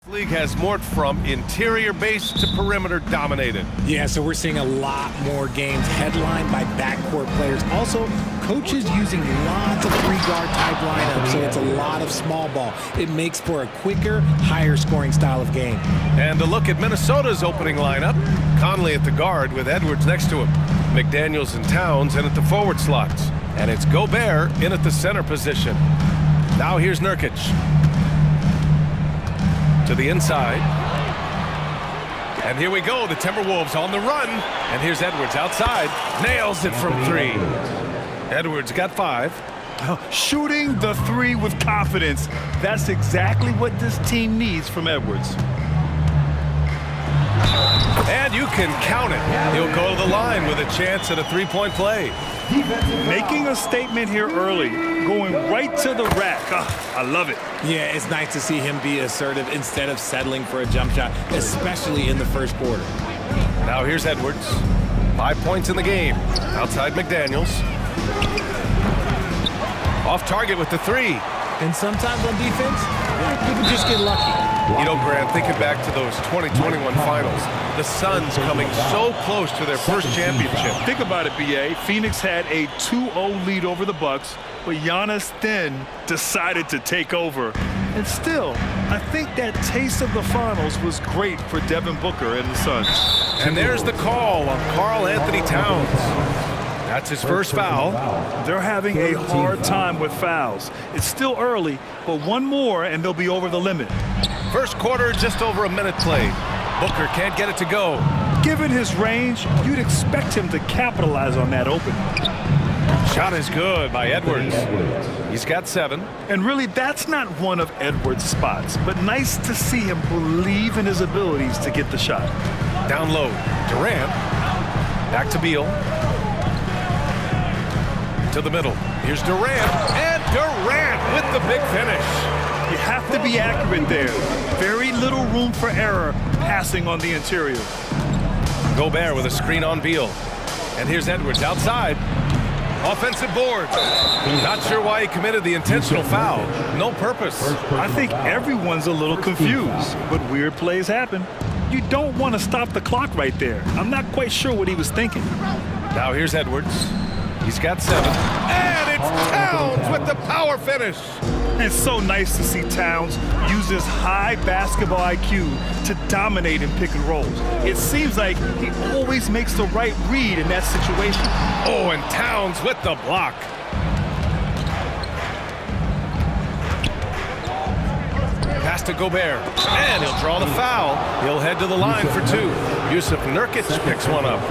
League has morphed from interior base to perimeter dominated. Yeah, so we're seeing a lot more games headlined by backcourt players. Also, coaches using lots of three-guard type lineups, so it's a lot of small ball. It makes for a quicker, higher-scoring style of game. And a look at Minnesota's opening lineup. Conley at the guard with Edwards next to him. McDaniels and Towns in at the forward slots. And it's Gobert in at the center position. Now here's Nurkic. To the inside. And here we go, the Timberwolves on the run. And here's Edwards outside. Nails it from three. Edwards got 5. Shooting the three with confidence. That's exactly what this team needs from Edwards. And you can count it. He'll go to the line with a chance at a three-point play. Making a statement here early, going right to the rack. I love it. Yeah, it's nice to see him be assertive instead of settling for a jump shot, especially in the first quarter. Now here's Edwards. 5 points in the game. Outside McDaniels. Off target with the 3. And sometimes on defense, people just get lucky. You know, Grant, thinking back to those 2021 finals, the Suns coming so close to their first championship. Think about it, B.A. Phoenix had a 2-0 lead over the Bucks, but Giannis then decided to take over. And still, I think that taste of the finals was great for Devin Booker and the Suns. And there's the call on Karl Anthony Towns. That's his first foul. They're having a hard time with fouls. It's still early, but one more and they'll be over the limit. First quarter, just over a minute played. Booker can't get it to go. Given his range, you'd expect him to capitalize on that open. Shot is good by Edwards. He's got 7. And really, that's not one of Edwards' spots, but nice to see him believe in his abilities to get the shot. Down low, Durant. Back to Beal. To the middle. Here's Durant. And Durant with the big finish. You have to be accurate there. Very little room for error passing on the interior. Gobert with a screen on Beal. And here's Edwards outside. Offensive board. Not sure why he committed the intentional foul. No purpose. I think everyone's a little confused, but weird plays happen. You don't want to stop the clock right there. I'm not quite sure what he was thinking. Now here's Edwards. He's got 7. And it's Towns with the power finish. It's so nice to see Towns use his high basketball IQ to dominate in pick and rolls. It seems like he always makes the right read in that situation. Oh, and Towns with the block. Pass to Gobert. And he'll draw the foul. He'll head to the line for 2. Yusuf Nurkic picks one up.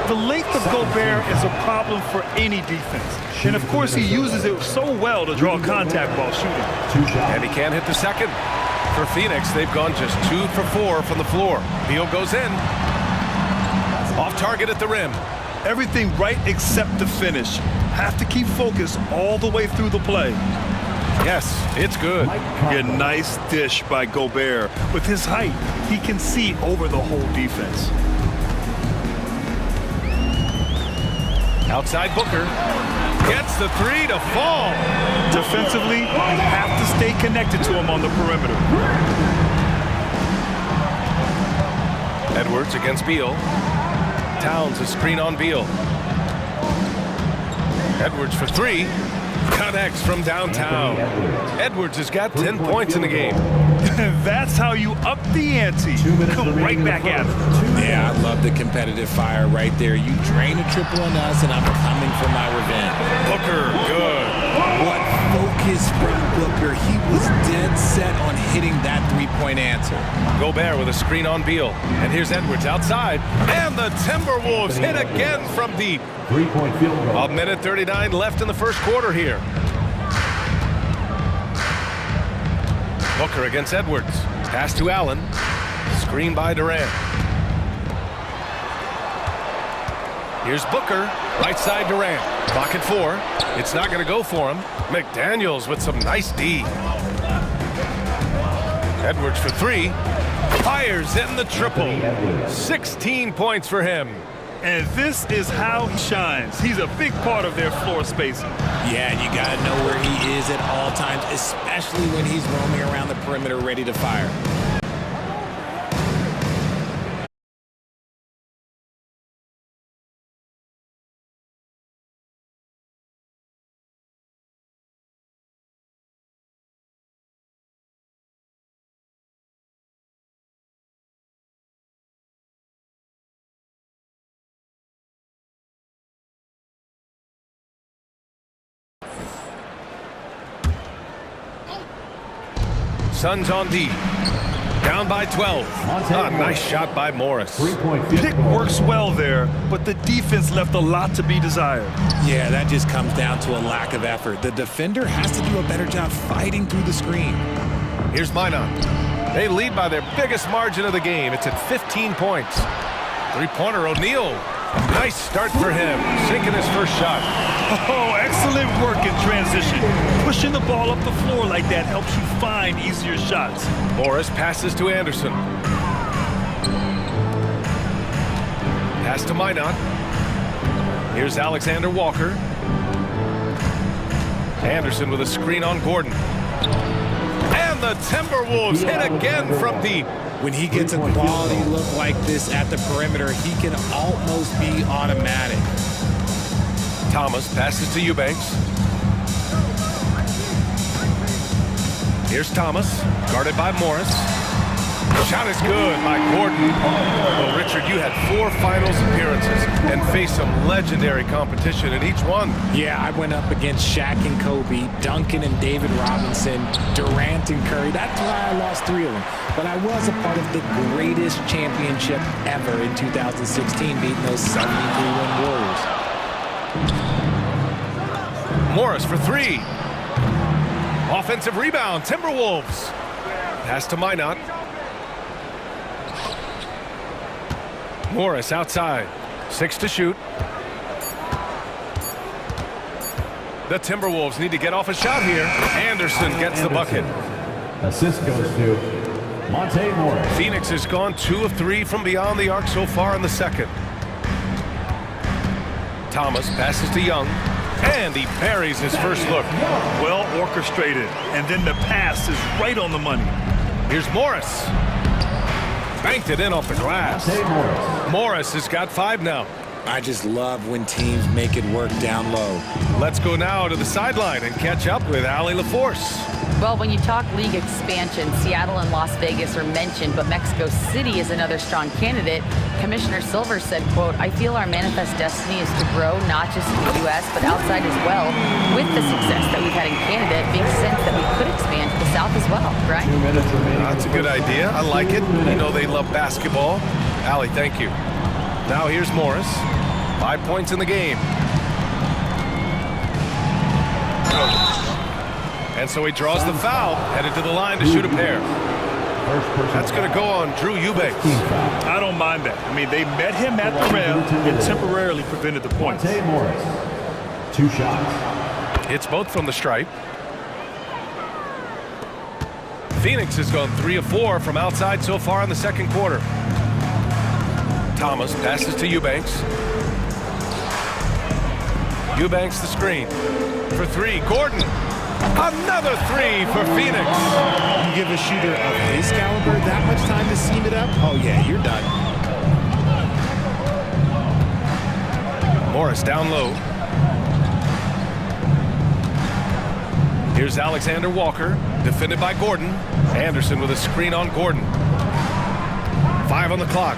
The length of Gobert is a problem for any defense. And of course, he uses it so well to draw contact while shooting. And he can't hit the second. For Phoenix, they've gone just 2 for 4 from the floor. Beal goes in. Off target at the rim. Everything right except the finish. Have to keep focus all the way through the play. Yes, it's good. A nice dish by Gobert. With his height, he can see over the whole defense. Outside Booker. Gets the 3 to fall. Defensively, you have to stay connected to him on the perimeter. Edwards against Beal. Towns a screen on Beal. Edwards for 3. Connects from downtown. Edwards has got 10 points in the game. That's how you up the ante. Come right back at him. Yeah, I love the competitive fire right there. You drain a triple on us, and I'm coming for my revenge. Booker, good. What focus from Booker. He was dead set on hitting that three-point answer. Gobert with a screen on Beal. And here's Edwards outside. And the Timberwolves hit again from deep. 3-point field goal. A minute 39 left in the first quarter here. Booker against Edwards. Pass to Allen. Screen by Durant. Here's Booker. Right side Durant. Clock at 4. It's not going to go for him. McDaniels with some nice D. Edwards for 3. Fires in the triple. 16 points for him. And this is how he shines. He's a big part of their floor spacing. Yeah, and you got to know where he is at all times, especially when he's roaming around the perimeter ready to fire. Suns on D. Down by 12. Nice shot by Morris. Pick works well there, but the defense left a lot to be desired. Yeah, that just comes down to a lack of effort. The defender has to do a better job fighting through the screen. Here's Minot. They lead by their biggest margin of the game. It's at 15 points. Three-pointer O'Neal. Nice start for him, sinking his first shot. Oh, excellent work in transition. Pushing the ball up the floor like that helps you find easier shots. Morris passes to Anderson. Pass to Minot. Here's Alexander Walker. Anderson with a screen on Gordon. And the Timberwolves hit again from deep. When he gets a quality look like this at the perimeter, he can almost be automatic. Thomas passes to Eubanks. Here's Thomas, guarded by Morris. Shot is good by Gordon. Well, Richard, you had 4 finals appearances and faced some legendary competition in each one. Yeah, I went up against Shaq and Kobe, Duncan and David Robinson, Durant and Curry. That's why I lost 3 of them. But I was a part of the greatest championship ever in 2016, beating those 73-win Warriors. Morris for 3. Offensive rebound, Timberwolves. Pass to Minot. Morris outside. 6 to shoot. The Timberwolves need to get off a shot here. Anderson gets the bucket. Assist goes to Monte Morris. Phoenix has gone 2 of 3 from beyond the arc so far in the second. Thomas passes to Young. And he buries his first look. Well orchestrated. And then the pass is right on the money. Here's Morris. Banked it in off the glass. Morris has got 5 now. I just love when teams make it work down low. Let's go now to the sideline and catch up with Allie LaForce. Well, when you talk league expansion, Seattle and Las Vegas are mentioned, but Mexico City is another strong candidate. Commissioner Silver said, quote, I feel our manifest destiny is to grow not just in the U.S., but outside as well. With the success that we've had in Canada, it makes sense that we could expand to the South as well, right? That's a good idea. I like it. You know they love basketball. Allie, thank you. Now here's Morris. 5 points in the game. And so he draws the foul, headed to the line to shoot a pair. That's going to go on Drew Eubanks. I don't mind that. I mean, they met him at the rim and temporarily prevented the points. Morris. 2 shots. It's both from the stripe. Phoenix has gone 3 of 4 from outside so far in the second quarter. Thomas passes to Eubanks. Eubanks the screen. For 3, Gordon. Another 3 for Phoenix. You give a shooter of his caliber that much time to seam it up? Oh yeah, you're done. Morris down low. Here's Alexander Walker, defended by Gordon. Anderson with a screen on Gordon. 5 on the clock.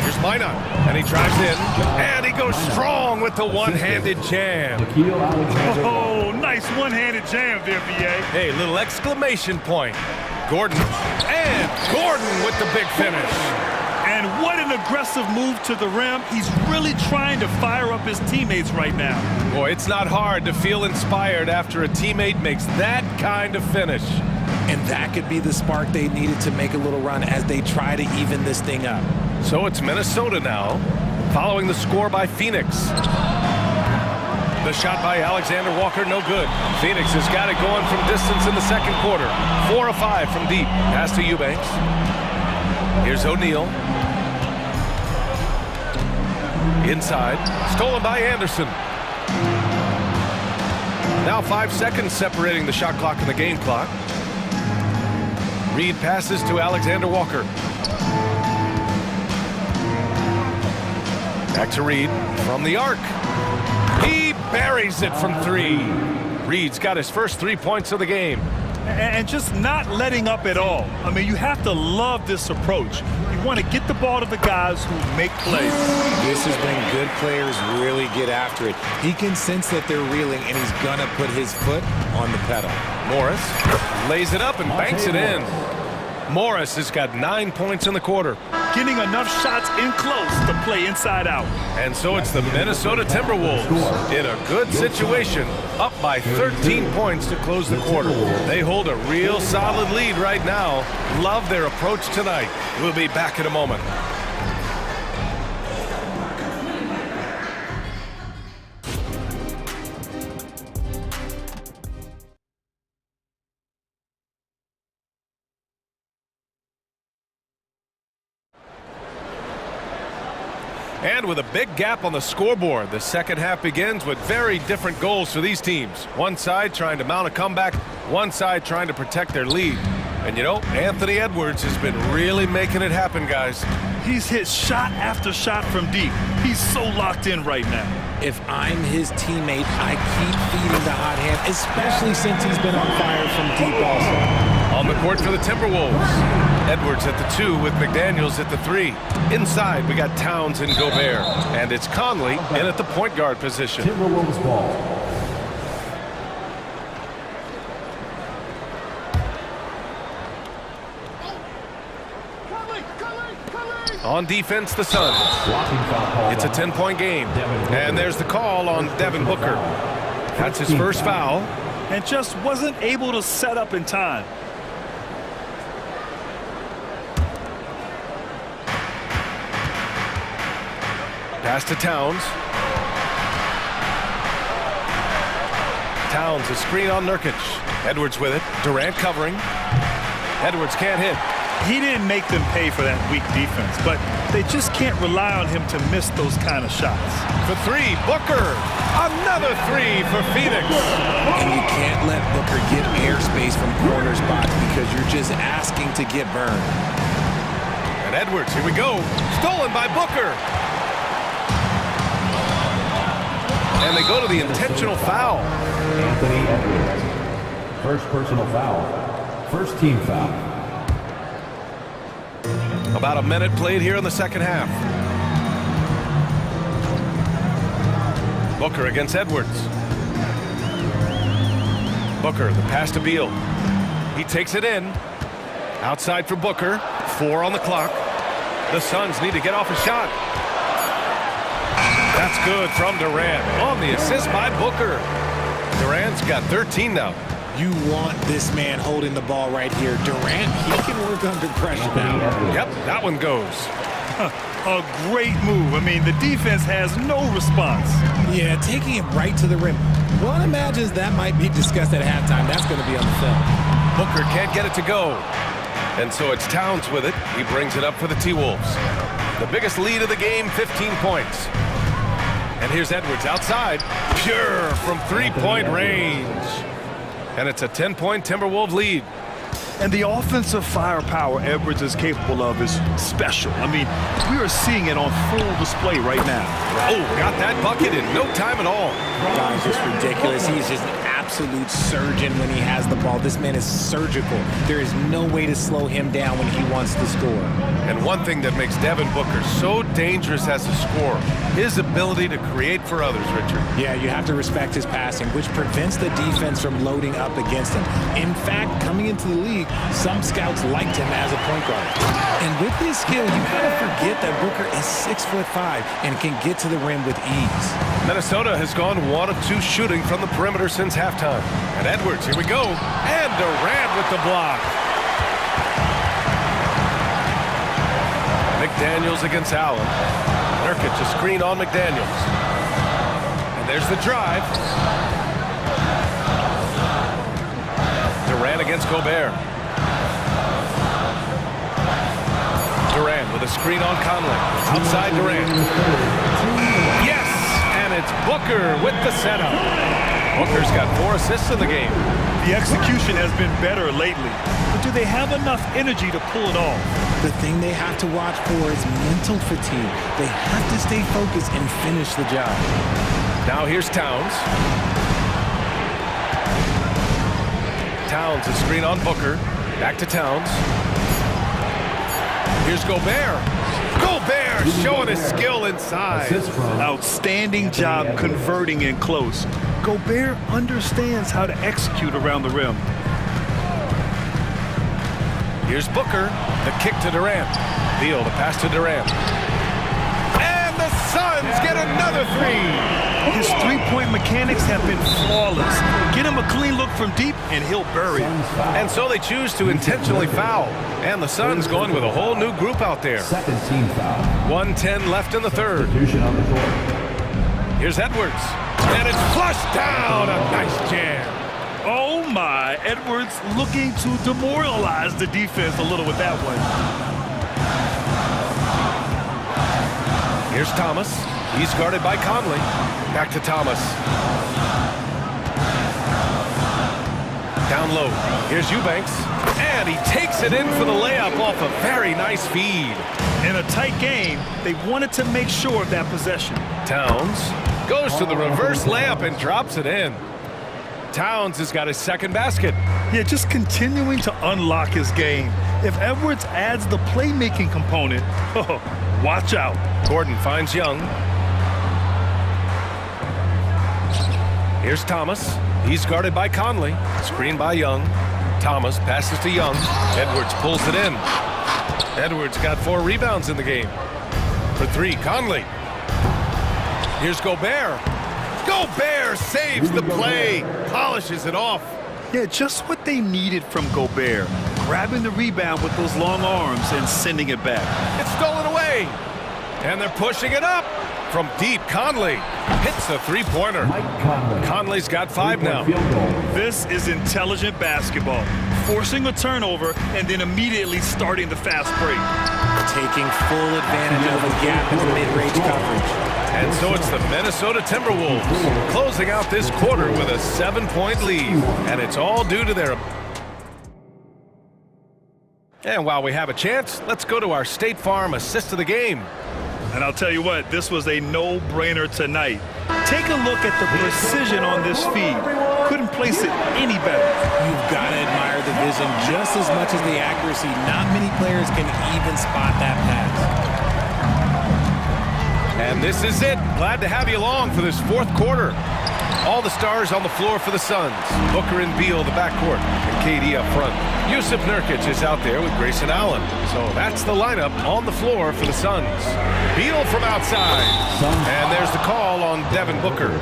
Here's Minot, and he drives in, and he goes strong with the one-handed jam. Oh, nice one-handed jam there, B.A. Hey, little exclamation point. Gordon, and Gordon with the big finish. And what an aggressive move to the rim. He's really trying to fire up his teammates right now. Boy, it's not hard to feel inspired after a teammate makes that kind of finish. And that could be the spark they needed to make a little run as they try to even this thing up. So it's Minnesota now, following the score by Phoenix. The shot by Alexander Walker, no good. Phoenix has got it going from distance in the second quarter. 4 of 5 from deep. Pass to Eubanks. Here's O'Neal. Inside, stolen by Anderson. Now 5 seconds separating the shot clock and the game clock. Reed passes to Alexander Walker. Back to Reed from the arc. He buries it from 3. Reed's got his first 3 points of the game. And just not letting up at all. I mean, you have to love this approach. You want to get the ball to the guys who make plays. This is when good players really get after it. He can sense that they're reeling, and he's going to put his foot on the pedal. Morris lays it up and banks it in. Morris has got 9 points in the quarter. Getting enough shots in close to play inside out. And so it's the Minnesota Timberwolves in a good situation, up by 13 points to close the quarter. They hold a real solid lead right now. Love their approach tonight. We'll be back in a moment. And with a big gap on the scoreboard, the second half begins with very different goals for these teams. One side trying to mount a comeback, one side trying to protect their lead. And you know, Anthony Edwards has been really making it happen, guys. He's hit shot after shot from deep. He's so locked in right now. If I'm his teammate, I keep feeding the hot hand, especially since he's been on fire from deep also. On the court for the Timberwolves. Edwards at the 2 with McDaniels at the 3. Inside, we got Towns and Gobert. And it's Conley in at the point guard position. Timberwolves ball. On defense, the Suns. It's a 10-point game. And there's the call on Devin Booker. That's his first foul. And just wasn't able to set up in time. Pass to Towns. Towns, a screen on Nurkic. Edwards with it. Durant covering. Edwards can't hit. He didn't make them pay for that weak defense, but they just can't rely on him to miss those kind of shots. For 3, Booker. Another 3 for Phoenix. And you can't let Booker get airspace from corner spots because you're just asking to get burned. And Edwards, here we go. Stolen by Booker. And they go to the intentional foul. Anthony Edwards. First personal foul. First team foul. About a minute played here in the second half. Booker against Edwards. Booker, the pass to Beal. He takes it in. Outside for Booker. 4 on the clock. The Suns need to get off a shot. That's good from Durant on the assist by Booker. Durant's got 13 now. You want this man holding the ball right here. Durant, he can work under pressure now. Yep, that one goes. A great move. I mean, the defense has no response. Yeah, taking it right to the rim. One imagines that might be discussed at halftime. That's going to be on the film. Booker can't get it to go. And so it's Towns with it. He brings it up for the T-Wolves. The biggest lead of the game, 15 points. And here's Edwards outside. Pure from three-point range. And it's a 10-point Timberwolves lead. And the offensive firepower Edwards is capable of is special. I mean, we are seeing it on full display right now. Oh, got that bucket in no time at all. Guys, it's ridiculous. He's just an absolute surgeon when he has the ball. This man is surgical. There is no way to slow him down when he wants to score. And one thing that makes Devin Booker so dangerous as a scorer, his ability to create for others, Richard. Yeah, you have to respect his passing, which prevents the defense from loading up against him. In fact, coming into the league, some scouts liked him as a point guard. And with his skill, you gotta forget that Booker is 6'5" and can get to the rim with ease. Minnesota has gone 1 of 2 shooting from the perimeter since halftime. And Edwards, here we go. And Durant with the block. McDaniels against Allen. Nurkic, a screen on McDaniels. And there's the drive. Durant against Gobert. Durant with a screen on Conley. Outside Durant. Yes! And it's Booker with the setup. Booker's got 4 assists in the game. The execution has been better lately. But do they have enough energy to pull it off? The thing they have to watch for is mental fatigue. They have to stay focused and finish the job. Now here's Towns. Towns, a screen on Booker. Back to Towns. Here's Gobert. Gobert showing his skill inside. Outstanding job converting in close. Gobert understands how to execute around the rim. Here's Booker. The kick to Durant. Beal, the pass to Durant. And the Suns get another three. His three-point mechanics have been flawless. Get him a clean look from deep, and he'll bury it. And so they choose to intentionally foul. And the Suns going with a whole new group out there. Second team foul. 1:10 left in the third. Substitution on the court. Here's Edwards. And it's flushed down. A nice jam. Oh my, Edwards looking to demoralize the defense a little with that one. Here's Thomas. He's guarded by Conley. Back to Thomas. Down low. Here's Eubanks. And he takes it in for the layup off a very nice feed. In a tight game, they wanted to make sure of that possession. Towns goes to the reverse layup and drops it in. Towns has got his second basket. Yeah, just continuing to unlock his game. If Edwards adds the playmaking component, oh, watch out. Gordon finds Young. Here's Thomas. He's guarded by Conley. Screened by Young. Thomas passes to Young. Edwards pulls it in. Edwards got 4 rebounds in the game. For 3, Conley. Here's Gobert. Gobert saves the play. Polishes it off. Yeah, just what they needed from Gobert. Grabbing the rebound with those long arms and sending it back. It's stolen away. And they're pushing it up. From deep, Conley hits a three-pointer. Conley's got 5 now. This is intelligent basketball. Forcing a turnover and then immediately starting the fast break. Taking full advantage of the gap in the mid-range coverage. And so it's the Minnesota Timberwolves closing out this quarter with a 7-point lead. And it's all due to their... And while we have a chance, let's go to our State Farm assist of the game. And I'll tell you what, this was a no-brainer tonight. Take a look at the precision on this feed. Couldn't place it any better. You've got to admire the vision just as much as the accuracy. Not many players can even spot that pass. And this is it. Glad to have you along for this 4th quarter. All the stars on the floor for the Suns. Booker and Beal, the backcourt, and KD up front. Yusuf Nurkic is out there with Grayson Allen. So that's the lineup on the floor for the Suns. Beal from outside. And there's the call on Devin Booker.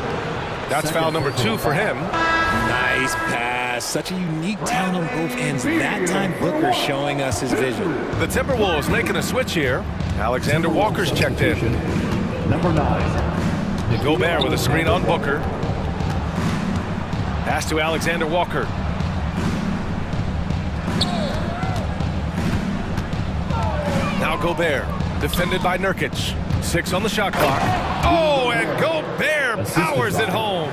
That's foul number 2 for him. Nice pass. Such a unique talent on both ends. That time, Booker showing us his vision. The Timberwolves making a switch here. Alexander Walker's checked in. Number 9. Gobert with a screen on Booker. Pass to Alexander Walker. Now Gobert, defended by Nurkic. 6 on the shot clock. Oh, and Gobert powers it home.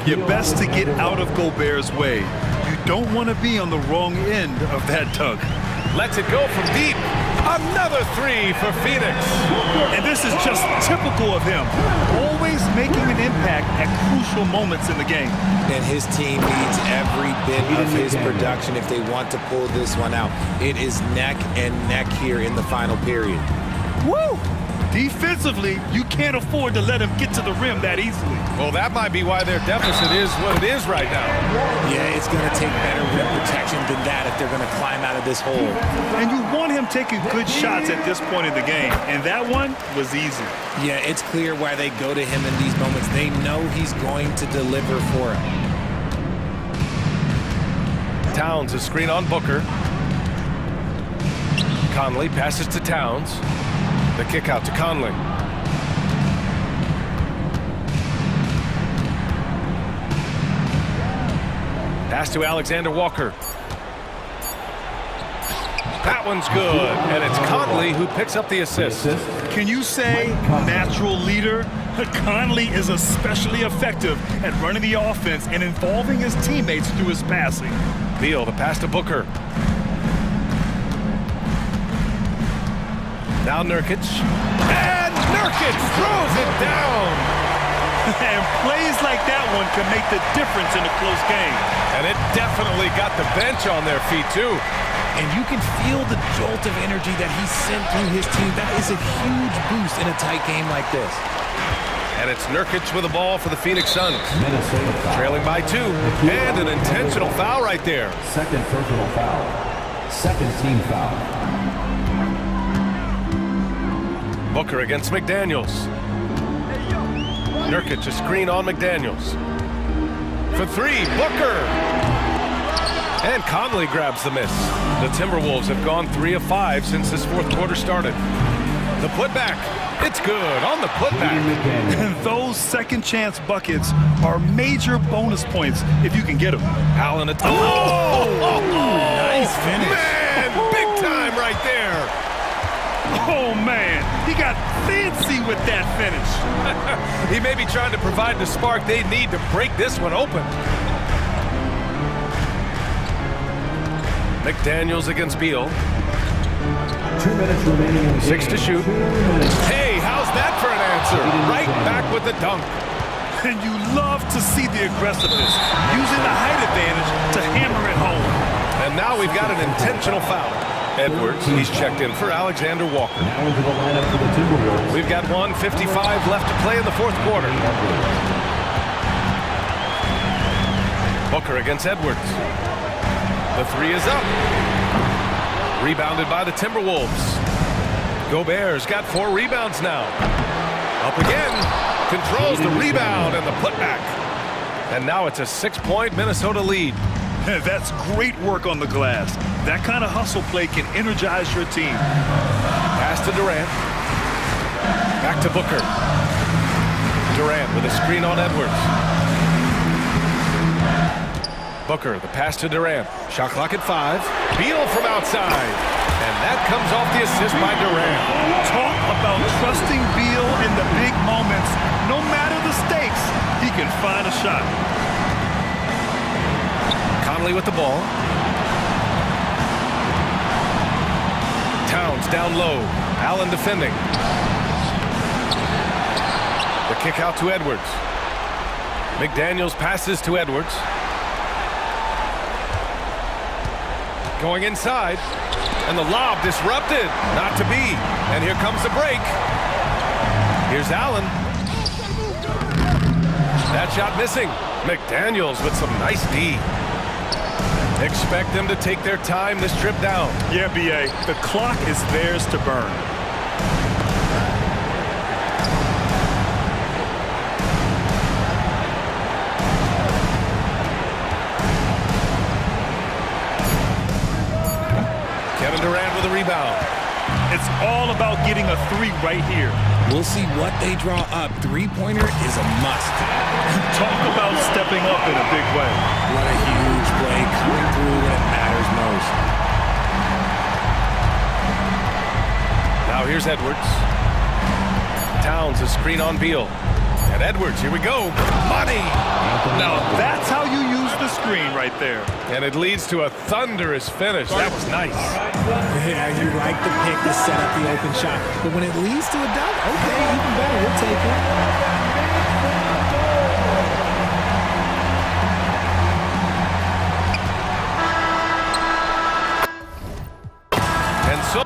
You're best to get out of Gobert's way. You don't want to be on the wrong end of that dunk. Lets it go from deep. Another 3 for Phoenix. And this is just typical of him. Always making an impact at crucial moments in the game. And his team needs every bit of his production if they want to pull this one out. It is neck and neck here in the final period. Woo! Defensively, you can't afford to let him get to the rim that easily. Well, that might be why their deficit is what it is right now. Yeah, it's going to take better rim protection than that if they're going to climb out of this hole. And you want him taking good shots at this point in the game, and that one was easy. Yeah, it's clear why they go to him in these moments. They know he's going to deliver for it. Towns, a screen on Booker. Conley passes to Towns. The kick out to Conley. Pass to Alexander Walker. That one's good, and it's Conley who picks up the assist. Can you say natural leader? Conley is especially effective at running the offense and involving his teammates through his passing. Beal, the pass to Booker. Now Nurkic. And Nurkic throws it down. And plays like that one can make the difference in a close game. And it definitely got the bench on their feet, too. and you can feel the jolt of energy that he sent through his team. That is a huge boost in a tight game like this. And it's Nurkic with the ball for the Phoenix Suns. Trailing by 2. And an intentional foul right there. Second personal foul. Second team foul. Booker against McDaniels. Nurkic a screen on McDaniels. For 3, Booker! And Conley grabs the miss. The Timberwolves have gone 3 of 5 since this fourth quarter started. The putback. It's good on the putback. And those second chance buckets are major bonus points if you can get them. Allen at nice finish. Man, big time right there. Oh, man, he got fancy with that finish. He may be trying to provide the spark they need to break this one open. McDaniels against Beal. 2 minutes remaining. 6 to shoot. Hey, how's that for an answer? Right back with the dunk. And you love to see the aggressiveness, using the height advantage to hammer it home. And now we've got an intentional foul. Edwards, he's checked in for Alexander Walker. Now into the lineup for the Timberwolves. We've got 1:55 left to play in the fourth quarter. Booker against Edwards. The 3 is up. Rebounded by the Timberwolves. Gobert's got 4 rebounds now. Up again. Controls the rebound and the putback. And now it's a 6-point Minnesota lead. That's great work on the glass. That kind of hustle play can energize your team. Pass to Durant. Back to Booker. Durant with a screen on Edwards. Booker, the pass to Durant. Shot clock at 5. Beal from outside. And that comes off the assist by Durant. Talk about trusting Beal in the big moments. No matter the stakes, he can find a shot. Conley with the ball. Towns down low. Allen defending. The kick out to Edwards. McDaniels passes to Edwards. Going inside. And the lob disrupted. Not to be. And here comes the break. Here's Allen. That shot missing. McDaniels with some nice D. Expect them to take their time this trip down. Yeah, B.A., the clock is theirs to burn. Kevin Durant with a rebound. It's all about getting a 3 right here. We'll see what they draw up. Three-pointer is a must. Talk about stepping up in a big way. What a huge play coming through when it matters most. Now here's Edwards. Towns a screen on Beal. And Edwards, here we go. Money! Now that's how you use the screen right there. And it leads to a thunderous finish. That was nice. Yeah, you like the pick to set up the open shot. But when it leads to a dunk, okay, even better. We'll take it. And so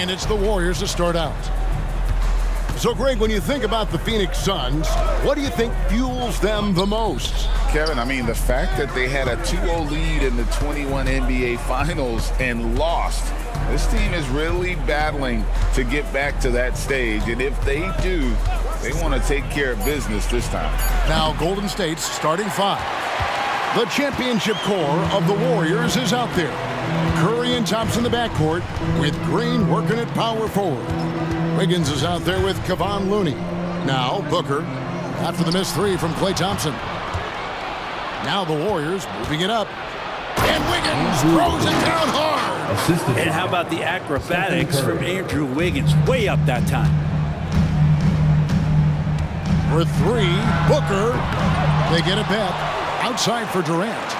And it's the Warriors to start out. So, Greg, when you think about the Phoenix Suns, what do you think fuels them the most? Kevin, I mean, the fact that they had a 2-0 lead in the 21 NBA Finals and lost. This team is really battling to get back to that stage. And if they do, they want to take care of business this time. Now, Golden State's starting five. The championship core of the Warriors is out there. Curry and Thompson in the backcourt with Green working at power forward. Wiggins is out there with Kevon Looney. Now Booker after the missed three from Klay Thompson. Now the Warriors moving it up. And Wiggins throws it down hard. And how about the acrobatics from Andrew Wiggins? Way up that time. For three, Booker. They get it back. Outside for Durant.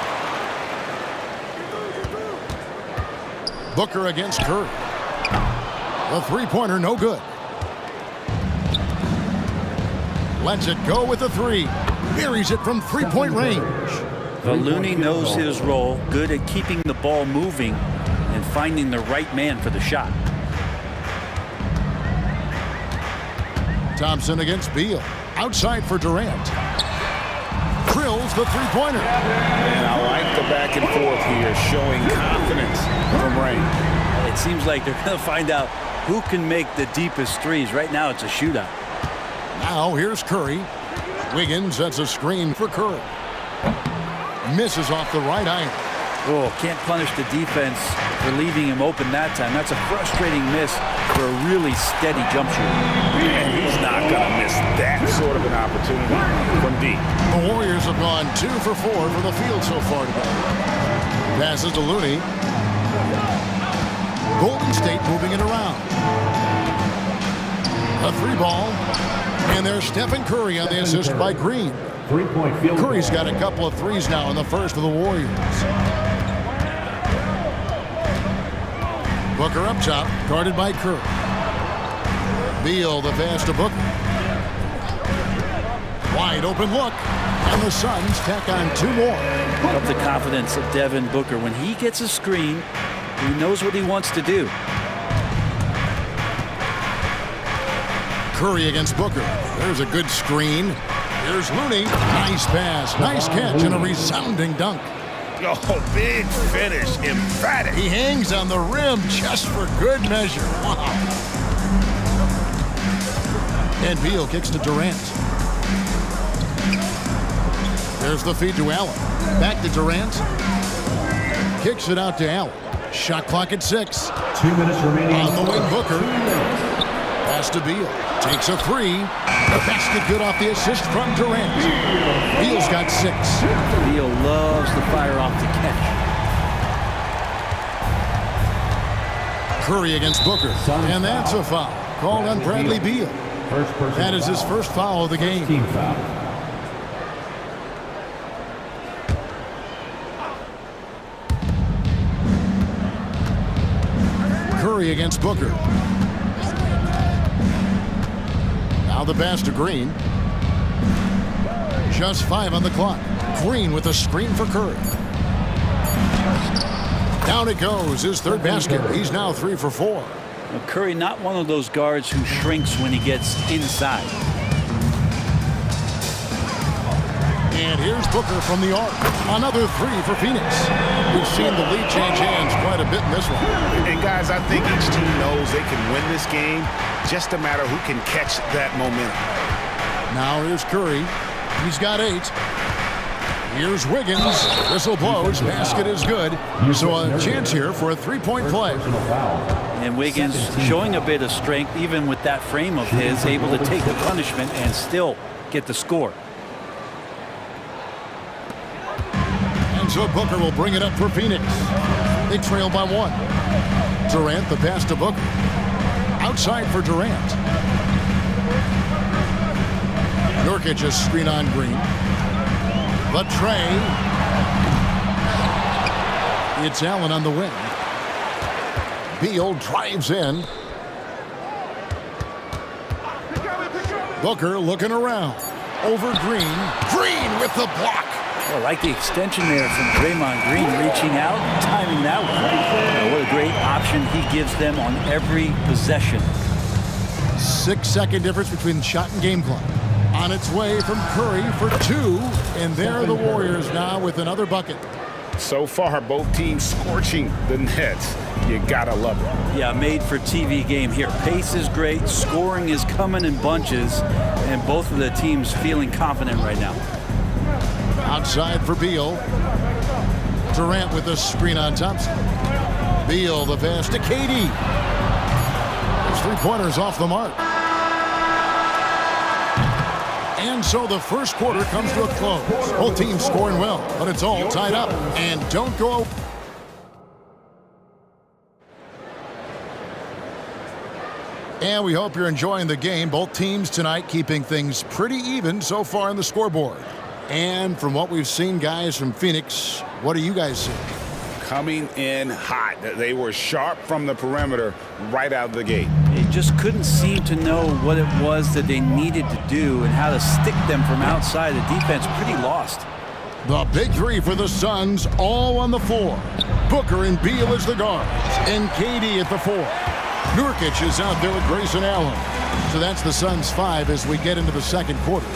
Booker against Curry. The three-pointer, no good. Lets it go with the three. Buries it from three-point range. But Looney knows his role, good at keeping the ball moving and finding the right man for the shot. Thompson against Beal. Outside for Durant. Drills the three-pointer. And I like the back and forth here, showing confidence from Ray. It seems like they're going to find out who can make the deepest threes. Right now, it's a shootout. Now here's Curry. Wiggins sets a screen for Curry. Misses off the right iron. Oh, can't punish the defense for leaving him open that time. That's a frustrating miss for a really steady jump shooter. And he's not going to miss that sort of an opportunity from deep. The Warriors have gone 2 for 4 from the field so far today. Passes to Looney. Golden State moving it around. A three ball. And there's Stephen Curry on the assist by Green. Curry's got a couple of threes now in the first for the Warriors. Booker up top, guarded by Curry. Beal the pass to Booker. Wide open look. And the Suns tack on 2 more. Love the confidence of Devin Booker. When he gets a screen, he knows what he wants to do. Curry against Booker. There's a good screen. Here's Looney. Nice pass, nice catch, and a resounding dunk. Oh, big finish, emphatic. He hangs on the rim just for good measure. Wow. And Beal kicks to Durant. There's the feed to Allen. Back to Durant. Kicks it out to Allen. Shot clock at 6. 2 minutes remaining. On the wing, Booker. Pass to Beal. Takes a three. The basket good off the assist from Durant. Beal's got 6. Beal loves to fire off the catch. Curry against Booker. And that's a foul. Called on Bradley Beal. That is his first foul of the game. Team foul. Curry against Booker. Now the pass to Green. Just 5 on the clock. Green with a screen for Curry. Down it goes. His third basket. He's now 3 for 4. Now, Curry not one of those guards who shrinks when he gets inside. And here's Booker from the arc. Another 3 for Phoenix. We've seen the lead change hands quite a bit in this one. And guys, I think each team knows they can win this game. Just a matter who can catch that momentum. Now here's Curry. He's got 8. Here's Wiggins. Whistle blows. Basket is good. So a chance here for a 3-point play. And Wiggins showing a bit of strength, even with that frame of his, able to take the punishment and still get the score. And so Booker will bring it up for Phoenix. They trail by 1. Durant the pass to Booker. Outside for Durant. Nurkic a screen on Green. The tray. It's Allen on the wing. Beal drives in. Booker looking around. Over Green. Green with the block. Well, I like the extension there from Draymond Green, reaching out, timing that one. What a great option he gives them on every possession. 6-second difference between shot and game clock. On its way from Curry for 2, and there are the Warriors now with another bucket. So far, both teams scorching the nets. You gotta love it. Yeah, made for TV game here. Pace is great, scoring is coming in bunches, and both of the teams feeling confident right now. Outside for Beal. Durant with the screen on Thompson. Beal, the pass to KD. His three-pointers off the mark. And so the first quarter comes to a close. Both teams scoring well, but it's all tied up. And don't go. And we hope you're enjoying the game. Both teams tonight keeping things pretty even so far on the scoreboard. And from what we've seen, guys, from Phoenix, what do you guys see? Coming in hot. They were sharp from the perimeter right out of the gate. They just couldn't seem to know what it was that they needed to do and how to stick them from outside. The defense pretty lost. The big three for the Suns, all on the floor. Booker and Beal as the guards, and KD at the 4. Nurkic is out there with Grayson Allen. So that's the Suns' 5 as we get into the second quarter.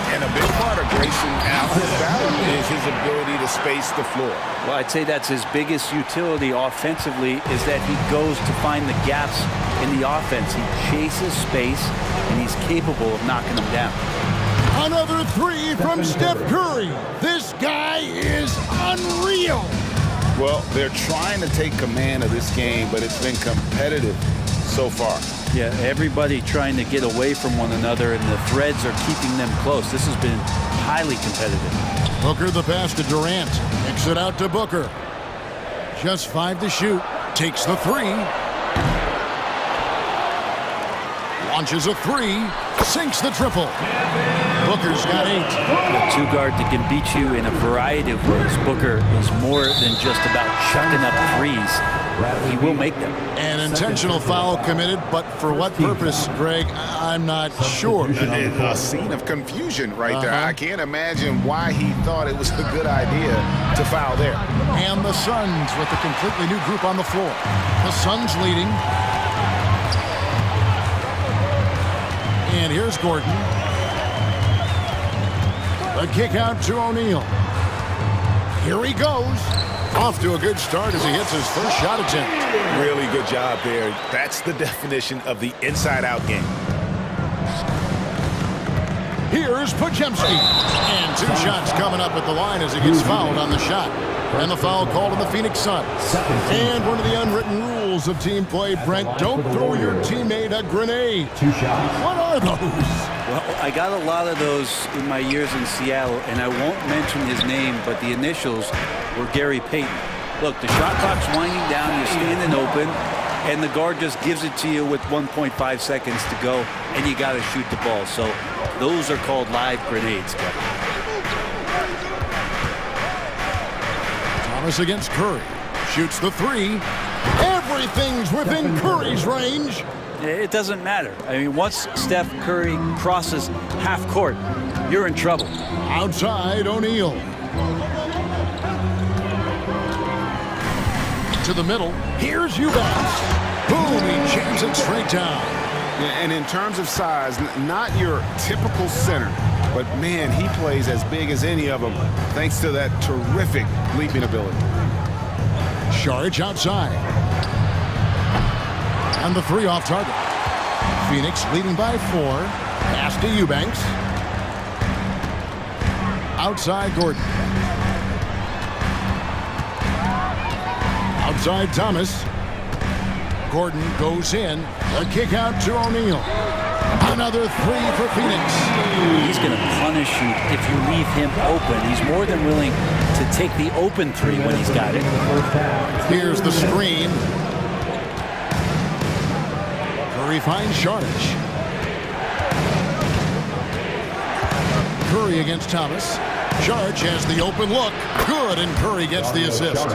And a big part of Grayson Allen's value is his ability to space the floor. Well, I'd say that's his biggest utility offensively, is that he goes to find the gaps in the offense. He chases space, and he's capable of knocking them down. Another 3 from Steph Curry. This guy is unreal. Well, they're trying to take command of this game, but it's been competitive so far. Yeah, everybody trying to get away from one another, and the threads are keeping them close. This has been highly competitive. Booker the pass to Durant. Kicks it out to Booker. Just 5 to shoot. Takes the 3. Launches a 3. Sinks the triple. Booker's got 8. A two-guard that can beat you in a variety of ways. Booker is more than just about chucking up threes. He will make them. An intentional foul committed, but for what purpose, Greg, I'm not sure. A scene of confusion right there. I can't imagine why he thought it was a good idea to foul there. And the Suns with a completely new group on the floor. The Suns leading. And here's Gordon. The kick out to O'Neal. Here he goes. Off to a good start as he hits his first shot attempt. Really good job there. That's the definition of the inside-out game. Here's Podziemski. And 2 shots coming up at the line as he gets fouled on the shot. And the foul called on the Phoenix Suns. And one of the unwritten rules of team play, Brent, don't throw your teammate a grenade. 2 shots. What are those? Well, I got a lot of those in my years in Seattle, and I won't mention his name, but the initials were Gary Payton. Look, the shot clock's winding down, you're standing open, and the guard just gives it to you with 1.5 seconds to go, and you got to shoot the ball. So those are called live grenades, Kevin. Thomas against Curry. Shoots the 3. Everything's within Curry's range. It doesn't matter. I mean, once Steph Curry crosses half court, you're in trouble. Outside, O'Neal. To the middle. Here's Eubanks. Boom, he jams it straight down. And in terms of size, not your typical center, but man, he plays as big as any of them thanks to that terrific leaping ability. Saric outside. And the 3 off target. Phoenix leading by 4. Pass to Eubanks. Outside Gordon. Outside Thomas. Gordon goes in. A kick out to O'Neal. Another 3 for Phoenix. He's going to punish you if you leave him open. He's more than willing to take the open 3 when he's got it. Here's the screen. Curry finds Saric. Curry against Thomas. Saric has the open look. Good, and Curry gets the assist.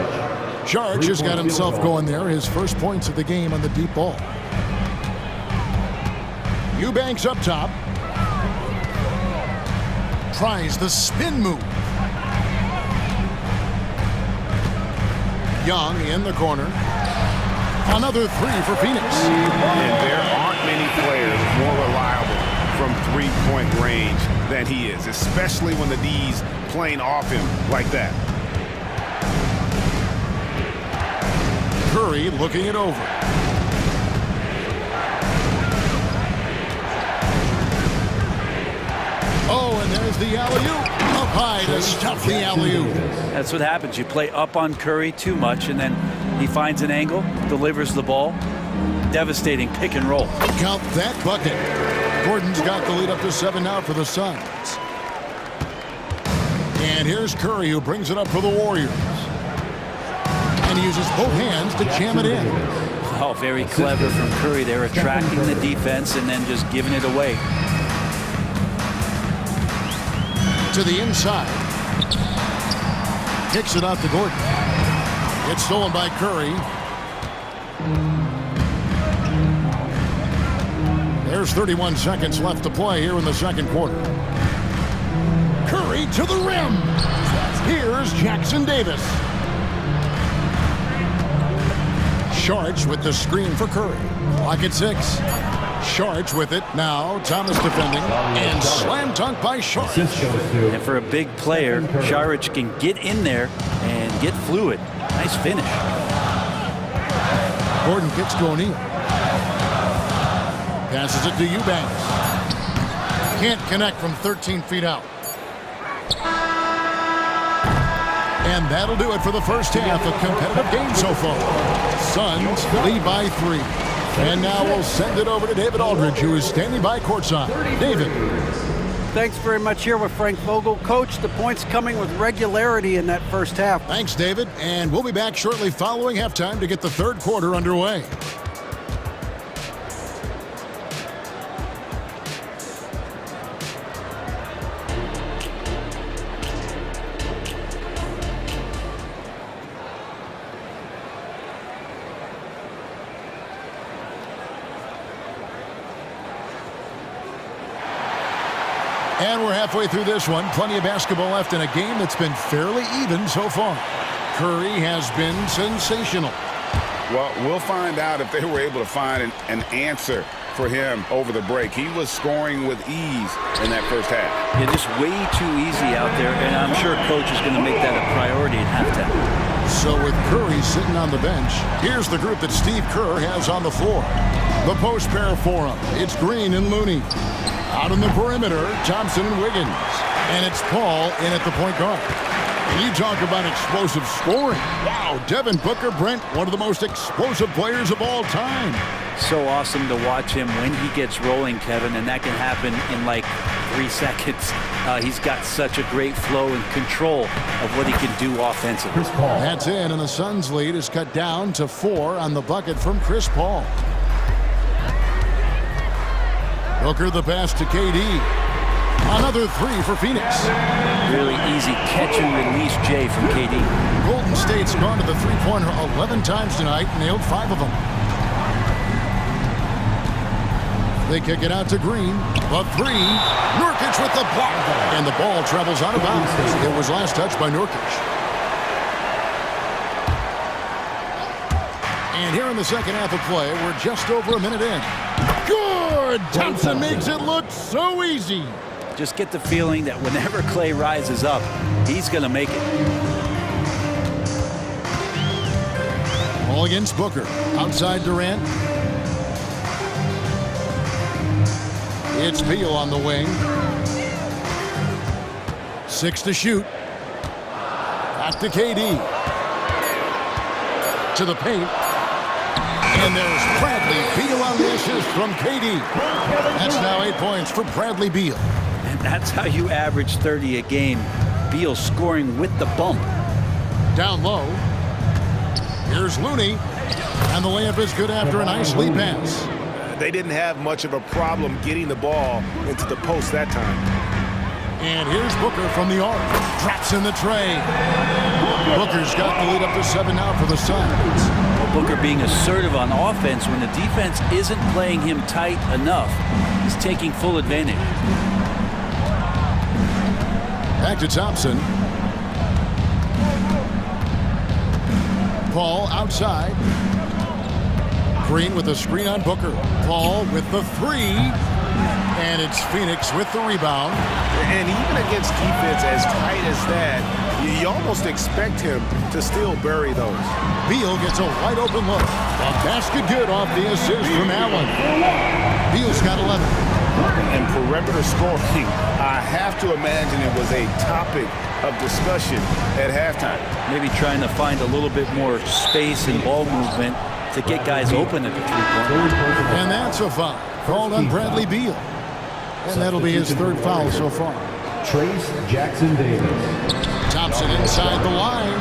Saric has got himself going there. His first points of the game on the deep ball. Eubanks up top. Tries the spin move. Young in the corner. Another three for Phoenix. And there aren't many players more reliable from three-point range than he is, especially when the D's playing off him like that. Curry looking it over. Oh, and there's the alley-oop. Up high to stuff the alley-oop. That's what happens. You play up on Curry too much, and then he finds an angle, delivers the ball. Devastating pick and roll. Count that bucket. Gordon's got the lead up to 7 now for the Suns. And here's Curry, who brings it up for the Warriors. And he uses both hands to jam it in. Oh, very clever from Curry. They're attracting the defense and then just giving it away. To the inside. Kicks it out to Gordon. It's stolen by Curry. There's 31 seconds left to play here in the second quarter. Curry to the rim. Here's Jackson Davis. Sharch with the screen for Curry. Clock at 6. Sharch with it. Now Thomas defending. And slam dunk by Sharch. And for a big player, Sharch can get in there and get fluid. Nice finish. Gordon kicks to O'Neal. Passes it to Eubanks. Can't connect from 13 feet out. And that'll do it for the first half. A competitive game so far. Suns lead by 3. And now we'll send it over to David Aldridge, who is standing by courtside. David. Thanks very much. Here with Frank Vogel. Coach, the points coming with regularity in that first half. Thanks, David. And we'll be back shortly following halftime to get the third quarter underway. And we're halfway through this one. Plenty of basketball left in a game that's been fairly even so far. Curry has been sensational. Well, we'll find out if they were able to find an answer for him over the break. He was scoring with ease in that first half. Yeah, just way too easy out there, and I'm sure Coach is going to make that a priority at halftime. So with Curry sitting on the bench, here's the group that Steve Kerr has on the floor. The post pair for him. It's Green and Looney. Out on the perimeter, Thompson and Wiggins. And it's Paul in at the point guard. And you talk about explosive scoring. Wow, Devin Booker, Brent, one of the most explosive players of all time. So awesome to watch him when he gets rolling, Kevin, and that can happen in like 3 seconds. He's got such a great flow and control of what he can do offensively. That's in, and the Suns' lead is cut down to 4 on the bucket from Chris Paul. Booker the pass to KD. Another 3 for Phoenix. Really easy catch and release, Jay, from KD. Golden State's gone to the three-pointer 11 times tonight, nailed 5 of them. They kick it out to Green. The 3. Nurkic with the block. And the ball travels out of bounds. It was last touched by Nurkic. And here in the second half of play, we're just over a minute in. Good! Thompson makes it look so easy. Just get the feeling that whenever Clay rises up, he's going to make it. Ball against Booker. Outside Durant. It's Beal on the wing. 6 to shoot. Back to KD. To the paint. And there's Bradley Beal on the assist from KD. That's now 8 points for Bradley Beal. And that's how you average 30 a game. Beal scoring with the bump. Down low. Here's Looney. And the layup is good after a nice lead pass. They didn't have much of a problem getting the ball into the post that time. And here's Booker from the arc. Drops in the tray. Booker's got the lead up to 7 now for the Suns. Booker being assertive on offense when the defense isn't playing him tight enough. He's taking full advantage. Back to Thompson. Paul outside. Green with a screen on Booker. Paul with the three. And it's Phoenix with the rebound. And even against defense as tight as that, you almost expect him to still bury those. Beal gets a wide open look. A basket good off the assist from Allen. Beal's got 11. And perimeter scoring, I have to imagine it was a topic of discussion at halftime. Maybe trying to find a little bit more space and ball movement to get guys open at the three-point. And that's a foul called on Bradley Beal. And that'll be his third foul so far. Trace Jackson Davis. Thompson inside the line.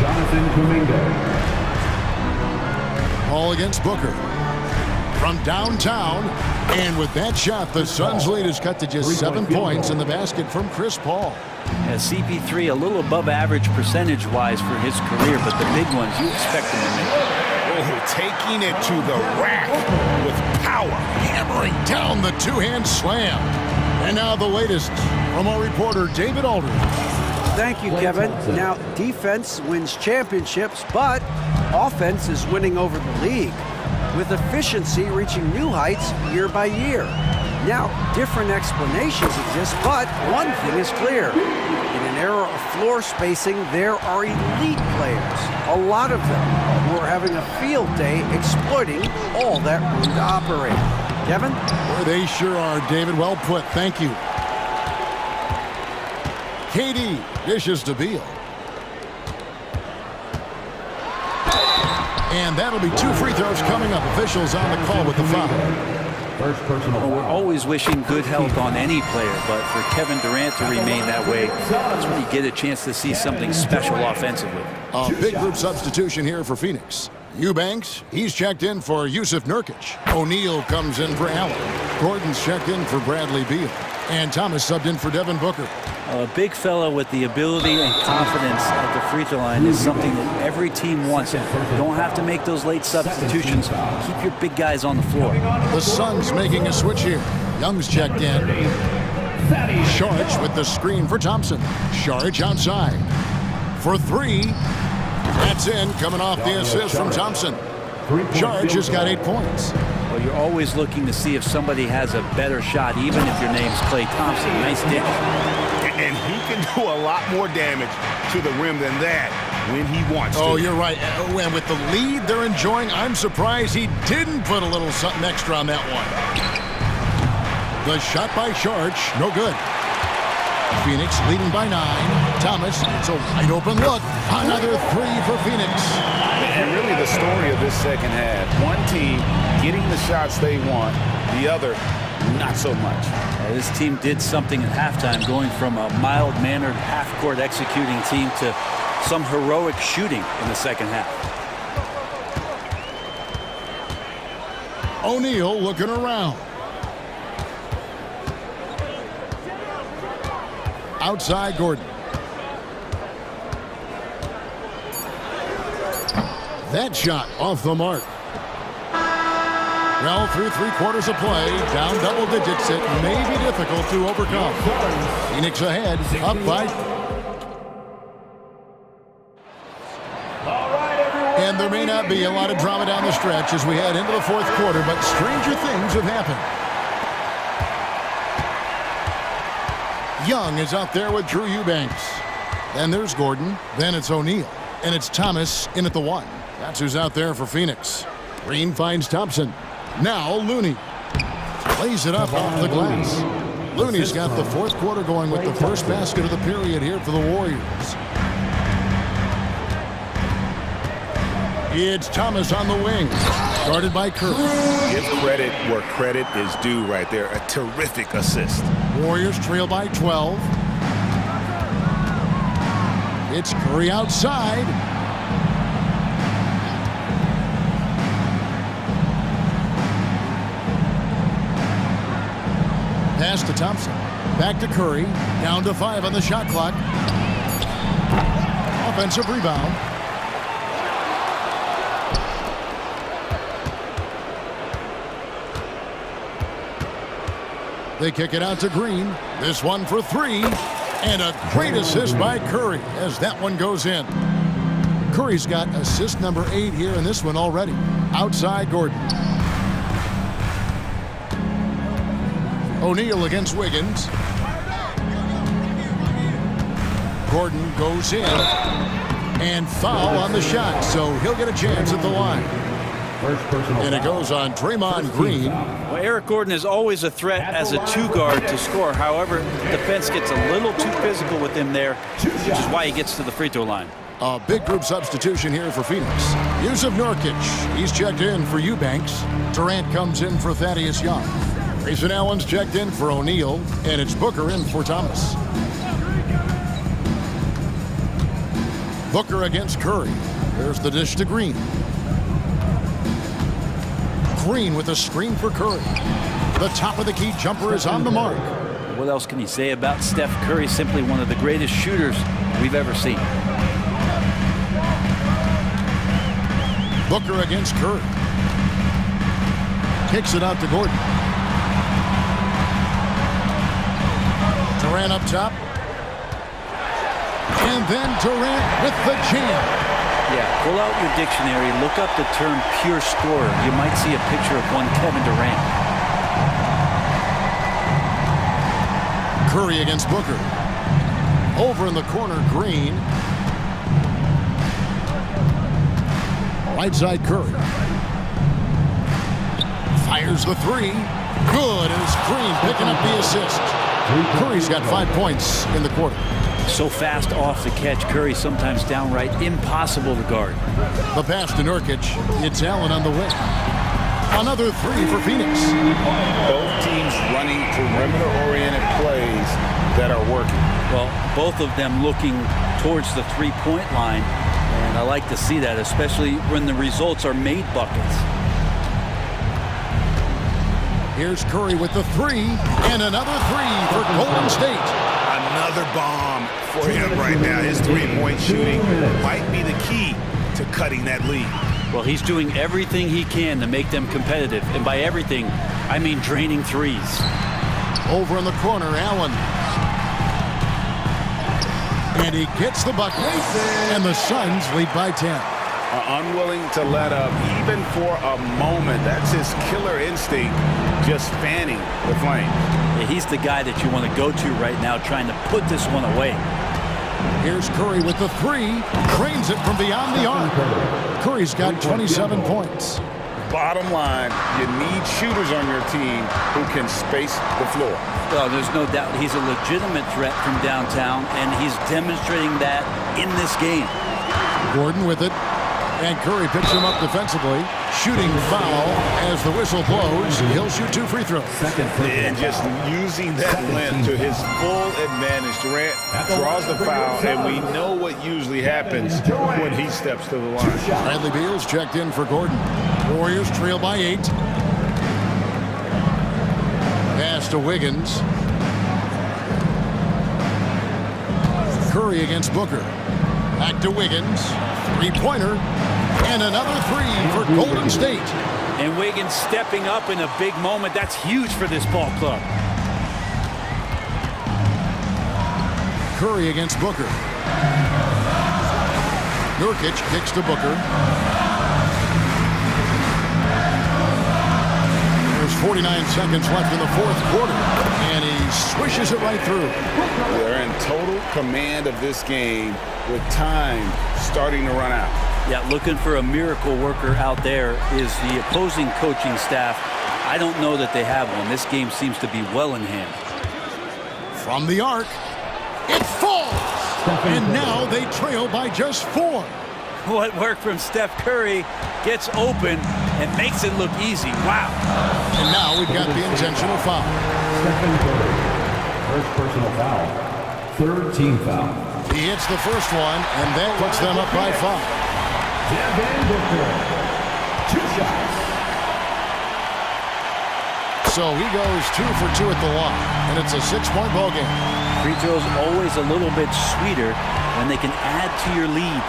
Jonathan Kuminga. Ball against Booker. From downtown. And with that shot, the Suns' lead is cut to just 7 points in the basket from Chris Paul. As CP3 a little above average percentage-wise for his career, but the big ones you expect him to make. Oh, taking it to the rack with power. Hammering down the two-hand slam. And now the latest from our reporter, David Aldridge. Thank you, Kevin. Now, defense wins championships, but offense is winning over the league, with efficiency reaching new heights year by year. Now, different explanations exist, but one thing is clear. In an era of floor spacing, there are elite players, a lot of them, who are having a field day exploiting all that room to operate. Kevin? Boy, they sure are, David. Well put. Thank you. KD dishes to Beal. And that'll be 2 free throws coming up. Officials on the call with the foul. First personal foul. We're always wishing good health on any player, but for Kevin Durant to remain that way, that's when you get a chance to see something special offensively. A big group substitution here for Phoenix. Eubanks, he's checked in for Yusuf Nurkic. O'Neal comes in for Allen. Gordon's checked in for Bradley Beal. And Thomas subbed in for Devin Booker. A big fella with the ability and confidence at the free throw line is something that every team wants. You don't have to make those late substitutions. Keep your big guys on the floor. The Suns making a switch here. Young's checked in. Sharge with the screen for Thompson. Sharge outside. For three. That's in, coming off the assist from Thompson. Sharge has got 8 points. Well, you're always looking to see if somebody has a better shot, even if your name's Klay Thompson. Nice dish. And he can do a lot more damage to the rim than that when he wants to. Oh, you're right. And with the lead they're enjoying, I'm surprised he didn't put a little something extra on that one. The shot by Sharge, no good. Phoenix leading by 9. Thomas, it's a wide open look. Another three for Phoenix. And really the story of this second half. One team getting the shots they want, the other not so much. This team did something at halftime, going from a mild-mannered half-court executing team to some heroic shooting in the second half. O'Neal looking around. Outside Gordon. That shot off the mark. Well, through 3/4 of play, down double digits, it may be difficult to overcome. Phoenix ahead, up by. And there may not be a lot of drama down the stretch as we head into the 4th quarter, but stranger things have happened. Young is out there with Drew Eubanks. Then there's Gordon. Then it's O'Neal. And it's Thomas in at the 1. That's who's out there for Phoenix. Green finds Thompson. Now Looney. Lays it up off the glass. Looney's got the 4th quarter going with the first basket of the period here for the Warriors. It's Thomas on the wing. Guarded by Curry. Give credit where credit is due right there. A terrific assist. Warriors trail by 12. It's Curry outside. Pass to Thompson. Back to Curry. Down to 5 on the shot clock. Offensive rebound. They kick it out to Green. This one for 3. And a great assist by Curry as that one goes in. Curry's got assist number 8 here in this one already. Outside Gordon. O'Neal against Wiggins. Gordon goes in. And foul on the shot, so he'll get a chance at the line. And it goes on Draymond Green. Well, Eric Gordon is always a threat as a 2-guard to score. However, the defense gets a little too physical with him there, which is why he gets to the free throw line. A big group substitution here for Phoenix. Yusuf Nurkic, he's checked in for Eubanks. Durant comes in for Thaddeus Young. Grayson Allen's checked in for O'Neal, and it's Booker in for Thomas. Booker against Curry. There's the dish to Green. Green with a screen for Curry. The top of the key jumper is on the mark. What else can you say about Steph Curry? Simply one of the greatest shooters we've ever seen. Booker against Curry. Kicks it out to Gordon. Durant up top. And then Durant with the jam. Yeah, pull out your dictionary, look up the term pure scorer. You might see a picture of one Kevin Durant. Curry against Booker. Over in the corner, Green. Right side, Curry. Fires the 3. Good, and it's Green picking up the assist. Curry's got 5 points in the quarter. So fast off the catch, Curry sometimes downright impossible to guard. The pass to Nurkic. It's Allen on the wing. Another 3 for Phoenix. Both teams running perimeter-oriented plays that are working. Well, both of them looking towards the three-point line, and I like to see that, especially when the results are made buckets. Here's Curry with the 3, and another 3 for Golden State. Another bomb for him right now. His three-point shooting might be the key to cutting that lead. Well, he's doing everything he can to make them competitive. And by everything, I mean draining threes. Over in the corner, Allen. And he gets the bucket. And the Suns lead by 10. Unwilling to let up even for a moment. That's his killer instinct, just fanning the flame. Yeah, he's the guy that you want to go to right now, trying to put this one away. Here's Curry with the 3. Trains it from beyond the arc. Curry's got 27 points. Bottom line, you need shooters on your team who can space the floor. Well, there's no doubt he's a legitimate threat from downtown, and he's demonstrating that in this game. Gordon with it. And Curry picks him up defensively. Shooting foul as the whistle blows. He'll shoot 2 free throws. And just using that length to his full advantage. Durant draws the foul, and we know what usually happens when he steps to the line. Bradley Beal's checked in for Gordon. Warriors trail by 8. Pass to Wiggins. Curry against Booker. Back to Wiggins. 3-pointer. And another 3 for Golden State. And Wiggins stepping up in a big moment. That's huge for this ball club. Curry against Booker. Nurkic kicks to Booker. There's 49 seconds left in the 4th quarter. And he swishes it right through. They're in total command of this game with time starting to run out. Yeah, looking for a miracle worker out there is the opposing coaching staff. I don't know that they have one. This game seems to be well in hand. From the arc, it falls! And now they trail by just 4. What work from Steph Curry gets open and makes it look easy. Wow. And now we've got the intentional foul. Stephen Curry, first personal foul, 3rd team foul. He hits the first one, and that puts them up by 5. Devin Booker, 2 shots. So he goes 2 for 2 at the line, and it's a 6-point ball game. Free throws always a little bit sweeter when they can add to your lead.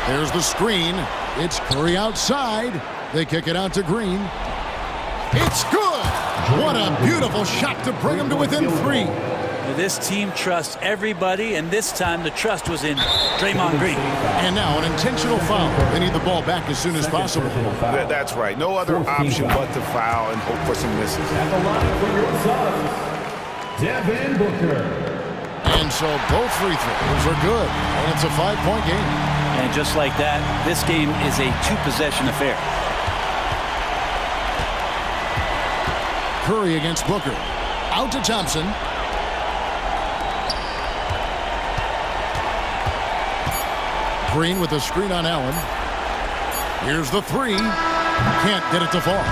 There's the screen. It's Curry outside. They kick it out to Green. It's good! What a beautiful shot to bring him to within 3. This team trusts everybody, and this time the trust was in Draymond Green. And now an intentional foul. They need the ball back as soon as possible. That's right. No other option but to foul and hope for some misses. At the line for your sub, Devin Booker. And so both free throws are good, and it's a 5-point game. And just like that, this game is a two-possession affair. Curry against Booker. Out to Thompson. Green with a screen on Allen. Here's the three. Can't get it to fall.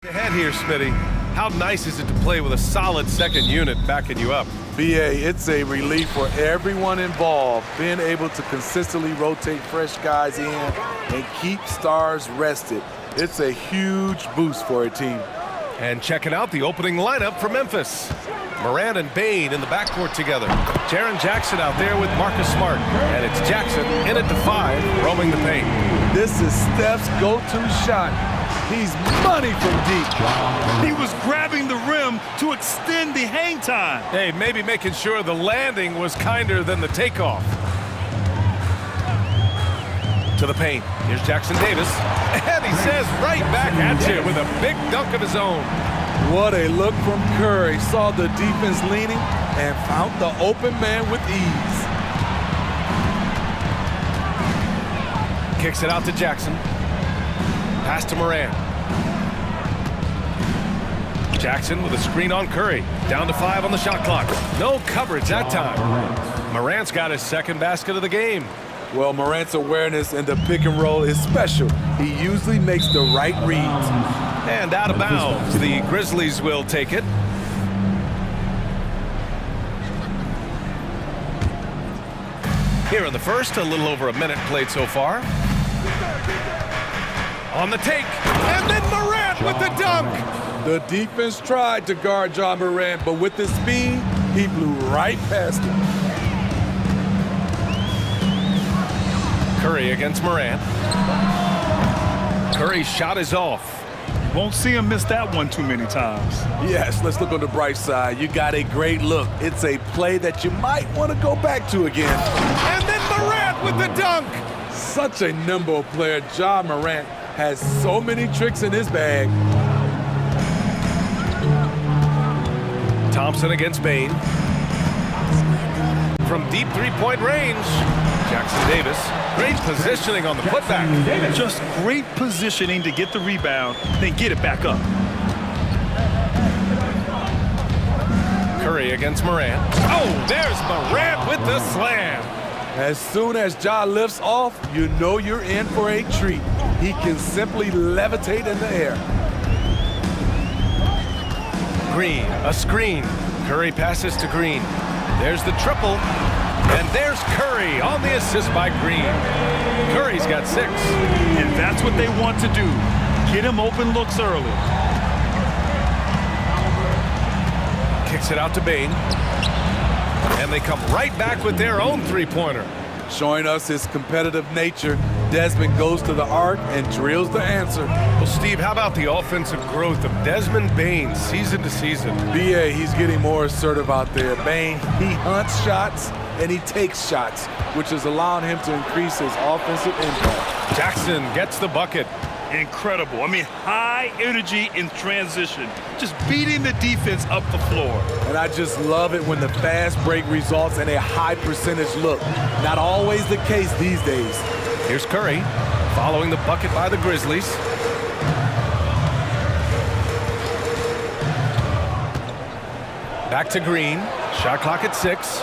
Ahead here, Smitty. How nice is it to play with a solid second unit backing you up? BA, it's a relief for everyone involved, being able to consistently rotate fresh guys in and keep stars rested. It's a huge boost for a team. And checking out the opening lineup for Memphis. Moran and Bain in the backcourt together. Jaren Jackson out there with Marcus Smart. And it's Jackson in at the 5, roaming the paint. This is Steph's go-to shot. He's money from deep. He was grabbing the rim to extend the hang time. Hey, maybe making sure the landing was kinder than the takeoff. To the paint. Here's Jackson Davis. And he says right back at you with a big dunk of his own. What a look from Curry. Saw the defense leaning and found the open man with ease. Kicks it out to Jackson. Pass to Moran. Jackson with a screen on Curry. Down to 5 on the shot clock. No coverage that time. Morant's got his second basket of the game. Well, Morant's awareness in the pick and roll is special. He usually makes the right reads. And out of bounds, the Grizzlies will take it. Here in the first, a little over a minute played so far. On the take, and then Morant with the dunk. The defense tried to guard John Morant, but with his speed, he blew right past him. Curry against Morant. Curry's shot is off. Won't see him miss that one too many times. Yes, let's look on the bright side. You got a great look. It's a play that you might want to go back to again. And then Morant with the dunk. Such a nimble player. John Morant has so many tricks in his bag. Thompson against Bain. From deep three-point range, Jackson Davis. Great positioning on the putback. Just great positioning to get the rebound, then get it back up. Curry against Morant. Oh, there's Morant with the slam. As soon as Ja lifts off, you know you're in for a treat. He can simply levitate in the air. Green, a screen. Curry passes to Green. There's the triple. And there's Curry on the assist by Green. Curry's got 6. And that's what they want to do. Get him open looks early. Kicks it out to Bain. And they come right back with their own three-pointer. Showing us his competitive nature, Desmond goes to the arc and drills the answer. Well, Steve, how about the offensive growth of Desmond Bain season to season? BA, he's getting more assertive out there. Bain, he hunts shots and he takes shots, which is allowing him to increase his offensive impact. Jackson gets the bucket. Incredible. I mean, high energy in transition. Just beating the defense up the floor. And I just love it when the fast break results in a high percentage look. Not always the case these days. Here's Curry, following the bucket by the Grizzlies. Back to Green. Shot clock at 6.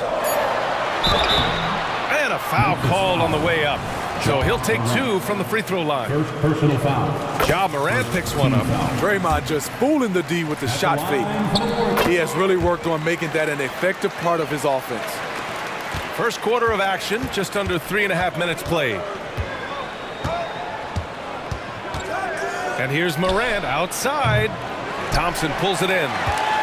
And a foul called on the way up. So he'll take 2 from the free throw line. First personal foul. Ja Morant picks one up. Draymond just fooling the D with the shot fake. He has really worked on making that an effective part of his offense. First quarter of action, just under 3.5 minutes played. And here's Morant outside. Thompson pulls it in.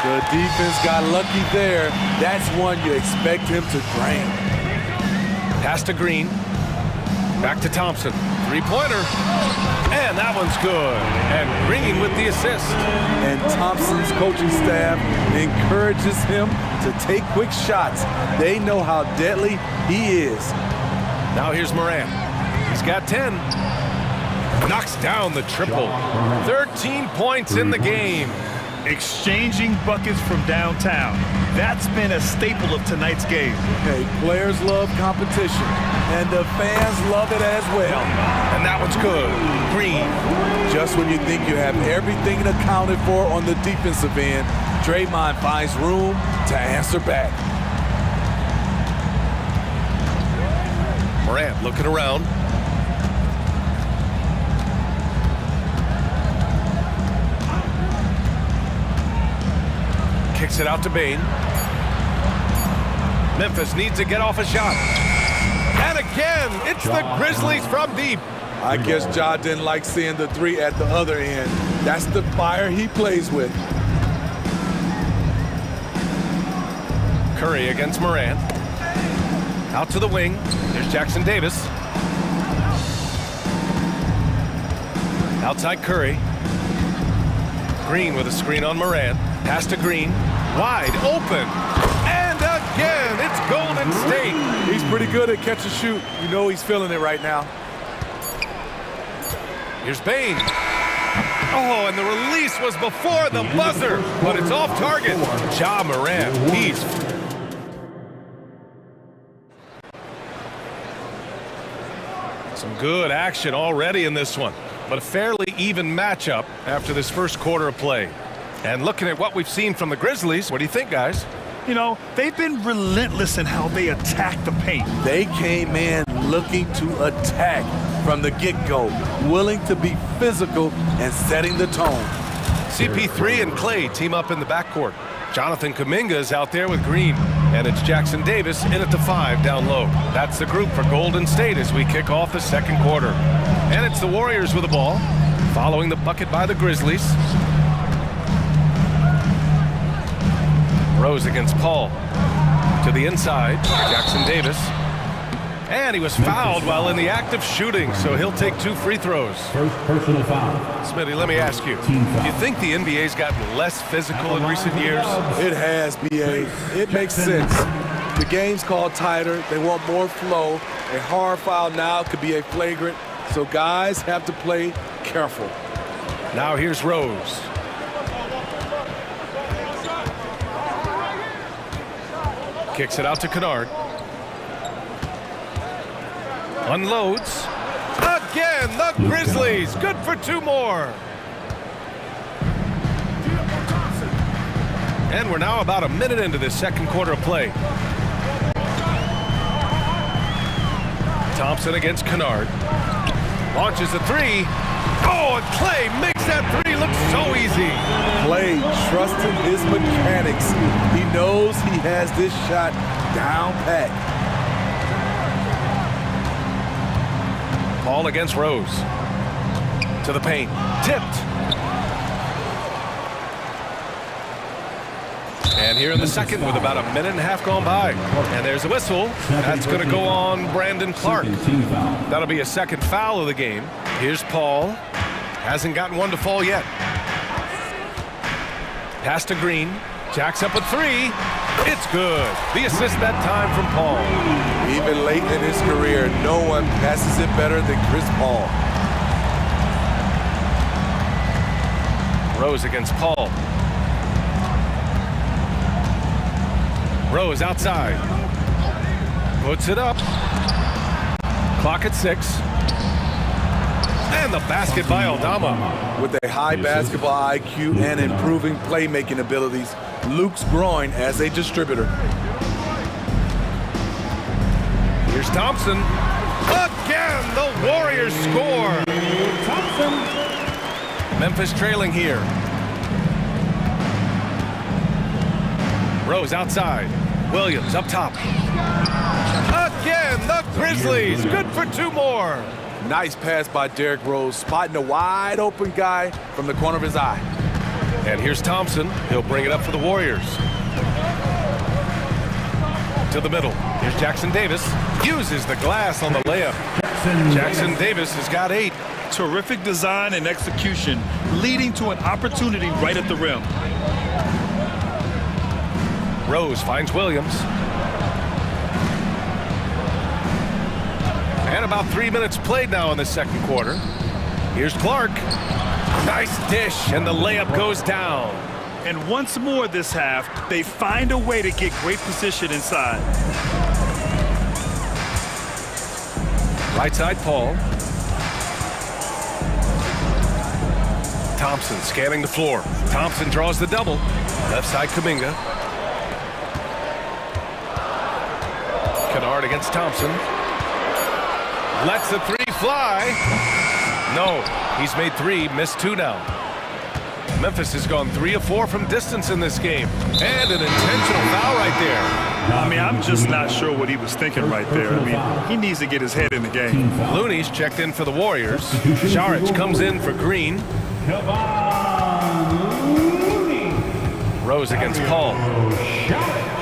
The defense got lucky there. That's one you expect him to drain. Pass to Green. Back to Thompson. Three-pointer. And that one's good. And Green with the assist. And Thompson's coaching staff encourages him to take quick shots. They know how deadly he is. Now here's Morant. He's got 10. Knocks down the triple. 13 points in the game. Exchanging buckets from downtown. That's been a staple of tonight's game. Hey, players love competition, and the fans love it as well. And that one's good. Green. Just when you think you have everything accounted for on the defensive end, Draymond finds room to answer back. Morant looking around. Kicks it out to Bain. Memphis needs to get off a shot. And again, it's the Grizzlies from deep. I guess Ja didn't like seeing the three at the other end. That's the fire he plays with. Curry against Morant. Out to the wing. There's Jackson Davis. Outside Curry. Green with a screen on Morant. Pass to Green. Wide open. And again, it's Golden State. He's pretty good at catch and shoot. You know he's feeling it right now. Here's Bain. Oh, and the release was before the buzzer, but it's off target. Ja Morant, he's... Some good action already in this one, but a fairly even matchup after this first quarter of play. And looking at what we've seen from the Grizzlies, what do you think, guys? You know, they've been relentless in how they attack the paint. They came in looking to attack from the get-go, willing to be physical and setting the tone. CP3 and Clay team up in the backcourt. Jonathan Kuminga is out there with Green, and it's Jackson Davis in at the 5 down low. That's the group for Golden State as we kick off the second quarter. And it's the Warriors with the ball, following the bucket by the Grizzlies. Rose against Paul. To the inside, Jackson Davis. And he was fouled while in the act of shooting, so he'll take 2 free throws. First personal foul. Smitty, let me ask you, do you think the NBA's gotten less physical in recent years? It has, BA. It makes sense. The game's called tighter. They want more flow. A hard foul now could be a flagrant, so guys have to play careful. Now here's Rose. Kicks it out to Kennard. Unloads. Again, the Grizzlies. Good for 2 more. And we're now about a minute into this second quarter of play. Thompson against Kennard. Launches a 3. Oh, and Clay makes that 3 look so easy. Clay trusting his mechanics. He knows he has this shot down pat. Paul against Rose. To the paint. Tipped. And here in the second with about a minute and a half gone by. And there's a whistle. That's going to go on Brandon Clark. That'll be a second foul of the game. Here's Paul. Hasn't gotten one to fall yet. Pass to Green. Jacks up a 3. It's good. The assist that time from Paul. Even late in his career, no one passes it better than Chris Paul. Rose against Paul. Rose outside. Puts it up. Clock at 6. And the basket by Aldama. With a high basketball IQ and improving playmaking abilities, Luke's growing as a distributor. Here's Thompson. Again, the Warriors score. Thompson. Memphis trailing here. Rose outside. Williams up top. Again, the Grizzlies. Good for 2 more. Nice pass by Derrick Rose, spotting a wide open guy from the corner of his eye. And here's Thompson. He'll bring it up for the Warriors. To the middle. Here's Jackson Davis. Uses the glass on the layup. Jackson Davis has got 8. Terrific design and execution, leading to an opportunity right at the rim. Rose finds Williams. And about 3 minutes played now in the second quarter. Here's Clark. Nice dish, and the layup goes down. And once more this half, they find a way to get great position inside. Right side, Paul. Thompson scanning the floor. Thompson draws the double. Left side, Kuminga. Kennard against Thompson. Lets the 3 fly. No, he's made 3, missed 2 now. Memphis has gone 3 of 4 from distance in this game. And an intentional foul right there. I mean, I'm just not sure what he was thinking right there. I mean, he needs to get his head in the game. Looney's checked in for the Warriors. Šarić comes in for Green. Rose against Paul.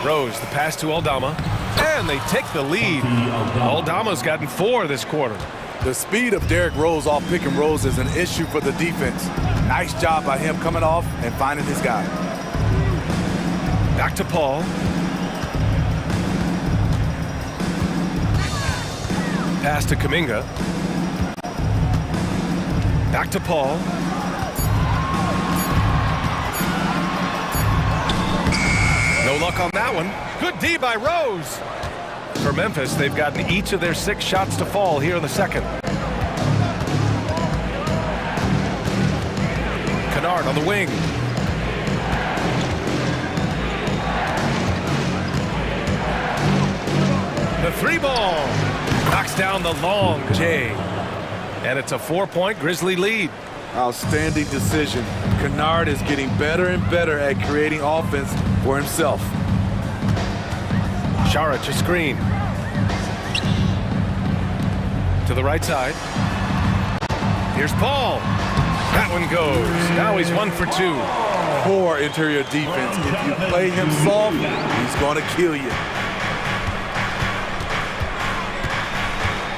Rose, the pass to Aldama. And they take the lead. Aldama's gotten 4 this quarter. The speed of Derrick Rose off pick and rolls is an issue for the defense. Nice job by him coming off and finding his guy. Back to Paul. Pass to Kuminga. Back to Paul. No luck on that one. Good D by Rose. For Memphis, they've gotten each of their 6 shots to fall here in the second. Kennard on the wing. The 3 ball. Knocks down the long J. And it's a 4-point Grizzly lead. Outstanding decision. Kennard is getting better and better at creating offense for himself. Šarić a screen. To the right side. Here's Paul. That one goes. Now he's 1 for 2. Poor interior defense. If you play him soft, he's going to kill you.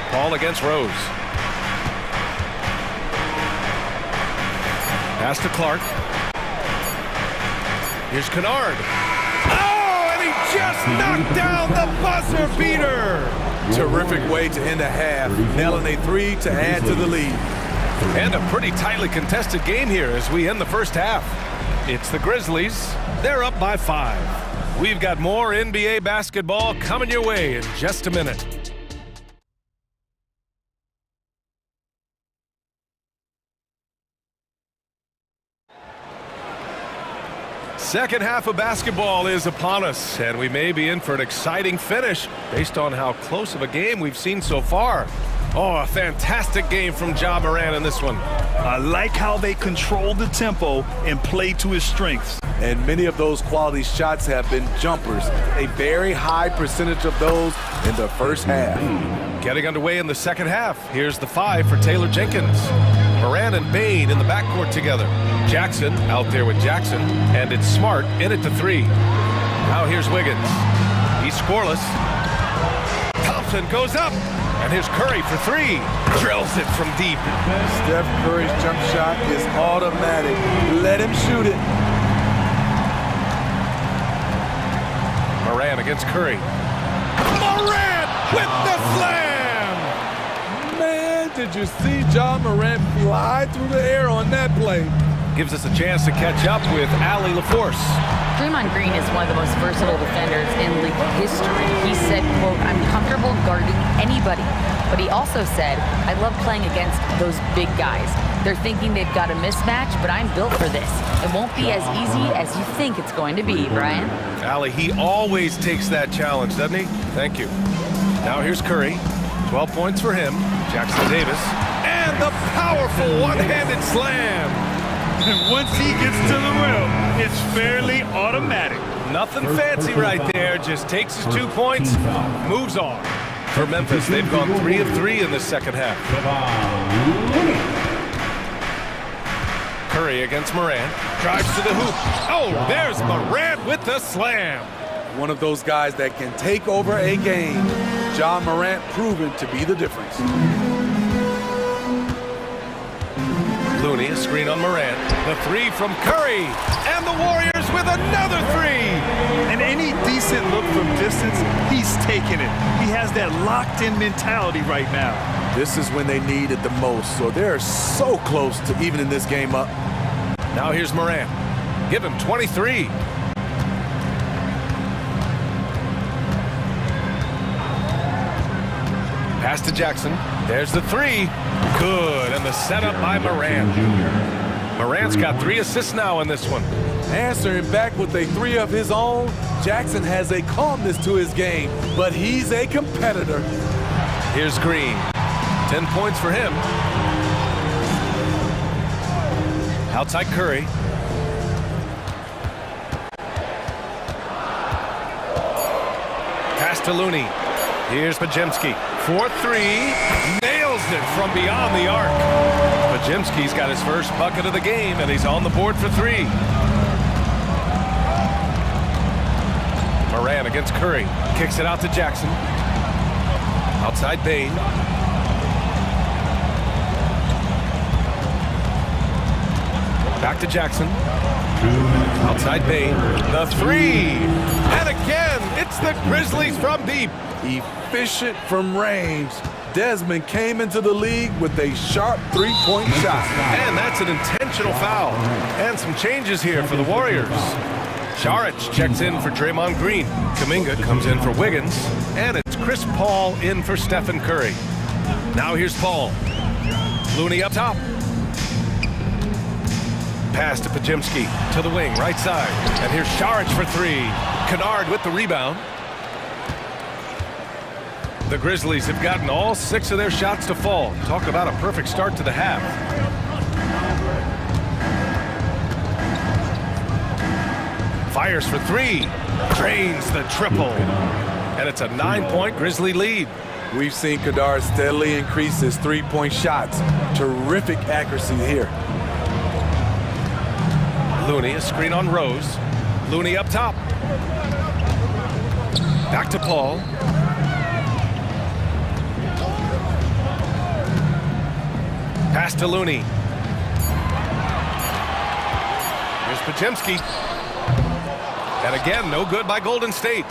Paul against Rose. Pass to Clark. Here's Kennard. Oh, and he just knocked down the buzzer beater. Terrific way to end a half, nailing a 3 to add to the lead. And a pretty tightly contested game here as we end the first half. It's the Grizzlies. They're up by 5. We've got more NBA basketball coming your way in just a minute. Second half of basketball is upon us, and we may be in for an exciting finish based on how close of a game we've seen so far. Oh, a fantastic game from Ja Morant in this one. I like how they control the tempo and play to his strengths. And many of those quality shots have been jumpers. A very high percentage of those in the first half. Getting underway in the second half. Here's the 5 for Taylor Jenkins. Morant and Bane in the backcourt together. Jackson out there with Jackson. And it's Smart in at the 3. Now here's Wiggins. He's scoreless. Thompson goes up. And here's Curry for 3. Drills it from deep. Steph Curry's jump shot is automatic. Let him shoot it. Morant against Curry. Morant with the slam! Man, did you see Ja Morant fly through the air on that play? Gives us a chance to catch up with Allie LaForce. Draymond Green is one of the most versatile defenders in league history. He said, quote, "I'm comfortable guarding anybody." But he also said, "I love playing against those big guys. They're thinking they've got a mismatch, but I'm built for this. It won't be as easy as you think it's going to be," Brian. Allie, he always takes that challenge, doesn't he? Thank you. Now here's Curry. 12 points for him. Jackson Davis. And the powerful one-handed slam. And once he gets to the rim, it's fairly automatic. Nothing fancy right there. Just takes his 2 points, moves on. For Memphis, they've gone 3 of 3 in the second half. Curry against Morant. Drives to the hoop. Oh, there's Morant with the slam. One of those guys that can take over a game. Ja Morant proven to be the difference. Looney, a screen on Morant. The 3 from Curry. And the Warriors with another 3. And any decent look from distance, he's taking it. He has that locked-in mentality right now. This is when they need it the most, so they're so close to evening this game up. Now here's Morant. Give him 23. Pass to Jackson. There's the 3. Good, and the setup by Morant. Morant's got 3 assists now in this one. Answering back with a 3 of his own, Jackson has a calmness to his game, but he's a competitor. Here's Green. 10 points for him. Outside Curry. to Looney. Here's Pajemski. 4-3. Nails it from beyond the arc. Pajemski's got his first bucket of the game, and he's on the board for 3. Moran against Curry. Kicks it out to Jackson. Outside Bain. Back to Jackson. Outside Bain. The 3. And again, it's the Grizzlies from deep. Efficient from range. Desmond came into the league with a sharp three-point shot. And that's an intentional foul. And some changes here for the Warriors. Šarić checks in for Draymond Green. Kuminga comes in for Wiggins. And it's Chris Paul in for Stephen Curry. Now here's Paul. Looney up top. Pass to Pajemski. To the wing, right side. And here's Šarić for 3. Kennard with the rebound. The Grizzlies have gotten all 6 of their shots to fall. Talk about a perfect start to the half. Fires for 3. Drains the triple. And it's a 9-point Grizzly lead. We've seen Kennard steadily increase his three-point shots. Terrific accuracy here. Looney, a screen on Rose. Looney up top. Back to Paul. Pass to Looney. Here's Pajemski. And again, no good by Golden State.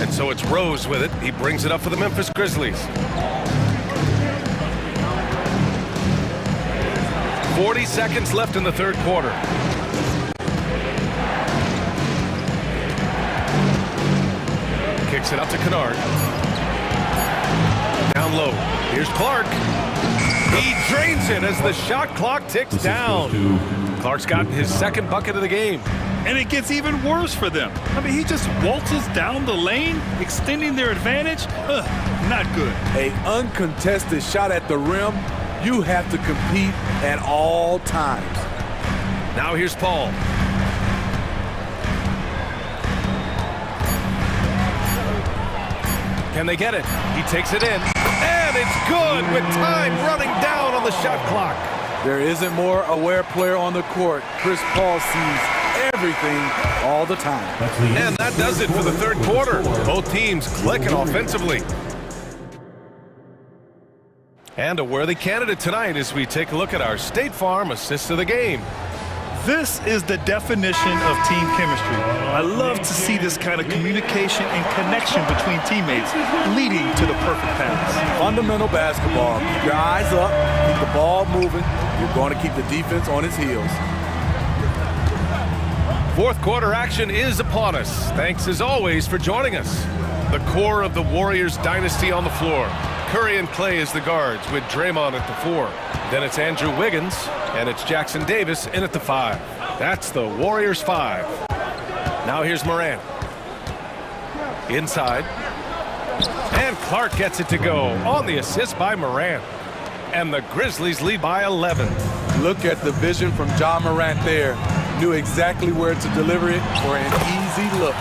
And so it's Rose with it. He brings it up for the Memphis Grizzlies. 40 seconds left in the third quarter. Kicks it out to Kennard. Down low. Here's Clark. He drains it as the shot clock ticks down. Clark's gotten his second bucket of the game. And it gets even worse for them. I mean, he just waltzes down the lane, extending their advantage. Not good. An uncontested shot at the rim. You have to compete at all times. Now here's Paul. Can they get it? He takes it in. And it's good with time running down on the shot clock. There isn't more aware player on the court. Chris Paul sees everything all the time. And that does it for the third quarter. Both teams clicking offensively. And a worthy candidate tonight as we take a look at our State Farm assist of the game. This is the definition of team chemistry. I love to see this kind of communication and connection between teammates leading to the perfect pass. Fundamental basketball. Keep your eyes up, keep the ball moving. You're going to keep the defense on its heels. Fourth quarter action is upon us. Thanks as always for joining us. The core of the Warriors dynasty on the floor. Curry and Clay as the guards with Draymond at the 4. Then it's Andrew Wiggins and it's Jackson Davis in at the 5. That's the Warriors 5. Now here's Moran. Inside. And Clark gets it to go on the assist by Moran. And the Grizzlies lead by 11. Look at the vision from John Morant there. Knew exactly where to deliver it for an easy look.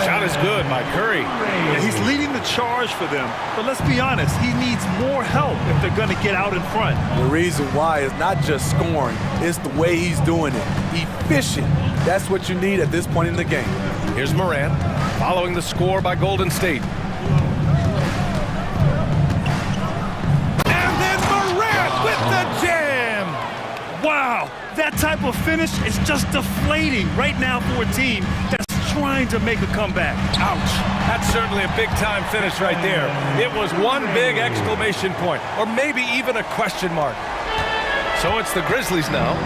Shot is good by Curry. Yeah, he's leading the charge for them. But let's be honest, he needs more help if they're going to get out in front. The reason why is not just scoring, it's the way he's doing it. Efficient. That's what you need at this point in the game. Here's Moran, following the score by Golden State. And then Moran with the jam! Wow, that type of finish is just deflating right now for a team that's trying to make a comeback. Ouch. That's certainly a big-time finish right there. It was one big exclamation point, or maybe even a question mark. So it's the Grizzlies now.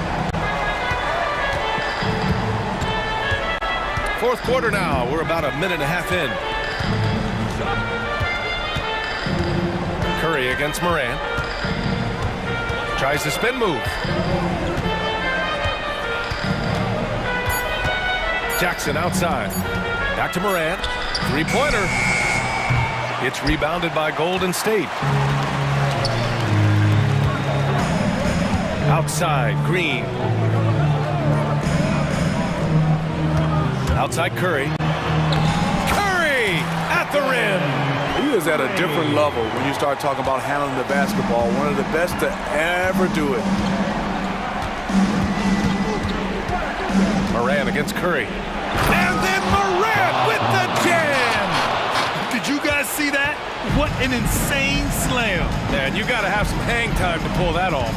Fourth quarter now. We're about a minute and a half in. Curry against Moran. Tries the spin move. Jackson outside. Back to Moran. Three-pointer. It's rebounded by Golden State. Outside, Green. Outside, Curry. Curry! is at a different level when you start talking about handling the basketball. One of the best to ever do it. Morant against Curry. And then Morant with the jam! Did you guys see that? What an insane slam. Man, you got to have some hang time to pull that off.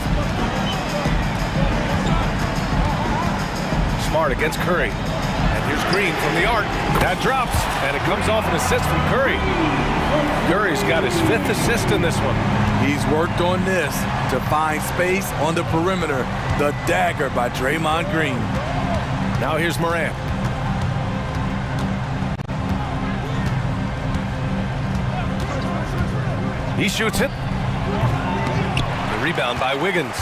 Smart against Curry. And here's Green from the arc. That drops, and it comes off an assist from Curry. Curry's got his 5th assist in this one. He's worked on this to find space on the perimeter. The dagger by Draymond Green. Now here's Morant. He shoots it. The rebound by Wiggins.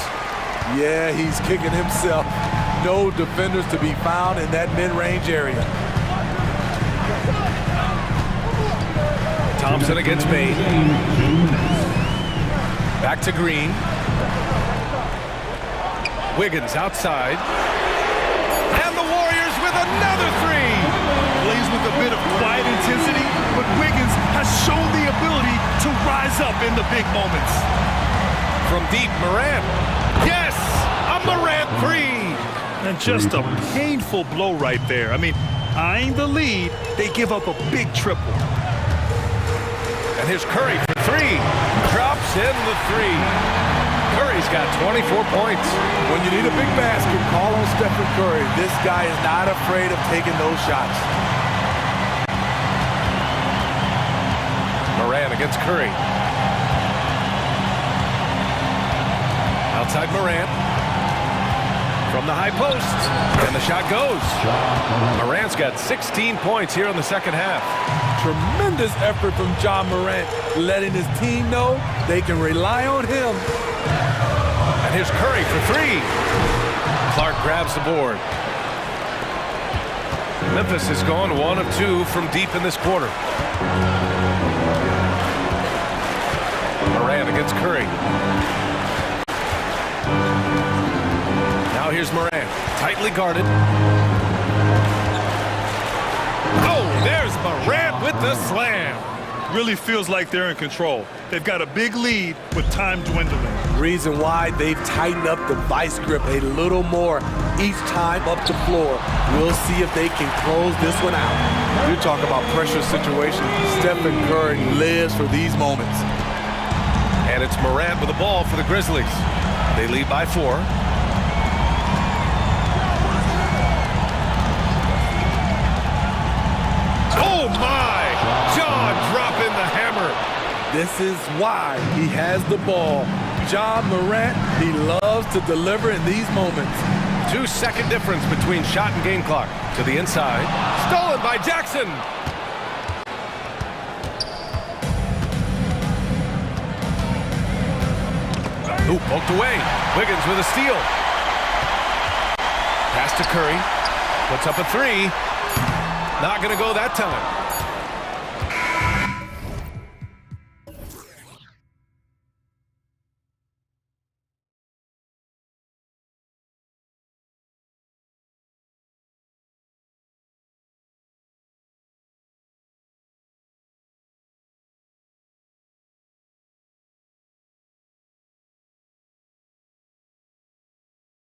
Yeah, he's kicking himself. No defenders to be found in that mid-range area. Thompson against Bain. Back to Green. Wiggins outside. And the Warriors with another three. Plays with a bit of quiet intensity, but Wiggins has shown the ability to rise up in the big moments. From deep, Morant. Yes! A Morant three! And just a painful blow right there. I mean, eyeing the lead, they give up a big triple. And here's Curry for three. Drops in the three. Curry's got 24 points. When you need a big basket, call on Stephen Curry. This guy is not afraid of taking those shots. Morant against Curry. Outside Morant. From the high post. And the shot goes. Morant's got 16 points here in the second half. Tremendous effort from John Morant, letting his team know they can rely on him. And here's Curry for three. Clark grabs the board. Memphis has gone 1 of 2 from deep in this quarter. Morant against Curry. Now here's Morant, tightly guarded. Oh, there's Morant with the slam. Really feels like they're in control. They've got a big lead with time dwindling. Reason why they've tightened up the vice grip a little more each time up the floor. We'll see if they can close this one out. You're talking about pressure situations. Stephen Curry lives for these moments. And it's Morant with the ball for the Grizzlies. They lead by 4. Oh my! John dropping the hammer. This is why he has the ball. John Morant, he loves to deliver in these moments. 2-second difference between shot and game clock. To the inside. Stolen by Jackson. Ooh, poked away. Wiggins with a steal. Pass to Curry. Puts up a three. Not going to go that time.